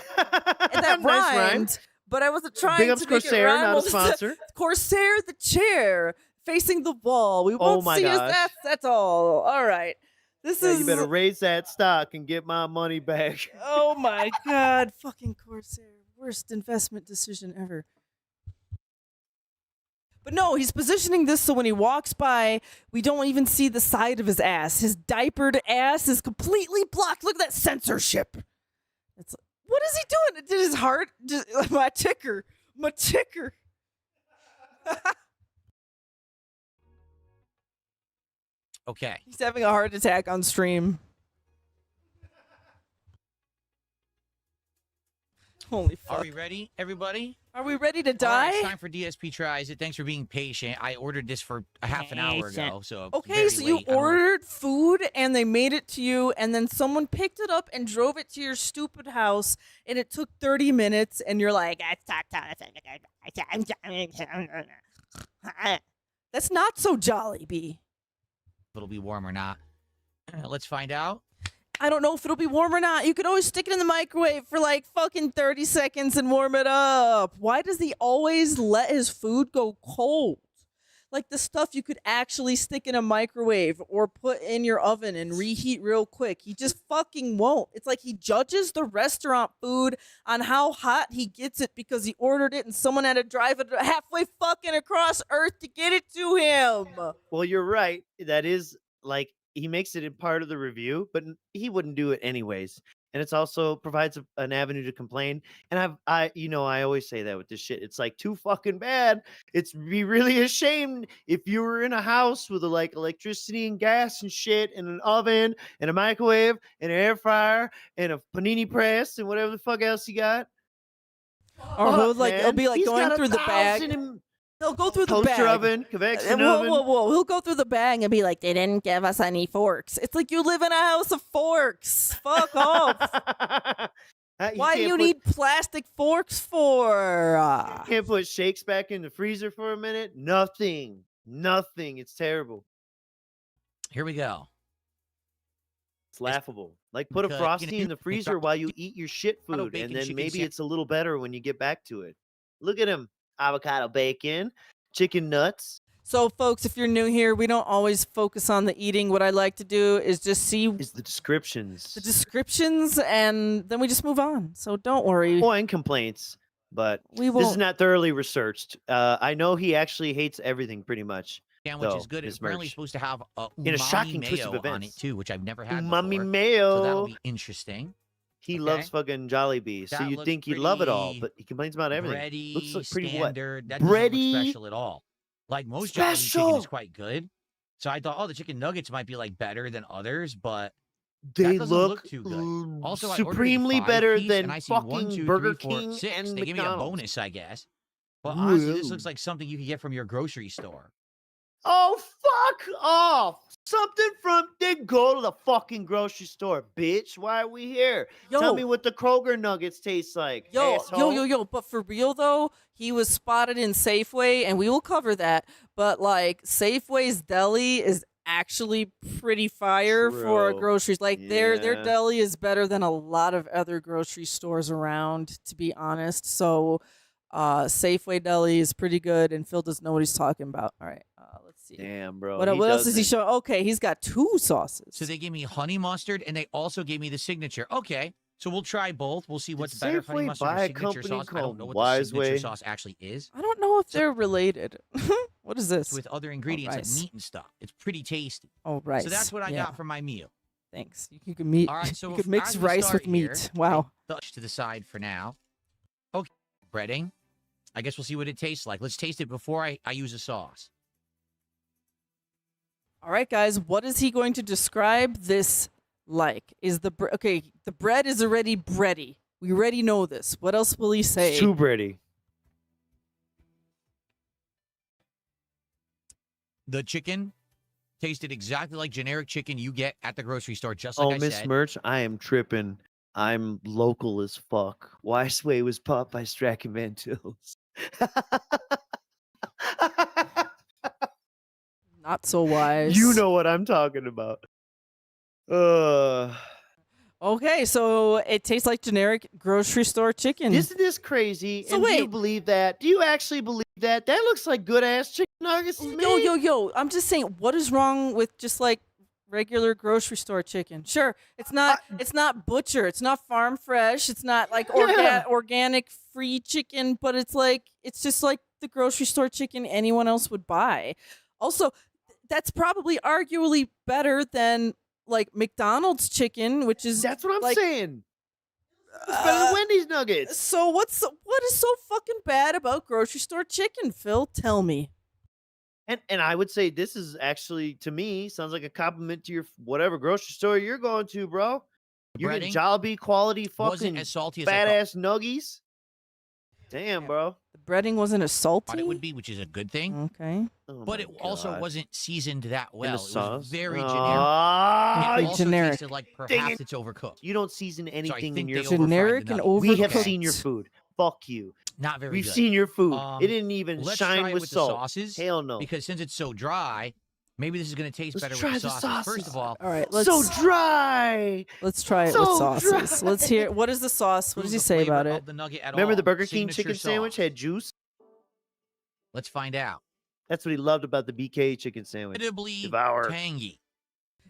that Nice rhyme. rhymed, but I wasn't trying Big ups to make it Corsair, rhyme. not I a was just- sponsor. Corsair, the chair facing the wall. We won't my see his gosh. ass. That's all. All right. This Yeah, is. you better raise that stock and get my money back. Oh my god! Fucking Corsair, worst investment decision ever. But no, he's positioning this so when he walks by, we don't even see the side of his ass. His diapered ass is completely blocked. Look at that censorship. It's what is he doing? Did his heart just my ticker. Okay. He's having a heart attack on stream. Holy fuck. Are we ready, everybody? Are we ready to All right, die? it's time for DSP Tries It. Thanks for being patient. I ordered this for a half an hour ago, so Okay, very so you late. I don't know if- ordered food and they made it to you, and then someone picked it up and drove it to your stupid house, and it took 30 minutes, and you're like, that's not so jolly, B. if it'll be warm or not. Let's find out. I don't know if it'll be warm or not. You could always stick it in the microwave for like fucking 30 seconds and warm it up. Why does he always let his food go cold? Like the stuff you could actually stick in a microwave or put in your oven and reheat real quick. He just fucking won't. It's like he judges the restaurant food on how hot he gets it because he ordered it and someone had to drive it halfway fucking across Earth to get it to him. Well, you're right. That is like he makes it in part of the review, but he wouldn't do it anyways. And it's also provides an avenue to complain. And I always say that with this shit. It's like too fucking bad. It's be really ashamed if you were in a house with like electricity and gas and shit and an oven and a microwave and an air fryer and a panini press and whatever the fuck else you got. Or Fuck, it'll be man. like He's going got through the bag. 1,000 He'll go through the toaster bag. oven, convection oven. Whoa. He'll go through the bag and be like, they didn't give us any forks. It's like you live in a house of forks. Fuck off. Why do you need plastic forks for? Can't put shakes back in the freezer for a minute? Nothing. It's terrible. Here we go. It's laughable. Like put a because, Frosty in the freezer while you eat your shit avocado food, bacon and then chicken maybe sa- it's a little better when you get back to it. Look at him. Avocado bacon, chicken nuts. So, folks, if you're new here, we don't always focus on the eating. What I like to do is just see Is the descriptions. the descriptions, and then we just move on. So don't worry. Oh, and complaints. But We this is won't. not thoroughly researched. I know he actually hates everything pretty much. Sandwich So, is good. It's his apparently merch. supposed to have a In a umami shocking twist of mayo on it events. too, which I've never had Umami before. mayo. So that'll be interesting. He Okay. loves fucking Jollibee, so That you'd looks think he'd love it all, pretty but he complains about everything. Bready, Looks like pretty standard. That Bready? doesn't look special at all. Like most Jollibee chicken Special! is quite good. So I thought, oh, the chicken nuggets might be like better than others, but They doesn't look, look too good. Also, I ordered a supremely 5 better piece, than and I see fucking 1, 2, Burger 3, 4, King 6. and They give me a McDonald's. bonus, I guess. But honestly, this Whoa. looks like something you could get from your grocery store. Oh, fuck off! Something from then go to the fucking grocery store, bitch. Why are we here? Yo. Tell me what the Kroger nuggets taste like. asshole. Yo. But for real though, he was spotted in Safeway, and we will cover that. But like Safeway's deli is actually pretty fire for True. groceries. Like their Yeah. deli is better than a lot of other grocery stores around, to be honest. So Safeway deli is pretty good, and Phil doesn't know what he's talking about. All right, let's see. Damn, bro. What else is he doesn't. showing? Okay, he's got 2 sauces. So they gave me honey mustard, and they also gave me the signature. Okay, so we'll try both. We'll see what's Did better, honey Safeway mustard or buy a signature company sauce. I don't called know what the signature Wiseway? sauce actually is. I don't know if So- they're related. What is this? It's with other ingredients like rice. meat and stuff. It's pretty tasty. Oh, rice. So that's what I Yeah, got for my meal. Thanks. You could meat. All right, so you could if- mix as we rice start with meat. here, Wow. Touch to the side for now. Okay, breading. I guess we'll see what it tastes like. Let's taste it before I use a sauce. All right, guys. What is he going to describe this like? Is the okay? The bread is already bready. We already know this. What else will he say? It's too bready. The chicken tasted exactly like generic chicken you get at the grocery store, just like Oh, I Miss said. Merch, I am tripping. I'm local as fuck. Wiseway was popped by Strachan Van Tills. Not so wise. You know what I'm talking about. Okay, so it tastes like generic grocery store chicken. Isn't this crazy? So and do you wait. believe that? Do you actually believe that? That looks like good ass chicken nuggets to me. Yo. I'm just saying, what is wrong with just like regular grocery store chicken? Sure, it's not butcher, it's not farm fresh, it's not like Yeah. organic free chicken, but it's just like the grocery store chicken anyone else would buy. Also, that's probably arguably better than like McDonald's chicken, which is That's what I'm like, saying. It's better than Wendy's nuggets. So what is so fucking bad about grocery store chicken, Phil? Tell me. And I would say this is actually, to me, sounds like a compliment to your whatever grocery store you're going to, bro. You're getting breading Jollibee quality wasn't fucking as salty as I fat thought. ass nuggies. Damn, bro. The breading wasn't as salty. Thought it would be, which is a good thing. Okay. Oh But my it also God. wasn't seasoned that And well. the It was sauce? very generic. Ah, It you- also generic. tasted like Dang perhaps it. it's overcooked. you don't season anything in think your they food. overfried the Generic and nugget. We have overcooked. seen your food. Fuck you. Not very We've good. seen your food. Um, It didn't even Let's shine try it with with salt. the sauces. Hell no. Because since it's so dry, maybe this is going to taste Let's better try with the the sauces. First sauces. of all, All right. Let's So dry. let's try it so with sauces. dry. Let's hear. What is the sauce? What prove does he the say about flavor it? of the nugget at Remember all. the Burger King Signature chicken sandwich sauce. had juice? Let's find out. That's what he loved about the BK chicken sandwich. Incredibly Devour. tangy.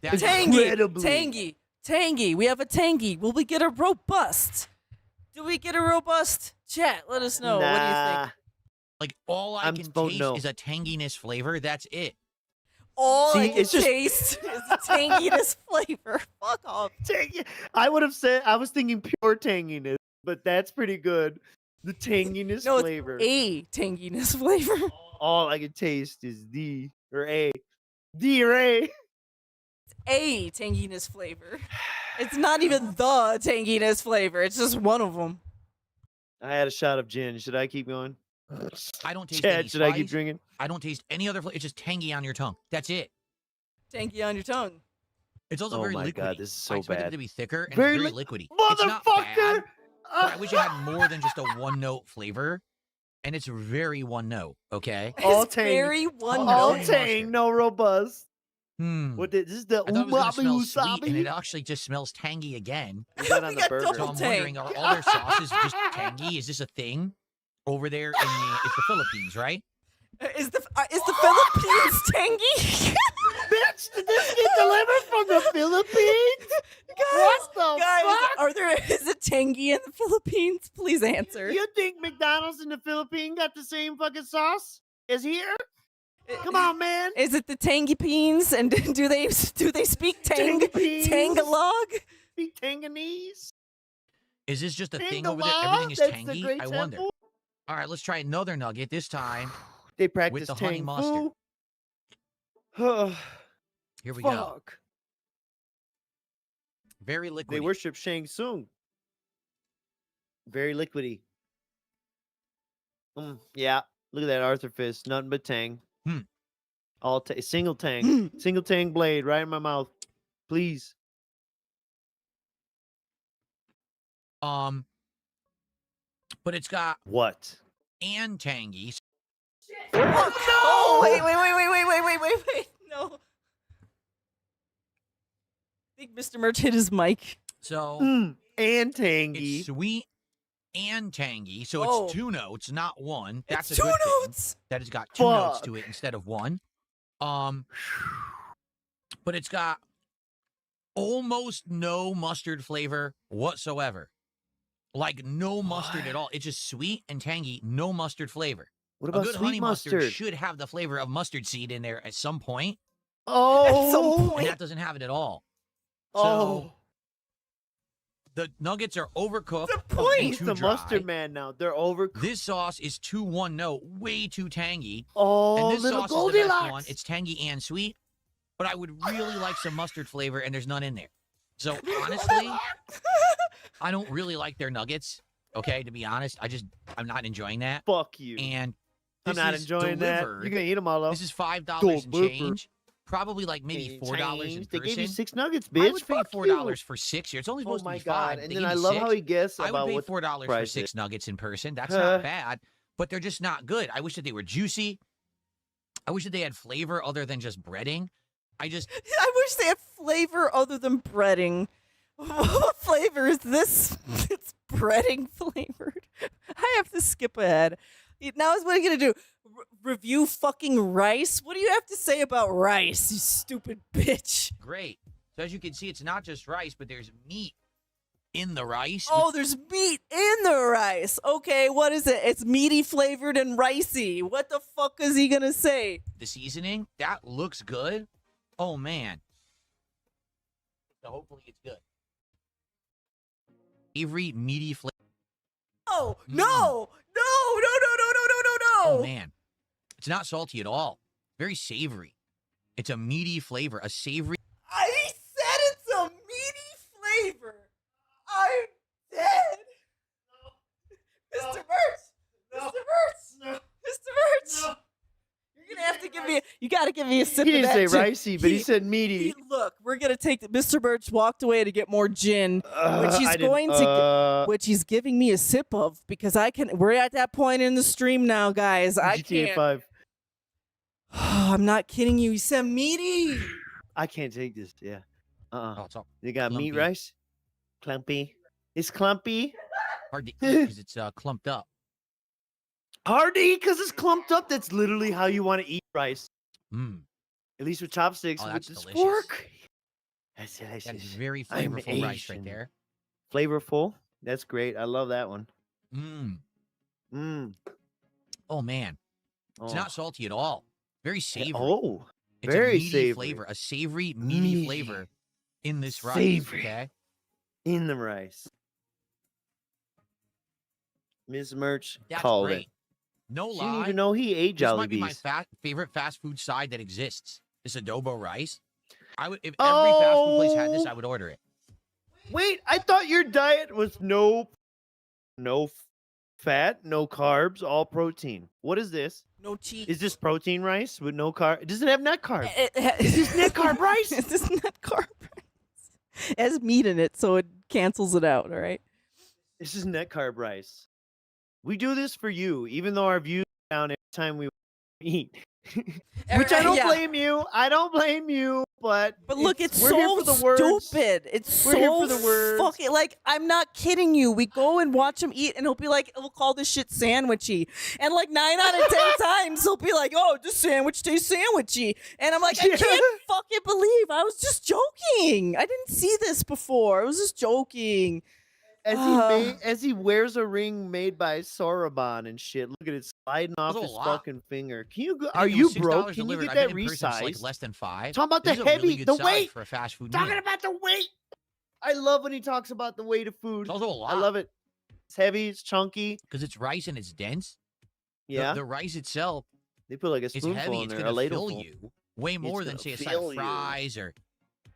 That's Tangy, Incredibly. tangy, tangy. We have a tangy. Will we get a robust? Do we get a robust? Chat, let us know. What do you Nah. think? like all I I'm can voting taste no. is a tanginess flavor. That's it. All I See, can it's just- taste is the tanginess flavor. Fuck off. Tangy. I would have said I was thinking pure tanginess, but that's pretty good. The tanginess No, flavor. it's a tanginess flavor. All I can taste is D or A. D or A. A tanginess flavor. It's not even the tanginess flavor. It's just one of them. I had a shot of gin. Should I keep going? I don't taste Chad, any should I keep spice. drinking? I don't taste any other flavor. It's just tangy on your tongue. That's it. Tangy on your tongue. It's also Oh very my liquidy. God, this is so I expected bad. it to be thicker and Very very li- liquidy. It's not bad, Motherfucker! but I wish it had more than just a one-note flavor. And it's very one-note, okay? All It's tang. very one All note. tang, no robust. Hmm. What this is the I thought it was going to smell umami sweet, and it wasabi? actually just smells tangy again. Is that on We the got burger? So double I'm tang. wondering, are all their sauces just tangy? Is this a thing over there in it's the Philippines, right? Is the Philippines tangy? Bitch, did this get delivered from the Philippines? What the guys, fuck? is it tangy in the Philippines? Please answer. You think McDonald's in the Philippines got the same fucking sauce as here? Come on, man. Is it the tangy beans? And do they speak Tangy beans. Tangalog? Speak Tanganese. Is this just a thing over there? Tangalog? Everything is That's the tangy? great I wonder. temple. All right, let's try another nugget. This time, They practice the honey tang mustard. fu. here we go. Fuck. Very liquid. They worship Shang Tsung. Very liquidy. Yeah. Look at that Arthur fist. Nothing but tang. Hmm. All single tang. Single tang blade right in my mouth. Please. But it's got What? and tangy. Oh, wait. No. I think Mr. Merch hit his mic. So And tangy. it's sweet and tangy. So Whoa. it's two notes, not one. That's It's a two good thing. notes. That it's got two notes to Fuck. it instead of one. But it's got almost no mustard flavor whatsoever. Like no mustard at all. It's just sweet and tangy, no mustard flavor. What A about good sweet honey mustard mustard? should have the flavor of mustard seed in there at some point, Oh. and that doesn't have it at all. So Oh. the nuggets are overcooked. The and point. He's too the dry. mustard man now. They're over. This sauce is too one note, way too tangy. Oh, And this little sauce is the best Goldilocks. one. It's tangy and sweet, but I would really like some mustard flavor, and there's none in there. So honestly, I don't really like their nuggets. Okay, to be honest, I'm not enjoying that. Fuck you. And I'm this not is enjoying that. delivered. You're gonna eat them all though. This is $5 Gold and burger. change. Probably like maybe $4 in They gave you person. 6 nuggets, I bitch. would pay Fuck $4 you. for 6 here. It's only Oh supposed my to be god! 5. And They then give I you love 6. how he guessed I about would pay what $4 for price 6 is. nuggets in person. That's Huh. not bad, but they're just not good. I wish that they were juicy. I wish that they had flavor other than just breading. I wish they had flavor other than breading. What flavor is this? It's breading flavored. I have to skip ahead. Now, what are you gonna do? Review fucking rice? What do you have to say about rice, you stupid bitch? Great. So as you can see, it's not just rice, but there's meat in the rice. Oh, there's meat in the rice. Okay, what is it? It's meaty flavored and ricey. What the fuck is he gonna say? The seasoning, that looks good. Oh, man. So hopefully it's good. Avery meaty flavor. Oh, no! Oh, man. It's not salty at all. Very savory. It's a meaty flavor, a savory. I said it's a meaty flavor. gotta give me a sip He of didn't that say gin. ricey, but he said meaty. Look, we're gonna take. Mr. Birch walked away to get more gin, which he's I didn't- going to, which he's giving me a sip of because I can. We're at that point in the stream now, guys. I GTA can't. 5. I'm not kidding you. He said meaty. I can't take this. Yeah. Oh, it's all They got meat clumpy. rice. Clumpy. It's clumpy. hard to eat because it's clumped up. Hard to eat because it's clumped up. That's literally how you want to eat rice. Mm. At least with chopsticks. Oh, with that's this delicious. fork. That's delicious. That is very I'm flavorful rice right Asian. there. Flavorful. That's great. I love that one. Mm. Mm. Oh man, it's Oh. not salty at all. Very savory. Oh. It's very a meaty savory. flavor, a savory, meaty Meaty. flavor in this rice. Savory. Okay. In the rice. Ms. Merch That's called great. it. No She didn't lie. even know he ate This might be my Jollibees. favorite fast food side that exists. This adobo rice. I would, if every fast food place had this, I would order it. Wait, I thought your diet was no fat, no carbs, all protein. What is this? No cheese. Is this protein rice with no carb? Does it have net carb? Is this net carb rice? Is this net carb rice? It has meat in it, so it cancels it out. All right. This is net carb rice. We do this for you, even though our views are down every time we eat. Which I don't Yeah. blame you. I don't blame you, but look, it's we're so here for the words. stupid. It's We're here so for the words. fucking like I'm not kidding you. We go and watch him eat, and he'll be like, "We'll call this shit sandwichy," and like 9 out of 10 times he'll be like, "Oh, this sandwich tastes sandwichy," and I'm like, "I can't fucking believe I was just joking. I didn't see this before. I was just joking." As he wears a ring made by Soroban and shit. Look at it sliding off That's a his lot. fucking finger. Can you go? I Are think it you was $6 broke? Can you delivered. get I've that been in person, it's like resized? less than 5. Talking about This the is a heavy, really good the size weight. for a fast food Talking meal. about the weight. I love when he talks about the weight of food. It's also a lot. I love it. It's heavy. It's chunky. because it's rice and it's dense. Yeah. The rice itself They put like a is spoonful heavy. in It's there, a going to ladle fill full. you way more than gonna say a side fill of you. fries or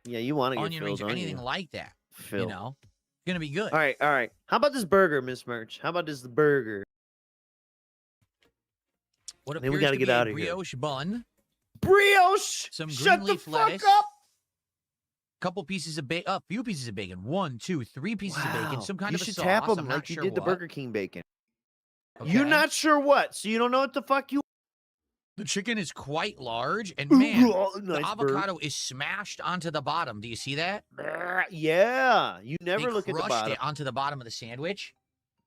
Yeah, you want to get onion filled, rings or don't anything you? like that. Fill. You know, it's going to be good. All right, all right. How about this burger, Miss Merch? How about this burger? What Then we appears gotta to get be a outta here. brioche bun, Brioche. some green Shut the leaf fuck lettuce, up. couple pieces of bacon, a few pieces of bacon, 1, 2, 3 pieces of bacon, some kind you of a should sauce. tap I'm them not like you sure did the what. Burger King bacon. Okay. You're not sure what, so you don't know what the fuck you. The chicken is quite large, and man, the nice avocado is smashed onto the bottom. Do you see that? bird. Yeah, you never They look at the crushed bottom. it onto the bottom of the sandwich.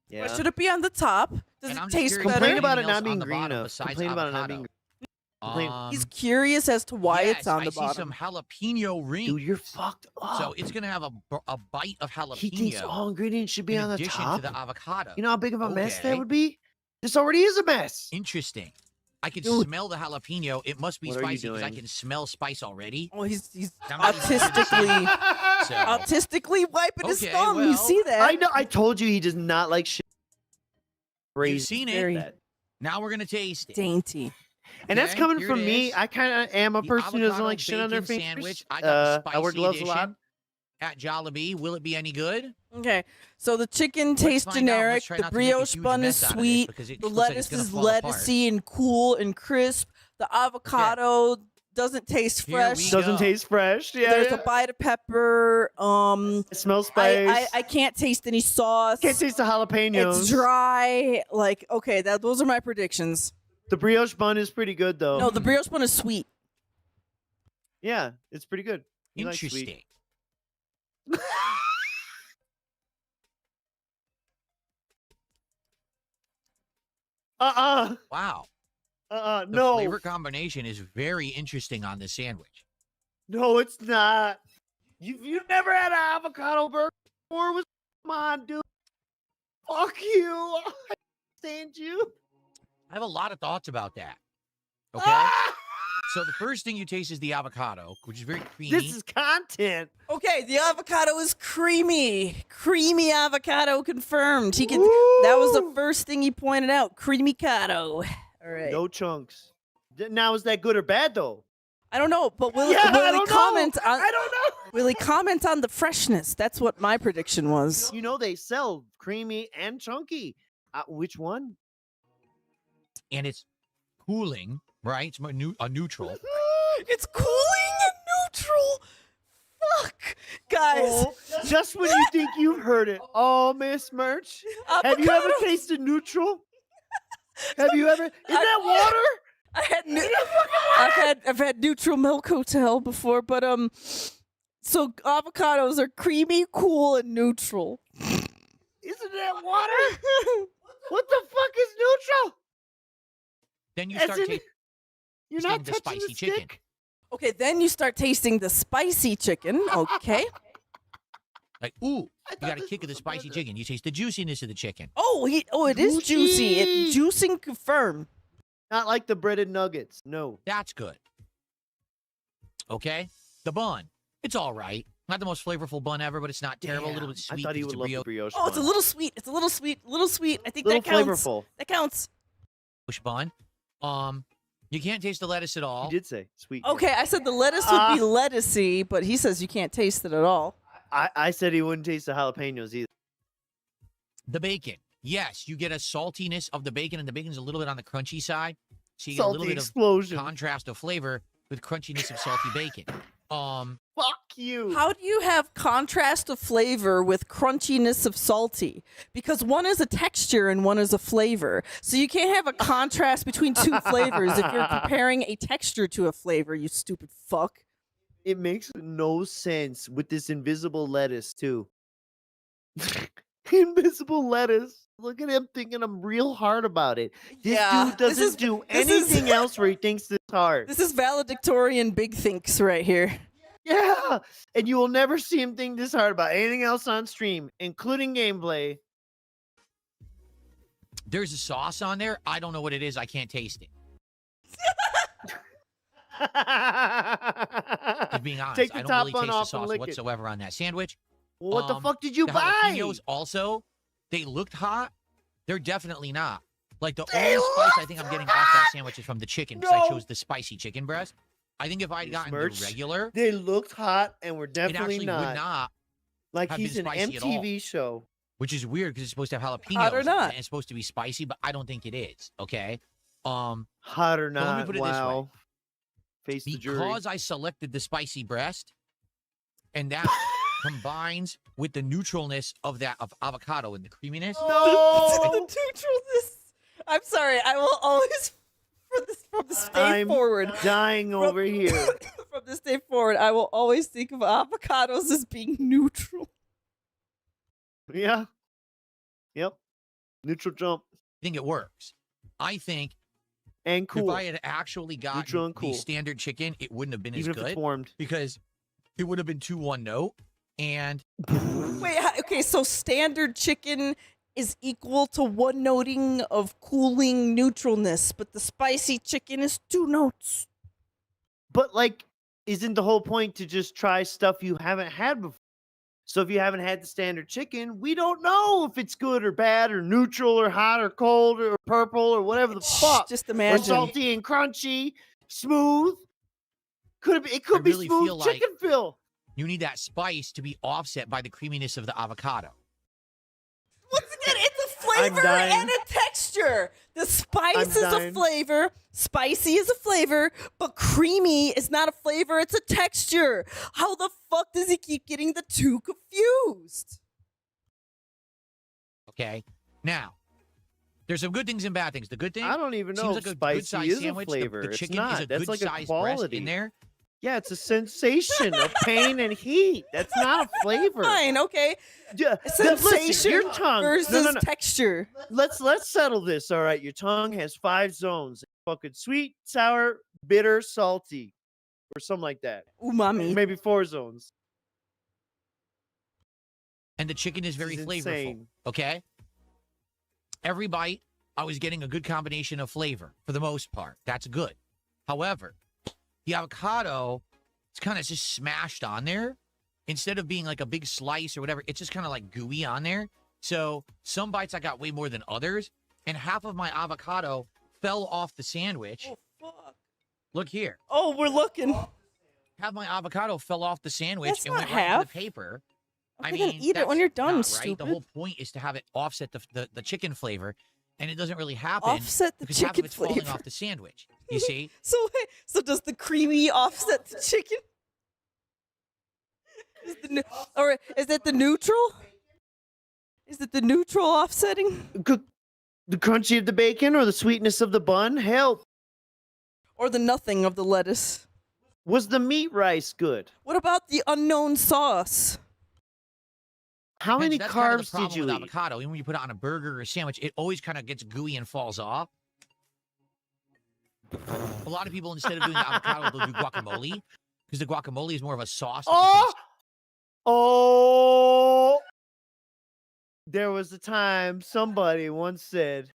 Yeah. Why should it be on the top? Does And it I'm just taste curious, better? Complain about it anything not else being on the green bottom enough. besides Complain about it not avocado? being. Complain- He's curious as to why yes, it's on I the see bottom. some jalapeno rings. Dude, you're fucked up. So it's gonna have a bite of jalapeno. He thinks all ingredients should be in on the addition top. to the avocado. You know how big of a mess that Okay. would be? This already is a mess. Interesting. I can Dude. smell the jalapeno. It must be What are you spicy because I doing? can smell spice already. Oh, he's I'm not even autistically So, autistically wiping his Okay, thumb. You well, see that? I know. I told you he does not like shit. Crazy. you've seen it. Very Now we're gonna taste it. dainty. And that's Okay, coming here from it me. is. I kind of am a The person who doesn't avocado like shit on their bacon fingers. sandwich. I got the I wear spicy gloves a lot. edition at Jollibee. Will it be any good? Okay, so the chicken Let's tastes find out. generic. Let's try The not to make a brioche huge bun is mess out of this sweet. because it The looks like it's lettuce gonna is fall apart. lettucey and cool and crisp. The avocado doesn't taste Here fresh. we Doesn't go. taste fresh. Yeah. There's yeah. a bite of pepper. It smells spice. I can't taste any sauce. Can't taste the jalapenos. It's dry. Like, okay, those are my predictions. The brioche bun is pretty good though. No, the brioche bun is sweet. Yeah, it's pretty good. You like sweet. Interesting. Wow. The No. flavor combination is very interesting on this sandwich. No, it's not. You never had an avocado burger before? Come on, dude. Fuck you. I stand you. I have a lot of thoughts about that. Okay. Ah! So the first thing you taste is the avocado, which is very creamy. This is content. Okay, the avocado is creamy. Creamy avocado confirmed. He can. That was the Woo! first thing he pointed out. Creamy cado. All right. No chunks. Now is that good or bad though? I don't know, but will, Yeah, I will he don't comment know. on? I don't know. Will he comment on the freshness? That's what my prediction was. You know they sell creamy and chunky. Which one? and it's cooling, right? It's a neutral. It's cooling and neutral. Fuck, guys. Oh, just when you think you've heard it. Oh, Miss Merch. Have you ever Avocados. tasted neutral? Have you ever? Is that water? I've had neutral milk hotel before, but so avocados are creamy, cool, and neutral. Isn't that water? What the fuck is neutral? Then you As start in- tasting You're not the touching spicy the chicken. stick? Okay, then you start tasting the spicy chicken. Okay. like, ooh, you got a kick of the spicy chicken. You taste the juiciness of the chicken. Oh, it is juicy. It's juicing confirm. Not like the breaded nuggets. No. That's good. Okay? The bun. It's all right. Not the most flavorful bun ever, but it's not terrible. A little bit I sweet. thought he 'cause would it's love a the brioche. Oh, it's a bun. little sweet. It's a little sweet. Little sweet. I think Little that counts. flavorful. That counts. brioche bun. You can't taste the lettuce at all. You did say sweet. Okay, I said the lettuce would be lettucey, but he says you can't taste it at all. I said he wouldn't taste the jalapenos either. The bacon. Yes, you get a saltiness of the bacon, and the bacon's a little bit on the crunchy side. So you get a Salty little bit explosion. of contrast of flavor with crunchiness of salty bacon. Fuck you. How do you have contrast of flavor with crunchiness of salty? Because one is a texture and one is a flavor. So you can't have a contrast between two flavors if you're comparing a texture to a flavor, you stupid fuck. It makes no sense with this invisible lettuce too. Invisible lettuce. Look at him thinking I'm real hard about it. This dude doesn't do anything else where he thinks this hard. This is valedictorian big thinks right here. Yeah, and you will never see him think this hard about anything else on stream, including gameplay. There's a sauce on there. I don't know what it is. I can't taste it. Just being honest, Take the I don't top really bun taste the off and sauce lick it. whatsoever on that sandwich. What the fuck did you the buy? jalapenos also, they looked hot. They're definitely not. Like the They only spice I looked think I'm getting off that sandwich is from the chicken because I No. chose the spicy chicken breast. I think if I'd gotten Merch, the regular, They looked hot and were it definitely actually not. would not, Like have he's been an spicy at all. MTV show. which is weird because it's supposed to have jalapenos. Hot or in it, not. and it's supposed to be spicy, but I don't think it is. Okay. Hot or So let me not, put it this way. wow. Face the jury. Because I selected the spicy breast, and that combines with the neutralness of that of avocado and the creaminess. The No! neutralness. I'm sorry. I will always, from this day I'm forward, dying over here. from this day forward, I will always think of avocados as being neutral. Yeah. Yep. Neutral jump. I think it works. I think And cool. if I had actually Neutral gotten and cool. the standard chicken, it wouldn't have been Even as if it's good warmed. because it would have been too one note. And Wait, okay, so standard chicken is equal to one noting of cooling neutralness, but the spicy chicken is two notes. But like, isn't the whole point to just try stuff you haven't had before? So if you haven't had the standard chicken, we don't know if it's good or bad or neutral or hot or cold or purple or whatever the fuck. Just Or imagine. salty and crunchy, smooth. It could be really smooth feel like- chicken fill. you need that spice to be offset by the creaminess of the avocado. Once again, it's a I'm flavor dying. and a texture. The spice I'm is a dying. flavor, spicy is a flavor, but creamy is not a flavor, it's a texture. How the fuck does he keep getting the two confused? Okay. Now, there's some good things and bad things. The good thing, I don't even know seems if like a spicy good-sized is sandwich. a flavor. The It's chicken not. is a That's like a good-sized breast quality. in there. Yeah, it's a sensation of pain and heat. That's not a flavor. Fine, okay. Yeah, Sensation listen, your tongue. versus No. texture. Let's settle this. All right, your tongue has 5 zones. Fucking sweet, sour, bitter, salty, or something like that. Umami. Maybe 4 zones. And the chicken is very This is flavorful. insane. Okay. Every bite, I was getting a good combination of flavor for the most part. That's good. However, the avocado, it's kind of just smashed on there. Instead of being like a big slice or whatever, it's just kind of like gooey on there. So some bites I got way more than others. And half of my avocado fell off the sandwich. Oh, fuck. Look here. Oh, we're looking. Half my avocado fell off the sandwich That's and not went right into half. the paper. Okay, then eat it when you're done, not right. stupid. The whole point is to have it offset the chicken flavor, and it doesn't really happen Offset the because half of chicken it's falling flavor. off the sandwich. You see? So does the creamy offset the chicken? Or is it the neutral? Is it the neutral offsetting? The crunchy of the bacon or the sweetness of the bun? Help. Or the nothing of the lettuce? Was the meat rice good? What about the unknown sauce? How many That's kind of the carbs problem did you with eat? avocado. Even when you put it on a burger or a sandwich, it always kind of gets gooey and falls off. A lot of people, instead of doing the avocado, they'll do guacamole because the guacamole is more of a sauce. That you can Oh! There was a time somebody once said,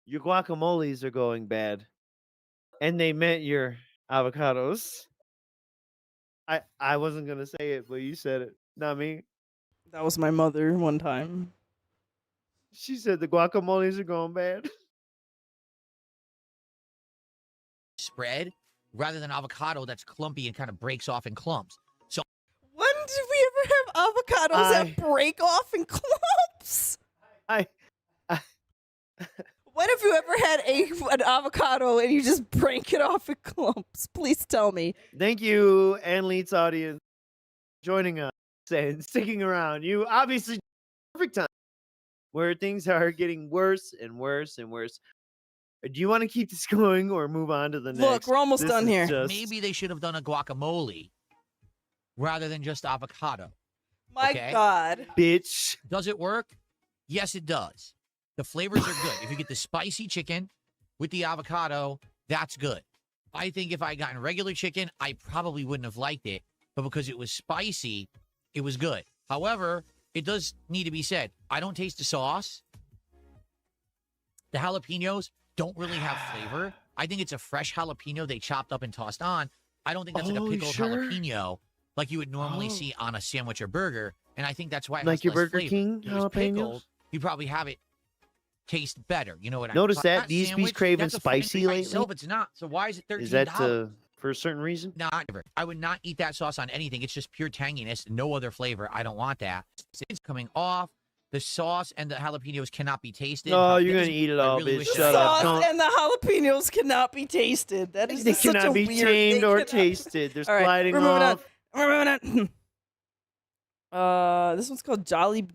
your guacamoles are going bad. And they meant your avocados. I wasn't going to say it, but you said it, not me. That was my mother one time. She said the guacamoles are going bad. spread rather than avocado that's clumpy and kind of breaks off in clumps. So When did we ever have avocados that break off in clumps? When have you ever had an avocado and you just break it off in clumps? Please tell me. Thank you, Ann-Leet's audience, joining us and sticking around. You obviously perfect time where things are getting worse and worse and worse. Do you want to keep this going or move on to the next? Look, we're almost done here. Maybe they should have done a guacamole rather than just avocado. My God. Bitch. Does it work? Yes, it does. The flavors are good. If you get the spicy chicken with the avocado, that's good. I think if I had gotten regular chicken, I probably wouldn't have liked it. But because it was spicy, it was good. However, it does need to be said, I don't taste the sauce. The jalapenos don't really have flavor. I think it's a fresh jalapeno they chopped up and tossed on. I don't think that's like a pickled jalapeno like you would normally see on a sandwich or burger. And I think that's why it like has your less Burger flavor. King If it was jalapenos? pickled, you probably have it taste better. You know what I mean? Notice that That these sandwich, craving that's a French spicy fry lately. itself, it's not. So why is it $13? Is that for a certain reason? Not ever. I would not eat that sauce on anything. It's just pure tanginess, no other flavor. I don't want that. It's coming off. The sauce and the jalapenos cannot be tasted. Oh, you're gonna eat it all, really bitch. wish Shut that I up. Sauce Don't. and the jalapenos cannot be tasted. That is They just such a cannot be weird. tamed they or cannot- tasted. They're All right, sliding we're moving off. on. We're moving on. This one's called Jolly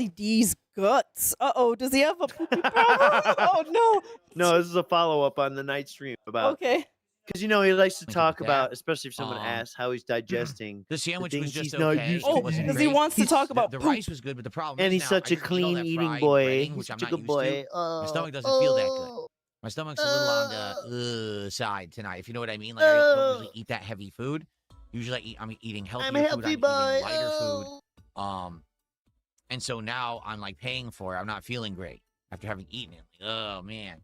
D's Guts. Uh-oh, does he have a poopy problem? Oh, no. No, this is a follow-up on the night stream about Okay. because he likes to Look at talk that. about, especially if someone Um, asks how he's digesting. The sandwich things was just he's not okay. used It Oh, wasn't because he great. wants to talk about The poop. rice was good, but the problem And is he's now, such I a just eat all clean that eating fried boy. breading, He's which I'm such a not good used boy. to. My stomach doesn't feel that good. My stomach's a little on the side tonight, if you know what I mean. Like I don't usually eat that heavy food. Usually I'm eating healthier I'm a food. healthy I'm eating boy. lighter food. And so now I'm like paying for it. I'm not feeling great after having eaten it. Like, oh man.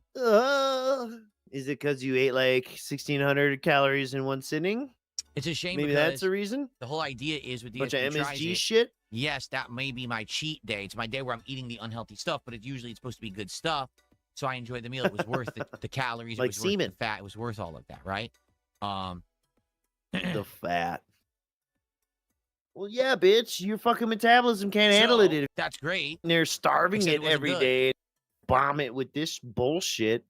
Is it because you ate like 1,600 calories in one sitting? It's a shame Maybe because that's the reason. the whole idea is with Bunch of DSP tries MSG it, shit. yes, that may be my cheat day. It's my day where I'm eating the unhealthy stuff, but it's supposed to be good stuff. So I enjoyed the meal. It was worth the calories. Like it was worth semen. the fat. It was worth all of that, right? The fat. Well, yeah, bitch. Your fucking metabolism can't handle So, it. If That's great. they're starving Except it it wasn't every good. day. Bomb it with this bullshit.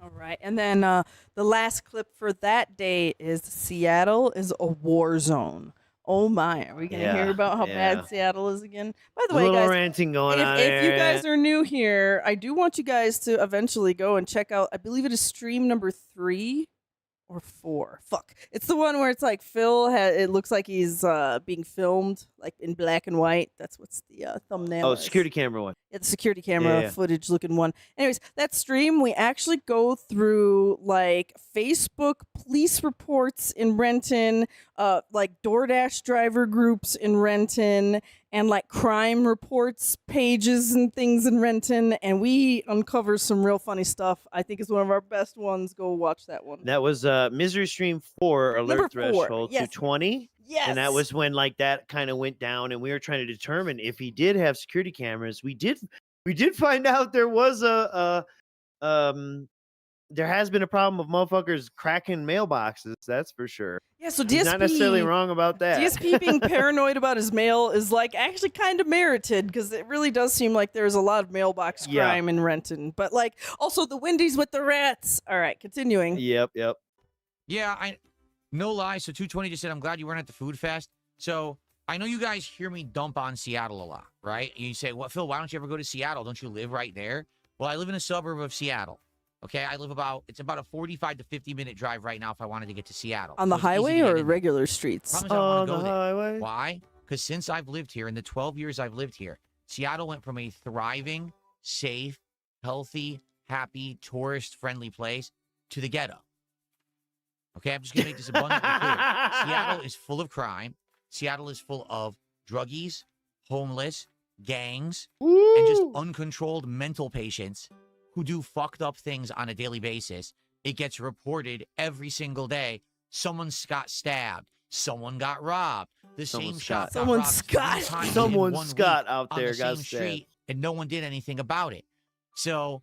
All right. And then the last clip for that day is Seattle is a war zone. Oh, my. Are we going to hear about how bad Seattle is again? By the A way, little guys, ranting going on if you there. guys are new here, I do want you guys to eventually go and check out, I believe it is stream number 3 or 4. Fuck. It's the one where it's like Phil, it looks like he's being filmed like in black and white. That's what's the thumbnail Oh, is. security camera one. Yeah, the security camera Yeah. footage looking one. Anyways, that stream, we actually go through like Facebook police reports in Renton, like DoorDash driver groups in Renton, and like crime reports pages and things in Renton, and we uncover some real funny stuff. I think it's one of our best ones. Go watch that one. That was Misery Stream 4 alert Number 4, threshold yes. to 20. Yes. And that was when like that kind of went down, and we were trying to determine if he did have security cameras. We did find out there was a there has been a problem of motherfuckers cracking mailboxes. That's for sure. Yeah, so He's not necessarily DSP wrong about that. DSP being paranoid about his mail is like actually kind of merited because it really does seem like there's a lot of mailbox Yeah. crime in Renton. But like also the Wendy's with the rats. All right, continuing. Yep. Yeah, no lie. So 220 just said, I'm glad you weren't at the food fest. So I know you guys hear me dump on Seattle a lot, right? You say, well, Phil, why don't you ever go to Seattle? Don't you live right there? Well, I live in a suburb of Seattle. Okay, it's about a 45 to 50-minute drive right now if I wanted to get to Seattle. On the So it's easy highway to get or in. regular streets? Promise I don't On want to the go there. highway. Why? Because since I've lived here, in the 12 years I've lived here, Seattle went from a thriving, safe, healthy, happy, tourist-friendly place to the ghetto. Okay, I'm just going to make this abundantly clear. Seattle is full of crime. Seattle is full of druggies, homeless, gangs, and just uncontrolled mental patients who do fucked up things on a daily basis. It gets reported every single day. Someone got stabbed. Someone got robbed. The Someone same shop got Someone robbed Scott. 3 times in Someone 1 Scott week out on there the got same stabbed. street, and no one did anything about it. So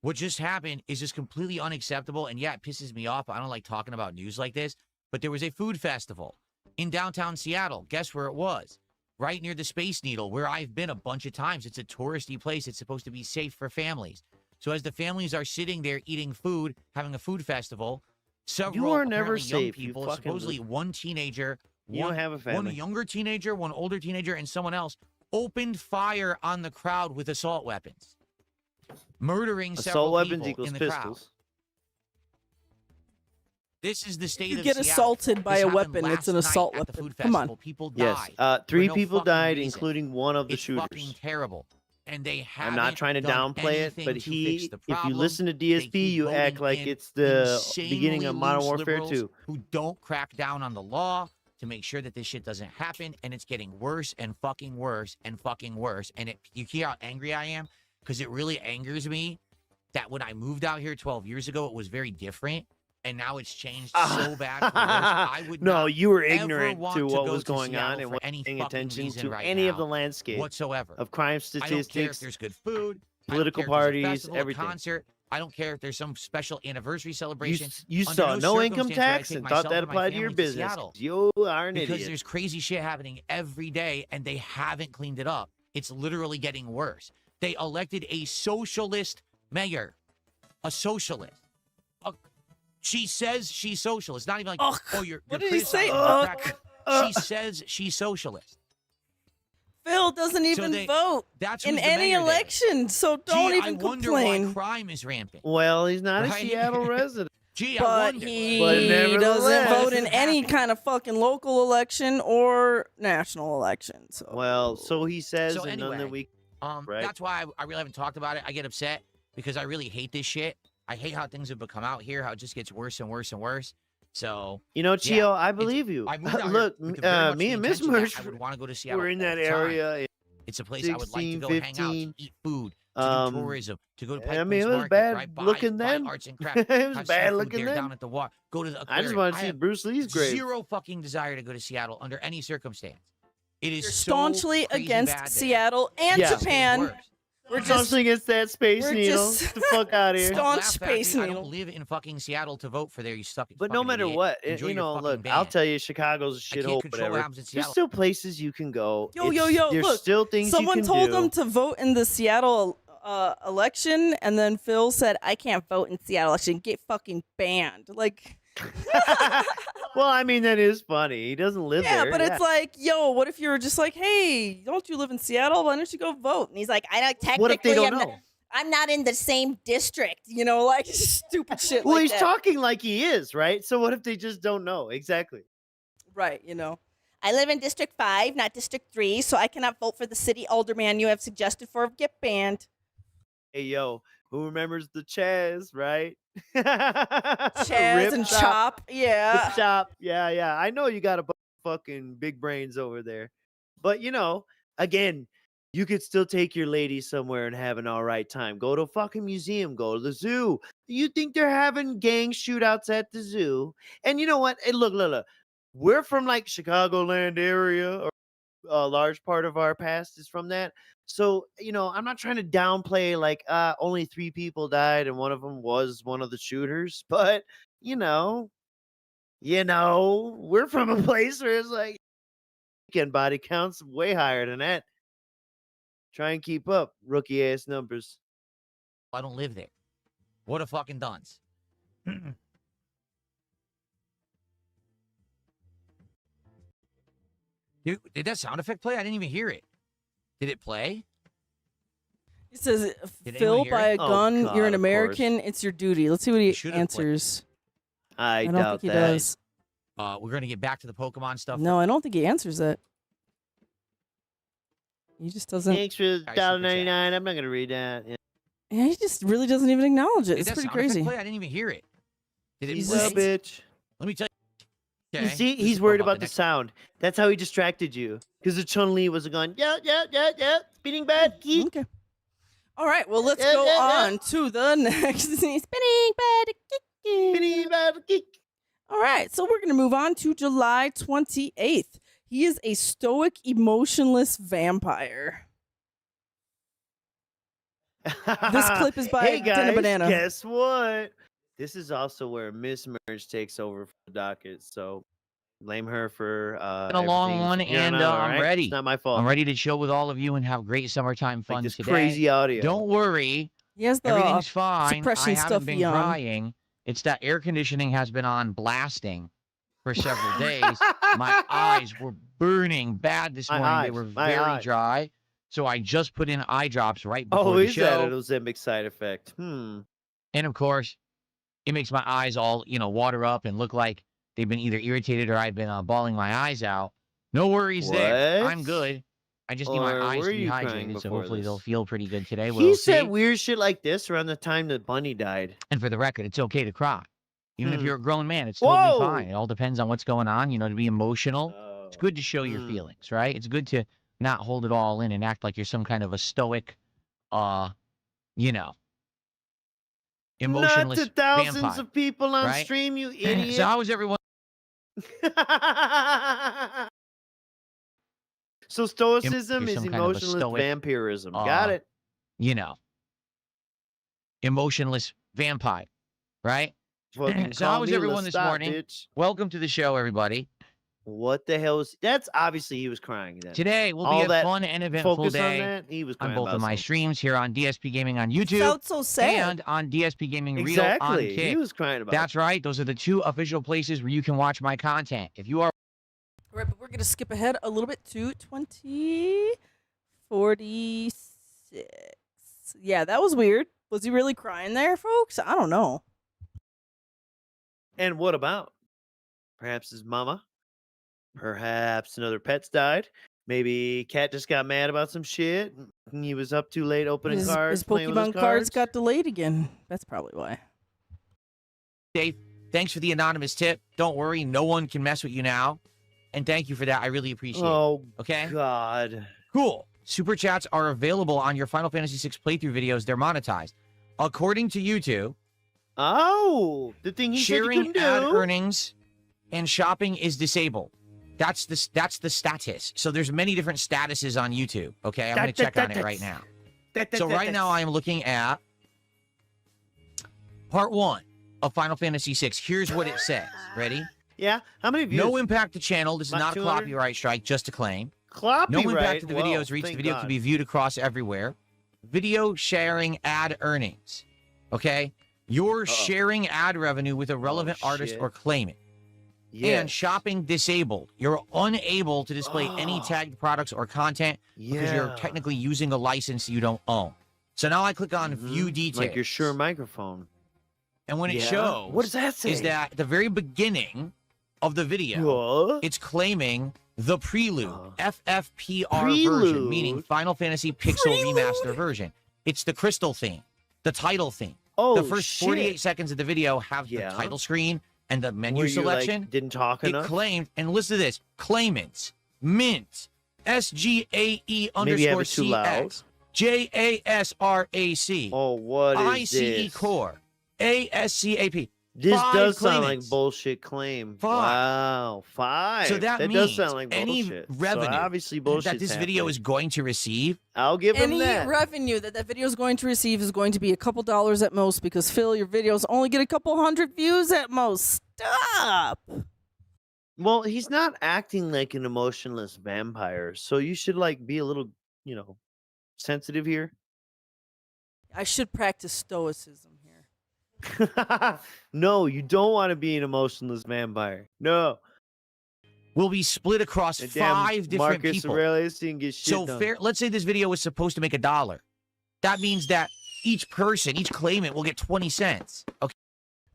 what just happened is just completely unacceptable. And yeah, it pisses me off. I don't like talking about news like this. But there was a food festival in downtown Seattle. Guess where it was? Right near the Space Needle, where I've been a bunch of times. It's a touristy place. It's supposed to be safe for families. So as the families are sitting there eating food, having a food festival, several are never apparently young safe, you people, fucking supposedly one teenager, You don't have a one family. younger teenager, one older teenager, and someone else opened fire on the crowd with assault weapons, murdering several Assault weapons people equals in the crowd. pistols. This is the state You of get Seattle. assaulted by This a happened weapon, it's an last assault night at the weapon. food Come on. festival. People Yes. died. 3 for no people fucking died, reason. including one of the It's shooters. fucking terrible. And they haven't I'm not trying to done downplay it, anything but to fix he, the if you problem. listen to They DSP, keep you act voting like in it's the insanely beginning of Modern loose Warfare liberals 2. who don't crack down on the law to make sure that this shit doesn't happen, and it's getting worse and fucking worse and fucking worse. And you hear how angry I am? Because it really angers me that when I moved out here 12 years ago, it was very different, and now it's changed so bad for worse. I would No, not you were ever ignorant want to what go was to going Seattle on and for wasn't any paying fucking attention reason to right any of now the landscape whatsoever. of crime I don't care if statistics, there's good food, political I don't care if there's a parties, festival, everything. A concert. I don't care if there's some special anniversary celebration. You Under saw no income circumstance would I tax take and thought myself that and my applied to your family business. Seattle. You are an Because idiot. there's crazy shit happening every day, and they haven't cleaned it up. It's literally getting worse. They elected a socialist mayor. A socialist. She says she's socialist. Not even like, Ugh. oh, you're What did he say? criticizing Ugh. the fact- Ugh. She says she's socialist. Phil doesn't even they- vote That's in who's the any mayor there. election, so don't Gee, even I wonder complain. why crime is rampant. Well, he's not a Right? Seattle resident. Gee, I But wonder. he But doesn't nevertheless- vote in any kind of fucking local election or national election. So Well, so he says, So and none that anyway, we. right. That's why I really haven't talked about it. I get upset because I really hate this shit. I hate how things have become out here, how it just gets worse and worse and worse. So You know, yeah, Chio, I believe you. I moved out here Look, with the very much me the and Miss intention that Merch I would want to go to Seattle were in all that the time. area. It's a place I would like to 16, go hang out, 15. to eat food, to Um, do tourism, to go to I Pike mean, it Place was Market, bad right? looking buy then. arts and crafts, It was have bad seafood looking there then. down at the water, go to the I just aquarium. want to I see have Bruce Lee's grave. zero fucking desire to go to Seattle under any circumstance. It is you're so staunchly crazy against bad there. Seattle and Yeah. It's getting Japan. worse. We're Especially just against that space we're needle. just- Get the fuck out of here. Staunch Laugh factory, Space I Needle. don't live in fucking Seattle to vote for there. You suck. But no matter what, Enjoy you your know, fucking look, band. I'll tell you, Chicago's a I can't shithole, control what whatever. happens in There's Seattle. still places you can go. Yo, yo, yo, There's look, still things someone you can told do. them to vote in the Seattle election, and then Phil said, "I can't vote in Seattle election. Get fucking banned." Like, Well, I mean, that is funny. He doesn't live yeah, there. but it's like, yo, what if you were just like, "Hey, don't you live in Seattle? Why don't you go vote?" And he's like, "I don't technically. What if they don't I'm know? Not, I'm not in the same district." You know, like stupid shit. Well, like he's that. talking like he is, right? So what if they just don't know? Exactly. Right, you know. I live in District 5, not District 3, so I cannot vote for the city alderman you have suggested for get banned. Hey, yo, who remembers the Chaz, right? Chaz Rip and Chop. Chop, yeah. The Chop. Yeah, yeah. I know you got a bunch of fucking big brains over there. But, you know, again, you could still take your lady somewhere and have an all right time. Go to a fucking museum. Go to the zoo. You think they're having gang shootouts at the zoo? And you know what? Hey, look. We're from like Chicagoland area or large part of our past is from that. So, I'm not trying to downplay like only 3 people died and one of them was one of the shooters, but you know, we're from a place where it's like weekend body counts way higher than that. Try and keep up, rookie ass numbers. I don't live there. What a fucking dunce. Dude, did that sound effect play? I didn't even hear it. Did it play? It says, Did "Fill anyone hear by it? a Oh, gun. God, You're an of American. It's your duty." Let's see what he Should've played. answers. I don't doubt think he that. does. We're gonna get back to the Pokemon stuff. No, I don't think he answers that. He just doesn't. Thanks for the Super chat. $1.99. I'm not gonna read that. Yeah. Yeah, he just really doesn't even acknowledge it. Did It's that pretty sound effect crazy. play? I didn't even hear it. Did it He's play? a bitch. Let me tell you. You Okay, see, this he's is worried about about the next- sound. That's how he distracted you. Because the Chun-Li was going, yeah, spinning bad. Geek. Okay. All right. Well, let's Yeah, go yeah, yeah. on to the next spinning bad kicking. Spinning bad geek. All right. So we're gonna move on to July 28th. He is a stoic, emotionless vampire. This clip is by Hey Dinner guys, Banana. guess what? This is also where Miss Merge takes over for the docket. So blame her for Been a long everything one, from here on and out, I'm alright? ready. It's not my fault. I'm ready to chill with all of you and have great summertime fun Like this today. crazy audio. Don't worry, He has the everything's fine. I suppression haven't stuff been on. crying. It's that air conditioning has been on blasting for several days. My eyes were burning bad this My morning. They eyes, were my very eyes. dry. So I just put in eye drops right before Oh, the is that show. an Ozempic side effect? And of course, it makes my eyes all, water up and look like they've been either irritated or I've been bawling my eyes out. No worries there. I'm What? good. I just need my Or eyes were to be you crying hydrated, so before hopefully they'll this? feel pretty good today. He We'll said see. weird shit like this around the time that Bunny died. And for the record, it's okay to cry. Even if you're a grown man, it's totally fine. It all depends on what's going on, to be emotional. It's good to show your feelings, right? It's good to not hold it all in and act like you're some kind of a stoic, emotionless Not to thousands vampire, of people on right? stream, you idiot. So how is everyone? So stoicism You're is some kind of a emotionless stoic, vampirism. Got it. Emotionless vampire, right? Fucking So call how was me everyone this Lestat, morning? bitch. Welcome to the show, everybody. What the hell is that's obviously he was crying then. Today will All be a that fun and eventful Focus on day that. He was crying on both about of my something. streams here on DSP Gaming on YouTube Sounds so sad. and on DSP Gaming Real on Exactly. Kick. He was crying about That's right. Those are the 2 official places where you can watch my content. If you are All right, but we're gonna skip ahead a little bit to 2046. Yeah, that was weird. Was he really crying there, folks? I don't know. And what about? Perhaps his mama? Perhaps another pet's died? Maybe Cat just got mad about some shit and he was up too late opening His cards, playing with Pokemon his cards got delayed again. That's probably why. Dave, thanks for the anonymous tip. Don't worry, no one can mess with you now. And thank you for that. I really appreciate it. Oh, Okay? God. Cool. Super chats are available on your Final Fantasy VI playthrough videos. They're monetized. According to YouTube, Oh, the thing he said you sharing couldn't ad do. earnings and shopping is disabled. That's the status. So there's many different statuses on YouTube. Okay, I'm going to check on it right now. So right now I am looking at part 1 of Final Fantasy VI. Here's what it says. Ready? Yeah? How many views? No impact to channel. This is About not a 200? copyright strike, just a claim. Copyright? No impact to the Whoa, videos reached. The thank video God. can be viewed across everywhere. Video sharing ad earnings. Okay? You're sharing ad revenue with a relevant artist shit. or claim it. Yes. And shopping disabled. You're unable to display any tagged products or content because you're technically using a license you don't own. So now I click on view details. Like your Shure microphone. And when it Yeah? shows What does that say? is that at the very beginning of the video, What? it's claiming the Prelude, FFPR version, Prelude? meaning Final Fantasy Pixel Remaster version. It's the crystal theme, the title theme. Oh, The first shit. 48 seconds of the video have Yeah. the title screen and the menu Were you, like, selection. didn't talk it enough? claimed, and listen to this, claimants, mint, SGAE Maybe you have underscore it too loud. CX, JASRAC, Oh, what is ICE this? Core, ASCAP. This 5 does sound like claimants. bullshit claim. 5. Wow, 5. So that does means sound like any bullshit. revenue so obviously that bullshit's this video happening. is going to receive. I'll give him Any that. revenue that video is going to receive is going to be a couple dollars at most because Phil, your videos only get a couple hundred views at most. Stop. Well, he's not acting like an emotionless vampire, so you should like be a little, sensitive here. I should practice stoicism here. No, you don't want to be an emotionless vampire. No. Will be split across And damn 5 different Marcus people. Aurelius didn't get shit So done. let's say this video was supposed to make $1. That means that each person, each claimant will get 20 cents. Okay.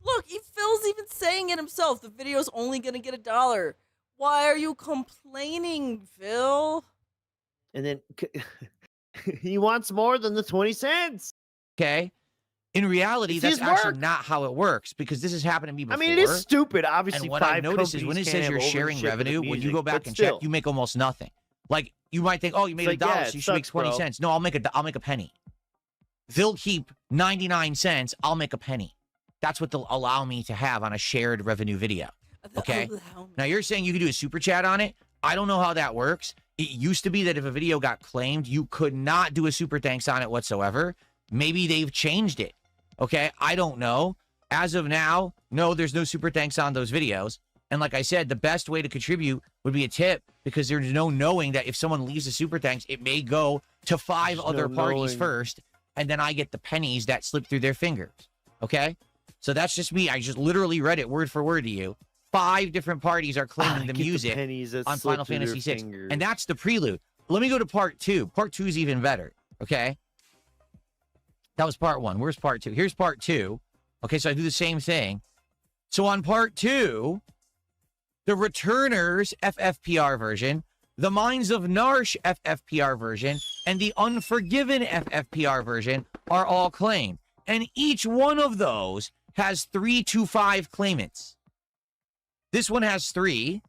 Look, Phil's even saying it himself. The video's only going to get $1. Why are you complaining, Phil? And then he wants more than the 20 cents. Okay. In reality, It's that's his actually work. not how it works because this has happened to me before. I mean, it is stupid. Obviously, And what 5 I've noticed is companies when it can't says have you're sharing ownership of the revenue, when you music, go back but and still. check, you make almost nothing. Like you might think, oh, you made It's $1, like, yeah, so it you should make sucks, 20 bro. cents. No, I'll make a penny. They'll keep 99 cents. I'll make a penny. That's what they'll allow me to have on a shared revenue video. Okay. Now you're saying you can do a super chat on it. I don't know how that works. It used to be that if a video got claimed, you could not do a super thanks on it whatsoever. Maybe they've changed it. Okay. I don't know. As of now, no, there's no super thanks on those videos. And like I said, the best way to contribute would be a tip because there's no knowing that if someone leaves a super thanks, it may go to 5 There's other no parties knowing. first. And then I get the pennies that slip through their fingers. Okay. So that's just me. I just literally read it word for word to you. 5 different parties are claiming the Get music pennies that on slip Final through their Fantasy VI. fingers. And that's the prelude. Let me go to part 2. Part 2 is even better. Okay. That was part 1. Where's part 2? Here's part 2. Okay. So I do the same thing. So on part 2, the Returners FFPR version, the Minds of Narsh FFPR version, and the Unforgiven FFPR version are all claimed. And each one of those has 3 to 5 claimants. This one has 3.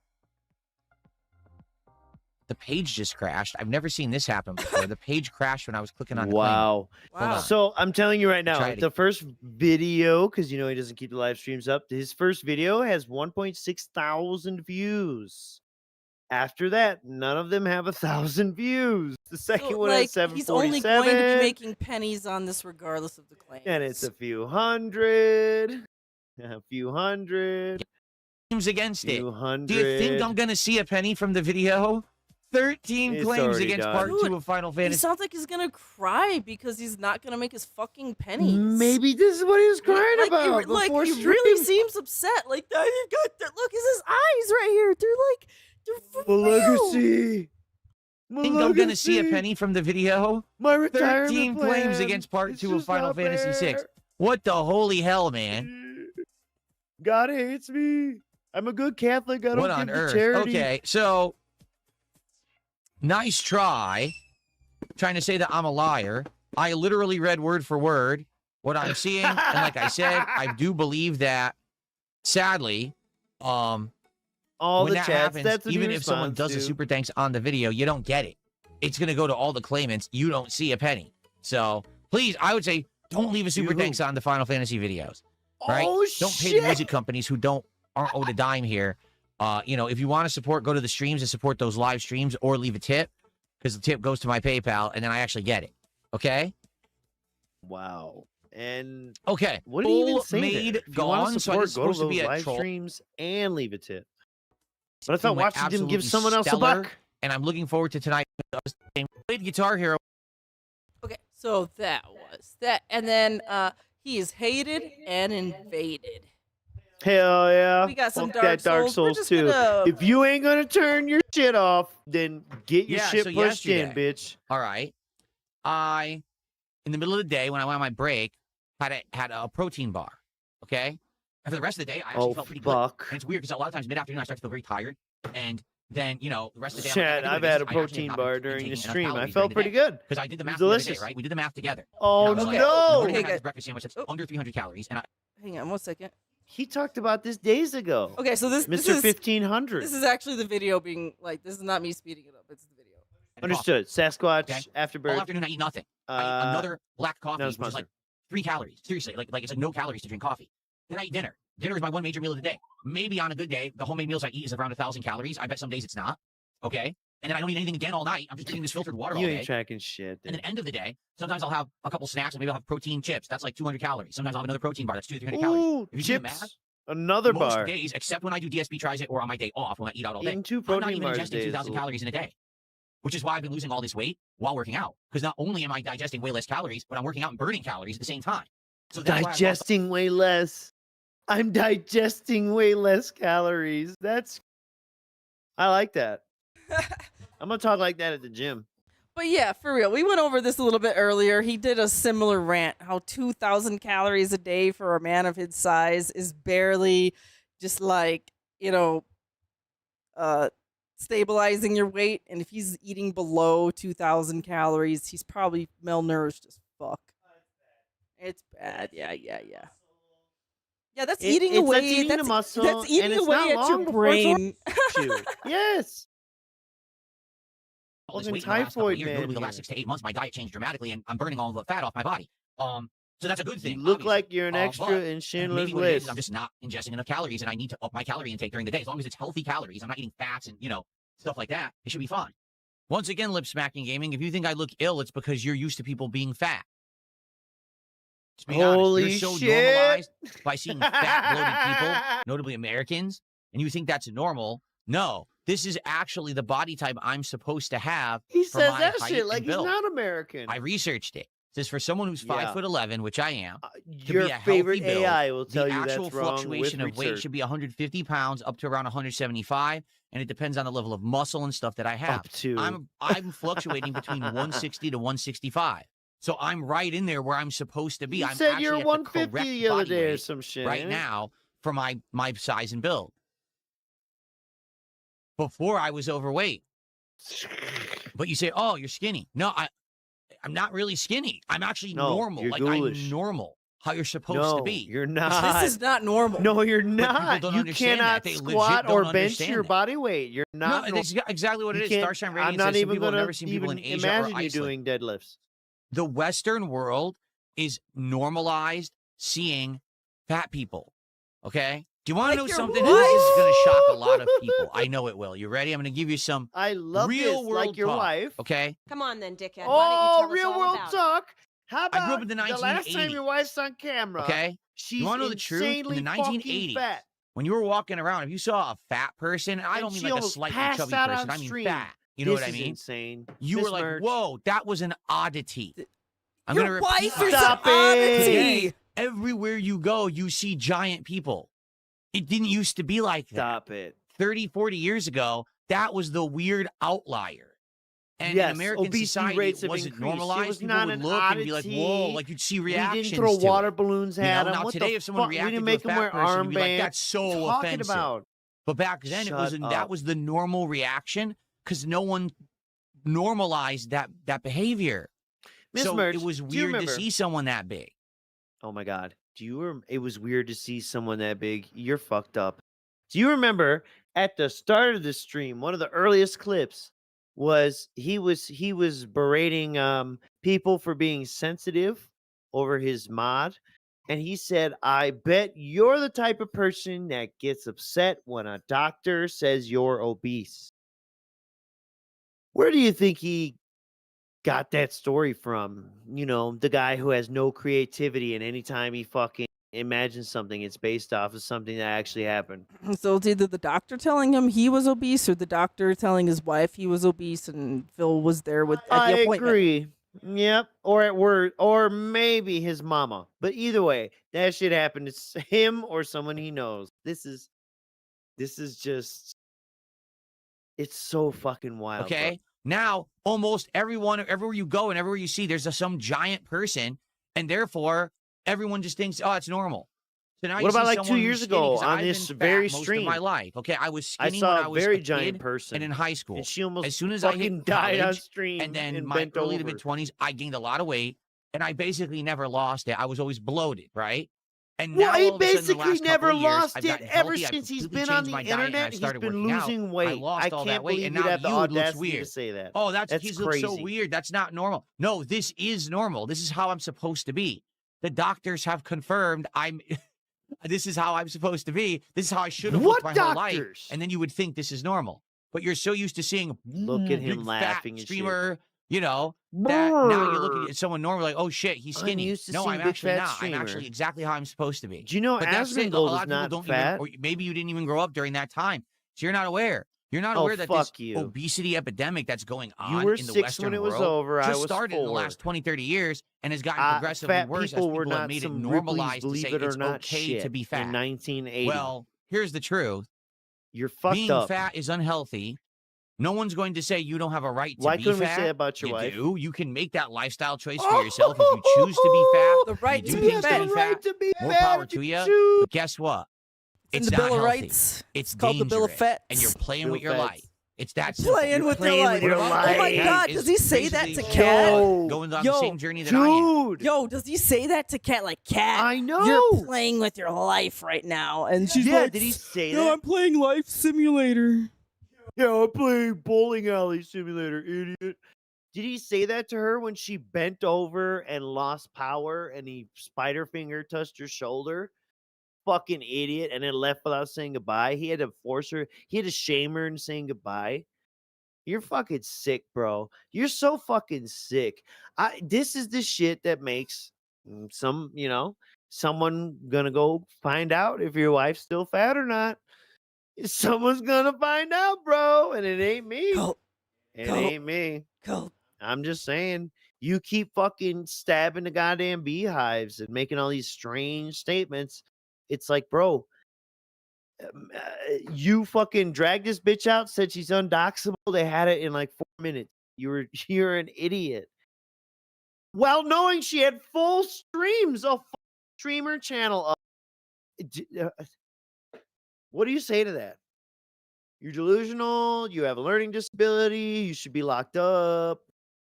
The page just crashed. I've never seen this happen before. The page crashed when I was clicking on the claim. Wow. Hold on. So I'm telling you right now, Try it the first video, because he doesn't keep the live streams up, his first video has 1.6 thousand views. After that, none of them have 1,000 views. The second So, one like, has 747. he's only going to be making pennies on this regardless of the claims. And it's a few hundred. A few hundred. Claims against it. Few hundred. Do you think I'm going to see a penny from the video? 13 It's claims already against done. part 2 Dude, of Final He Fantasy. sounds like he's going to cry because he's not going to make his fucking pennies. Maybe this is what he was crying Like, about. Like, before he stripping. really seems upset. Like, you got that. Look, it's his eyes right here. They're My for real. legacy. My Think I'm going to see a legacy. penny from the video? My retirement 13 claims plan. against part It's 2 of just Final not Fantasy VI. fair. What the holy hell, man? God hates me. I'm a good Catholic. I don't What give on to earth? charity. Okay, so nice try trying to say that I'm a liar. I literally read word for word what I'm seeing, and like I said, I do believe that. Sadly, All when the that chats. happens, That's what even he if someone responds does a to. super thanks on the video, you don't get it. It's gonna go to all the claimants. You don't see a penny. So please, I would say don't leave a super You- thanks on the Final Fantasy videos. Right? Oh, Don't pay shit. the music companies who aren't owed a dime here. If you want to support, go to the streams and support those live streams or leave a tip because the tip goes to my PayPal and then I actually get it. Okay? Wow. And Okay. what did he even Full say made there? If you wanna gone, so I support, was go to supposed to be those a live troll. streams and leave a tip. But I thought Went Watson didn't give absolutely someone else a stellar, buck. And I'm looking forward to tonight. Played Guitar Hero. Okay, so that was that. And then he is hated and invaded. Hell yeah. We got some Fuck Dark that Dark Souls. We're Souls just too. gonna- If you ain't gonna turn your shit off, then get your Yeah, shit so pushed in, yesterday- bitch. All right. I, in the middle of the day when I went on my break, had a protein bar. Okay? And for the rest of the day, I actually Oh felt pretty fuck. good. And it's weird because a lot of times mid-afternoon I start to feel very tired. And then, the rest of the day Chat, I've had a protein bar during the stream. I felt pretty good. Because I did the It math was the other day, delicious. right? We did the math together. Oh And I was like, Okay. in the no! morning I Okay, had this guys. breakfast sandwich that's Oh. under 300 calories. And Hang on 1 second. He talked about this days ago. Okay, so this Mr. is 1500. this is actually the video being like this is not me speeding it up. It's the video. Understood. Sasquatch, Okay. All Afterbird. afternoon I eat nothing. I eat another black coffee, not a which is like sponsor. 3 calories. Seriously, like it's like no calories to drink coffee. Then I eat dinner. Dinner is my one major meal of the day. Maybe on a good day, the homemade meals I eat is around 1,000 calories. I bet some days it's not. Okay. And then I don't eat anything again all night. I'm just drinking this filtered water all You day. ain't tracking shit. And then end of the day, sometimes I'll have a couple snacks, and maybe I'll have protein chips. That's like 200 calories. Sometimes I'll have another protein bar. That's 200 to 300 calories. Ooh, If you do the chips. math, Another most bar. days, except when I do DSP tries it or on my day off when I eat out all day, Eating 2 I'm not protein even bars a ingesting day. 2,000 calories in a day. Which is why I've been losing all this weight while working out. Because not only am I digesting way less calories, but I'm working out and burning calories at the same time. So that's why Digesting way less. I'm digesting way less calories. I like that. I'm gonna talk like that at the gym. But yeah, for real, we went over this a little bit earlier. He did a similar rant how 2,000 calories a day for a man of his size is barely just like, stabilizing your weight. And if he's eating below 2,000 calories, he's probably malnourished as fuck. It's bad. Yeah. Yeah, that's eating That's away. eating That's the muscle, that's eating and it's away not at long your before it's brain. Shoot. Yes. all this Fucking weight in the last couple typhoid of years, man notably the here. last 6 to 8 months, my diet changed dramatically, and I'm burning all the fat off my body. So that's a good thing. You look obviously. like you're an extra But in Schindler's maybe what it is List. I'm just not ingesting enough calories, and I need to up my calorie intake during the day. As long as it's healthy calories, I'm not eating fats and stuff like that. It should be fine. Once again, lip smacking gaming. If you think I look ill, it's because you're used to people being fat. Just being Holy honest. You're so shit. normalized by seeing fat, bloated people, notably Americans, and you think that's normal. No, this is actually the body type I'm supposed to have. He for says my that height shit and like he's build. not American. I researched it. It says for someone who's Yeah. 5'11", which I am, Your be a favorite healthy build, AI will tell the you actual that's wrong fluctuation with of weight research. should be 150 pounds up to around 175, and it depends on the level of muscle and stuff that I have. Up to. I'm fluctuating between 160 to 165. So I'm right in there where I'm supposed to be. You I'm said actually you're at the 150 correct the other body day or weight some shit. right ain't it? now for my size and build. Before I was overweight. But you say, "Oh, you're skinny." No, I'm not really skinny. I'm actually No, normal. you're Like ghoulish. I'm normal. How you're supposed to be. You're not. This is not normal. No, you're people not. don't You understand cannot that. They legit squat don't or bench understand your that. body weight. You're not. No, that's exactly what you it is. can't- Starshine I'm Radiant not says some even people have gonna never seen people in even Asia or imagine you Iceland. doing deadlifts. The Western world is normalized seeing fat people. Okay? Do you want Like to know your something? wife? This is going to shock a lot of people. I know it will. You ready? I'm going to give you some I love real this, world like your talk. wife. Okay? Come on then, dickhead. Why Oh, don't you tell real us all world about talk. How about I grew up in the last time 1980s. your wife's on camera? Okay? She's wanna know the truth? In the insanely 1980s, fucking fat. When you were walking around, if you saw a fat person, and I And don't mean she like a almost slightly passed chubby out person, on I mean stream. fat. You know This what I is mean? insane. You Miss were like, Merch. whoa, that was an oddity. I'm Your going to repeat wife is Stop an it. oddity. Today, everywhere you go, you see giant people. It didn't used to be like that. Stop it. 30, 40 years ago, that was the weird outlier. And Yes, in American obesity society, rates it have wasn't increased. It normalized. was People not would an look and be like, whoa, oddity. like you'd see We reactions didn't throw to water it. balloons You at know, them. now What today, the if someone fuck? We reacted didn't to a make them fat wear person, you'd be like, armbands. that's so What are you talking offensive. about? But back then, it Shut wasn't. That up. was the normal reaction because no one normalized that behavior. Miss So Merch, it was do you weird to remember? see someone that big. Oh my God. It was weird to see someone that big. You're fucked up. Do you remember at the start of the stream, one of the earliest clips was he was berating people for being sensitive over his mod. And he said, I bet you're the type of person that gets upset when a doctor says you're obese. Where do you think he got that story from? You know, the guy who has no creativity, and anytime he fucking imagines something, it's based off of something that actually happened. So it's either the doctor telling him he was obese or the doctor telling his wife he was obese and Phil was there at the I appointment. agree. Yep. Or at work, or maybe his mama. But either way, that shit happened. It's him or someone he knows. This is just, it's so fucking wild. bro. Okay. Now, almost everyone, everywhere you go and everywhere you see, there's some giant person, and therefore everyone just thinks, oh, it's normal. So now What you about see like 2 someone who's years skinny, ago 'cause on I've this been very fat most stream? of my life. Okay, I was I skinny saw when I a was very a giant kid person. and in high school. And she almost As soon as I fucking hit died on college, stream and then my bent early to over. mid 20s, I gained a lot of weight, and I basically never lost it. I was always bloated, right? And Well, now, he all of a sudden, the basically last never couple of years, lost I've it gotten ever healthy, I've since he's completely been on changed the my diet, and internet. I've He's started been working out. losing I weight. lost I all can't that weight, believe and you'd now have the you looks audacity weird. to say that. Oh, that's That's he looks so crazy. weird. That's not normal. No, this is normal. This is how I'm supposed to be. The doctors have confirmed I'm This is how I'm supposed to be. This is how I should have What looked my whole life. doctors? And then you would think this is normal. But you're so used to seeing Look at him big, laughing fat and streamer, you know, that now you're looking at someone normal like, oh shit, he's I'm skinny. used to No, seeing I'm big actually fat not. streamer. I'm actually exactly how I'm supposed to be. Do you know But that's it. A Asmongold lot is of people not don't fat? even, or maybe you didn't even grow up during that time. So you're not aware. You're not Oh, aware that this fuck you. obesity epidemic that's going You on were in the 6 Western when it was world over. I just was started in the 4. last 20, 30 years and has gotten progressively Fat worse as people people were have not made it some Ripley's normalized to Believe say It or it's Not okay shit to be in fat. 1980. Well, here's the truth. You're fucked Being up. fat is unhealthy. No one's going to say you don't have a right to Why be couldn't we fat. say about your you wife? do. You can make that lifestyle choice for yourself if you choose to be fat. The right you to do be things fat. to be fat. to be More fat power if to you you. choose. But guess what? It's It's in the not Bill of healthy. Rights. It's called the Bill of dangerous, Fats. and you're playing Bill with your Fats. life. It's that simple. Playing with your playing life. with your Oh my life. God, Is does he say that to basically Cat? Yo. going on Yo. the same journey that I am. Dude. Yo, does he say that to Cat? Like, Cat, I know. you're playing with your life right now. And she's Yeah, like, did he say no, that? I'm playing Life Simulator. Yeah, I'm playing bowling alley simulator, idiot. Did he say that to her when she bent over and lost power and he spider finger touched her shoulder? Fucking idiot. And then left without saying goodbye. He had to force her, he had to shame her into saying goodbye. You're fucking sick, bro. You're so fucking sick. This is the shit that makes someone gonna go find out if your wife's still fat or not. Someone's gonna find out, bro, and it ain't me. Colt, It Colt. ain't me. Colt. I'm just saying, you keep fucking stabbing the goddamn beehives and making all these strange statements. It's like, bro, you fucking dragged this bitch out, said she's undoxable. They had it in like 4 minutes. You're an idiot. Well, knowing she had full streams, a streamer channel up. What do you say to that? You're delusional. You have a learning disability. You should be locked up.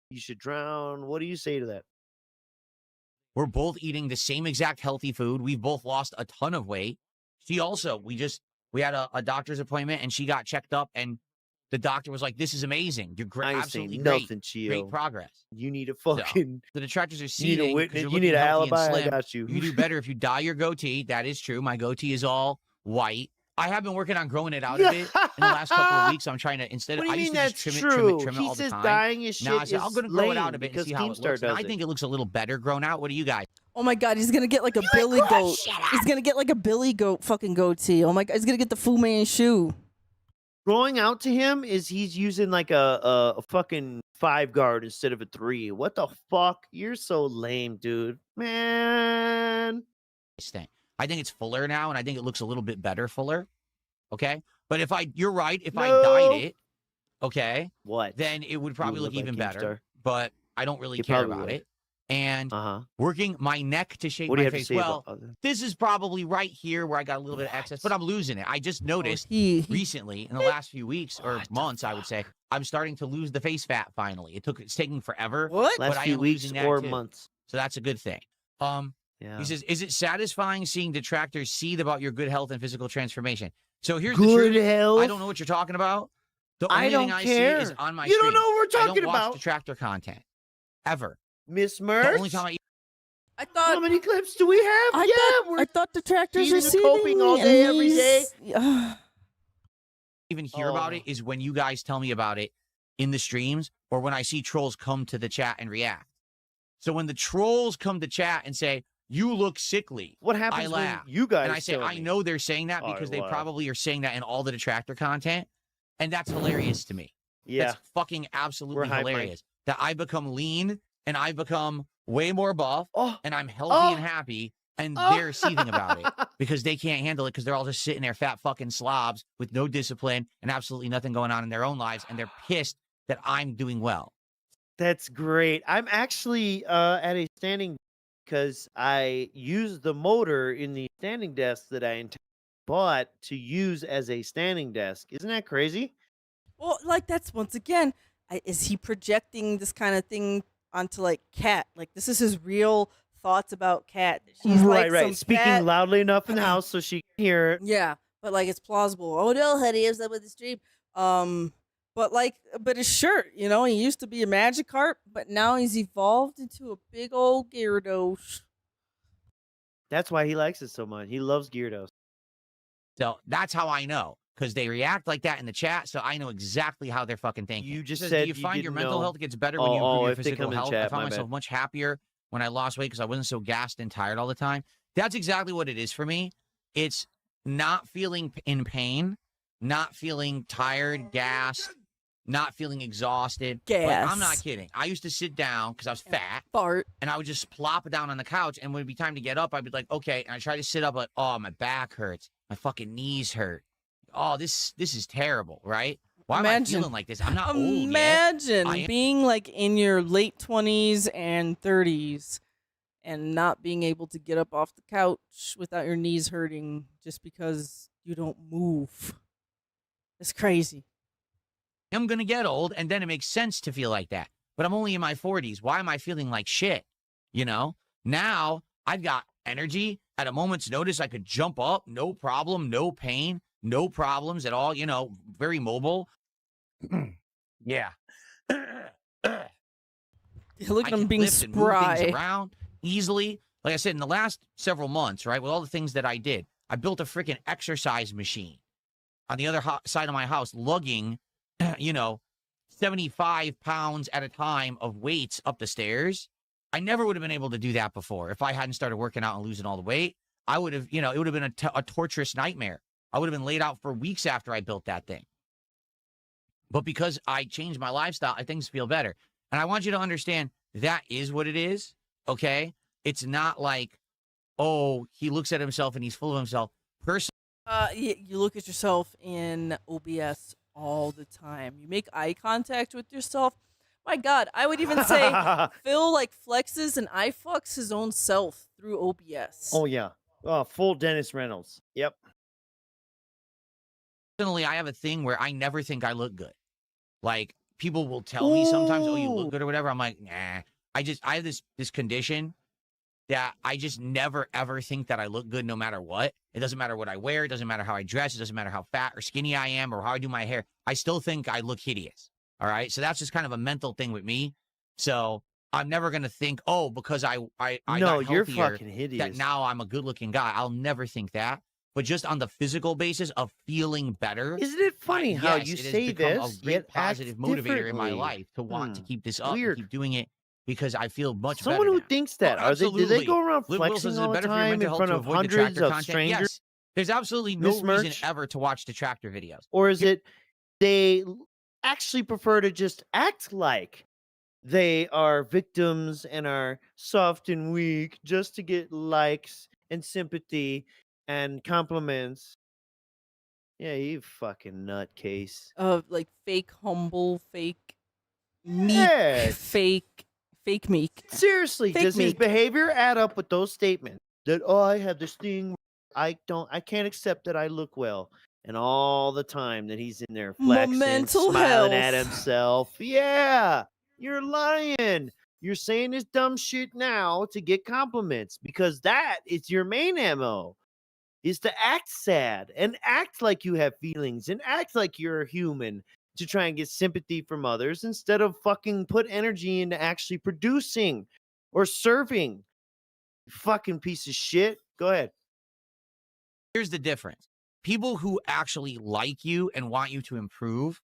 You should drown. What do you say to that? We're both eating the same exact healthy food. We've both lost a ton of weight. She also, we had a doctor's appointment and she got checked up and the doctor was like, this is amazing. You're great. I ain't Absolutely saying great. nothing to you. Great progress. You need a fucking. The detractors are You need seething. a 'cause witness. you're You need looking an healthy and alibi. I slim. got you. You do better if you dye your goatee. That is true. My goatee is all white. I have been working on growing it out a bit in the last couple of weeks. So I'm trying to, instead of, What do I you used mean to that's just true? trim it He all the says time. dyeing his shit Now I said, I'm is going to grow it out a lame bit and because see how it Keemstar looks. And does I it. think it looks a little better grown out. What do you guys? Oh my God, he's gonna get like a Billy goat. He's gonna get like a Billy goat fucking goatee. Oh my God, he's gonna get the Fu Manchu. Growing out to him is he's using like a fucking 5 guard instead of a 3. What the fuck? You're so lame, dude. Man. Thing. I think it's fuller now, and I think it looks a little bit better fuller. Okay, but you're right. If I dyed it, okay, What? then it would probably look like even better. Keemstar? But I don't really You care probably about would. it. And Uh-huh. working my neck to shape What do my you have to face. say Well, about that? this is probably right here where I got a little bit of excess, but I'm losing it. I just noticed He recently in the last few weeks or months, I would say, I'm starting to lose the face fat finally. It's taking forever. what? But Last I few am weeks losing that or too. months. So that's a good thing. Yeah. He says, is it satisfying seeing detractors seethe about your good health and physical transformation? So here's Good the truth. health. I don't know what you're talking about. The I only don't thing I care. see is on my You don't stream. know what we're I talking don't watch about. detractor content. Ever. Miss The Mertz. only time I I How thought. many clips do we have? I thought the tractors feeding were and coping seething all me, day, and every day. he's- even hear about Oh. it is when you guys tell me about it in the streams or when I see trolls come to the chat and react. So when the trolls come to chat and say, you look sickly, What happens when laugh. you guys and I say, tell I me? know they're saying that I because they laugh. probably are saying that in all the detractor content. And that's hilarious to me. Yeah. That's fucking absolutely high flying. hilarious. That I become lean and I become way more buff Oh. and I'm healthy Oh. and happy and Oh. they're seething about it because they can't handle it because they're all just sitting there fat fucking slobs with no discipline and absolutely nothing going on in their own lives and they're pissed that I'm doing well. That's great. I'm actually at a standing because I use the motor in the standing desk that I bought to use as a standing desk. Isn't that crazy? Well, like that's once again, is he projecting this kind of thing onto like Kat? Like this is his real thoughts about Kat. She's right, like right. some Speaking fat- loudly enough in the house so she can hear it. Yeah, but like it's plausible. Oh no, honey, is that with the stream? But his shirt, you know, he used to be a Magikarp, but now he's evolved into a big old Gyarados. That's why he likes it so much. He loves Gyarados. So that's how I know, because they react like that in the chat, so I know exactly how they're fucking thinking. You just It says, said do you you find your didn't mental know. health gets better when you Oh, improve your if they physical come in health? chat, I found my myself bad. much happier when I lost weight because I wasn't so gassed and tired all the time. That's exactly what it is for me. It's not feeling in pain, not feeling tired, gassed, not feeling exhausted. Like, I'm not Gas. kidding. I used to sit down because I was fat, Fart. and I would just plop down on the couch, and when it'd be time to get up, I'd be like, okay. And I try to sit up, like, oh, my back hurts. My fucking knees hurt. Oh, this is terrible, right? Why am I Imagine. feeling like this? I'm not old yet. Imagine I am- being like in your late 20s and 30s and not being able to get up off the couch without your knees hurting just because you don't move. It's crazy. I'm going to get old, and then it makes sense to feel like that. But I'm only in my 40s. Why am I feeling like shit? You know? Now, I've got energy. At a moment's notice, I could jump up, no problem, no pain, no problems at all, you know, very mobile. Yeah. Look I at him can being lift and move spry. things around easily. Like I said, in the last several months, right, with all the things that I did, I built a freaking exercise machine on the other side of my house, lugging, 75 pounds at a time of weights up the stairs. I never would have been able to do that before. If I hadn't started working out and losing all the weight, I would have, it would have been a torturous nightmare. I would have been laid out for weeks after I built that thing. But because I changed my lifestyle, things feel better. And I want you to understand that is what it is, okay? It's not like, oh, he looks at himself and he's full of himself. You look at yourself in OBS all the time. You make eye contact with yourself. My God, I would even say Phil like flexes and eye fucks his own self through OBS. Oh yeah. Full Dennis Reynolds. Yep. Personally, I have a thing where I never think I look good. Like, people will tell me sometimes, oh, you look good or whatever. I'm like, nah. I have this condition that I just never, ever think that I look good no matter what. It doesn't matter what I wear. It doesn't matter how I dress. It doesn't matter how fat or skinny I am or how I do my hair. I still think I look hideous. All right? So that's just kind of a mental thing with me. So I'm never going to think, oh, because I No, got you're healthier, fucking hideous. that now I'm a good-looking guy. I'll never think that. But just on the physical basis of feeling better. Isn't it funny how yes, you it has say become this, a great yet positive act motivator in my differently? life to want to keep this up Weird. and keep doing it because I feel much Someone better who now. thinks that, Oh, do they absolutely. go around Liv Will flexing says, is all it the better for your time mental in health front to of avoid hundreds detractor of content? strangers? Yes. There's absolutely no Miss reason Merch? ever to watch detractor videos. Or is it they actually prefer to just act like they are victims and are soft and weak just to get likes and sympathy and compliments? Yeah, you fucking nutcase. Like fake humble, fake meek, Yes. fake meek. Seriously, Fake does his meek. behavior add up with those statements? That, oh, I have this thing, I can't accept that I look well. And all the time that he's in there flexing, Mental smiling at health. himself. Yeah, you're lying. You're saying this dumb shit now to get compliments because that is your main MO. Is to act sad and act like you have feelings and act like you're a human to try and get sympathy from others instead of fucking put energy into actually producing or serving. You fucking piece of shit. Go ahead. Here's the difference. People who actually like you and want you to improve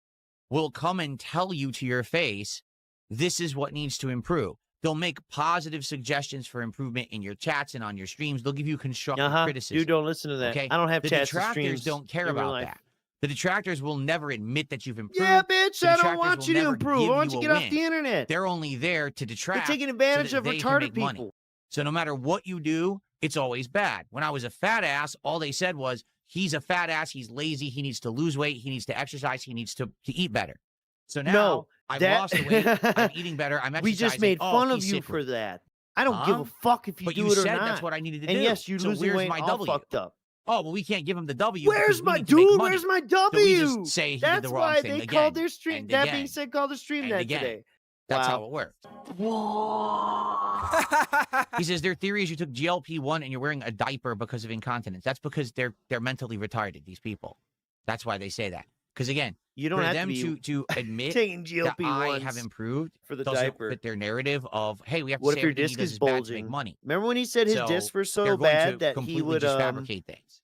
will come and tell you to your face, this is what needs to improve. They'll make positive suggestions for improvement in your chats and on your streams. They'll give you constructive criticism. Dude, don't listen to that. Okay? I don't have the chats and detractors streams don't care in real about life. that. The detractors will never admit that you've improved. Yeah, bitch, The I don't detractors want will you to never improve. give I want you you to a get off win. the internet. They're only there to They're detract. taking advantage so of that they can retarded make money. people. So no matter what you do, it's always bad. When I was a fat ass, all they said was, he's a fat ass, he's lazy, he needs to lose weight, he needs to exercise, he needs to eat better. So now No, I've that- lost the weight, I'm eating better, I'm exercising. We just made fun of he's you sick for with it. that. I don't give a fuck if you But do you it or said not. that's what I needed to and do. yes, you so losing where's weight my all W? fucked up. Oh, well, we can't give him the W. Where's because we my need to make dude? money. Where's my So W? we just say he That's did the wrong why thing they again, called their stream. and That again, being said, called the stream and that again. today. That's Wow. how it works. He says their theory is you took GLP-1 and you're wearing a diaper because of incontinence. That's because they're mentally retarded, these people. That's why they say that. Because again, You don't for have them to be to admit taking that I have GLP-1s improved for the doesn't diaper. fit their narrative of, hey, we have to What say if your everything he disc does is is bad to make bulging? money. Remember when he said his So discs were they're so going bad to that he completely would just fabricate things.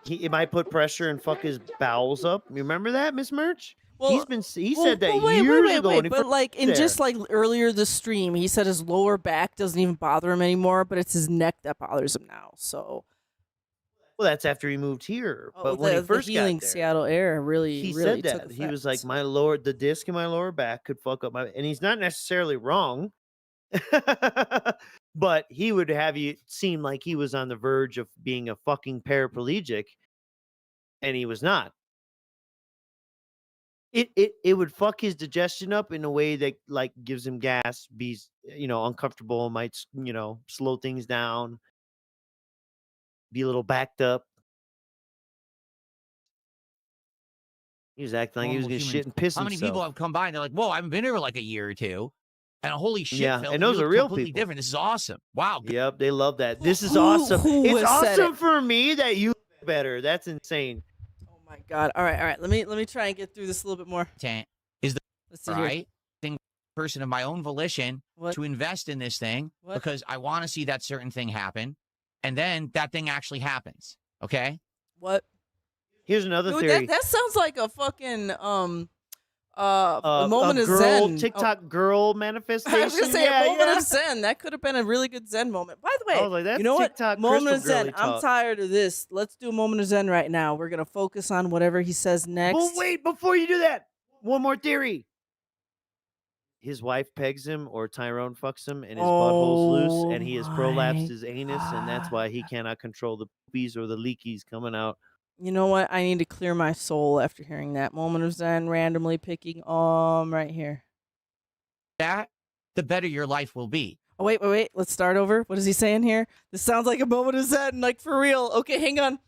it might put pressure and fuck his bowels up? You remember that, Miss Merch? Well, He said that wait, years wait, ago wait. when he But first like in there. just like earlier this stream, he said his lower back doesn't even bother him anymore, but it's his neck that bothers him now. So, Well, that's after he moved here. oh, But when he the first healing got there, Seattle air really, he really said took that. He was effect. like, the disc in my lower back could fuck up my, and he's not necessarily wrong. But he would have you seem like he was on the verge of being a fucking paraplegic, and he was not. It would fuck his digestion up in a way that like gives him gas, be uncomfortable, might slow things down, be a little backed up. He was acting like he was Normal gonna human. shit and piss How many people himself. have come by and they're like, whoa, I haven't been here for like a year or two. And holy shit, Yeah, Phil, and you those are look real completely people. different. This is awesome. Wow. Yep, they love that. This is Who- awesome. who It's said awesome it? for me that you look better. That's insane. Oh my god! All right. Let me try and get through this a little bit more. Is the Let's see here. right thing person of my own volition What? to invest in this thing What? because I want to see that certain thing happen. And then that thing actually happens. Okay? What? Here's another Dude, theory. that sounds like a fucking a A moment of girl, zen. TikTok girl Oh, manifestation. I was gonna say yeah, a moment yeah. of zen. That could have been a really good zen moment. By the way, I was like, that's you know what? TikTok Moment crystal of zen. girly I'm talk. tired of this. Let's do a moment of zen right now. We're gonna focus on whatever he says next. But wait, before you do that, one more theory. His wife pegs him, or Tyrone fucks him, and his butthole's loose, and he has prolapsed his anus, and that's why he cannot control the poopies or the leakies coming out. You know what? I need to clear my soul after hearing that moment of zen. Randomly picking right here. That, the better your life will be. Oh wait. Let's start over. What is he saying here? This sounds like a moment of zen, like for real. Okay, hang on.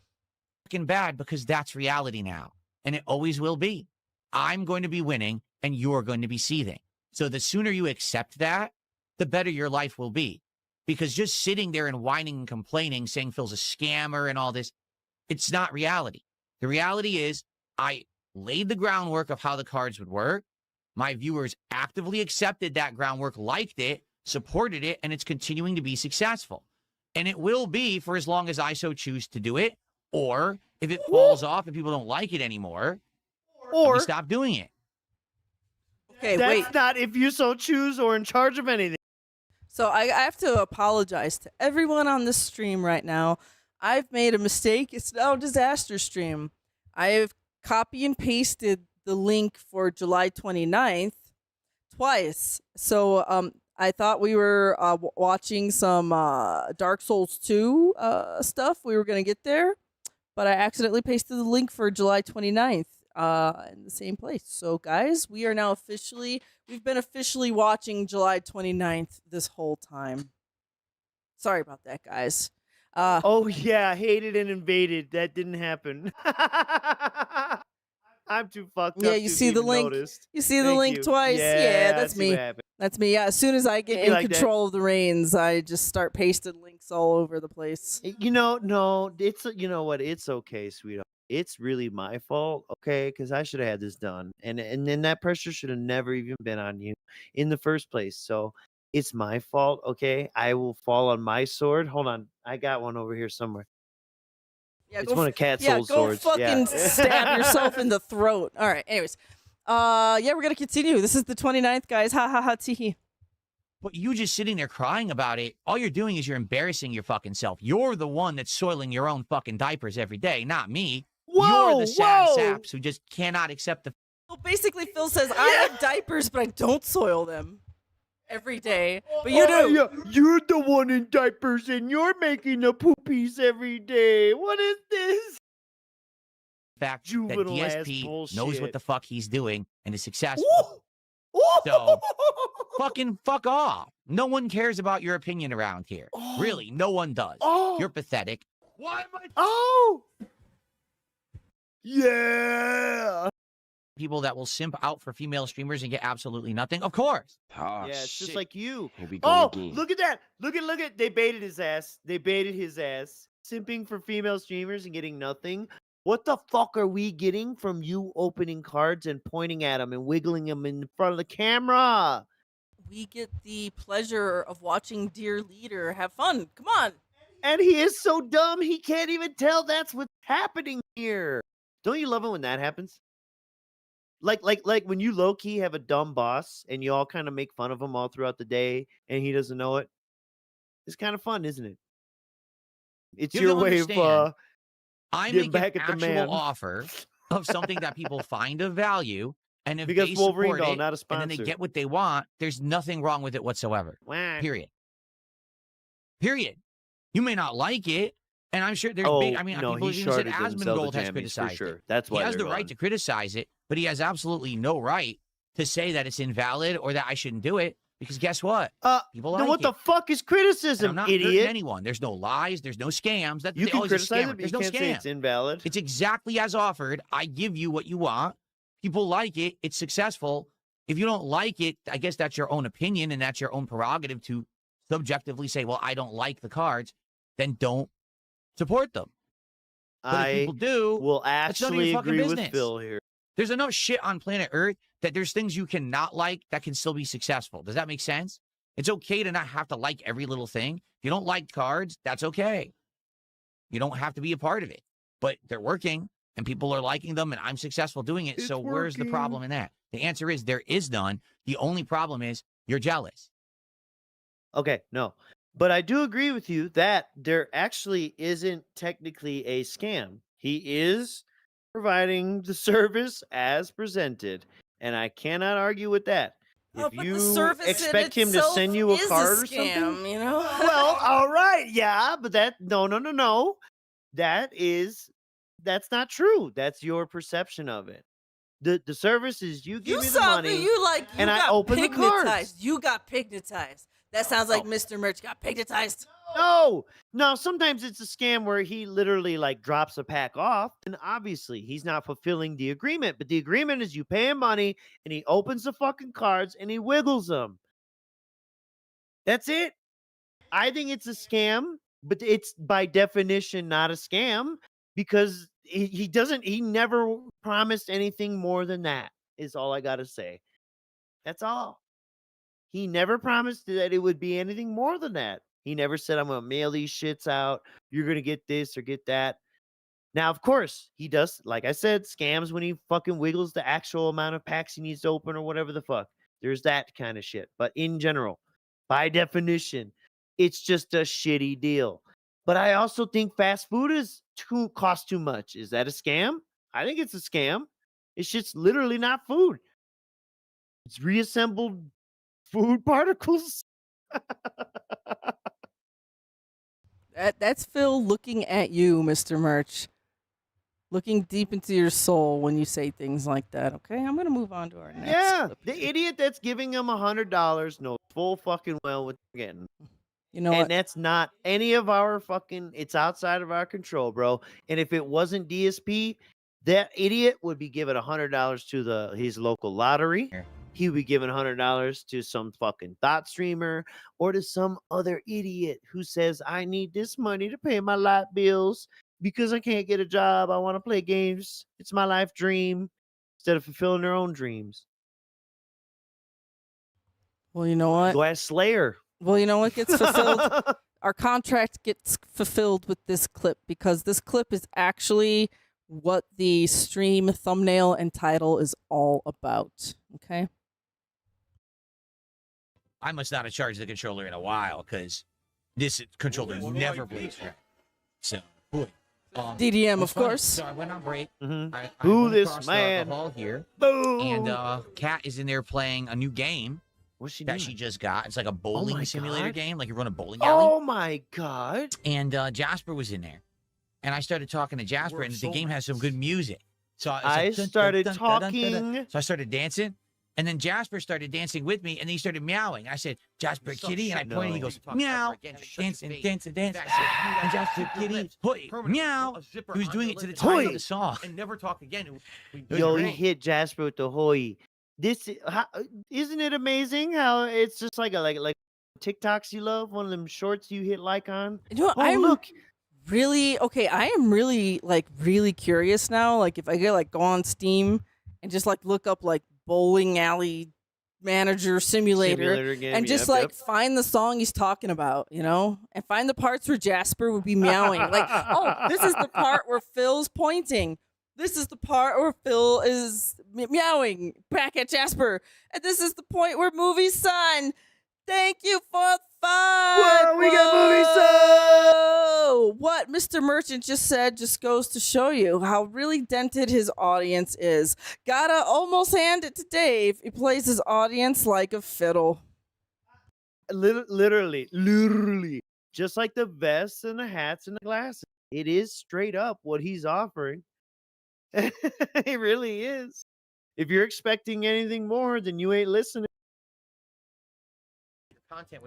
Fucking bad because that's reality now. And it always will be. I'm going to be winning and you're going to be seething. So the sooner you accept that, the better your life will be. Because just sitting there and whining and complaining, saying Phil's a scammer and all this, it's not reality. The reality is I laid the groundwork of how the cards would work. My viewers actively accepted that groundwork, liked it, supported it, and it's continuing to be successful. And it will be for as long as I so choose to do it. Or if it falls off and people don't like it anymore, Or we stop doing it. Okay, that's wait. not if you so choose or in charge of anything. So I have to apologize to everyone on this stream right now. I've made a mistake. It's now a disaster stream. I've copy and pasted the link for July 29th twice. So I thought we were watching some Dark Souls 2 stuff. We were going to get there, but I accidentally pasted the link for July 29th in the same place. So guys, we are now we've been officially watching July 29th this whole time. Sorry about that, guys. Oh yeah, hated and invaded. That didn't happen. I'm too fucked Yeah, up. you to see the even link. noticed. You see the Thank link you. twice. Yeah, I that's see me. what happened. That's me. Yeah, as soon as I get Be in like that. control of the reins, I just start pasting links all over the place. No, it's you know what? It's okay, sweetheart. It's really my fault, okay? Because I should have had this done, and then that pressure should have never even been on you in the first place. So it's my fault, okay? I will fall on my sword. Hold on, I got one over here somewhere. Yeah, It's one of Cat yeah, Soul's go swords. fucking stab yourself in the throat. All right. Anyways, yeah, we're gonna continue. This is the 29th, guys. Ha ha ha. Tee. But you just sitting there crying about it, all you're doing is you're embarrassing your fucking self. You're the one that's soiling your own fucking diapers every day, not me. You're the sad saps who just cannot accept the Well, basically, Phil says I have diapers, but I don't soil them every day. But you do. Yeah, you're the one in diapers, and you're making the poopies every day. What is this? fact that Juvenile ass DSP knows bullshit. what the fuck he's doing and is successful. Ooh! So, fucking fuck off. No one cares about your opinion around here. Really, no one does. Oh! You're pathetic. Why am I Oh! Yeah! people that will simp out for female streamers and get absolutely nothing? Of course. Yeah, it's just like you. Here we go Oh, again. look at that. Look at. They baited his ass. They baited his ass. Simping for female streamers and getting nothing. What the fuck are we getting from you opening cards and pointing at them and wiggling them in front of the camera? We get the pleasure of watching dear leader have fun. Come on. And he is so dumb, he can't even tell that's what's happening here. Don't you love it when that happens? Like when you low-key have a dumb boss and you all kind of make fun of him all throughout the day and he doesn't know it. It's kind of fun, isn't it? It's You your don't way understand. of I getting make an back at the actual man. offer of something that people find of value, and if Because they Wolverine support Doll, it, not a and sponsor. then they get what they want, there's nothing wrong with it whatsoever. Wah. Period. Period. You may not like it, and I'm sure there's Oh, big. I mean, no, people he even said sharded them Asmongold Zelda has jammies for criticized sure. it. That's why He has they're the right gone. to criticize it, but he has absolutely no right to say that it's invalid or that I shouldn't do it. Because guess what? People then like what it. the fuck is And criticism, I'm not hurting idiot? anyone. There's no lies. There's no scams. That You they can always a criticize scammer. it, but There's you no can't scam. say it's invalid. It's exactly as offered. I give you what you want. People like it. It's successful. If you don't like it, I guess that's your own opinion and that's your own prerogative to subjectively say, well, I don't like the cards. Then don't support them. But if people do, will that's none of your actually fucking agree with business. Phil here. There's enough shit on planet Earth that there's things you cannot like that can still be successful. Does that make sense? It's okay to not have to like every little thing. If you don't like cards, that's okay. You don't have to be a part of it. But they're working, and people are liking them, and I'm successful doing it. It's So where's the problem in that? The answer is there is none. The only problem is you're jealous. Okay, no. But I do agree with you that there actually isn't technically a scam. He is providing the service as presented, and I cannot argue with that. Oh, If but you the service expect in him to itself send you a is card a or something, scam, you know? well, all right, yeah, but no. That's not true. That's your perception of it. The service is you give You me the saw money. me. You and I got open the cards. pignatized. You got pignatized. That sounds like Mr. Merch got pignatized. No, sometimes it's a scam where he literally like drops a pack off, and obviously he's not fulfilling the agreement. But the agreement is you pay him money and he opens the fucking cards and he wiggles them. That's it. I think it's a scam, but it's by definition not a scam because he never promised anything more than that, is all I gotta say. That's all. He never promised that it would be anything more than that. He never said, I'm going to mail these shits out. You're going to get this or get that. Now, of course, he does, like I said, scams when he fucking wiggles the actual amount of packs he needs to open or whatever the fuck. There's that kind of shit. But in general, by definition, it's just a shitty deal. But I also think fast food costs too much. Is that a scam? I think it's a scam. It's just literally not food. It's reassembled food particles. That's Phil looking at you, Mr. Merch. Looking deep into your soul when you say things like that. Okay, I'm gonna move on to our next. Yeah, clip the here. idiot that's giving him $100 knows full fucking well what they're getting. You know And what? that's not any of our fucking, it's outside of our control, bro. And if it wasn't DSP, that idiot would be giving $100 to his local lottery. He would be giving $100 to some fucking thought streamer or to some other idiot who says, I need this money to pay my light bills because I can't get a job. I want to play games. It's my life dream, instead of fulfilling their own dreams. Well, you know what? Go ask Slayer. Well, you know what gets fulfilled? Our contract gets fulfilled with this clip because this clip is actually what the stream thumbnail and title is all about. Okay? I must not have charged the controller in a while because this controller never breaks. So, boy. DDM, it's of funny. course. So I went on break. I Who went this across man? The hall here. Boom. And Kat is in there playing a new game What's she that doing? she just got. It's like a bowling my simulator God. game, like you run a bowling alley. Oh my God. And Jasper was in there. And I started talking to Jasper, and the game has some good music. So it's I like, dun, dun, started dun, dun, dun, dun, dun. talking. So I started dancing. And then Jasper started dancing with me, and then he started meowing. I said, Jasper, kitty. And I pointed, and he goes, meow. Dancing. And Jasper, kitty, hoy, meow. He was doing it to the time Hoy. of the song. And never talk again. Yo, he hit Jasper with the hoy. Isn't it amazing how it's just like TikToks you love, one of them shorts you hit like on? You know, Oh, I'm look. really okay. I am really really curious now. Like if I could like go on Steam and just like look up like bowling alley manager simulator, game. and just yep, like find the song he's talking about, you know, and find the parts where Jasper would be meowing. Like, oh, this is the part where Phil's pointing. This is the part where Phil is meowing back at Jasper, and this is the point where Movie Son. Thank you for fun. Whoa, we got Movie Son. What Mr. Merchant just said just goes to show you how really dented his audience is. Gotta almost hand it to Dave. He plays his audience like a fiddle. Literally, just like the vests and the hats and the glasses. It is straight up what he's offering. It really is. If you're expecting anything more, then you ain't listening.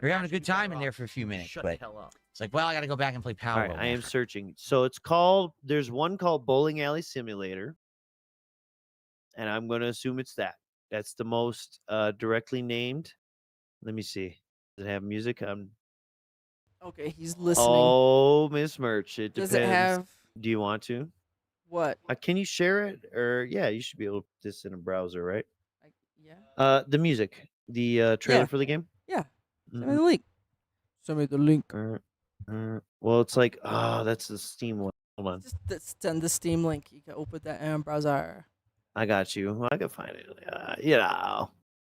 We're having a good time in there for a few minutes, but it's like, well, I got to go back and play All Power. right, I am searching. So it's called. There's one called Bowling Alley Simulator, and I'm going to assume it's that. That's the most directly named. Let me see. Does it have music? Okay, he's listening. Oh, Miss Merch. It Does depends. it have Do you want to? what? Can you share it? Or yeah, you should be able to put this in a browser, right? Yeah. The music, the trailer Yeah. for the game. Yeah. Send me Mhm. the link. Send me the link. Well, it's like, that's the Steam one. Hold on, Just send the Steam link. You can open that in browser. I got you. Well, I can find it.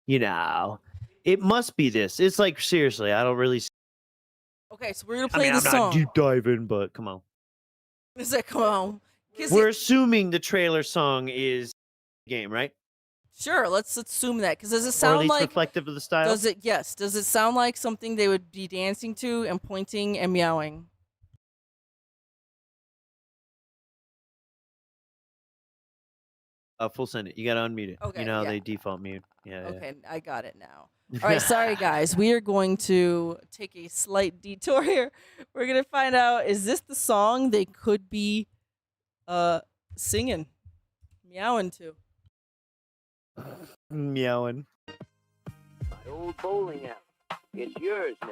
You know, it must be this. It's like seriously, I don't really. Okay, so we're gonna play the I'm song. not deep diving, but come on. Is that come on? 'Cause We're assuming the trailer song is game, right? sure, let's assume that. Because does it Or at sound least like? reflective of the style. Does it? Yes. Does it sound like something they would be dancing to and pointing and meowing? Full send it. You gotta unmute it. Okay, You know how yeah. they default mute. Yeah. Okay, I got it now. All right, sorry guys. We are going to take a slight detour here. We're gonna find out, is this the song they could be singing, meowing to? Meowing. My old bowling alley. It's yours now.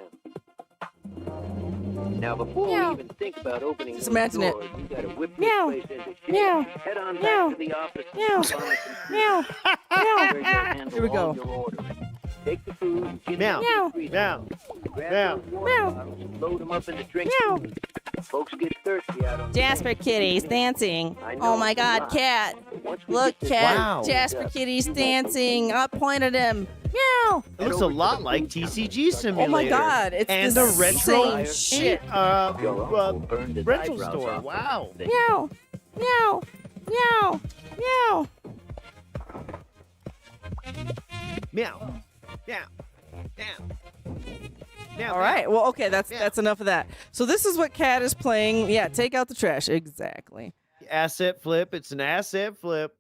Now, before Meow. we even think about opening Just those imagine it. doors, you gotta whip Meow. this place into shape. Meow. Head on Meow. back to the office. Meow. and find some Meow. where you'll handle Here we go. all your ordering. Take the food, get Meow. them in the freezer. Meow. Grab Meow. those water bottles and load them up in the drink. Meow. Folks get thirsty out on the Jasper road. Kitty's dancing. I know Oh my it's a God, lot, cat! but once we Look, get this cat! Wow. Jasper Kitty's dancing. I pointed him. Meow. It looks a lot like TCG Simulator. Oh my God! It's And the the retro same shit. Your uncle burned his rental eyebrows store. off. Wow. Meow. Meow. Meow. Meow. Meow. Meow. Meow. Meow. All right. Well, okay. That's Yeah. that's enough of that. So this is what Cat is playing. Yeah. Take out the trash. Exactly. Asset flip. It's an asset flip.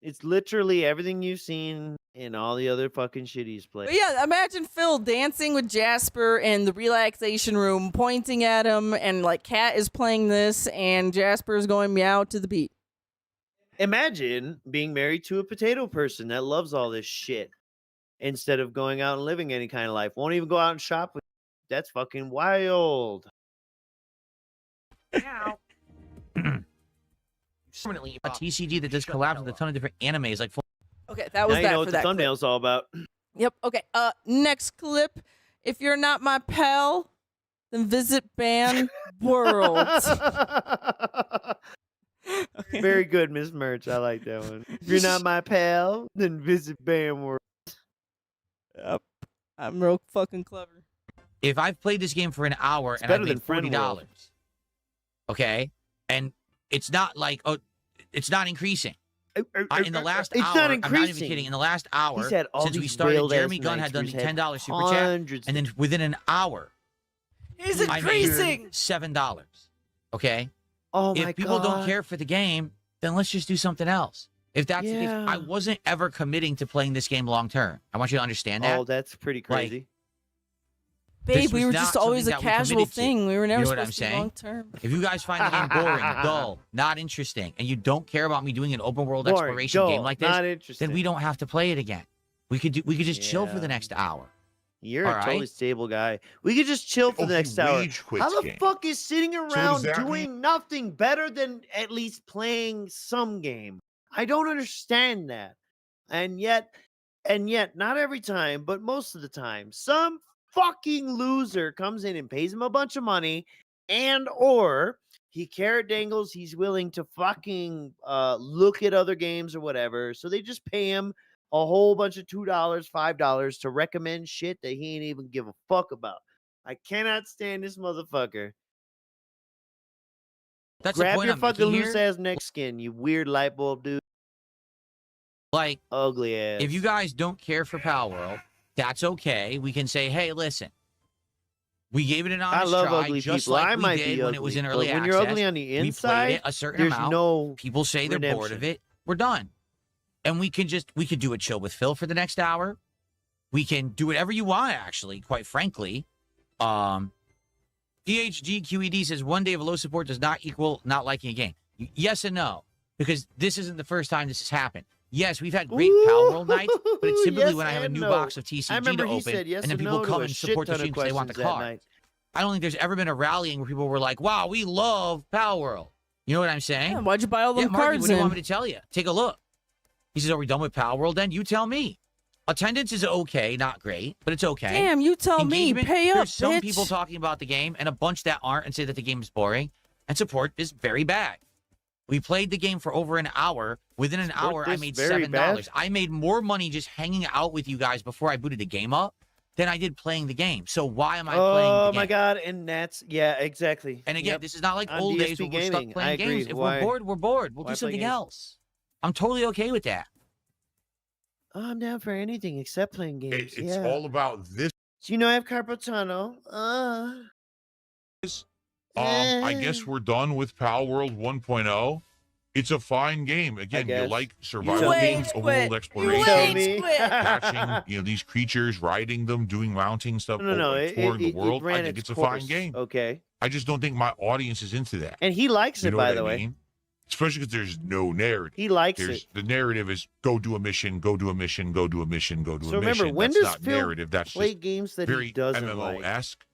It's literally everything you've seen in all the other fucking shit he's played. But yeah, imagine Phil dancing with Jasper in the relaxation room, pointing at him, and like Cat is playing this, and Jasper is going meow to the beat. Imagine being married to a potato person that loves all this shit instead of going out and living any kind of life. Won't even go out and shop with. That's fucking wild. Permanently a TCG that does collabs with a ton of different animes, like Okay, that was Now you that know for what the that. clip. thumbnail's all about. Yep. Okay. Next clip. If you're not my pal, then visit Ban World. Okay. Very good, Miss Merch. I like that one. If you're not my pal, then visit Bam World. Yep. I'm real fucking clever. if I've played this game for an hour and better I've than made Friend World. $40, okay, and it's not like it's not increasing. In the last It's hour, not I'm not even increasing. kidding. In the last hour, He's had all since we these started, failed-ass Jeremy Gunn had nights done where the he's had $10 super chat, hundreds and then within an hour, He's I made increasing. $7. Okay, Oh my if people God. don't care for the game, then let's just do something else. If that's the case, Yeah. I wasn't ever committing to playing this game long term. I want you to understand that. Oh, that's pretty crazy. Babe, This we was were not just always a something that we casual committed to. thing. We were never You know what I'm supposed to be saying? long term. If you guys find the game boring, dull, not interesting, and you don't care about me doing an open world Boring, exploration game dull, like this, not interesting. then we don't have to play it again. We could just chill for Yeah. the next hour. You're All a totally right. stable guy. We could just chill for Oh, the he next hour. rage quits How the game. fuck is sitting does around that mean- doing nothing better than at least playing some game? I don't understand that. And yet, not every time, but most of the time, some fucking loser comes in and pays him a bunch of money, and or he carrot dangles, he's willing to fucking look at other games or whatever. So they just pay him a whole bunch of $2, $5 to recommend shit that he ain't even give a fuck about. I cannot stand this motherfucker. That's the Grab point your I'm fucking making loose here. ass neck skin, you weird light bulb dude. Like, Ugly ass. if you guys don't care for Pal World, that's okay. We can say, hey, listen, we gave it an honest I love try, ugly just people. like I we might did be when it was in ugly, early but when access. you're ugly on the We played inside, it a certain there's amount. no People say they're bored of redemption. it. We're done. And we could do a chill with Phil for the next hour. We can do whatever you want, actually, quite frankly. DHGQED says 1 day of low support does not equal not liking a game. Yes and no, because this isn't the first time this has happened. Yes, we've had great Pal World nights, but it's typically Yes when I have a and new no. box of I TCG remember to he open, said yes and then and people no to come a and shit support the ton of stream because they want the questions that card. night. I don't think there's ever been a rallying where people were like, wow, we love Pal World. You know what I'm saying? Yeah, why'd you buy all them Yeah, Marky, cards what do you in? want me to tell you? Take a look. He says, are we done with Pal World then? You tell me. Attendance is okay, not great, but it's okay. Damn, you tell me. Engagement, Pay up, there's some bitch. people talking about the game and a bunch that aren't and say that the game is boring. And support is very bad. We played the game for over an hour. Within an hour, I is made very $7. bad. I made more money just hanging out with you guys before I booted the game up than I did playing the game. So why am I playing the Oh game? my god, and that's exactly. And again, Yep. this is not like On old days DSP where we're stuck gaming, I playing games. agree. If Why- we're bored, we're bored. We'll why do play something games? else. I'm totally okay with that. I'm down for anything except playing games. It's yeah. all about this. So I have Carpatano. I guess we're done with Pal World 1.0. It's a fine game. Again, you guess. like survival rage games, quit. overworld You exploration, rage quit. catching, these creatures, riding them, doing mounting stuff, No. exploring the world. ran I think its it's a fine course. game. Okay. I just don't think my audience is into that. And he likes You it, know by what the I way. mean? Especially because there's no narrative. He likes There's it. the narrative is go do a mission, go do a mission, go do a mission, go do So a remember, mission. when That's does not Phil narrative. That's play just games that very he doesn't like? MMO-esque.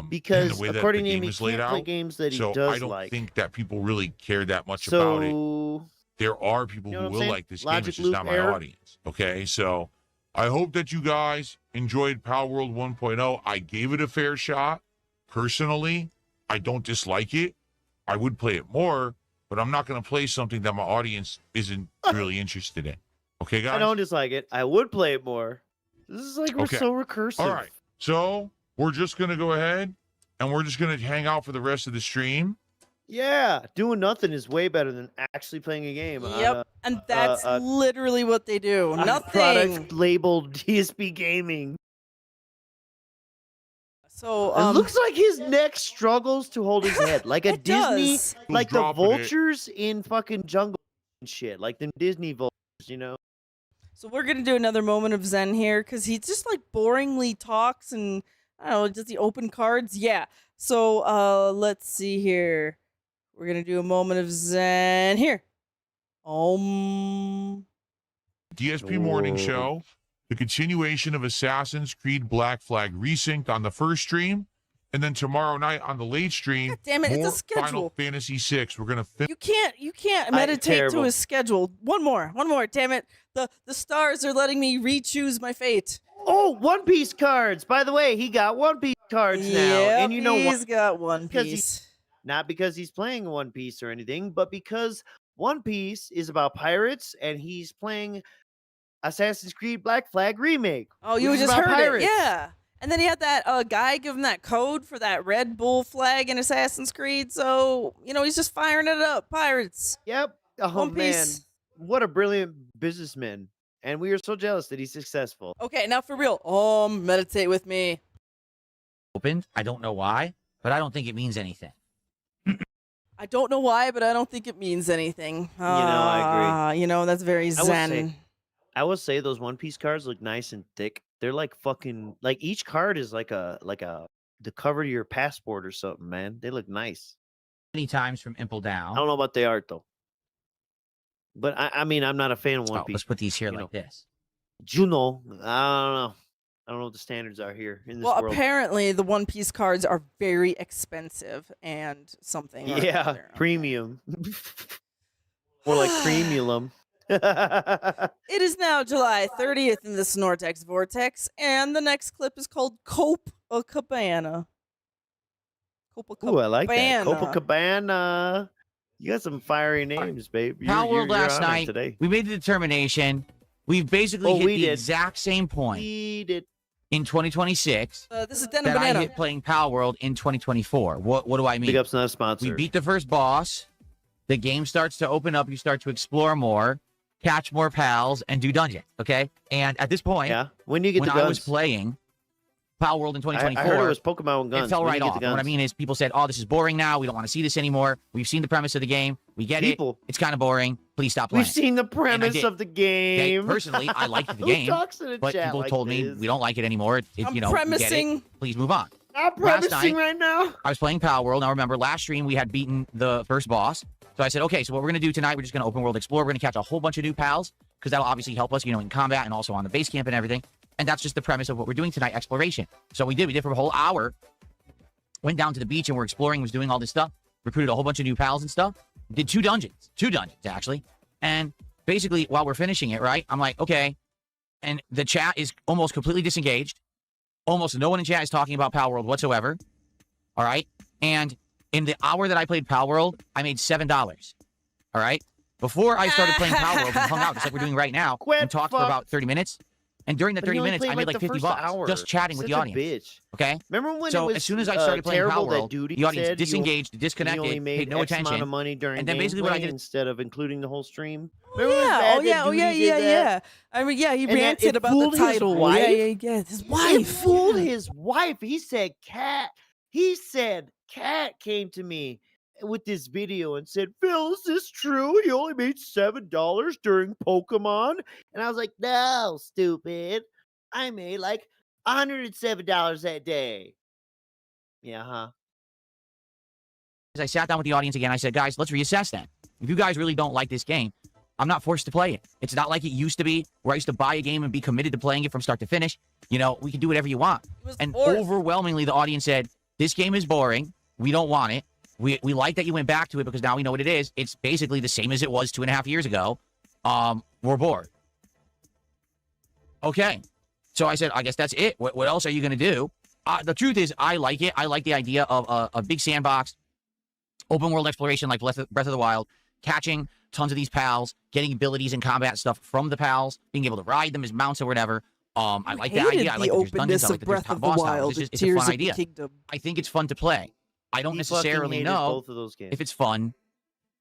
Because in the way that according the to game him, he is laid can't play out. games that he So does I don't like. think that people really care that much about it. So There are people You know who what I'm will saying? like this game. Logic It's just loop not my error. audience. Okay, so I hope that you guys enjoyed Power World 1.0. I gave it a fair shot. Personally, I don't dislike it. I would play it more, but I'm not going to play something that my audience isn't really interested in. Okay, guys? I don't dislike it. I would play it more. This is like we're Okay. so recursive. All right. So we're just going to go ahead and we're just going to hang out for the rest of the stream. Yeah, doing nothing is way better than actually playing a game. on Yep, a- and that's literally what they do. on a Nothing. product labeled DSP Gaming. So It looks like his neck struggles to hold his head, like a it Disney, does. like the Dropping it. vultures in fucking jungle and shit, like them Disney vultures, you know. So we're gonna do another moment of Zen here because he just like boringly talks and I don't know, does he open cards? Yeah. So let's see here. We're gonna do a moment of Zen here. DSP Morning Show, the continuation of Assassin's Creed Black Flag Resynced on the first stream, and then tomorrow night on the late stream, God damn it, it's a more schedule. Final Fantasy VI. We're gonna finish. You can't meditate to terrible. his schedule. One more, damn it. The stars are letting me re-choose my fate. Oh, One Piece cards. By the way, he got One Piece cards now, Yep, and you know he's what? got One Because Piece. Not because he's playing One Piece or anything, but because One Piece is about pirates, and he's playing Assassin's Creed Black Flag Remake. Oh, you which is just about heard pirates. it, yeah. And then he had that guy give him that code for that Red Bull flag in Assassin's Creed. So he's just firing it up. Pirates. Yep. Oh One man, Piece. what a brilliant businessman! And we are so jealous that he's successful. Okay, now for real. Meditate with me. Opened. I don't know why, but I don't think it means anything. I don't know why, but I don't think it means anything. I agree. That's very I will zen. say- I will say those One Piece cards look nice and thick. They're like fucking like each card is like the cover to your passport or something, man. They look nice. Many times from Impel I down. don't know about the art though. But I mean I'm not a fan of One Oh, Piece. let's put these here you like this. Juno, I don't know. I don't know what the standards are here in this Well, world. apparently the One Piece cards are very expensive and something. or Yeah, other. Okay. premium. More like premium. It is now July 30th in the Snortex Vortex, and the next clip is called Copacabana. Ooh, I like that. Copacabana. Copacabana. You got some fiery names, babe. Power World last on it night, today. we made the determination. We've basically hit we the did. exact same point We did. in 2026 This is Denim that I Banana. hit playing Power World in 2024. What do I mean? Big Up's not a sponsor. We beat the first boss. The game starts to open up. You start to explore more, catch more pals, and do dungeons. Okay. And at this point, Yeah. When you get when the I was guns. playing Power World in I 2024, heard it was Pokemon guns. it fell When right you get off. the And what I guns. mean is, people said, "Oh, this is boring now. We don't want to see this anymore. We've seen the premise of the game. We get People. it. It's kind of boring. Please stop playing." We've seen the premise did. of the Okay, game. personally, I liked the Who game, talks in the but chat people like told me this? we don't like it anymore. I'm We get it. premising. Please move on. I'm Last premising night- right now. I was playing Power World. Now remember, last stream we had beaten the first boss. So I said, okay, so what we're going to do tonight, we're just going to open world explore. We're going to catch a whole bunch of new pals because that'll obviously help us, in combat and also on the base camp and everything. And that's just the premise of what we're doing tonight, exploration. So we did for a whole hour. Went down to the beach and we're exploring, was doing all this stuff. Recruited a whole bunch of new pals and stuff. Did two dungeons actually. And basically, while we're finishing it, right, I'm like, okay. And the chat is almost completely disengaged. Almost no one in chat is talking about Power World whatsoever. All right. And in the hour that I played Power World, I made $7. All right. Before I started playing Power World, we hung out just like we're doing right now Quit and talked for fuck- about 30 minutes. And during the But 30 he only minutes, I played, made like the 50 first bucks hour. just chatting with Such the a audience. bitch. Okay. Remember when So it was as soon as I started playing terrible, Power that World, dude, the he audience said disengaged, he disconnected, only made paid no X amount attention. of money during And then basically what I gameplay did- instead of including the whole stream. Oh Remember when yeah, that oh yeah, dude yeah, did yeah, that? yeah. I mean, yeah, he And then ranted it about the fooled his title. wife? Yeah, his It wife. fooled his wife. He said Cat came to me with this video and said, Phil, is this true? You only made $7 during Pokemon? And I was like, no, stupid. I made like $107 that day. Yeah, huh? I sat down with the audience again. I said, guys, let's reassess that. If you guys really don't like this game, I'm not forced to play it. It's not like it used to be where I used to buy a game and be committed to playing it from start to finish. We can do whatever you want. was And forced. overwhelmingly, the audience said, this game is boring. We don't want it. We like that you went back to it because now we know what it is. It's basically the same as it was 2.5 years ago. We're bored. Okay. So I said, I guess that's it. What else are you going to do? The truth is, I like it. I like the idea of a big sandbox, open world exploration like Breath of the Wild, catching tons of these pals, getting abilities and combat stuff from the pals, being able to ride them as mounts or whatever. I like that idea. I like that there's dungeons. I like that there's of the boss Wild, battles. the It's a Tears fun of the idea. Kingdom. I think it's fun to play. I don't He fucking necessarily hated know both of those games. if it's fun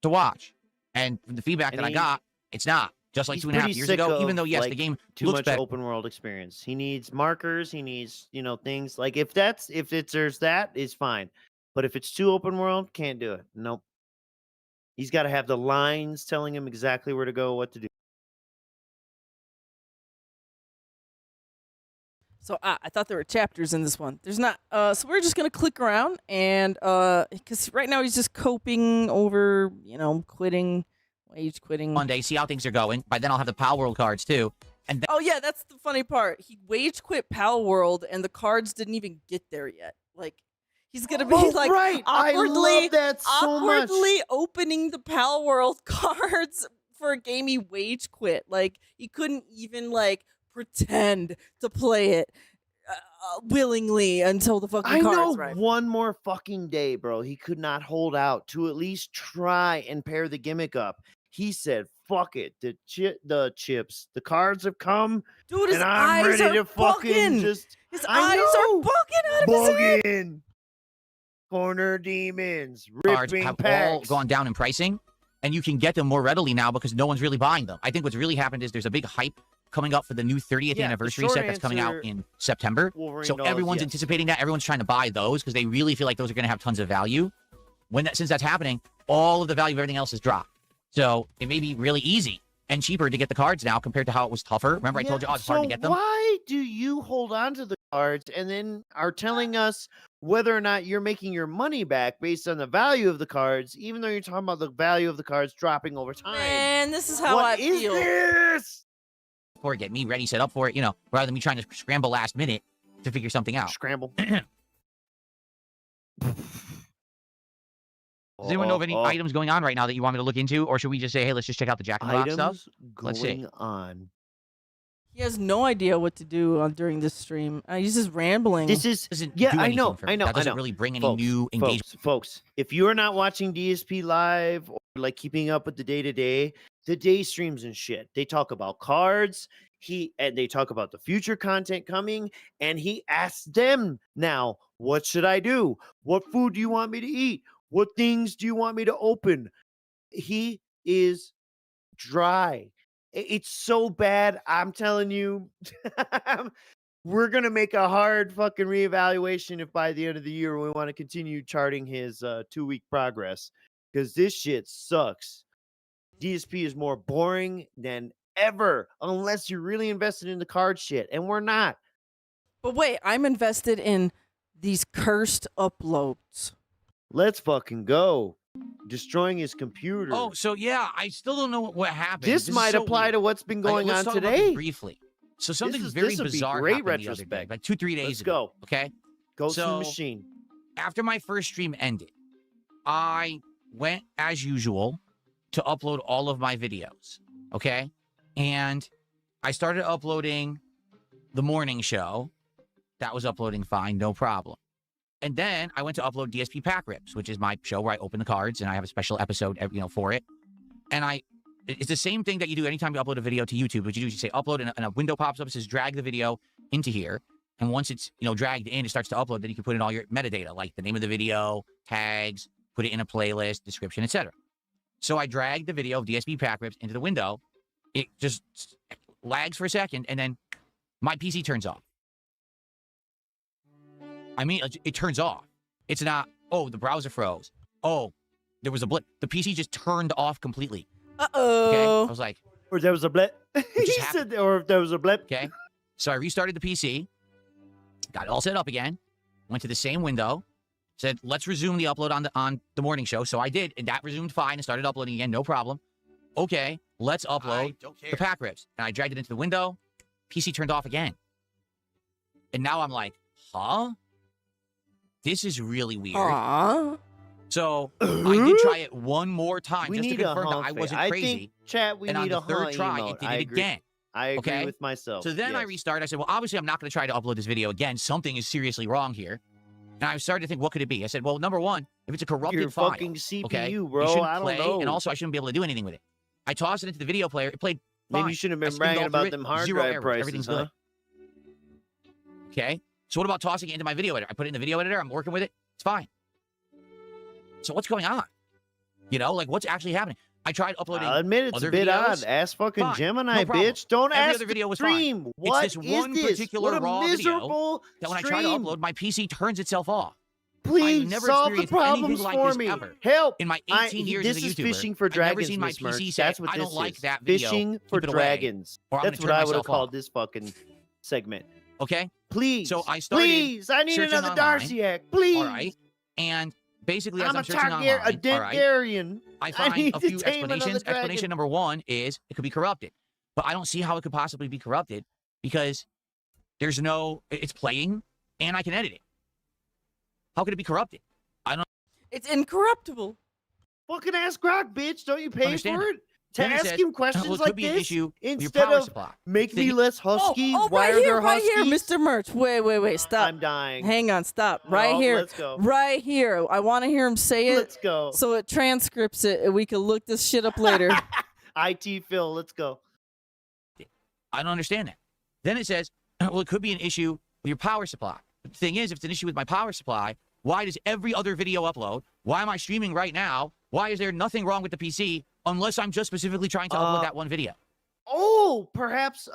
to watch. And from the feedback And that I he- got, it's not. Just like he's 2.5 pretty years sick ago, of, even though, yes, the like, game too looks much better. open world experience. He needs markers. He needs, things like if there's that, it's fine. But if it's too open world, can't do it. Nope. He's got to have the lines telling him exactly where to go, what to do. So I thought there were chapters in this one. There's not. So we're just gonna click around and because right now he's just coping over, quitting, wage quitting. One day, see how things are going. By then, I'll have the Power World cards, too. And then Oh yeah, that's the funny part. He wage quit Pal World and the cards didn't even get there yet. Like he's gonna be like right. I awkwardly, love that so much. awkwardly opening the Pal World cards for a game he wage quit. Like he couldn't even pretend to play it willingly until the fucking I cards know right. one more fucking day, bro. He could not hold out to at least try and pair the gimmick up. He said, fuck it. The chips, the cards have come, Dude, his and I'm eyes ready are to fucking bugging. just His I eyes are know. bugging out of his head. bugging. Corner demons, cards ripping have packs. all gone down in pricing, and you can get them more readily now because no one's really buying them. I think what's really happened is there's a big hype coming up for the new 30th Yeah, the anniversary short set that's coming out answer, in September. Wolverine So dolls, everyone's yes. anticipating that. Everyone's trying to buy those because they really feel like those are going to have tons of value. Since that's happening, all of the value of everything else has dropped. So it may be really easy and cheaper to get the cards now compared to how it was tougher. Remember, I told you, it's hard to get them. Why do you hold on to the cards and then are telling us whether or not you're making your money back based on the value of the cards, even though you're talking about the value of the cards dropping over time? Man, this is how What I is feel. this? for it, get me ready, set up for it, rather than me trying to scramble last minute to figure something out. Scramble. Does anyone know of any items going on right now that you want me to look into, or should we just say, hey, let's just check out the Jack in the Box stuff? Items Let's see. going on. He has no idea what to do during this stream. He's just rambling. This is Doesn't yeah, do I anything know, for I me. know, That I doesn't know. really bring any Folks, new engagement. Folks, if you're not watching DSP live or like keeping up with the day streams and shit, they talk about cards. And they talk about the future content coming, and he asks them now, what should I do? What food do you want me to eat? What things do you want me to open? He is dry. It's so bad. I'm telling you, we're going to make a hard fucking reevaluation if by the end of the year we want to continue charting his 2-week progress, because this shit sucks. DSP is more boring than ever unless you're really invested in the card shit, and we're not. But wait, I'm invested in these cursed uploads. Let's fucking go. Destroying his computer. Oh, so yeah, I still don't know what happened. This might so apply weird. to what's been going Let's on talk about today. this briefly. So something very This would be bizarre great happened the other day, retrospect. like 2-3 days Let's ago. go. Okay. Ghost in the So- machine. After my first stream ended, I went as usual to upload all of my videos. Okay. And I started uploading the morning show. That was uploading fine, no problem. And then I went to upload DSP Pack Rips, which is my show where I open the cards and I have a special episode, for it. And it's the same thing that you do anytime you upload a video to YouTube. What you do is you say upload, and a window pops up, it says drag the video into here. And once it's, dragged in, it starts to upload, then you can put in all your metadata, like the name of the video, tags, put it in a playlist, description, etc. So I dragged the video of DSP Pack Rips into the window. It just lags for a second, and then my PC turns off. I mean, it turns off. It's not, oh, the browser froze. Oh, there was a blip. The PC just turned off completely. Uh-oh. Okay? I was like, Or there was a blip. He just said, or if there was a blip. okay. So I restarted the PC, got it all set up again, went to the same window, said, let's resume the upload on the morning show. So I did, and that resumed fine and started uploading again, no problem. Okay, let's upload the Pack Rips. And I dragged it into the window, PC turned off again. And now I'm like, huh? This is really weird. Aww. So I did try it one more time We just to need a confirm that I hump wasn't face. crazy. I think, chat, we and on need the a third huh try, emote. it did I it agree. again. I agree Okay? with myself. So then I yes. restarted. I said, well, obviously I'm not going to try to upload this video again. Something is seriously wrong here. And I started to think, what could it be? I said, well, number one, if it's a corrupted Your file, fucking CPU, okay, bro. it shouldn't I don't play, know. and also I shouldn't be able to do anything with it. I tossed it into the video player. It played fine. Maybe you shouldn't have I been skimmed all bragging through about it, them hard 0 drive errors, prices, everything's huh? good. Okay. So what about tossing it into my video editor? I put it in the video editor. I'm working with it. It's fine. So what's going on? Like what's actually happening? I tried uploading I'll admit it's other a bit videos. odd. Ask fucking Fine, Gemini, no problem. bitch. Don't Every ask other video the was fine. stream. It's What this is one this? particular What a raw video miserable that when I stream. try to upload, my PC turns itself off. Please never solve the experienced problems anything like for this me. ever. Help. In my 18 years this as a is YouTuber, fishing for I've never dragons, seen my Miss PC Merch. say, That's what I this don't like is. that video. Fishing for Keep it away, dragons. or I'm That's gonna what turn I would have myself called off. this fucking segment. Okay? Please. So I started Please, I need searching another online. Darcy act. Please. All right. And basically, as I'm I'm a searching a online, all right, Dentarian. I I find need a to few tame another explanations. dragon. Explanation number one is it could be corrupted. But I don't see how it could possibly be corrupted because it's playing and I can edit it. How could it be corrupted? I don't It's incorruptible. Fucking ask Grok, bitch. Don't you pay understand for it. it? To Then it ask says, him questions well, it like could be an this issue with your instead power of supply. make me Thing- less husky. Oh, Why right are here, there right here, huskies? Mr. Merch. Wait, stop. I'm dying. Hang on, stop. Right Oh, here. let's go. Right here. I want to hear him say it. Let's go. So it transcripts it and we can look this shit up later. IT Phil, let's go. I don't understand that. Then it says, well, it could be an issue with your power supply. But the thing is, if it's an issue with my power supply, why does every other video upload? Why am I streaming right now? Why is there nothing wrong with the PC unless I'm just specifically trying to upload that one video? Oh, perhaps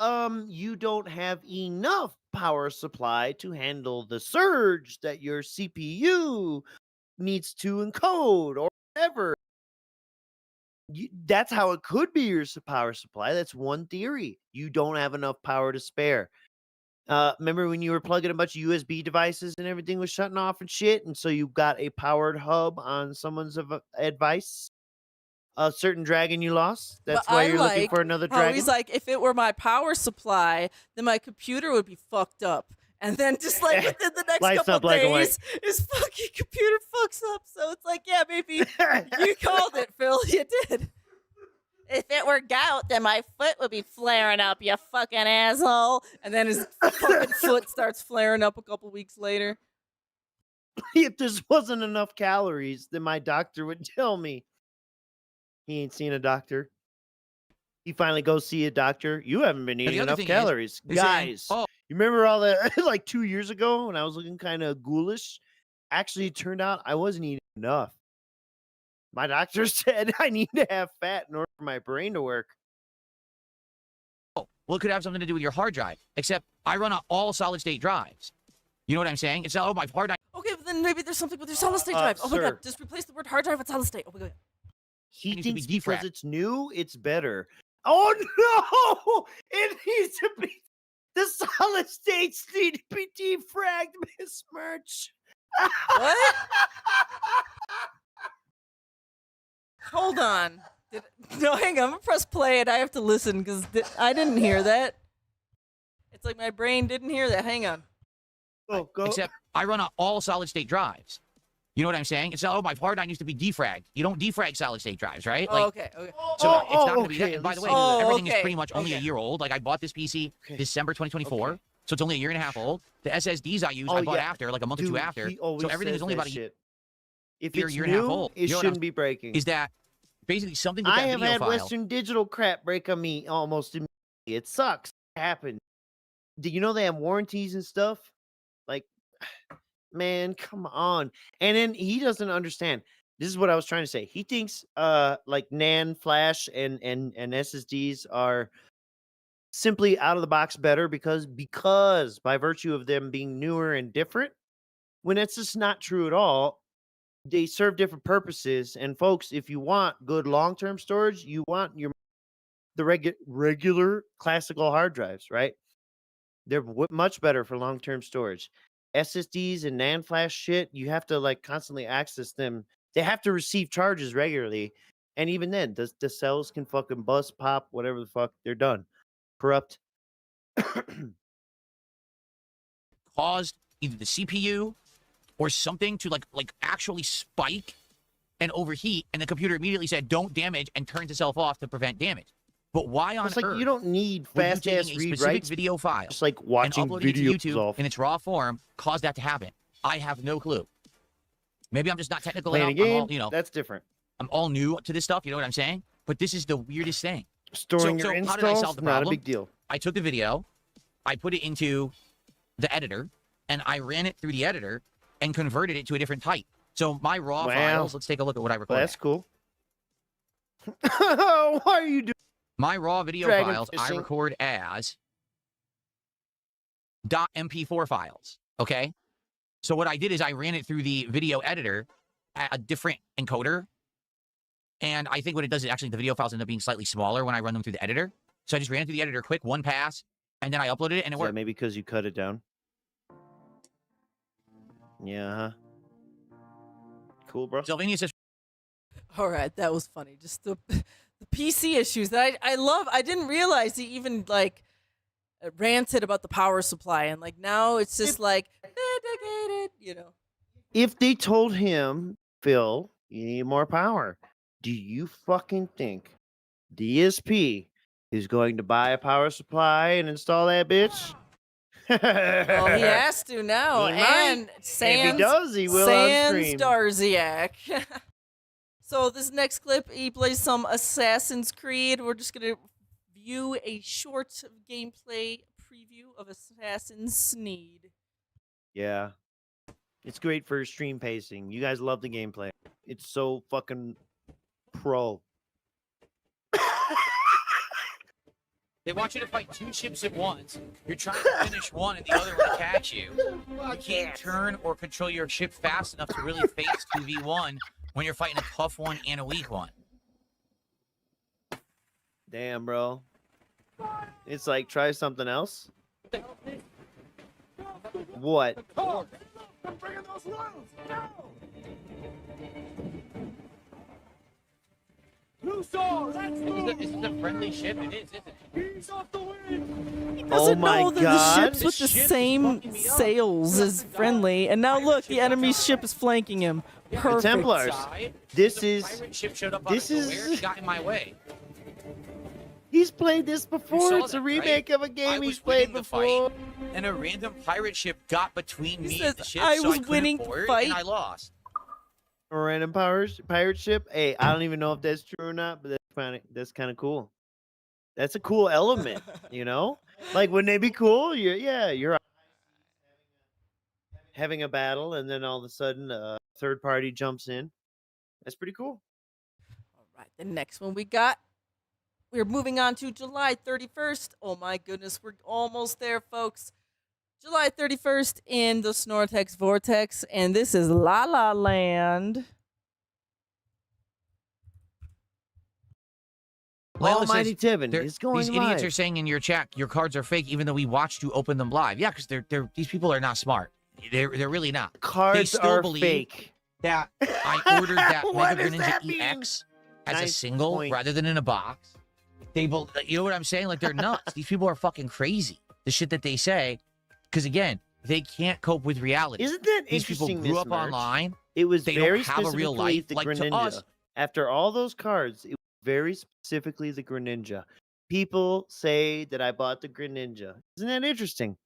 you don't have enough power supply to handle the surge that your CPU needs to encode or whatever. That's how it could be your power supply. That's one theory. You don't have enough power to spare. Remember when you were plugging a bunch of USB devices and everything was shutting off and shit, and so you got a powered hub on someone's advice? a certain dragon you lost. That's But why I you're looking like for another how dragon. he's like, if it were my power supply, then my computer would be fucked up. And then just like within the next Life's couple not black and white. days, his fucking computer fucks up. So it's like, yeah, maybe you called it, Phil. You did. If it were gout, then my foot would be flaring up, you fucking asshole. And then his fucking foot starts flaring up a couple weeks later. If this wasn't enough calories, then my doctor would tell me. He ain't seen a doctor. He finally goes see a doctor. You haven't been the eating other enough thing is, calories. they're saying, Guys, oh, you remember all that like 2 years ago when I was looking kind of ghoulish? Actually, it turned out I wasn't eating enough. My doctor said I need to have fat in order for my brain to work. well, it could have something to do with your hard drive. Except I run on all solid state drives. You know what I'm saying? It's not, oh, my hard drive. Okay, but then maybe there's something with your solid state drive. Oh my sir. god, just replace the word hard drive with solid state. Oh my god. He needs to be thinks because defrag. it's new, it's better. Oh no! It needs to be. The solid states need to be defragged, Miss Merch. What? Hold on. No, hang on. I'm gonna press play and I have to listen because I didn't hear that. It's like my brain didn't hear that. Hang on. Oh, go. Except I run on all solid state drives. You know what I'm saying? It's not, oh, my hard drive needs to be defragged. You don't defrag solid state drives, right? Oh, okay. So it's oh, not going to be that. okay, And by the way, Oh, everything okay, is pretty much only a okay. year old. Like, I bought this PC December 2024, Okay. so it's only a year and a half old. The SSDs I use, I bought after, like a month or two after. He always So everything says is only that about a shit. If year, it's year and a half new, old. it You know what shouldn't I'm- be breaking. Is that basically something with I that have video had file? Western Digital crap break on me almost immediately. It sucks. It happened. Do you know they have warranties and stuff? Like, man, come on. And then he doesn't understand. This is what I was trying to say. He thinks like NAND flash and SSDs are simply out of the box better because by virtue of them being newer and different, when it's just not true at all. They serve different purposes. And folks, if you want good long-term storage, you want the regular classical hard drives, right? They're much better for long-term storage. SSDs and NAND flash shit, you have to like constantly access them. They have to receive charges regularly. And even then, the cells can fucking bust, pop, whatever the fuck, they're done. Corrupt. Caused either the CPU or something to like actually spike and overheat, and the computer immediately said, don't damage, and turns itself off to prevent damage. But why on It's like earth you don't need would you fast ass taking a read specific writes. video file Just like and watching uploading it to videos YouTube off in its raw form cause that to happen? I have no clue. Maybe I'm just not technical playing a enough. game. I'm all, you know, That's different. I'm all new to this stuff. You know what I'm saying? But this is the weirdest thing. Storing So your how did I installs, solve the not a problem? big deal. I took the video, I put it into the editor, and I ran it through the editor and converted it to a different type. So my raw Wow. files, let's take a look at what I Well, recorded. that's cool. Why are you doing? My raw video Dragon files I fishing. record as .mp4 files, okay? So what I did is I ran it through the video editor at a different encoder, and I think what it does is actually the video files end up being slightly smaller when I run them through the editor. So I just ran it through the editor quick, one pass, and then I uploaded it, and it Is that worked. maybe because you cut it down? Yeah, huh? Cool, bro. Sylvania says, All right, that was funny. Just the PC issues that I love. I didn't realize he even like ranted about the power supply, and like now it's just like dedicated, you know. If they told him, Phil, you need more power, do you fucking think DSP is going to buy a power supply and install that bitch? Well, he has to now, He might. and Sans, if he does, he will on Sans stream. Darziak. So this next clip, he plays some Assassin's Creed. We're just gonna view a short gameplay preview of Assassin's Creed. Yeah. It's great for stream pacing. You guys love the gameplay. It's so fucking pro. they want you to fight two ships at once. You're trying to finish one, and the other will catch you. You can't turn or control your ship fast enough to really face 2v1 when you're fighting a tough one and a weak one. Damn, bro. It's like, try something else. What? Is this a friendly ship? It is, isn't it? He's off the wind. He Oh doesn't my know that the God. ships with the This ship is same fucking me up. sails is friendly. And now look, the enemy ship is flanking him. Yeah, Perfect. Templars. This The is. pirate ship showed up out This of nowhere. is. It got in my way. He's played this before. saw It's a that, remake right? of a I game was he's played winning the before. fight, and a random pirate ship got between He me says, and the ship, "I so was I couldn't winning the board, fight." and I lost. A random pirate ship. Hey, I don't even know if that's true or not, but that's kind of cool. That's a cool element, you know? Like, wouldn't it be cool? You're having a battle, and then all of a sudden, a third party jumps in. That's pretty cool. All right, the next one we're moving on to July 31st. Oh my goodness, we're almost there, folks. July 31st in the Snortex Vortex, and this is La La Land. Layla Almighty says, Tevin There- is going These idiots live. are saying in your chat your cards are fake, even though we watched you open them live. Yeah, because these people are not smart. They're really not. Cards still are believe fake. That I ordered that What Mega does Greninja that mean? EX as a Nice single point. rather than in a box. You know what I'm saying? Like, they're nuts. These people are fucking crazy. The shit that they say, because again, they can't cope with reality. Isn't that These people interesting? grew Miss up Merch? online. It was They very don't have a real specifically life the like to Greninja. us. After all those cards, it was very specifically the Greninja. People say that I bought the Greninja. Isn't that interesting?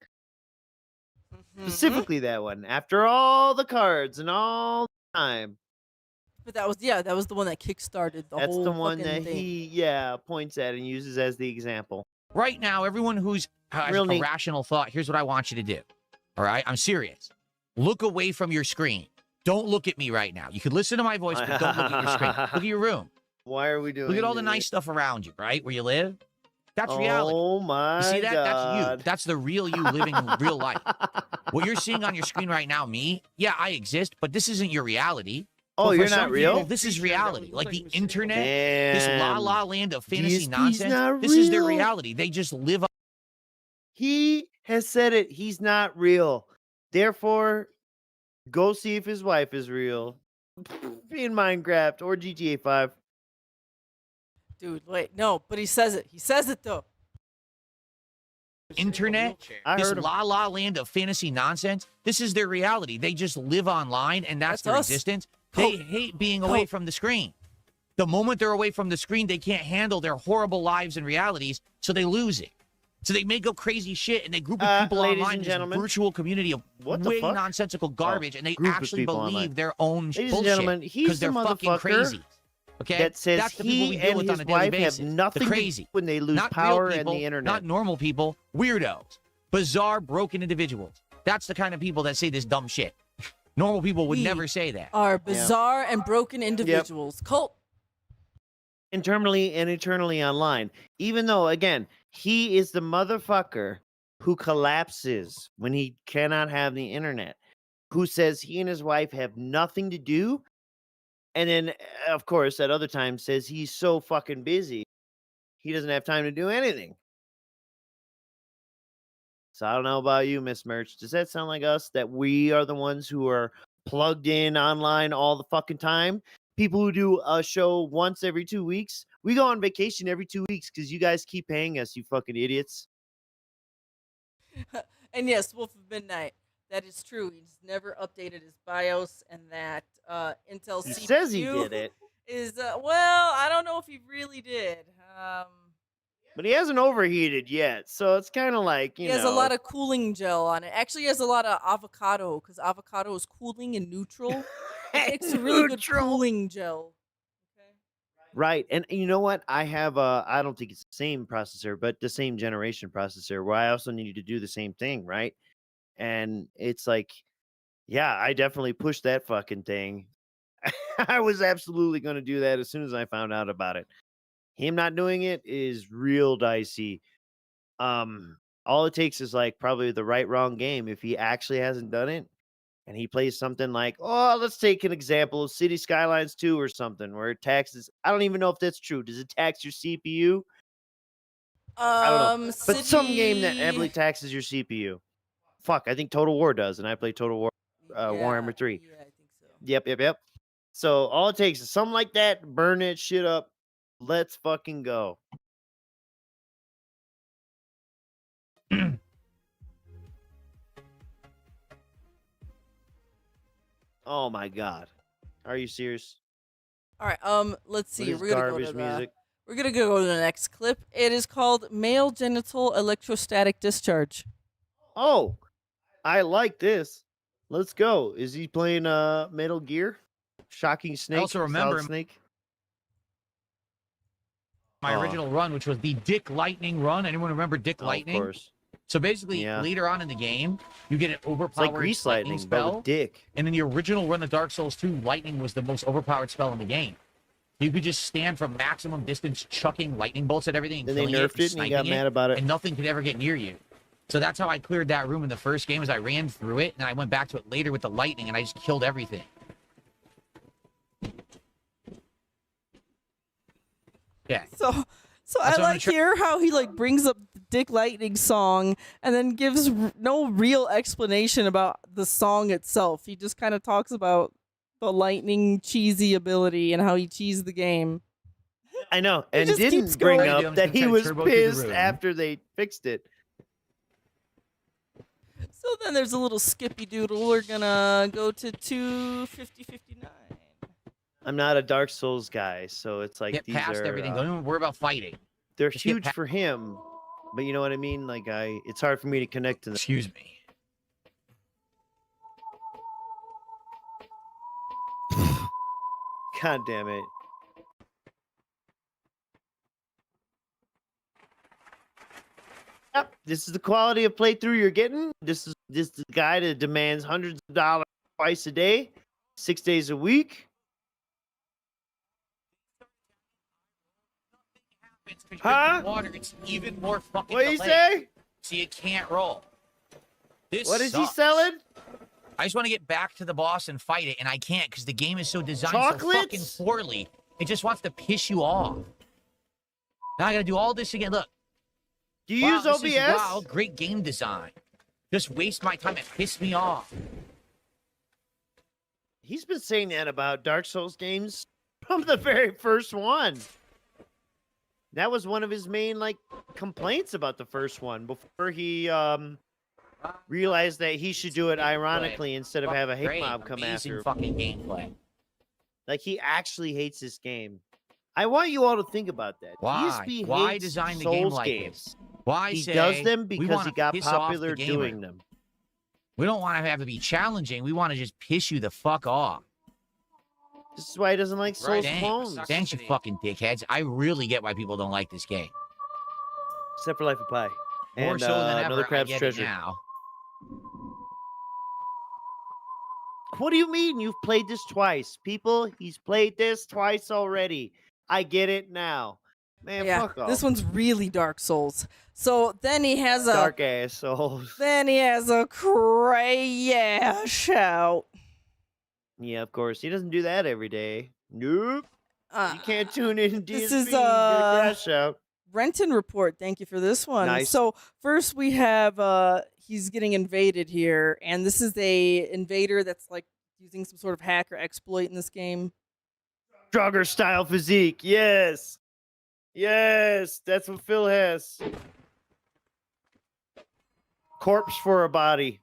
Mhm. Specifically that one. After all the cards and all the time. But that was the one that kickstarted the That's whole the one fucking that thing. he points at and uses as the example. Right now, everyone who's has Real a neat. rational thought, here's what I want you to do. All right? I'm serious. Look away from your screen. Don't look at me right now. You can listen to my voice, but don't look at your screen. Look at your room. Why are we doing Look at all the this? nice stuff around you, right? Where you live. That's reality. Oh my You see that? God. That's you. That's the real you living in real life. What you're seeing on your screen right now, me, yeah, I exist, but this isn't your reality. Oh, But for you're some not real? people, this is reality. Like the internet, Damn. this la la land of fantasy DSP's nonsense. not This is their real. reality. They just live. He has said it. He's not real. Therefore, go see if his wife is real. In Minecraft or GTA 5. Dude, wait, no, but he says it. He says it though. Internet, I this heard him. la la land of fantasy nonsense. This is their reality. They just live online, and that's their us. existence. They hate being away from the screen. The moment they're away from the screen, they can't handle their horrible lives and realities, so they lose it. So they make up crazy shit, and they group of people ladies online and in this gentlemen. virtual community of What the way fuck? nonsensical garbage, and they group of actually people believe online. their own Ladies and bullshit gentlemen, he's because the they're fucking motherfucker crazy. Okay, that says that's the people we he deal and with on his a daily wife basis. have nothing the to crazy do when they lose not power real and people, the internet. not normal people, weirdos, bizarre, broken individuals. That's the kind of people that say this dumb shit. Normal people would We never say that. Are bizarre and broken individuals. Cult. Internally and eternally online. Even though, again, he is the motherfucker who collapses when he cannot have the internet, who says he and his wife have nothing to do, and then, of course, at other times says he's so fucking busy, he doesn't have time to do anything. So I don't know about you, Miss Merch. Does that sound like us? That we are the ones who are plugged in online all the fucking time? People who do a show once every 2 weeks? We go on vacation every 2 weeks because you guys keep paying us, you fucking idiots. And yes, Wolf of Midnight. That is true. He's never updated his BIOS, and that Intel He CPU says he did it, is well, I don't know if he really did. but he hasn't overheated yet. So it's kind of like, He you has know. a lot of cooling gel on it. Actually, he has a lot of avocado because avocado is cooling and neutral. It makes a really good Neutral. cooling gel. Okay. Right. And you know what? I have I don't think it's the same processor, but the same generation processor where I also need to do the same thing, right? And it's like, yeah, I definitely pushed that fucking thing. I was absolutely going to do that as soon as I found out about it. Him not doing it is real dicey. All it takes is like probably the wrong game if he actually hasn't done it. And he plays something like, oh, let's take an example of City Skylines 2 or something where it taxes. I don't even know if that's true. Does it tax your CPU? I don't know. But some game that heavily taxes your CPU. Fuck, I think Total War does, and I play Total War Warhammer 3. Yeah, I think so. Yep. So all it takes is something like that, burn that shit up, Let's fucking go. Oh my god. Are you serious? All right. Let's see. With We're this gonna go garbage to music. We're gonna go to the next clip. It is called "Male Genital Electrostatic Discharge." Oh, I like this. Let's go. Is he playing Metal Gear? Shocking Snake. also remember Solid Snake. My Oh. original run, which was the Dick Lightning run. Anyone remember Dick Lightning? Of course. So basically, Yeah. later on in the game, you get an overpowered It's like Grease Lightning, but spell. with Dick. And in the original run of Dark Souls 2, lightning was the most overpowered spell in the game. You could just stand from maximum distance, chucking lightning bolts at everything, and Then they killing nerfed it, and he got mad about it. and nothing could ever get near you. So that's how I cleared that room in the first game. As I ran through it, and I went back to it later with the lightning, and I just killed everything. Yeah. So That's I what I'm like try- here how he like brings up the Dick Lightning song and then gives no real explanation about the song itself. He just kind of talks about the lightning cheesy ability and how he cheesed the game. I know, and just keeps didn't bring going. up I'm that just he gonna was turbo through the pissed room. after they fixed it. So then there's a little skippy doodle. We're gonna go to 2:50:59. I'm not a Dark Souls guy, so it's like Get these past are everything. Don't even worry about fighting. they're Just get huge for him, but you know what I mean. Like it's hard for me to connect to them. Excuse me. God damn it! Yep, this is the quality of playthrough you're getting. This is the guy that demands hundreds of dollars twice a day, 6 days a week. Huh? Water, it's even more fucking What do you delayed. say? So you can't roll. This What is he sucks. selling? I just want to get back to the boss and fight it, and I can't because the game is so designed so fucking Chocolates? poorly. It just wants to piss you off. Now I gotta do all this again. Look. Do you Wow, use this OBS? is wild. Great game design. Just waste my time and piss me off. He's been saying that about Dark Souls games from the very first one. That was one of his main complaints about the first one before he realized that he should do it ironically instead of have a hate Great, mob come amazing after. fucking gameplay. Like he actually hates this game. I want you all to think about that. Why? DSP Why hates design the Souls game like games. this? Why He say does them we because wanna he got piss off the popular gamer? doing them. We don't want to have to be challenging. We want to just piss you the fuck off. This is why he doesn't like Souls clones. Thanks, you fucking dickheads. I really get why people don't like this game. Except for Life of Pi. More And so than ever, Another I Crab's get Treasure. it now. What do you mean you've played this twice? People, he's played this twice already. I get it now. Man, Yeah, fuck off. this one's really Dark Souls. So then he has a Dark ass Souls. then he has a crash out. Yeah, of course. He doesn't do that every day. Nope. You can't tune in DSP. This is get a crash out. Renton report. Thank you for this one. Nice. So first we have he's getting invaded here, and this is a invader that's like using some sort of hack or exploit in this game. Jogger style physique. Yes. Yes. That's what Phil has. Corpse for a body.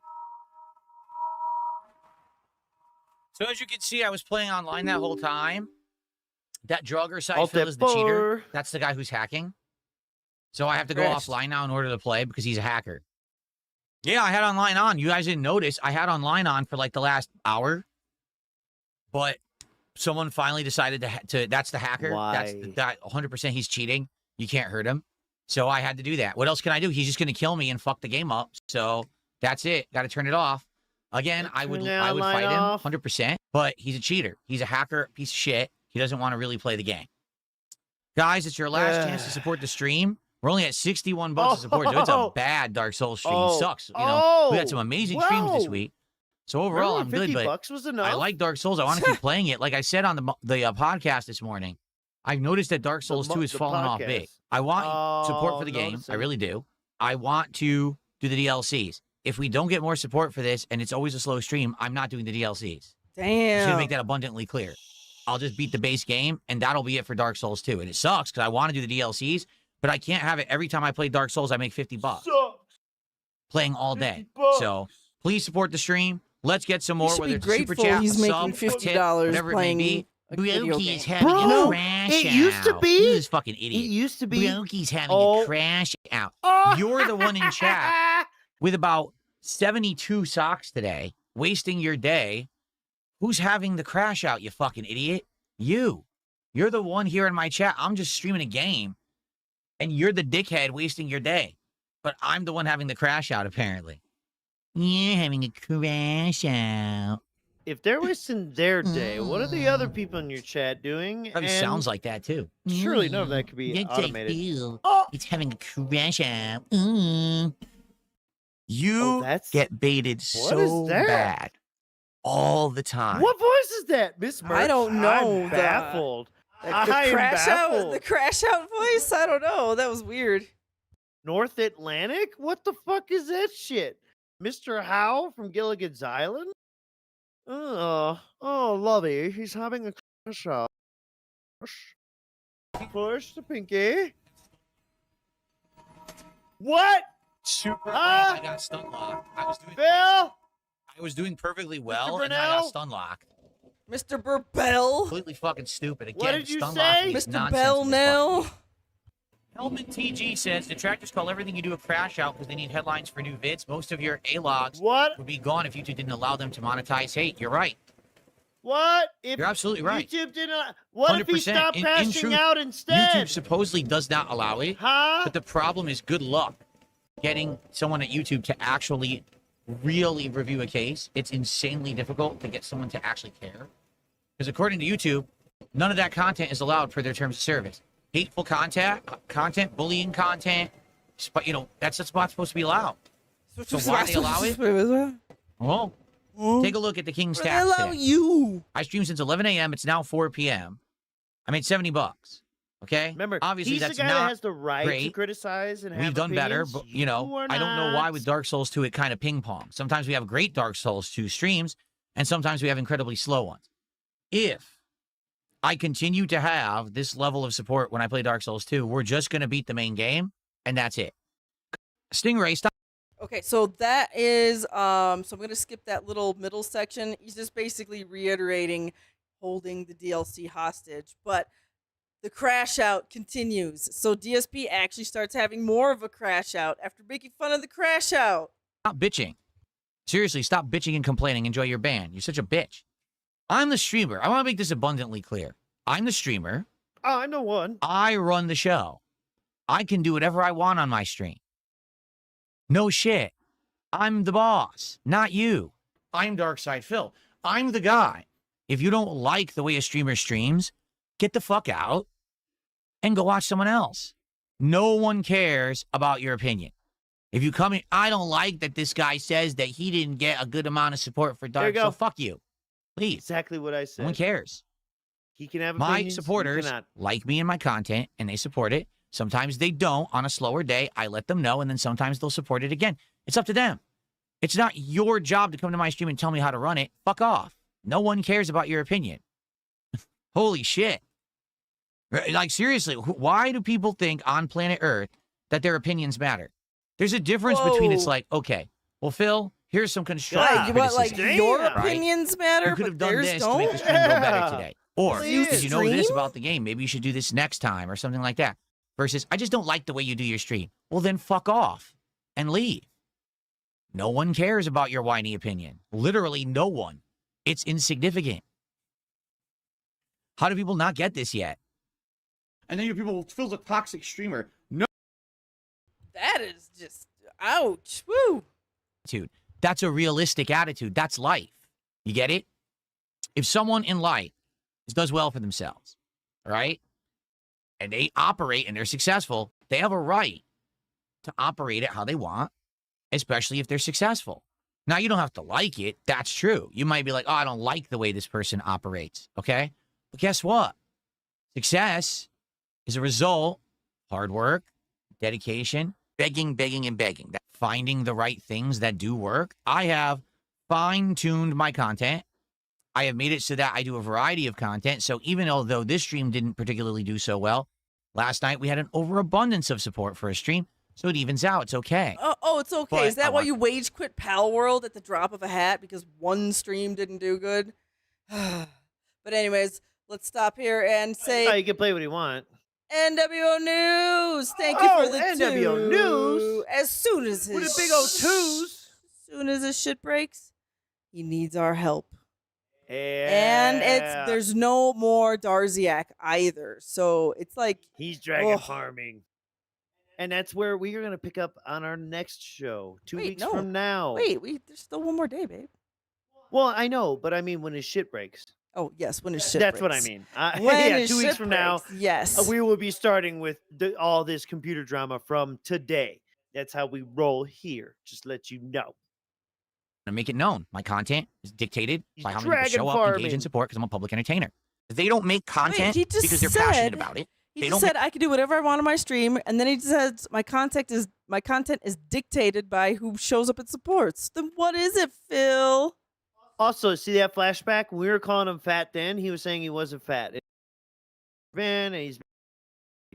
So as you can see, I was playing online that whole time. That Darksydephil Alt is the cheater. F4. That's the guy who's hacking. So I have to go Crashed. offline now in order to play because he's a hacker. Yeah, I had online on. You guys didn't notice. I had online on for like the last hour. But someone finally decided to that's the hacker. That's Why? that 100% he's cheating. You can't hurt him. So I had to do that. What else can I do? He's just going to kill me and fuck the game up. So that's it. Got to turn it off. Again, I would Turn the fight online him off. 100%, but he's a cheater. He's a hacker, piece of shit. He doesn't want to really play the game. Guys, it's your last chance to support the stream. We're only at 61 bucks to support. So it's a bad Dark Souls stream. Oh. Sucks. You know, we had Oh. some amazing streams this Whoa. week. So overall, Really? I'm good, 50 but bucks was enough? I like Dark Souls. I want to keep playing it. Like I said on the podcast this morning, I've noticed that Dark Souls 2 is the falling off big. podcast. I want support for the Oh, game. noticing. I really do. I want to do the DLCs. If we don't get more support for this, and it's always a slow stream, I'm not doing the DLCs. I'm just Damn. gonna make that abundantly clear. I'll just beat the base game, and that'll be it for Dark Souls 2. And it sucks because I want to do the DLCs, but I can't have it every time I play Dark Souls. I make $50 playing all day. So please support the stream. Let's get some more. should Whether be it's a super grateful chat, he's a making sub, a tip, $50 whatever it may playing be. a video Brokey's game. having Bro, a crash it used to out. be. Look at this fucking idiot. It used to be. Brokey's having Oh. a crash out. Oh. You're the one in chat with about 72 socks today, wasting your day. Who's having the crash out, you fucking idiot? You. You're the one here in my chat. I'm just streaming a game, and you're the dickhead wasting your day. But I'm the one having the crash out, apparently. You're having a crash out. If they're wasting their day, what are the other people in your chat doing? Probably And sounds like that, too. surely none of that could be Yes, I automated. feel Oh, It's having a crash out. You Oh, that's- get baited What so is that? bad all the time. what voice is that, Miss Merch? I don't know. I'm baffled. The I am crash out, baffled. the crash out voice. I don't know. That was weird. North Atlantic? What the fuck is that shit? Mr. Howe from Gilligan's Island? Oh, Lovey, he's having a crash out. Push the pinky. What? Super. Ah! I got stun locked. Phil? I was doing perfectly well, and then I got Brunel? stun locked. Mr. Burbell. Completely fucking stupid. Again, What did you stun say? locking is Mr. nonsense Bell in this now. fucking- Helmet TG says detractors call everything you do a crash out because they need headlines for new vids. Most of your A-logs What? would be gone if YouTube didn't allow them to monetize hate. You're right. What? If You're absolutely right. YouTube didn't. What if he 100%. stopped In passing truth, out instead? YouTube supposedly does not allow it, Huh? but the problem is good luck getting someone at YouTube to actually really review a case. It's insanely difficult to get someone to actually care. Because according to YouTube, none of that content is allowed per their terms of service. Hateful content, bullying content, that's not supposed to be allowed. So why they allow it? Well, take a look at the King's They stats allow today. you. I streamed since 11 a.m. It's now 4 p.m. I made $70. Okay? Remember, obviously he's that's the guy not that has the right to great. crise and have We've done better, opinions. but You are I don't know why not. with Dark Souls 2 it kind of ping pong. Sometimes we have great Dark Souls 2 streams, and sometimes we have incredibly slow ones. If I continue to have this level of support when I play Dark Souls 2, we're just going to beat the main game, and that's it. Stingray, stop. Okay, so that is so I'm gonna skip that little middle section. He's just basically reiterating holding the DLC hostage, but the crash out continues. So DSP actually starts having more of a crash out after making fun of the crash out. Stop bitching. Seriously, stop bitching and complaining. Enjoy your ban. You're such a bitch. I'm the streamer. I want to make this abundantly clear. I'm the streamer. Oh, I know one. I run the show. I can do whatever I want on my stream. No shit. I'm the boss, not you. I'm Darksydephil. I'm the guy. If you don't like the way a streamer streams, get the fuck out and go watch someone else. No one cares about your opinion. If you come in, I don't like that this guy says that he didn't get a good amount of support for There you Dark, so go. fuck you. Please. Exactly what I said. No one cares. He can have My opinions, you supporters cannot. like me and my content, and they support it. Sometimes they don't. On a slower day, I let them know, and then sometimes they'll support it again. It's up to them. It's not your job to come to my stream and tell me how to run it. Fuck off. No one cares about your opinion. Holy shit. Like, seriously, why do people think on planet Earth that their opinions matter? There's a difference between it's Whoa. like, okay, well, Phil, here's some constructive Like, what, like criticism. your Damn. opinions matter, You could but have done theirs this don't? to make the stream go better Yeah. today. Or, You did you know this stream? about the game? Maybe you should do this next time or something like that. Versus, I just don't like the way you do your stream. Well, then fuck off and leave. No one cares about your whiny opinion. Literally no one. It's insignificant. How do people not get this yet? And then you people, Phil's a toxic streamer. No. That is just ouch. Woo. Attitude. That's a realistic attitude. That's life. You get it? If someone in life does well for themselves, all right, and they operate and they're successful, they have a right to operate it how they want, especially if they're successful. Now, you don't have to like it. That's true. You might be like, oh, I don't like the way this person operates, okay? But guess what? Success is a result, hard work, dedication, begging, and begging. Finding the right things that do work. I have fine-tuned my content. I have made it so that I do a variety of content. So even although this stream didn't particularly do so well, last night we had an overabundance of support for a stream, so it evens out. It's okay. Oh, it's okay. But Is that I why want- you wage quit Pal World at the drop of a hat because one stream didn't do good? But anyways, let's stop here and Oh, say you can play what you want. NWO News. Thank you Oh, for the NWO two. News? As soon as his With a big old twos. As soon as his shit breaks, he needs our help. Yeah. And there's no more Darziak either. So it's like He's dragon Ugh. farming. And that's where we are going to pick up on our next show 2 Wait, weeks no. from now. wait, there's still one more day, babe. Well, I know, but I mean when his shit breaks. Oh yes, when his shit That's breaks. what I mean. When yeah, his 2 weeks shit from now, breaks, yes. we will be starting with all this computer drama from today. That's how we roll here. Just let you know. To make it known, my content is dictated He's by how many people dragon show up, engage, farming. and support because I'm a public entertainer. If they don't make content he just because they're said- passionate about it, He they just don't said I can do whatever I want on my stream, and then he said my content is dictated by who shows up and supports. Then what is it, Phil? Also, see that flashback? When we were calling him fat then, he was saying he wasn't fat. Man, and he's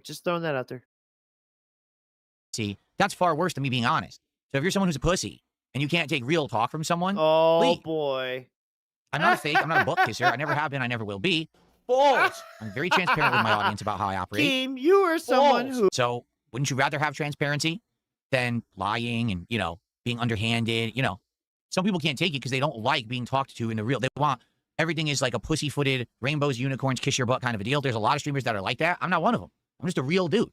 just throwing that out there. see, that's far worse than me being honest. So if you're someone who's a pussy and you can't take real talk from someone, Oh, leave. boy. I'm not a fake. I'm not a butt kisser. I never have been. I never will be. False. I'm very transparent with my audience about how I operate. Keem, you are someone False. who... So wouldn't you rather have transparency than lying and, being underhanded? Some people can't take it because they don't like being talked to in the real. They want everything is like a pussy-footed, rainbows, unicorns, kiss your butt kind of a deal. There's a lot of streamers that are like that. I'm not one of them. I'm just a real dude.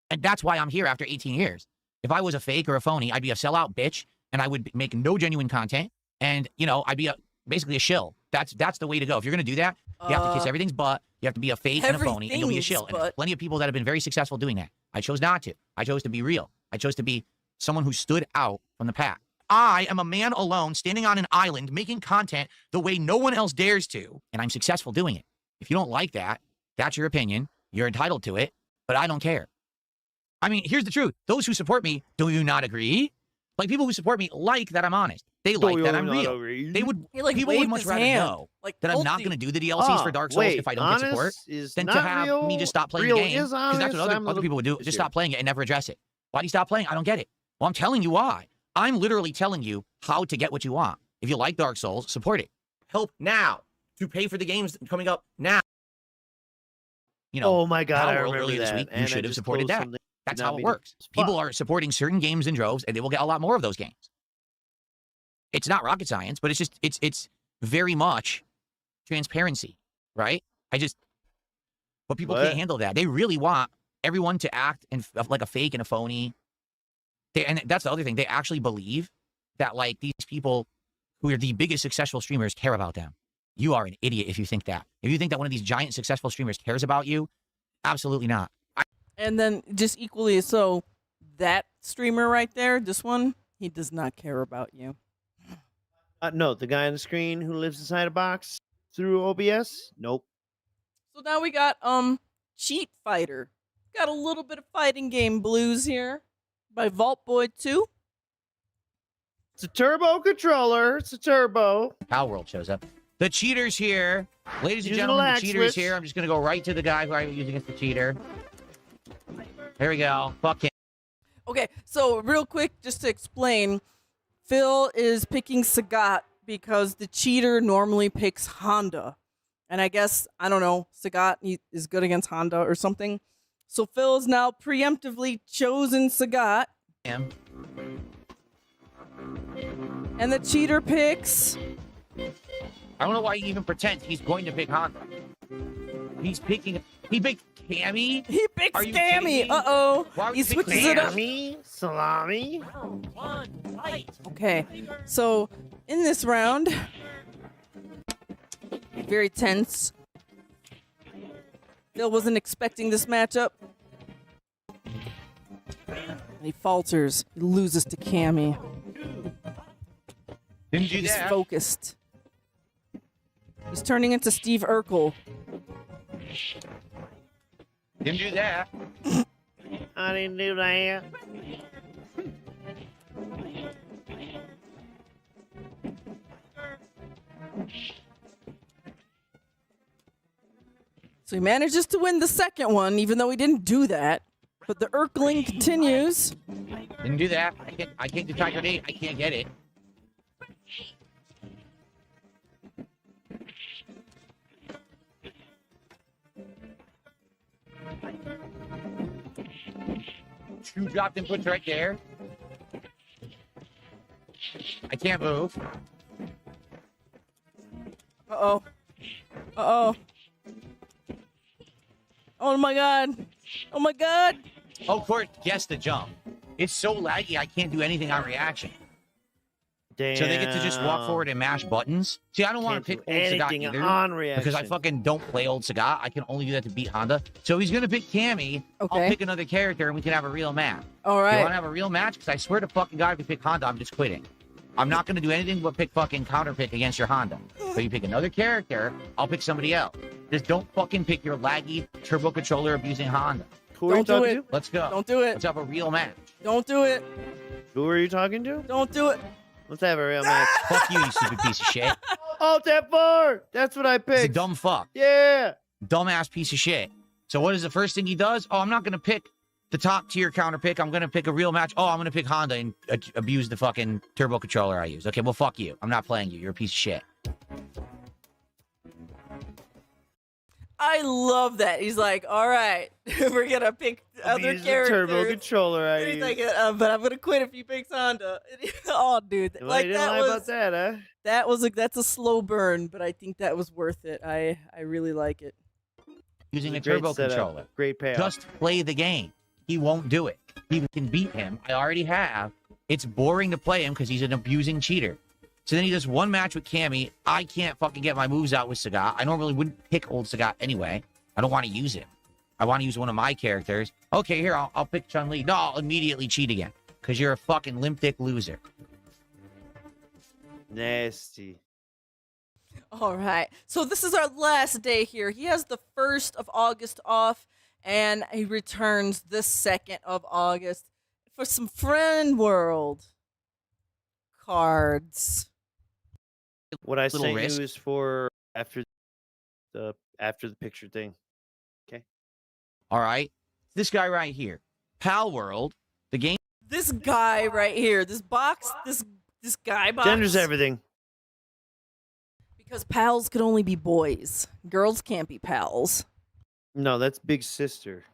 And that's why I'm here after 18 years. If I was a fake or a phony, I'd be a sellout bitch and I would make no genuine content. And, I'd be basically a shill. That's the way to go. If you're going to do that, you have to kiss everything's butt. You have to be a fake and a phony, and you'll be a shill. And there's plenty of people that have been very successful doing that. I chose not to. I chose to be real. I chose to be someone who stood out from the pack. I am a man alone standing on an island making content the way no one else dares to, and I'm successful doing it. If you don't like that, that's your opinion. You're entitled to it, but I don't care. I mean, here's the truth. Those who support me, do you not agree? Like, people who support me like that I'm honest. They like that I'm real. They would, He like people would waved much his rather hand, know like that I'm not guilty. going to do the DLCs for Dark Souls if I don't get support than to have me just stop playing the game. Because that's what other people would do. Just stop playing it and never address it. Why do you stop playing? I don't get it. Well, I'm telling you why. I'm literally telling you how to get what you want. If you like Dark Souls, support it. Help now to pay for the games coming up now. Oh my God, I Power World remember earlier this that. week, you And I should have just supported closed that. something That's not how it meaning- works. People Fuck. are supporting certain games in droves, and they will get a lot more of those games. It's not rocket science, but it's very much transparency, right? But people What? can't handle that. They really want everyone to act like a fake and a phony. And that's the other thing. They actually believe that like these people who are the biggest successful streamers care about them. You are an idiot if you think that. If you think that one of these giant successful streamers cares about you, absolutely not. And then just equally so, that streamer right there, this one, he does not care about you. No, the guy on the screen who lives inside a box through OBS? Nope. So now we got Cheat Fighter. Got a little bit of fighting game blues here by Vault Boy 2. It's a turbo controller. It's a turbo. Power World shows up. The cheater's here. Ladies and Using a gentlemen, the lag cheater's switch. here. I'm just going to go right to the guy who I was using as the cheater. Here we go. Fuck him. Okay, so real quick, just to explain, Phil is picking Sagat because the cheater normally picks Honda. And I guess, I don't know, Sagat is good against Honda or something. So Phil is now preemptively chosen Sagat. Him. And the cheater picks... I don't know why he even pretends he's going to pick Honda. He picked Cammy. He picks Are you kidding Cammy. me? Uh-oh. Why would He you pick switches it up. Salami. Okay, so in this round, very tense. Phil wasn't expecting this matchup. And he falters. He loses to Cammy. Didn't do He's that. focused. He's turning into Steve Urkel. Didn't do that. I didn't do that. So he manages to win the second one, even though he didn't do that. But the Urkling continues. Didn't do that. I can't do Tiger 8. I can't get it. Two dropped inputs right there. I can't move. Uh-oh. Uh-oh. Oh my god. Oh my god. Oh, of course, guess the jump. It's so laggy, I can't do anything on reaction. Damn. So they get to just walk forward and mash buttons. See, I don't want to pick old Sagat anything either. on reaction. Because I fucking don't play old Sagat. I can only do that to beat Honda. So he's going to pick Cammy. Okay. I'll pick another character and we can have a real match. All You right. want to have a real match? Because I swear to fucking God, if you pick Honda, I'm just quitting. I'm not going to do anything but pick fucking counter pick against your Honda. So you pick another character, I'll pick somebody else. Just don't fucking pick your laggy turbo controller abusing Honda. Who are you Don't do talking it. to? Let's go. Don't do it. Let's have a real match. Don't do it. Who are you talking to? Don't do it. Let's have a real match. Fuck you, you stupid piece of shit. Alt F4! That's what I He's a picked. dumb fuck. Yeah! Dumbass piece of shit. So what is the first thing he does? Oh, I'm not going to pick the top tier counter pick. I'm going to pick a real match. Oh, I'm going to pick Honda and abuse the fucking turbo controller I use. Okay, well, fuck you. I'm not playing you. You're a piece of shit. I love that. He's like, all right, we're going to pick other Use the characters. turbo controller I And he's use. like, but I'm going to quit if you pick Honda. Oh, dude. Well, Like, you didn't that lie was, about that, huh? that's a slow burn, but I think that was worth it. I really like it. Using a It's great turbo setup. controller. Great payoff. Just play the game. He won't do it. He can beat him. I already have. It's boring to play him because he's an abusing cheater. So then he does one match with Cammy. I can't fucking get my moves out with Sagat. I normally wouldn't pick old Sagat anyway. I don't want to use him. I want to use one of my characters. Okay, here, I'll pick Chun-Li. No, I'll immediately cheat again because you're a fucking limp dick loser. Nasty. All right. So this is our last day here. He has the 1st of August off, and he returns the 2nd of August for some Friend World cards. What I Little sent risk. you is for after the picture thing. All right? This guy right here. Pal World, the game. This guy right here, this box, this guy box. Gender's everything. Because pals could only be boys. Girls can't be pals. No, that's Big Sister.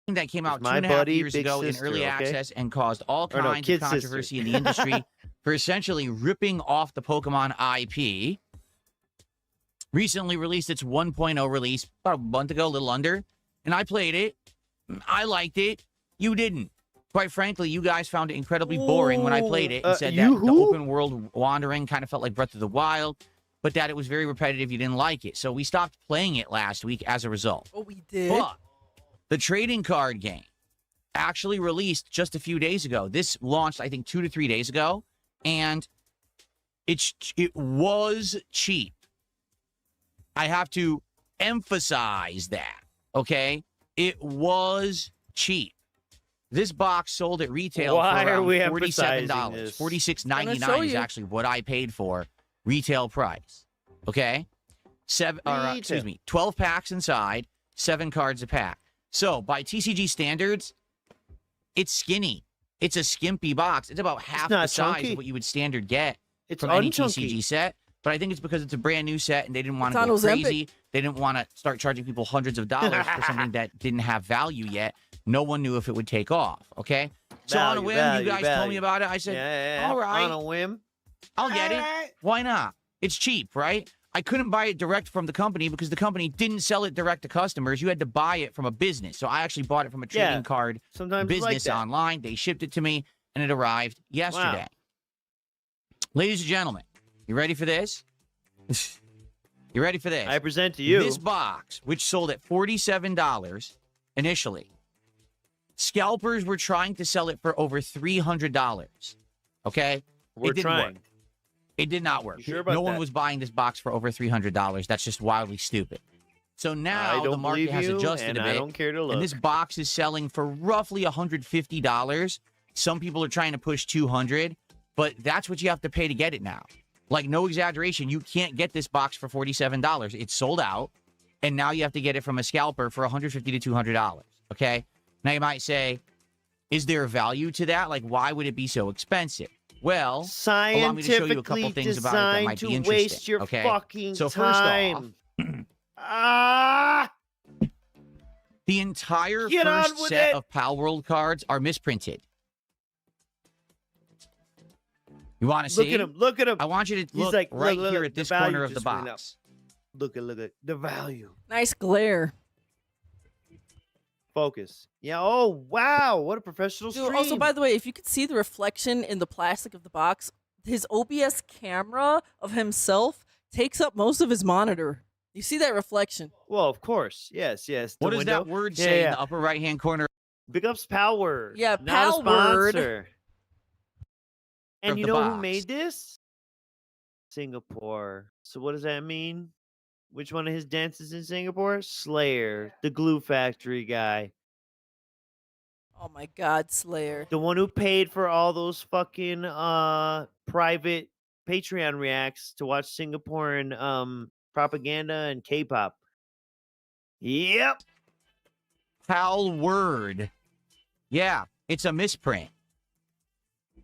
That came out my 2.5 buddy, years big ago sister, in early okay? access and caused all Or no, kinds kid of sister. controversy in the industry for essentially ripping off the Pokemon IP. Recently released its 1.0 release about a month ago, a little under, and I played it. I liked it. You didn't. Quite frankly, you guys found it incredibly boring when I played it and said that you the who? open world wandering kind of felt like Breath of the Wild, but that it was very repetitive. You didn't like it. So we stopped playing it last week as a result. Oh, we did. But the trading card game actually released just a few days ago. This launched, I think, 2 to 3 days ago, and it was cheap. I have to emphasize that, okay? It was cheap. This box sold at retail Why for are around we $47. emphasizing this? $46.99 show is you. actually what I paid for retail price. Okay? 12 packs inside, 7 cards a pack. So, by TCG standards, it's skinny. It's a skimpy box. It's about half the not size chunky. of what you would standard get It's from any unchunky. TCG set. But I think it's because it's a brand new set and they didn't want It's to go on Ozempic. crazy. They didn't want to start charging people hundreds of dollars for something that didn't have value yet. No one knew if it would take off, okay? So on a whim, you guys told me about it. I said, yeah, all right. On a whim. I'll get it. Why not? It's cheap, right? I couldn't buy it direct from the company because the company didn't sell it direct to customers. You had to buy it from a business. So I actually bought it from a trading Yeah, card Sometimes it's like business that. online. They shipped it to me, and it arrived yesterday. Ladies and gentlemen, you ready for this? You ready for this? I present to you. This box, which sold at $47 initially, scalpers were trying to sell it for over $300. Okay? We're it didn't trying. work. It did not work. You sure about no one that? was buying this box for over $300. That's just wildly stupid. So I now don't the market believe has you, adjusted and a bit. I don't care to look. And this box is selling for roughly $150. Some people are trying to push $200, but that's what you have to pay to get it now. Like, no exaggeration, you can't get this box for $47. It's sold out. and now you have to get it from a scalper for $150 to $200. Okay? Now you might say, is there a value to that? Like, why would it be so expensive? Well, allow me to show you a couple things about it that might be interesting. Waste your okay? fucking so time. First Ah! off, the entire Get on first with set it. of Pal World cards are misprinted. You want to see? Look at him. Look at him. I want you to He's look like, right look, here look, at the this value corner of the just went up. box. Look at the value. Nice glare. Focus. Yeah. Oh wow! What a professional Dude, stream. also, by the way, if you could see the reflection in the plastic of the box, his OBS camera of himself takes up most of his monitor. You see that reflection? Well, of course. Yes. Yes. What the does window. that word Yeah, say in yeah. the upper right-hand corner? Big ups, Power. Yeah, not a Palword. sponsor. And Of you the know who box. made this? Singapore. So what does that mean? Which one of his dances in Singapore? Slayer, the glue factory guy. Oh my God, Slayer. The one who paid for all those fucking private Patreon reacts to watch Singaporean propaganda and K-pop. Yep. Pal Word. Yeah, it's a misprint.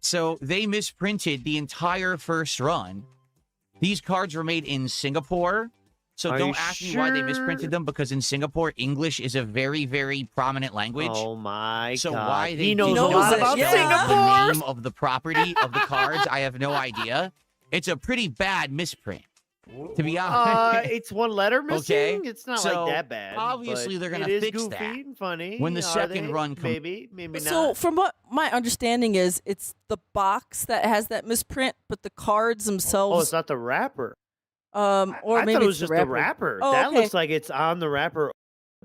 So they misprinted the entire first run. These cards were made in Singapore. So Are don't you ask me why they sure? misprinted them, because in Singapore, English is a very, very prominent language. Oh my So god. why they he knows a knows lot it, about yeah. Singapore. the name of the property of the cards, I have no idea. It's a pretty bad misprint, to be honest. It's one letter missing. Okay, It's not so like that bad. obviously but they're gonna it is fix goofy that and funny. when the Are second they? run comes. Maybe not. So, from what my understanding is, it's the box that has that misprint, but the cards Oh, themselves, it's not the wrapper. or I maybe thought it was it's just the the wrapper. wrapper. Oh, That okay. looks like it's on the wrapper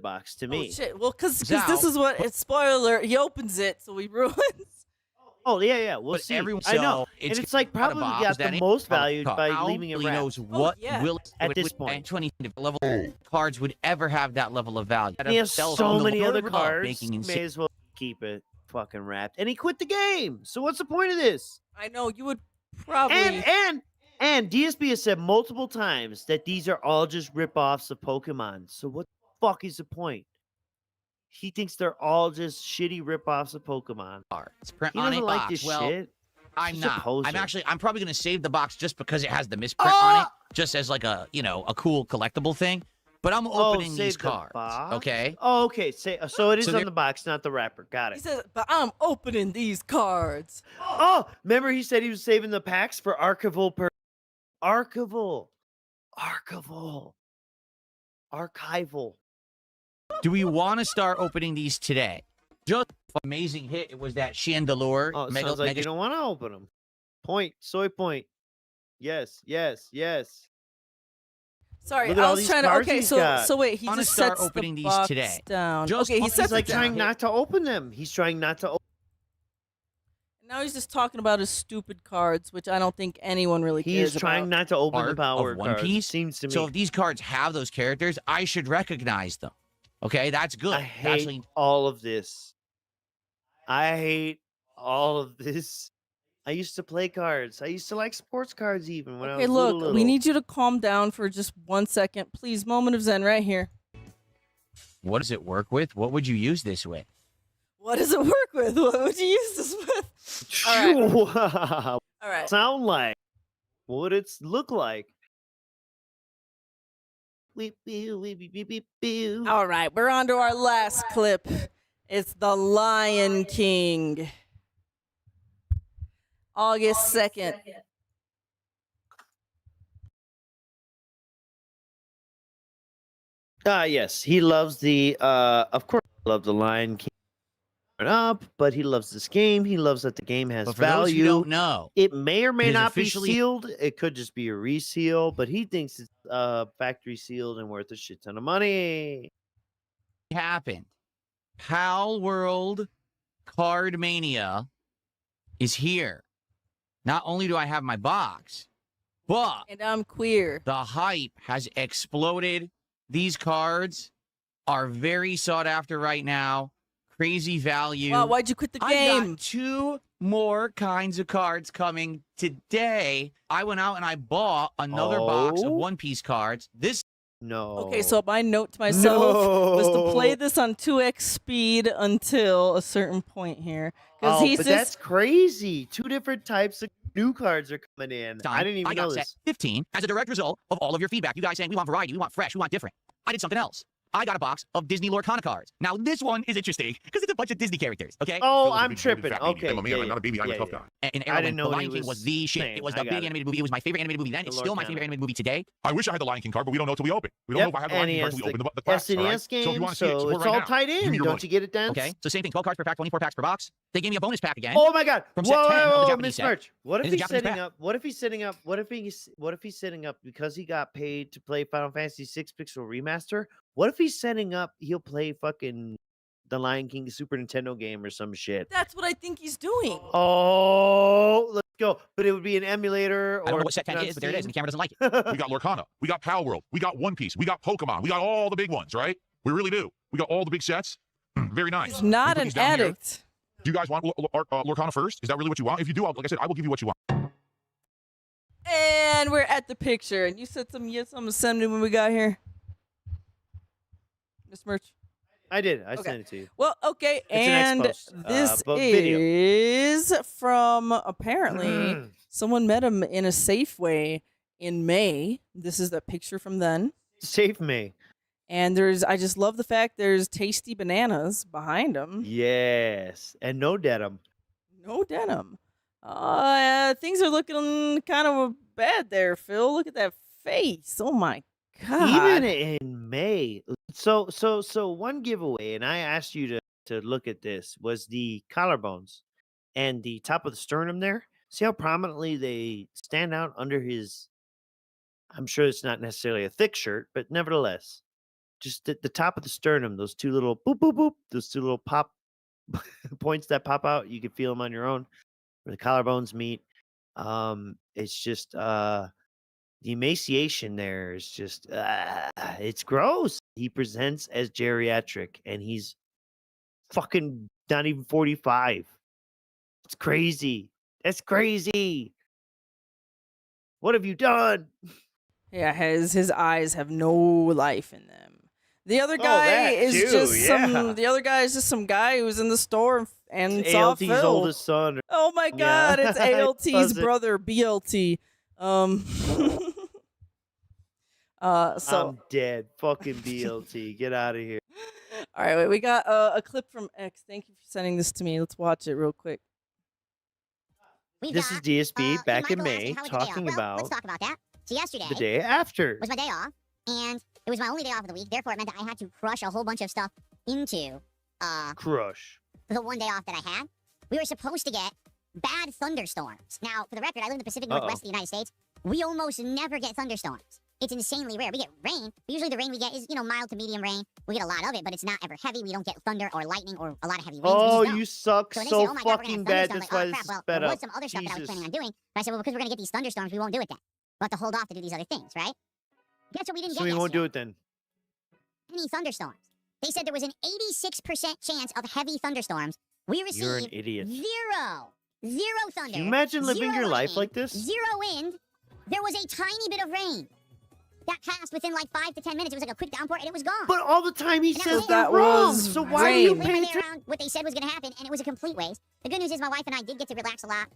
box to Oh me. shit! Well, because Zao. this is what it's spoiler. He opens it, so he ruins. Oh yeah. We'll But see. everyone, I know. so And it's it's like got a probably box got that the ain't most part of valued the by card. leaving it Nobody wrapped. knows what yeah. will At this point. 20 level cards would ever have that level of value. He has Sells so on the many other order of cards. making May insane. as well keep it fucking wrapped. And he quit the game. So what's the point of this? I know you would probably. And DSB has said multiple times that these are all just rip-offs of Pokemon. So what the fuck is the point? He thinks they're all just shitty rip-offs of Pokemon. It's print He on doesn't a like box. this Well, shit. I'm He's a not. poser. I'm probably going to save the box just because it has the misprint on it, just as like a, a cool collectible thing. But I'm opening these save the cards. box? Okay. Oh, okay. So it is So on they're- the box, not the wrapper. Got He it. says, "But I'm opening these cards." Oh, remember he said he was saving the packs for archival archival. Do we want to start opening these today? Just amazing hit. It was that Chandelure. Oh, it sounds like mega you don't want to open them. Soy point. Yes. Sorry, Look at I all was these trying to. cards Okay, he's so got. wait, he Wanna just start sets opening the these box today. down. Just Okay, he he's sets He's like it down. trying not to open them. He's trying not to open. Now he's just talking about his stupid cards, which I don't think anyone really He cares is trying about. not to open the Art power of One cards. Piece. Seems to me. So if these cards have those characters, I should recognize them. Okay, that's good. I hate Actually, all of this. I hate all of this. I used to play cards. I used to like sports cards even when I Okay, was look, little. we need you to calm down for just 1 second, please. Moment of zen, right here. what does it work with? What would you use this with? What does it work with? What would you use this with? All right. Wow. All right. Sound like? What would it look like? Weep, beep, weep, beep, beep, beep, beep. All right, we're on to our last clip. It's The Lion King. August 2nd. Yes, he loves the of course he loves the Lion King up, but he loves this game. He loves that the game has But for those value. who don't know, It may or may it is not officially- be sealed. It could just be a reseal, but he thinks it's factory sealed and worth a shit ton of money. happened. Pal World Card Mania is here. Not only do I have my box, but And I'm queer. the hype has exploded. These cards are very sought after right now. Crazy value. Wow, why'd you quit the I game? got 2 more kinds of cards coming today. I went out and I bought another box of Oh. One Piece cards. This No. Okay, so my note to myself was to play No. this on 2x speed until a certain point here. Because Oh, he's but just that's crazy. 2 different types of new cards are coming in. I time, didn't even I got know set this. 15 as a direct result of all of your feedback. You guys saying we want variety, we want fresh, we want different. I did something else. I got a box of Disney Lorcana cards. Now, this one is interesting because it's a bunch of Disney characters, okay? Oh, Phil is a I'm big, bloated, tripping. fat baby. Okay, I'm a man. yeah, I'm not a baby. I'm yeah, a tough yeah. guy. In I era didn't when know The what Lion he King was was the shit. saying. It was I the got big it. animated movie. It was my favorite animated movie then. The It's still my favorite Lorcana. animated movie today. I wish I had the Lion King card, but we don't know until we open. We don't know if I have the and Lion he King card has until we open the the packs. All right? SNES So if you game, want to see it, so support it's right all now. tied Give in. me your Don't money. you get it, Dance? Okay, so same thing, 12 cards per pack, 24 packs per box. They gave me a bonus pack again. Oh my God! From Whoa, set 10 of the whoa, whoa, Japanese Miss set. March. What if It's a he's Japanese setting pack. up? What if he's setting up? What if he's setting up because he got paid to play Final Fantasy VI Pixel Remaster? What if he's setting up? He'll play fucking the Lion King Super Nintendo game or some shit. that's what I think he's doing. Oh, let's go! But it would be an emulator. Or I don't know what set 10 on is, but there it is, and the Steam. camera doesn't like it. We got Lorcana. We got Pal World. We got One Piece. We got Pokemon. We got all the big ones, right? We really do. We got all the big sets. Very nice. He's not We put an these down here. addict. Do you guys want Lorcana first? Is that really what you want? If you do, like I said, I will give you what you want. And we're at the picture. And you said you had something to send me when we got here? Miss Merch? I did. I Okay. sent it to you. Well, okay. It's an And X-Post, this but video. is from apparently someone met him in a Safeway in May. This is the picture from then. Save me. And I just love the fact there's tasty bananas behind him. Yes, and no denim. No denim. Things are looking kind of bad there, Phil. Look at that face. Oh my God. Even in May. So one giveaway, and I asked you to look at this, was the collarbones and the top of the sternum there. See how prominently they stand out under his, I'm sure it's not necessarily a thick shirt, but nevertheless, just the top of the sternum, those two little boop, boop, boop, those two little pop points that pop out. You can feel them on your own where the collarbones meet. It's just, the emaciation there is just it's gross. He presents as geriatric and he's fucking not even 45. It's crazy. That's crazy. What have you done? Yeah, his eyes have no life in them. The other Oh, guy that is too, just yeah. the other guy is just some guy who was in the store and It's saw ALT's Phil. oldest son. Oh my Yeah. God, it's I ALT's was it. brother, BLT. So I'm dead. Fucking BLT. Get out of here. all right, wait, we got a clip from X. Thank you for sending this to me. Let's watch it real quick. This is DSB back in Michael May asking, "How was your day off?" talking Well, about let's talk about that. So yesterday the day after. was my day off, and it was my only day off of the week. Therefore, it meant that I had to crush a whole bunch of stuff into Crush. the one day off that I had. We were supposed to get bad thunderstorms. Now, for the record, I live in the Pacific Northwest of the United States. We almost never get thunderstorms. It's insanely rare. We get rain. But usually the rain we get is, mild to medium rain. We get a lot of it, but it's not ever heavy. We don't get thunder or lightning or a lot of heavy rain. Oh, we just don't. you suck So when they so say, "Oh my God, we're gonna fucking have bad. thunderstorms," That's why like, "Oh, this crap, is well, sped there up. was some other stuff that I was Jesus. planning on doing. But I said, well, because we're going to get these thunderstorms, we won't do it then. We'll have to hold off to do these other things, right? Guess what we didn't So get we won't do yesterday? it then. Any thunderstorms. They said there was an 86% chance of heavy thunderstorms. We received You're an idiot. zero thunder. Can you imagine living zero your life lightning, like this? Zero wind. There was a tiny bit of rain that passed within like 5 to 10 minutes. It was like a quick downpour, and it was gone. But all the time he And says that they're wrong. So why do rain. you Planned pay my day attention? around what they said was going to happen, and it was a complete waste. The good news is my wife and I did get to relax a lot.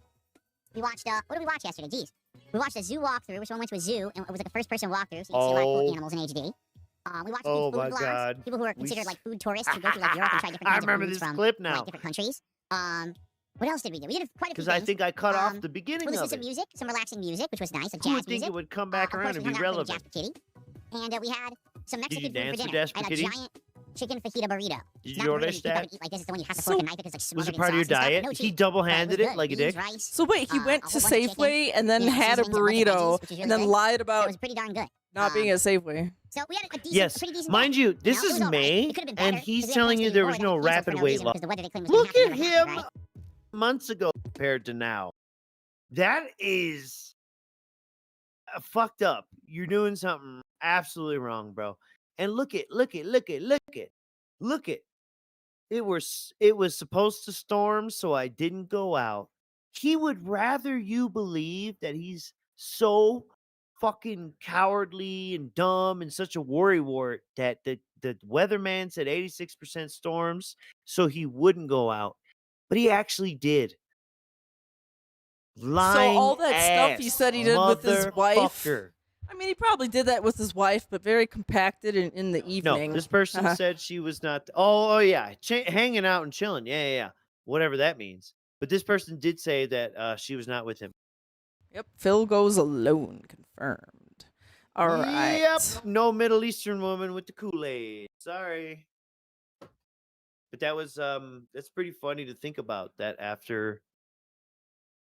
We watched, what did we watch yesterday? Jeez. We watched a zoo walkthrough, which one went to a zoo, and it was like a first-person walkthrough, so you can see live cool Oh. animals in HD. We watched Oh food my vlogs, God. people who are We considered s- like food tourists who go through like Europe and try different I kinds of remember foods this from clip like, now. different countries. What else did we do? We did quite a few Because things. I think I cut off Um, the We beginning listened of to some it. music, some relaxing music, which was nice, like Who would jazz think music. it would come back Of around course, and we be hung out with relevant? Jasper Kitty. And we had some Did you Mexican food dance for with dinner. Jasper I had a Kitty? giant chicken fajita burrito. Did Not you burrito order you pick up that? and eat like this. It's the one you have to So- fork and knife it because it's like Was smothered it in part of your sauce and stuff. diet? No He cheese. double-handed But it was like a good. dick? Beans, rice, So wait, he went a to whole bunch of chicken, Safeway and then you know, had a seasonings and a bunch of veggies, burrito which was really and then good. lied So it about was pretty darn good. not being at Safeway. So we had a decent, Yes, pretty decent mind day. you, this You know, it is was all right. May, It could have been and better, he's 'cause we had telling you Thanksgiving there was before no that canceled for rapid no weight reason loss. because the weather they claimed was gonna Look happen at never him happened, right? months ago compared to now. That is fucked up. You're doing something absolutely wrong, bro. And look it. It was supposed to storm, so I didn't go out. He would rather you believe that he's so fucking cowardly and dumb and such a worrywart that the weatherman said 86% storms, so he wouldn't go out, but he actually did. Lying So all that stuff he ass said he did with his wife. motherfucker. I mean, he probably did that with his wife, but very compacted in the evening. No, this person said she was not. Oh yeah, hanging out and chilling. Yeah. Whatever that means. But this person did say that she was not with him. Yep, Phil goes alone. Confirmed. All right. Yep, no Middle Eastern woman with the Kool-Aid. Sorry. But that was that's pretty funny to think about that after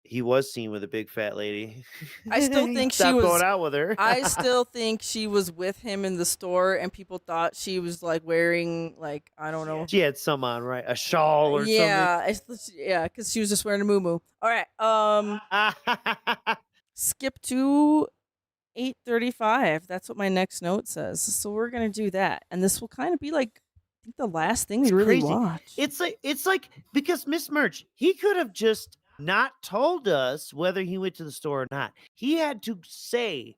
he was seen with a big fat lady. I still He think she stopped was going out with her. I still think she was with him in the store, and people thought she was like wearing like I don't know. She had some on, right? A shawl or Yeah, yeah, because she was just wearing a muumuu. All right, something. skip to 8:35. That's what my next note says. So we're gonna do that, and this will kind of be like I think the last thing we really crazy. watch. It's like because Miss Merch, he could have just not told us whether he went to the store or not. He had to say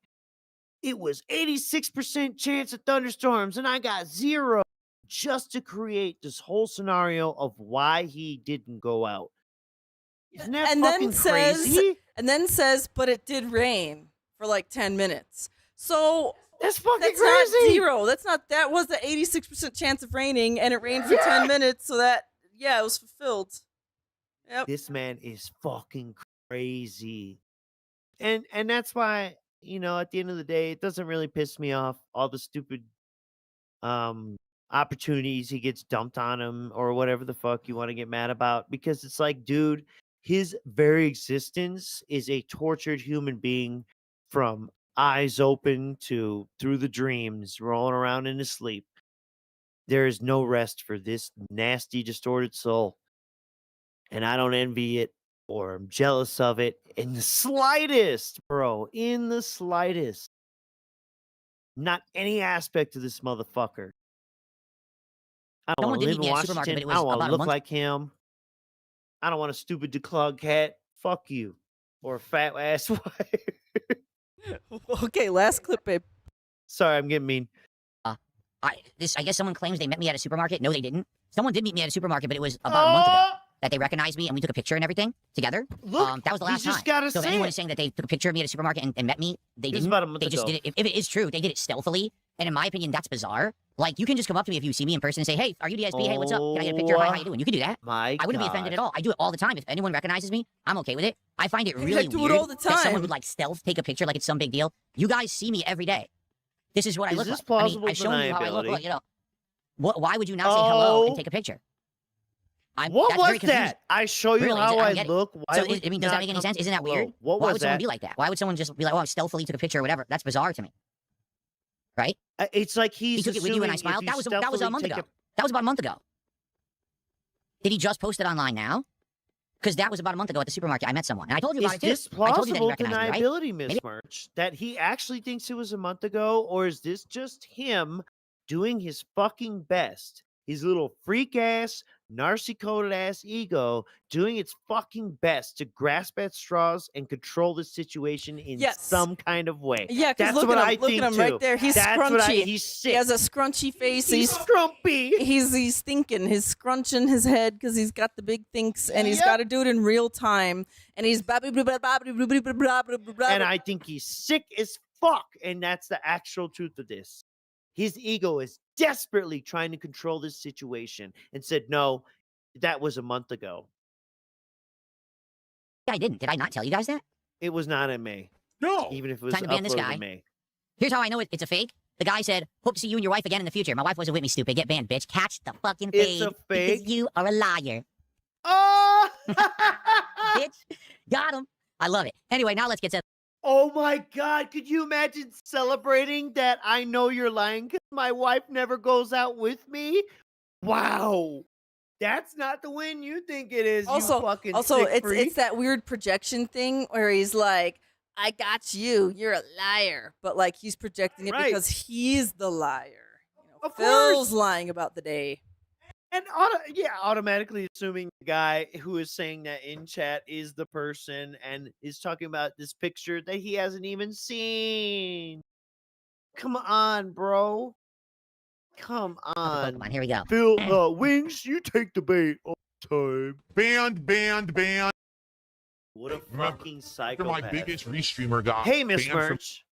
it was 86% chance of thunderstorms and I got 0 just to create this whole scenario of why he didn't go out. Isn't that And fucking then crazy? says, but it did rain for like 10 minutes. So That's fucking that's crazy. not 0. That was the 86% chance of raining, and it rained for 10 minutes. So that, yeah, it was fulfilled. Yep. This man is fucking crazy. And that's why, at the end of the day, it doesn't really piss me off all the stupid opportunities he gets dumped on him or whatever the fuck you want to get mad about, because it's like, dude, his very existence is a tortured human being from eyes open to through the dreams, rolling around in his sleep. There is no rest for this nasty, distorted soul. And I don't envy it or I'm jealous of it in the slightest, bro. In the slightest. Not any aspect of this motherfucker. I don't Someone want to did live meet in me at a supermarket, Washington. but it I was don't want about to a look month. like him. I don't want a stupid declawed cat. Fuck you. Or a fat ass wife. Okay, last clip, babe. Sorry, I'm getting mean. I guess someone claims they met me at a supermarket. No, they didn't. Someone did meet me at a supermarket, but it was about a month ago that they recognized me and we took a picture and everything together. Look, that was the last you just time. gotta So if say anyone it. is saying that they took a picture of me at a supermarket and met me, they It was didn't. about a month They just ago. did it. If it is true, they did it stealthily. And in my opinion, that's bizarre. Like, you can just come up to me if you see me in person and say, "Hey, are you DSP? Hey, what's up? Can I get a picture? Hi, how you doing?" You can do that. My I wouldn't be offended at all. I do it all the time. If anyone recognizes me, I'm okay with it. I find it really do it weird all the that someone time. would like stealth take a picture like it's some big deal. You guys see me every day. This is what I Is look this like. plausible I've shown you how I look. deniability? Why would you not say hello Oh. and take a picture? What that's was very confusing. that? I show you Really, how I I don't get it. look. Why So, would I mean, you does that not make any come sense? Isn't that hello? weird? What Why was would someone that? be like that? Why would someone just be like, "Oh, I stealthily took a picture" or whatever? That's bizarre to me. Right? It's like he's He took it with you and I assuming if smiled. you That was a stealthily month take ago. That was about a month ago. Did he just post it online now? Because that was about a month ago at the supermarket. I met someone, and I told you Is about it too. this I told you that he plausible recognized me, right? deniability, Miss Maybe- Merch? That he actually thinks it was a month ago, or is this just him doing his fucking best? His little freak ass, narcy-coded ass ego doing its fucking best to grasp at straws and control the situation in Yes. some kind of way. Yeah, because That's look what at I him. Look think at him too. right there. He's That's scrunchy. what he's sick. He has a scrunchy face. He's scrumpy. He's thinking. He's scrunching his head because he's got the big thinks, and he's Yep. got to do it in real time. And he's blah, blah, blah, blah, blah, blah, blah, blah, blah, blah, blah, And blah. I think he's sick as fuck. And that's the actual truth of this. His ego is desperately trying to control this situation and said, no, that was a month ago. I didn't. Did I not tell you guys that? It was not in May. No. Even if it was Time to ban this uploaded guy. in May. Here's how I know it's a fake. The guy said, "Hope to see you and your wife again in the future." My wife wasn't with me, stupid. Get banned, bitch. Catch the fucking It's fade. a fake? Because you are a liar. Oh! Bitch. Got him. I love it. Anyway, now let's get to Oh my God. Could you imagine celebrating that I know you're lying because my wife never goes out with me? Wow. That's not the win you think it is, you fucking sick freak. it's that weird projection thing where he's like, "I got you. You're a liar," but like he's projecting it Right. because he's the liar. Of Phil's course. lying about the day. And automatically assuming the guy who is saying that in chat is the person and is talking about this picture that he hasn't even seen. Come on, bro. Come on. Pokemon. Here we go. Phil, Wings, you take the bait all the time. Banned. What a Remember, fucking After psychopath. my biggest restreamer got Hey, Miss banned from Merch.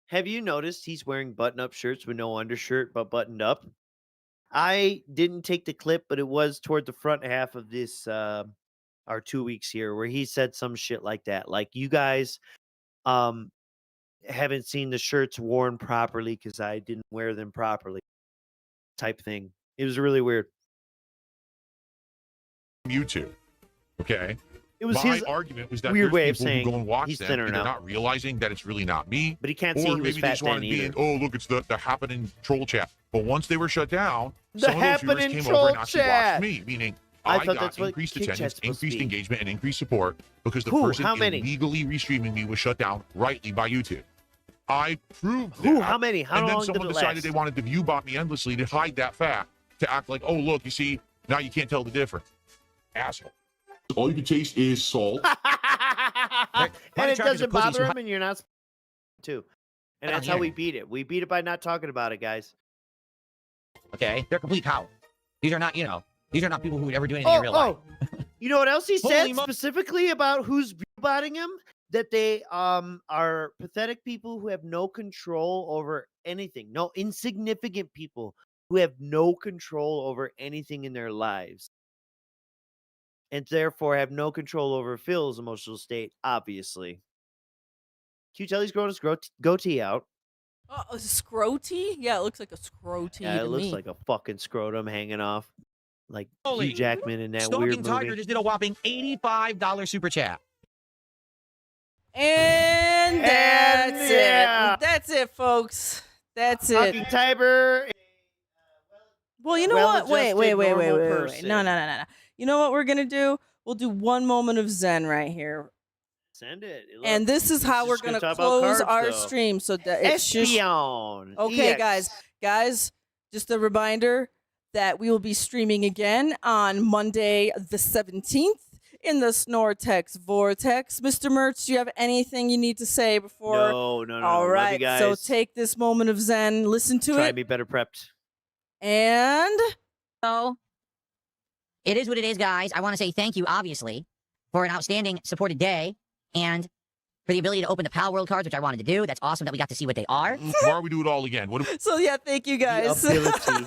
Have you noticed he's wearing button-up shirts with no undershirt but buttoned up? I didn't take the clip, but it was toward the front half of this our 2 weeks here where he said some shit like that. Like, you guys haven't seen the shirts worn properly because I didn't wear them properly. Type thing. It was really weird. YouTube. Okay. It was My his argument was that weird there's way of people who saying go and watch he's them thinner and they're now. not realizing that it's really not me. But he can't or see he was maybe they fat just want then to be either. in, oh, look, it's the happening troll chat. But once they were shut down, The some of those viewers happening came troll over and actually chat. watched me, meaning I I thought got that's what increased Kit attendance, Chat's supposed to increased be. engagement, and increased support because the Who? person How many? illegally restreaming me was shut down rightly by YouTube. I proved that. Who? How many? How and then long did someone it decided last? they wanted to view bot me endlessly to hide that fact, to act like, oh, look, you see, now you can't tell the difference. Asshole. All you can taste is salt. And it charges doesn't of pussy, bother so him, and you're not to. And Get on that's the how we internet. beat it. We beat it by not talking about it, guys. Okay, they're complete cowards. These are not, these are not people who would ever do anything in real life. You know what else he Holy said mo- specifically about who's viewbotting him? That they are pathetic people who have no control over anything. No, insignificant people who have no control over anything in their lives. And therefore have no control over Phil's emotional state, obviously. Q-Telly's growing his goatee out. A scroty? Yeah, it looks like a scroty Yeah, to it looks me. like a fucking scrotum hanging off. Like Holy- Hugh Jackman in that Stalking weird Tiger movie. just did a whopping $85 super chat. And that's yeah. it. That's it, folks. That's it. Talking Tiber. Well, you know what? Wait. well-adjusted, normal Wait. person. No. You know what we're gonna do? We'll do one moment of Zen right here, Send it. Look, and this is how we're just gonna gonna talk about close cards, our though. stream. So that it's just Espion. okay, EX. guys. Just a reminder that we will be streaming again on Monday, the 17th, in the Snortex Vortex. Mr. Merch, do you have anything you need to say before? No. All Love you right. guys. So take this moment of Zen, listen to Try it, to be better prepped. and So, it is what it is, guys. I want to say thank you, obviously, for an outstanding supported day and for the ability to open the Pal World cards, which I wanted to do. That's awesome that we got to see what they are. Tomorrow we do it all again. What do so yeah, thank you guys. ability.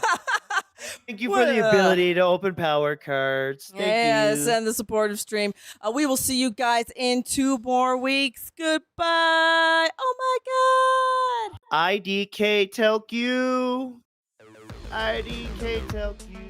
Thank you for the ability to open power cards. Thank Yes, you. and the supportive stream. We will see you guys in 2 more weeks. Goodbye. Oh my God. IDK Telq you. IDK Telq you.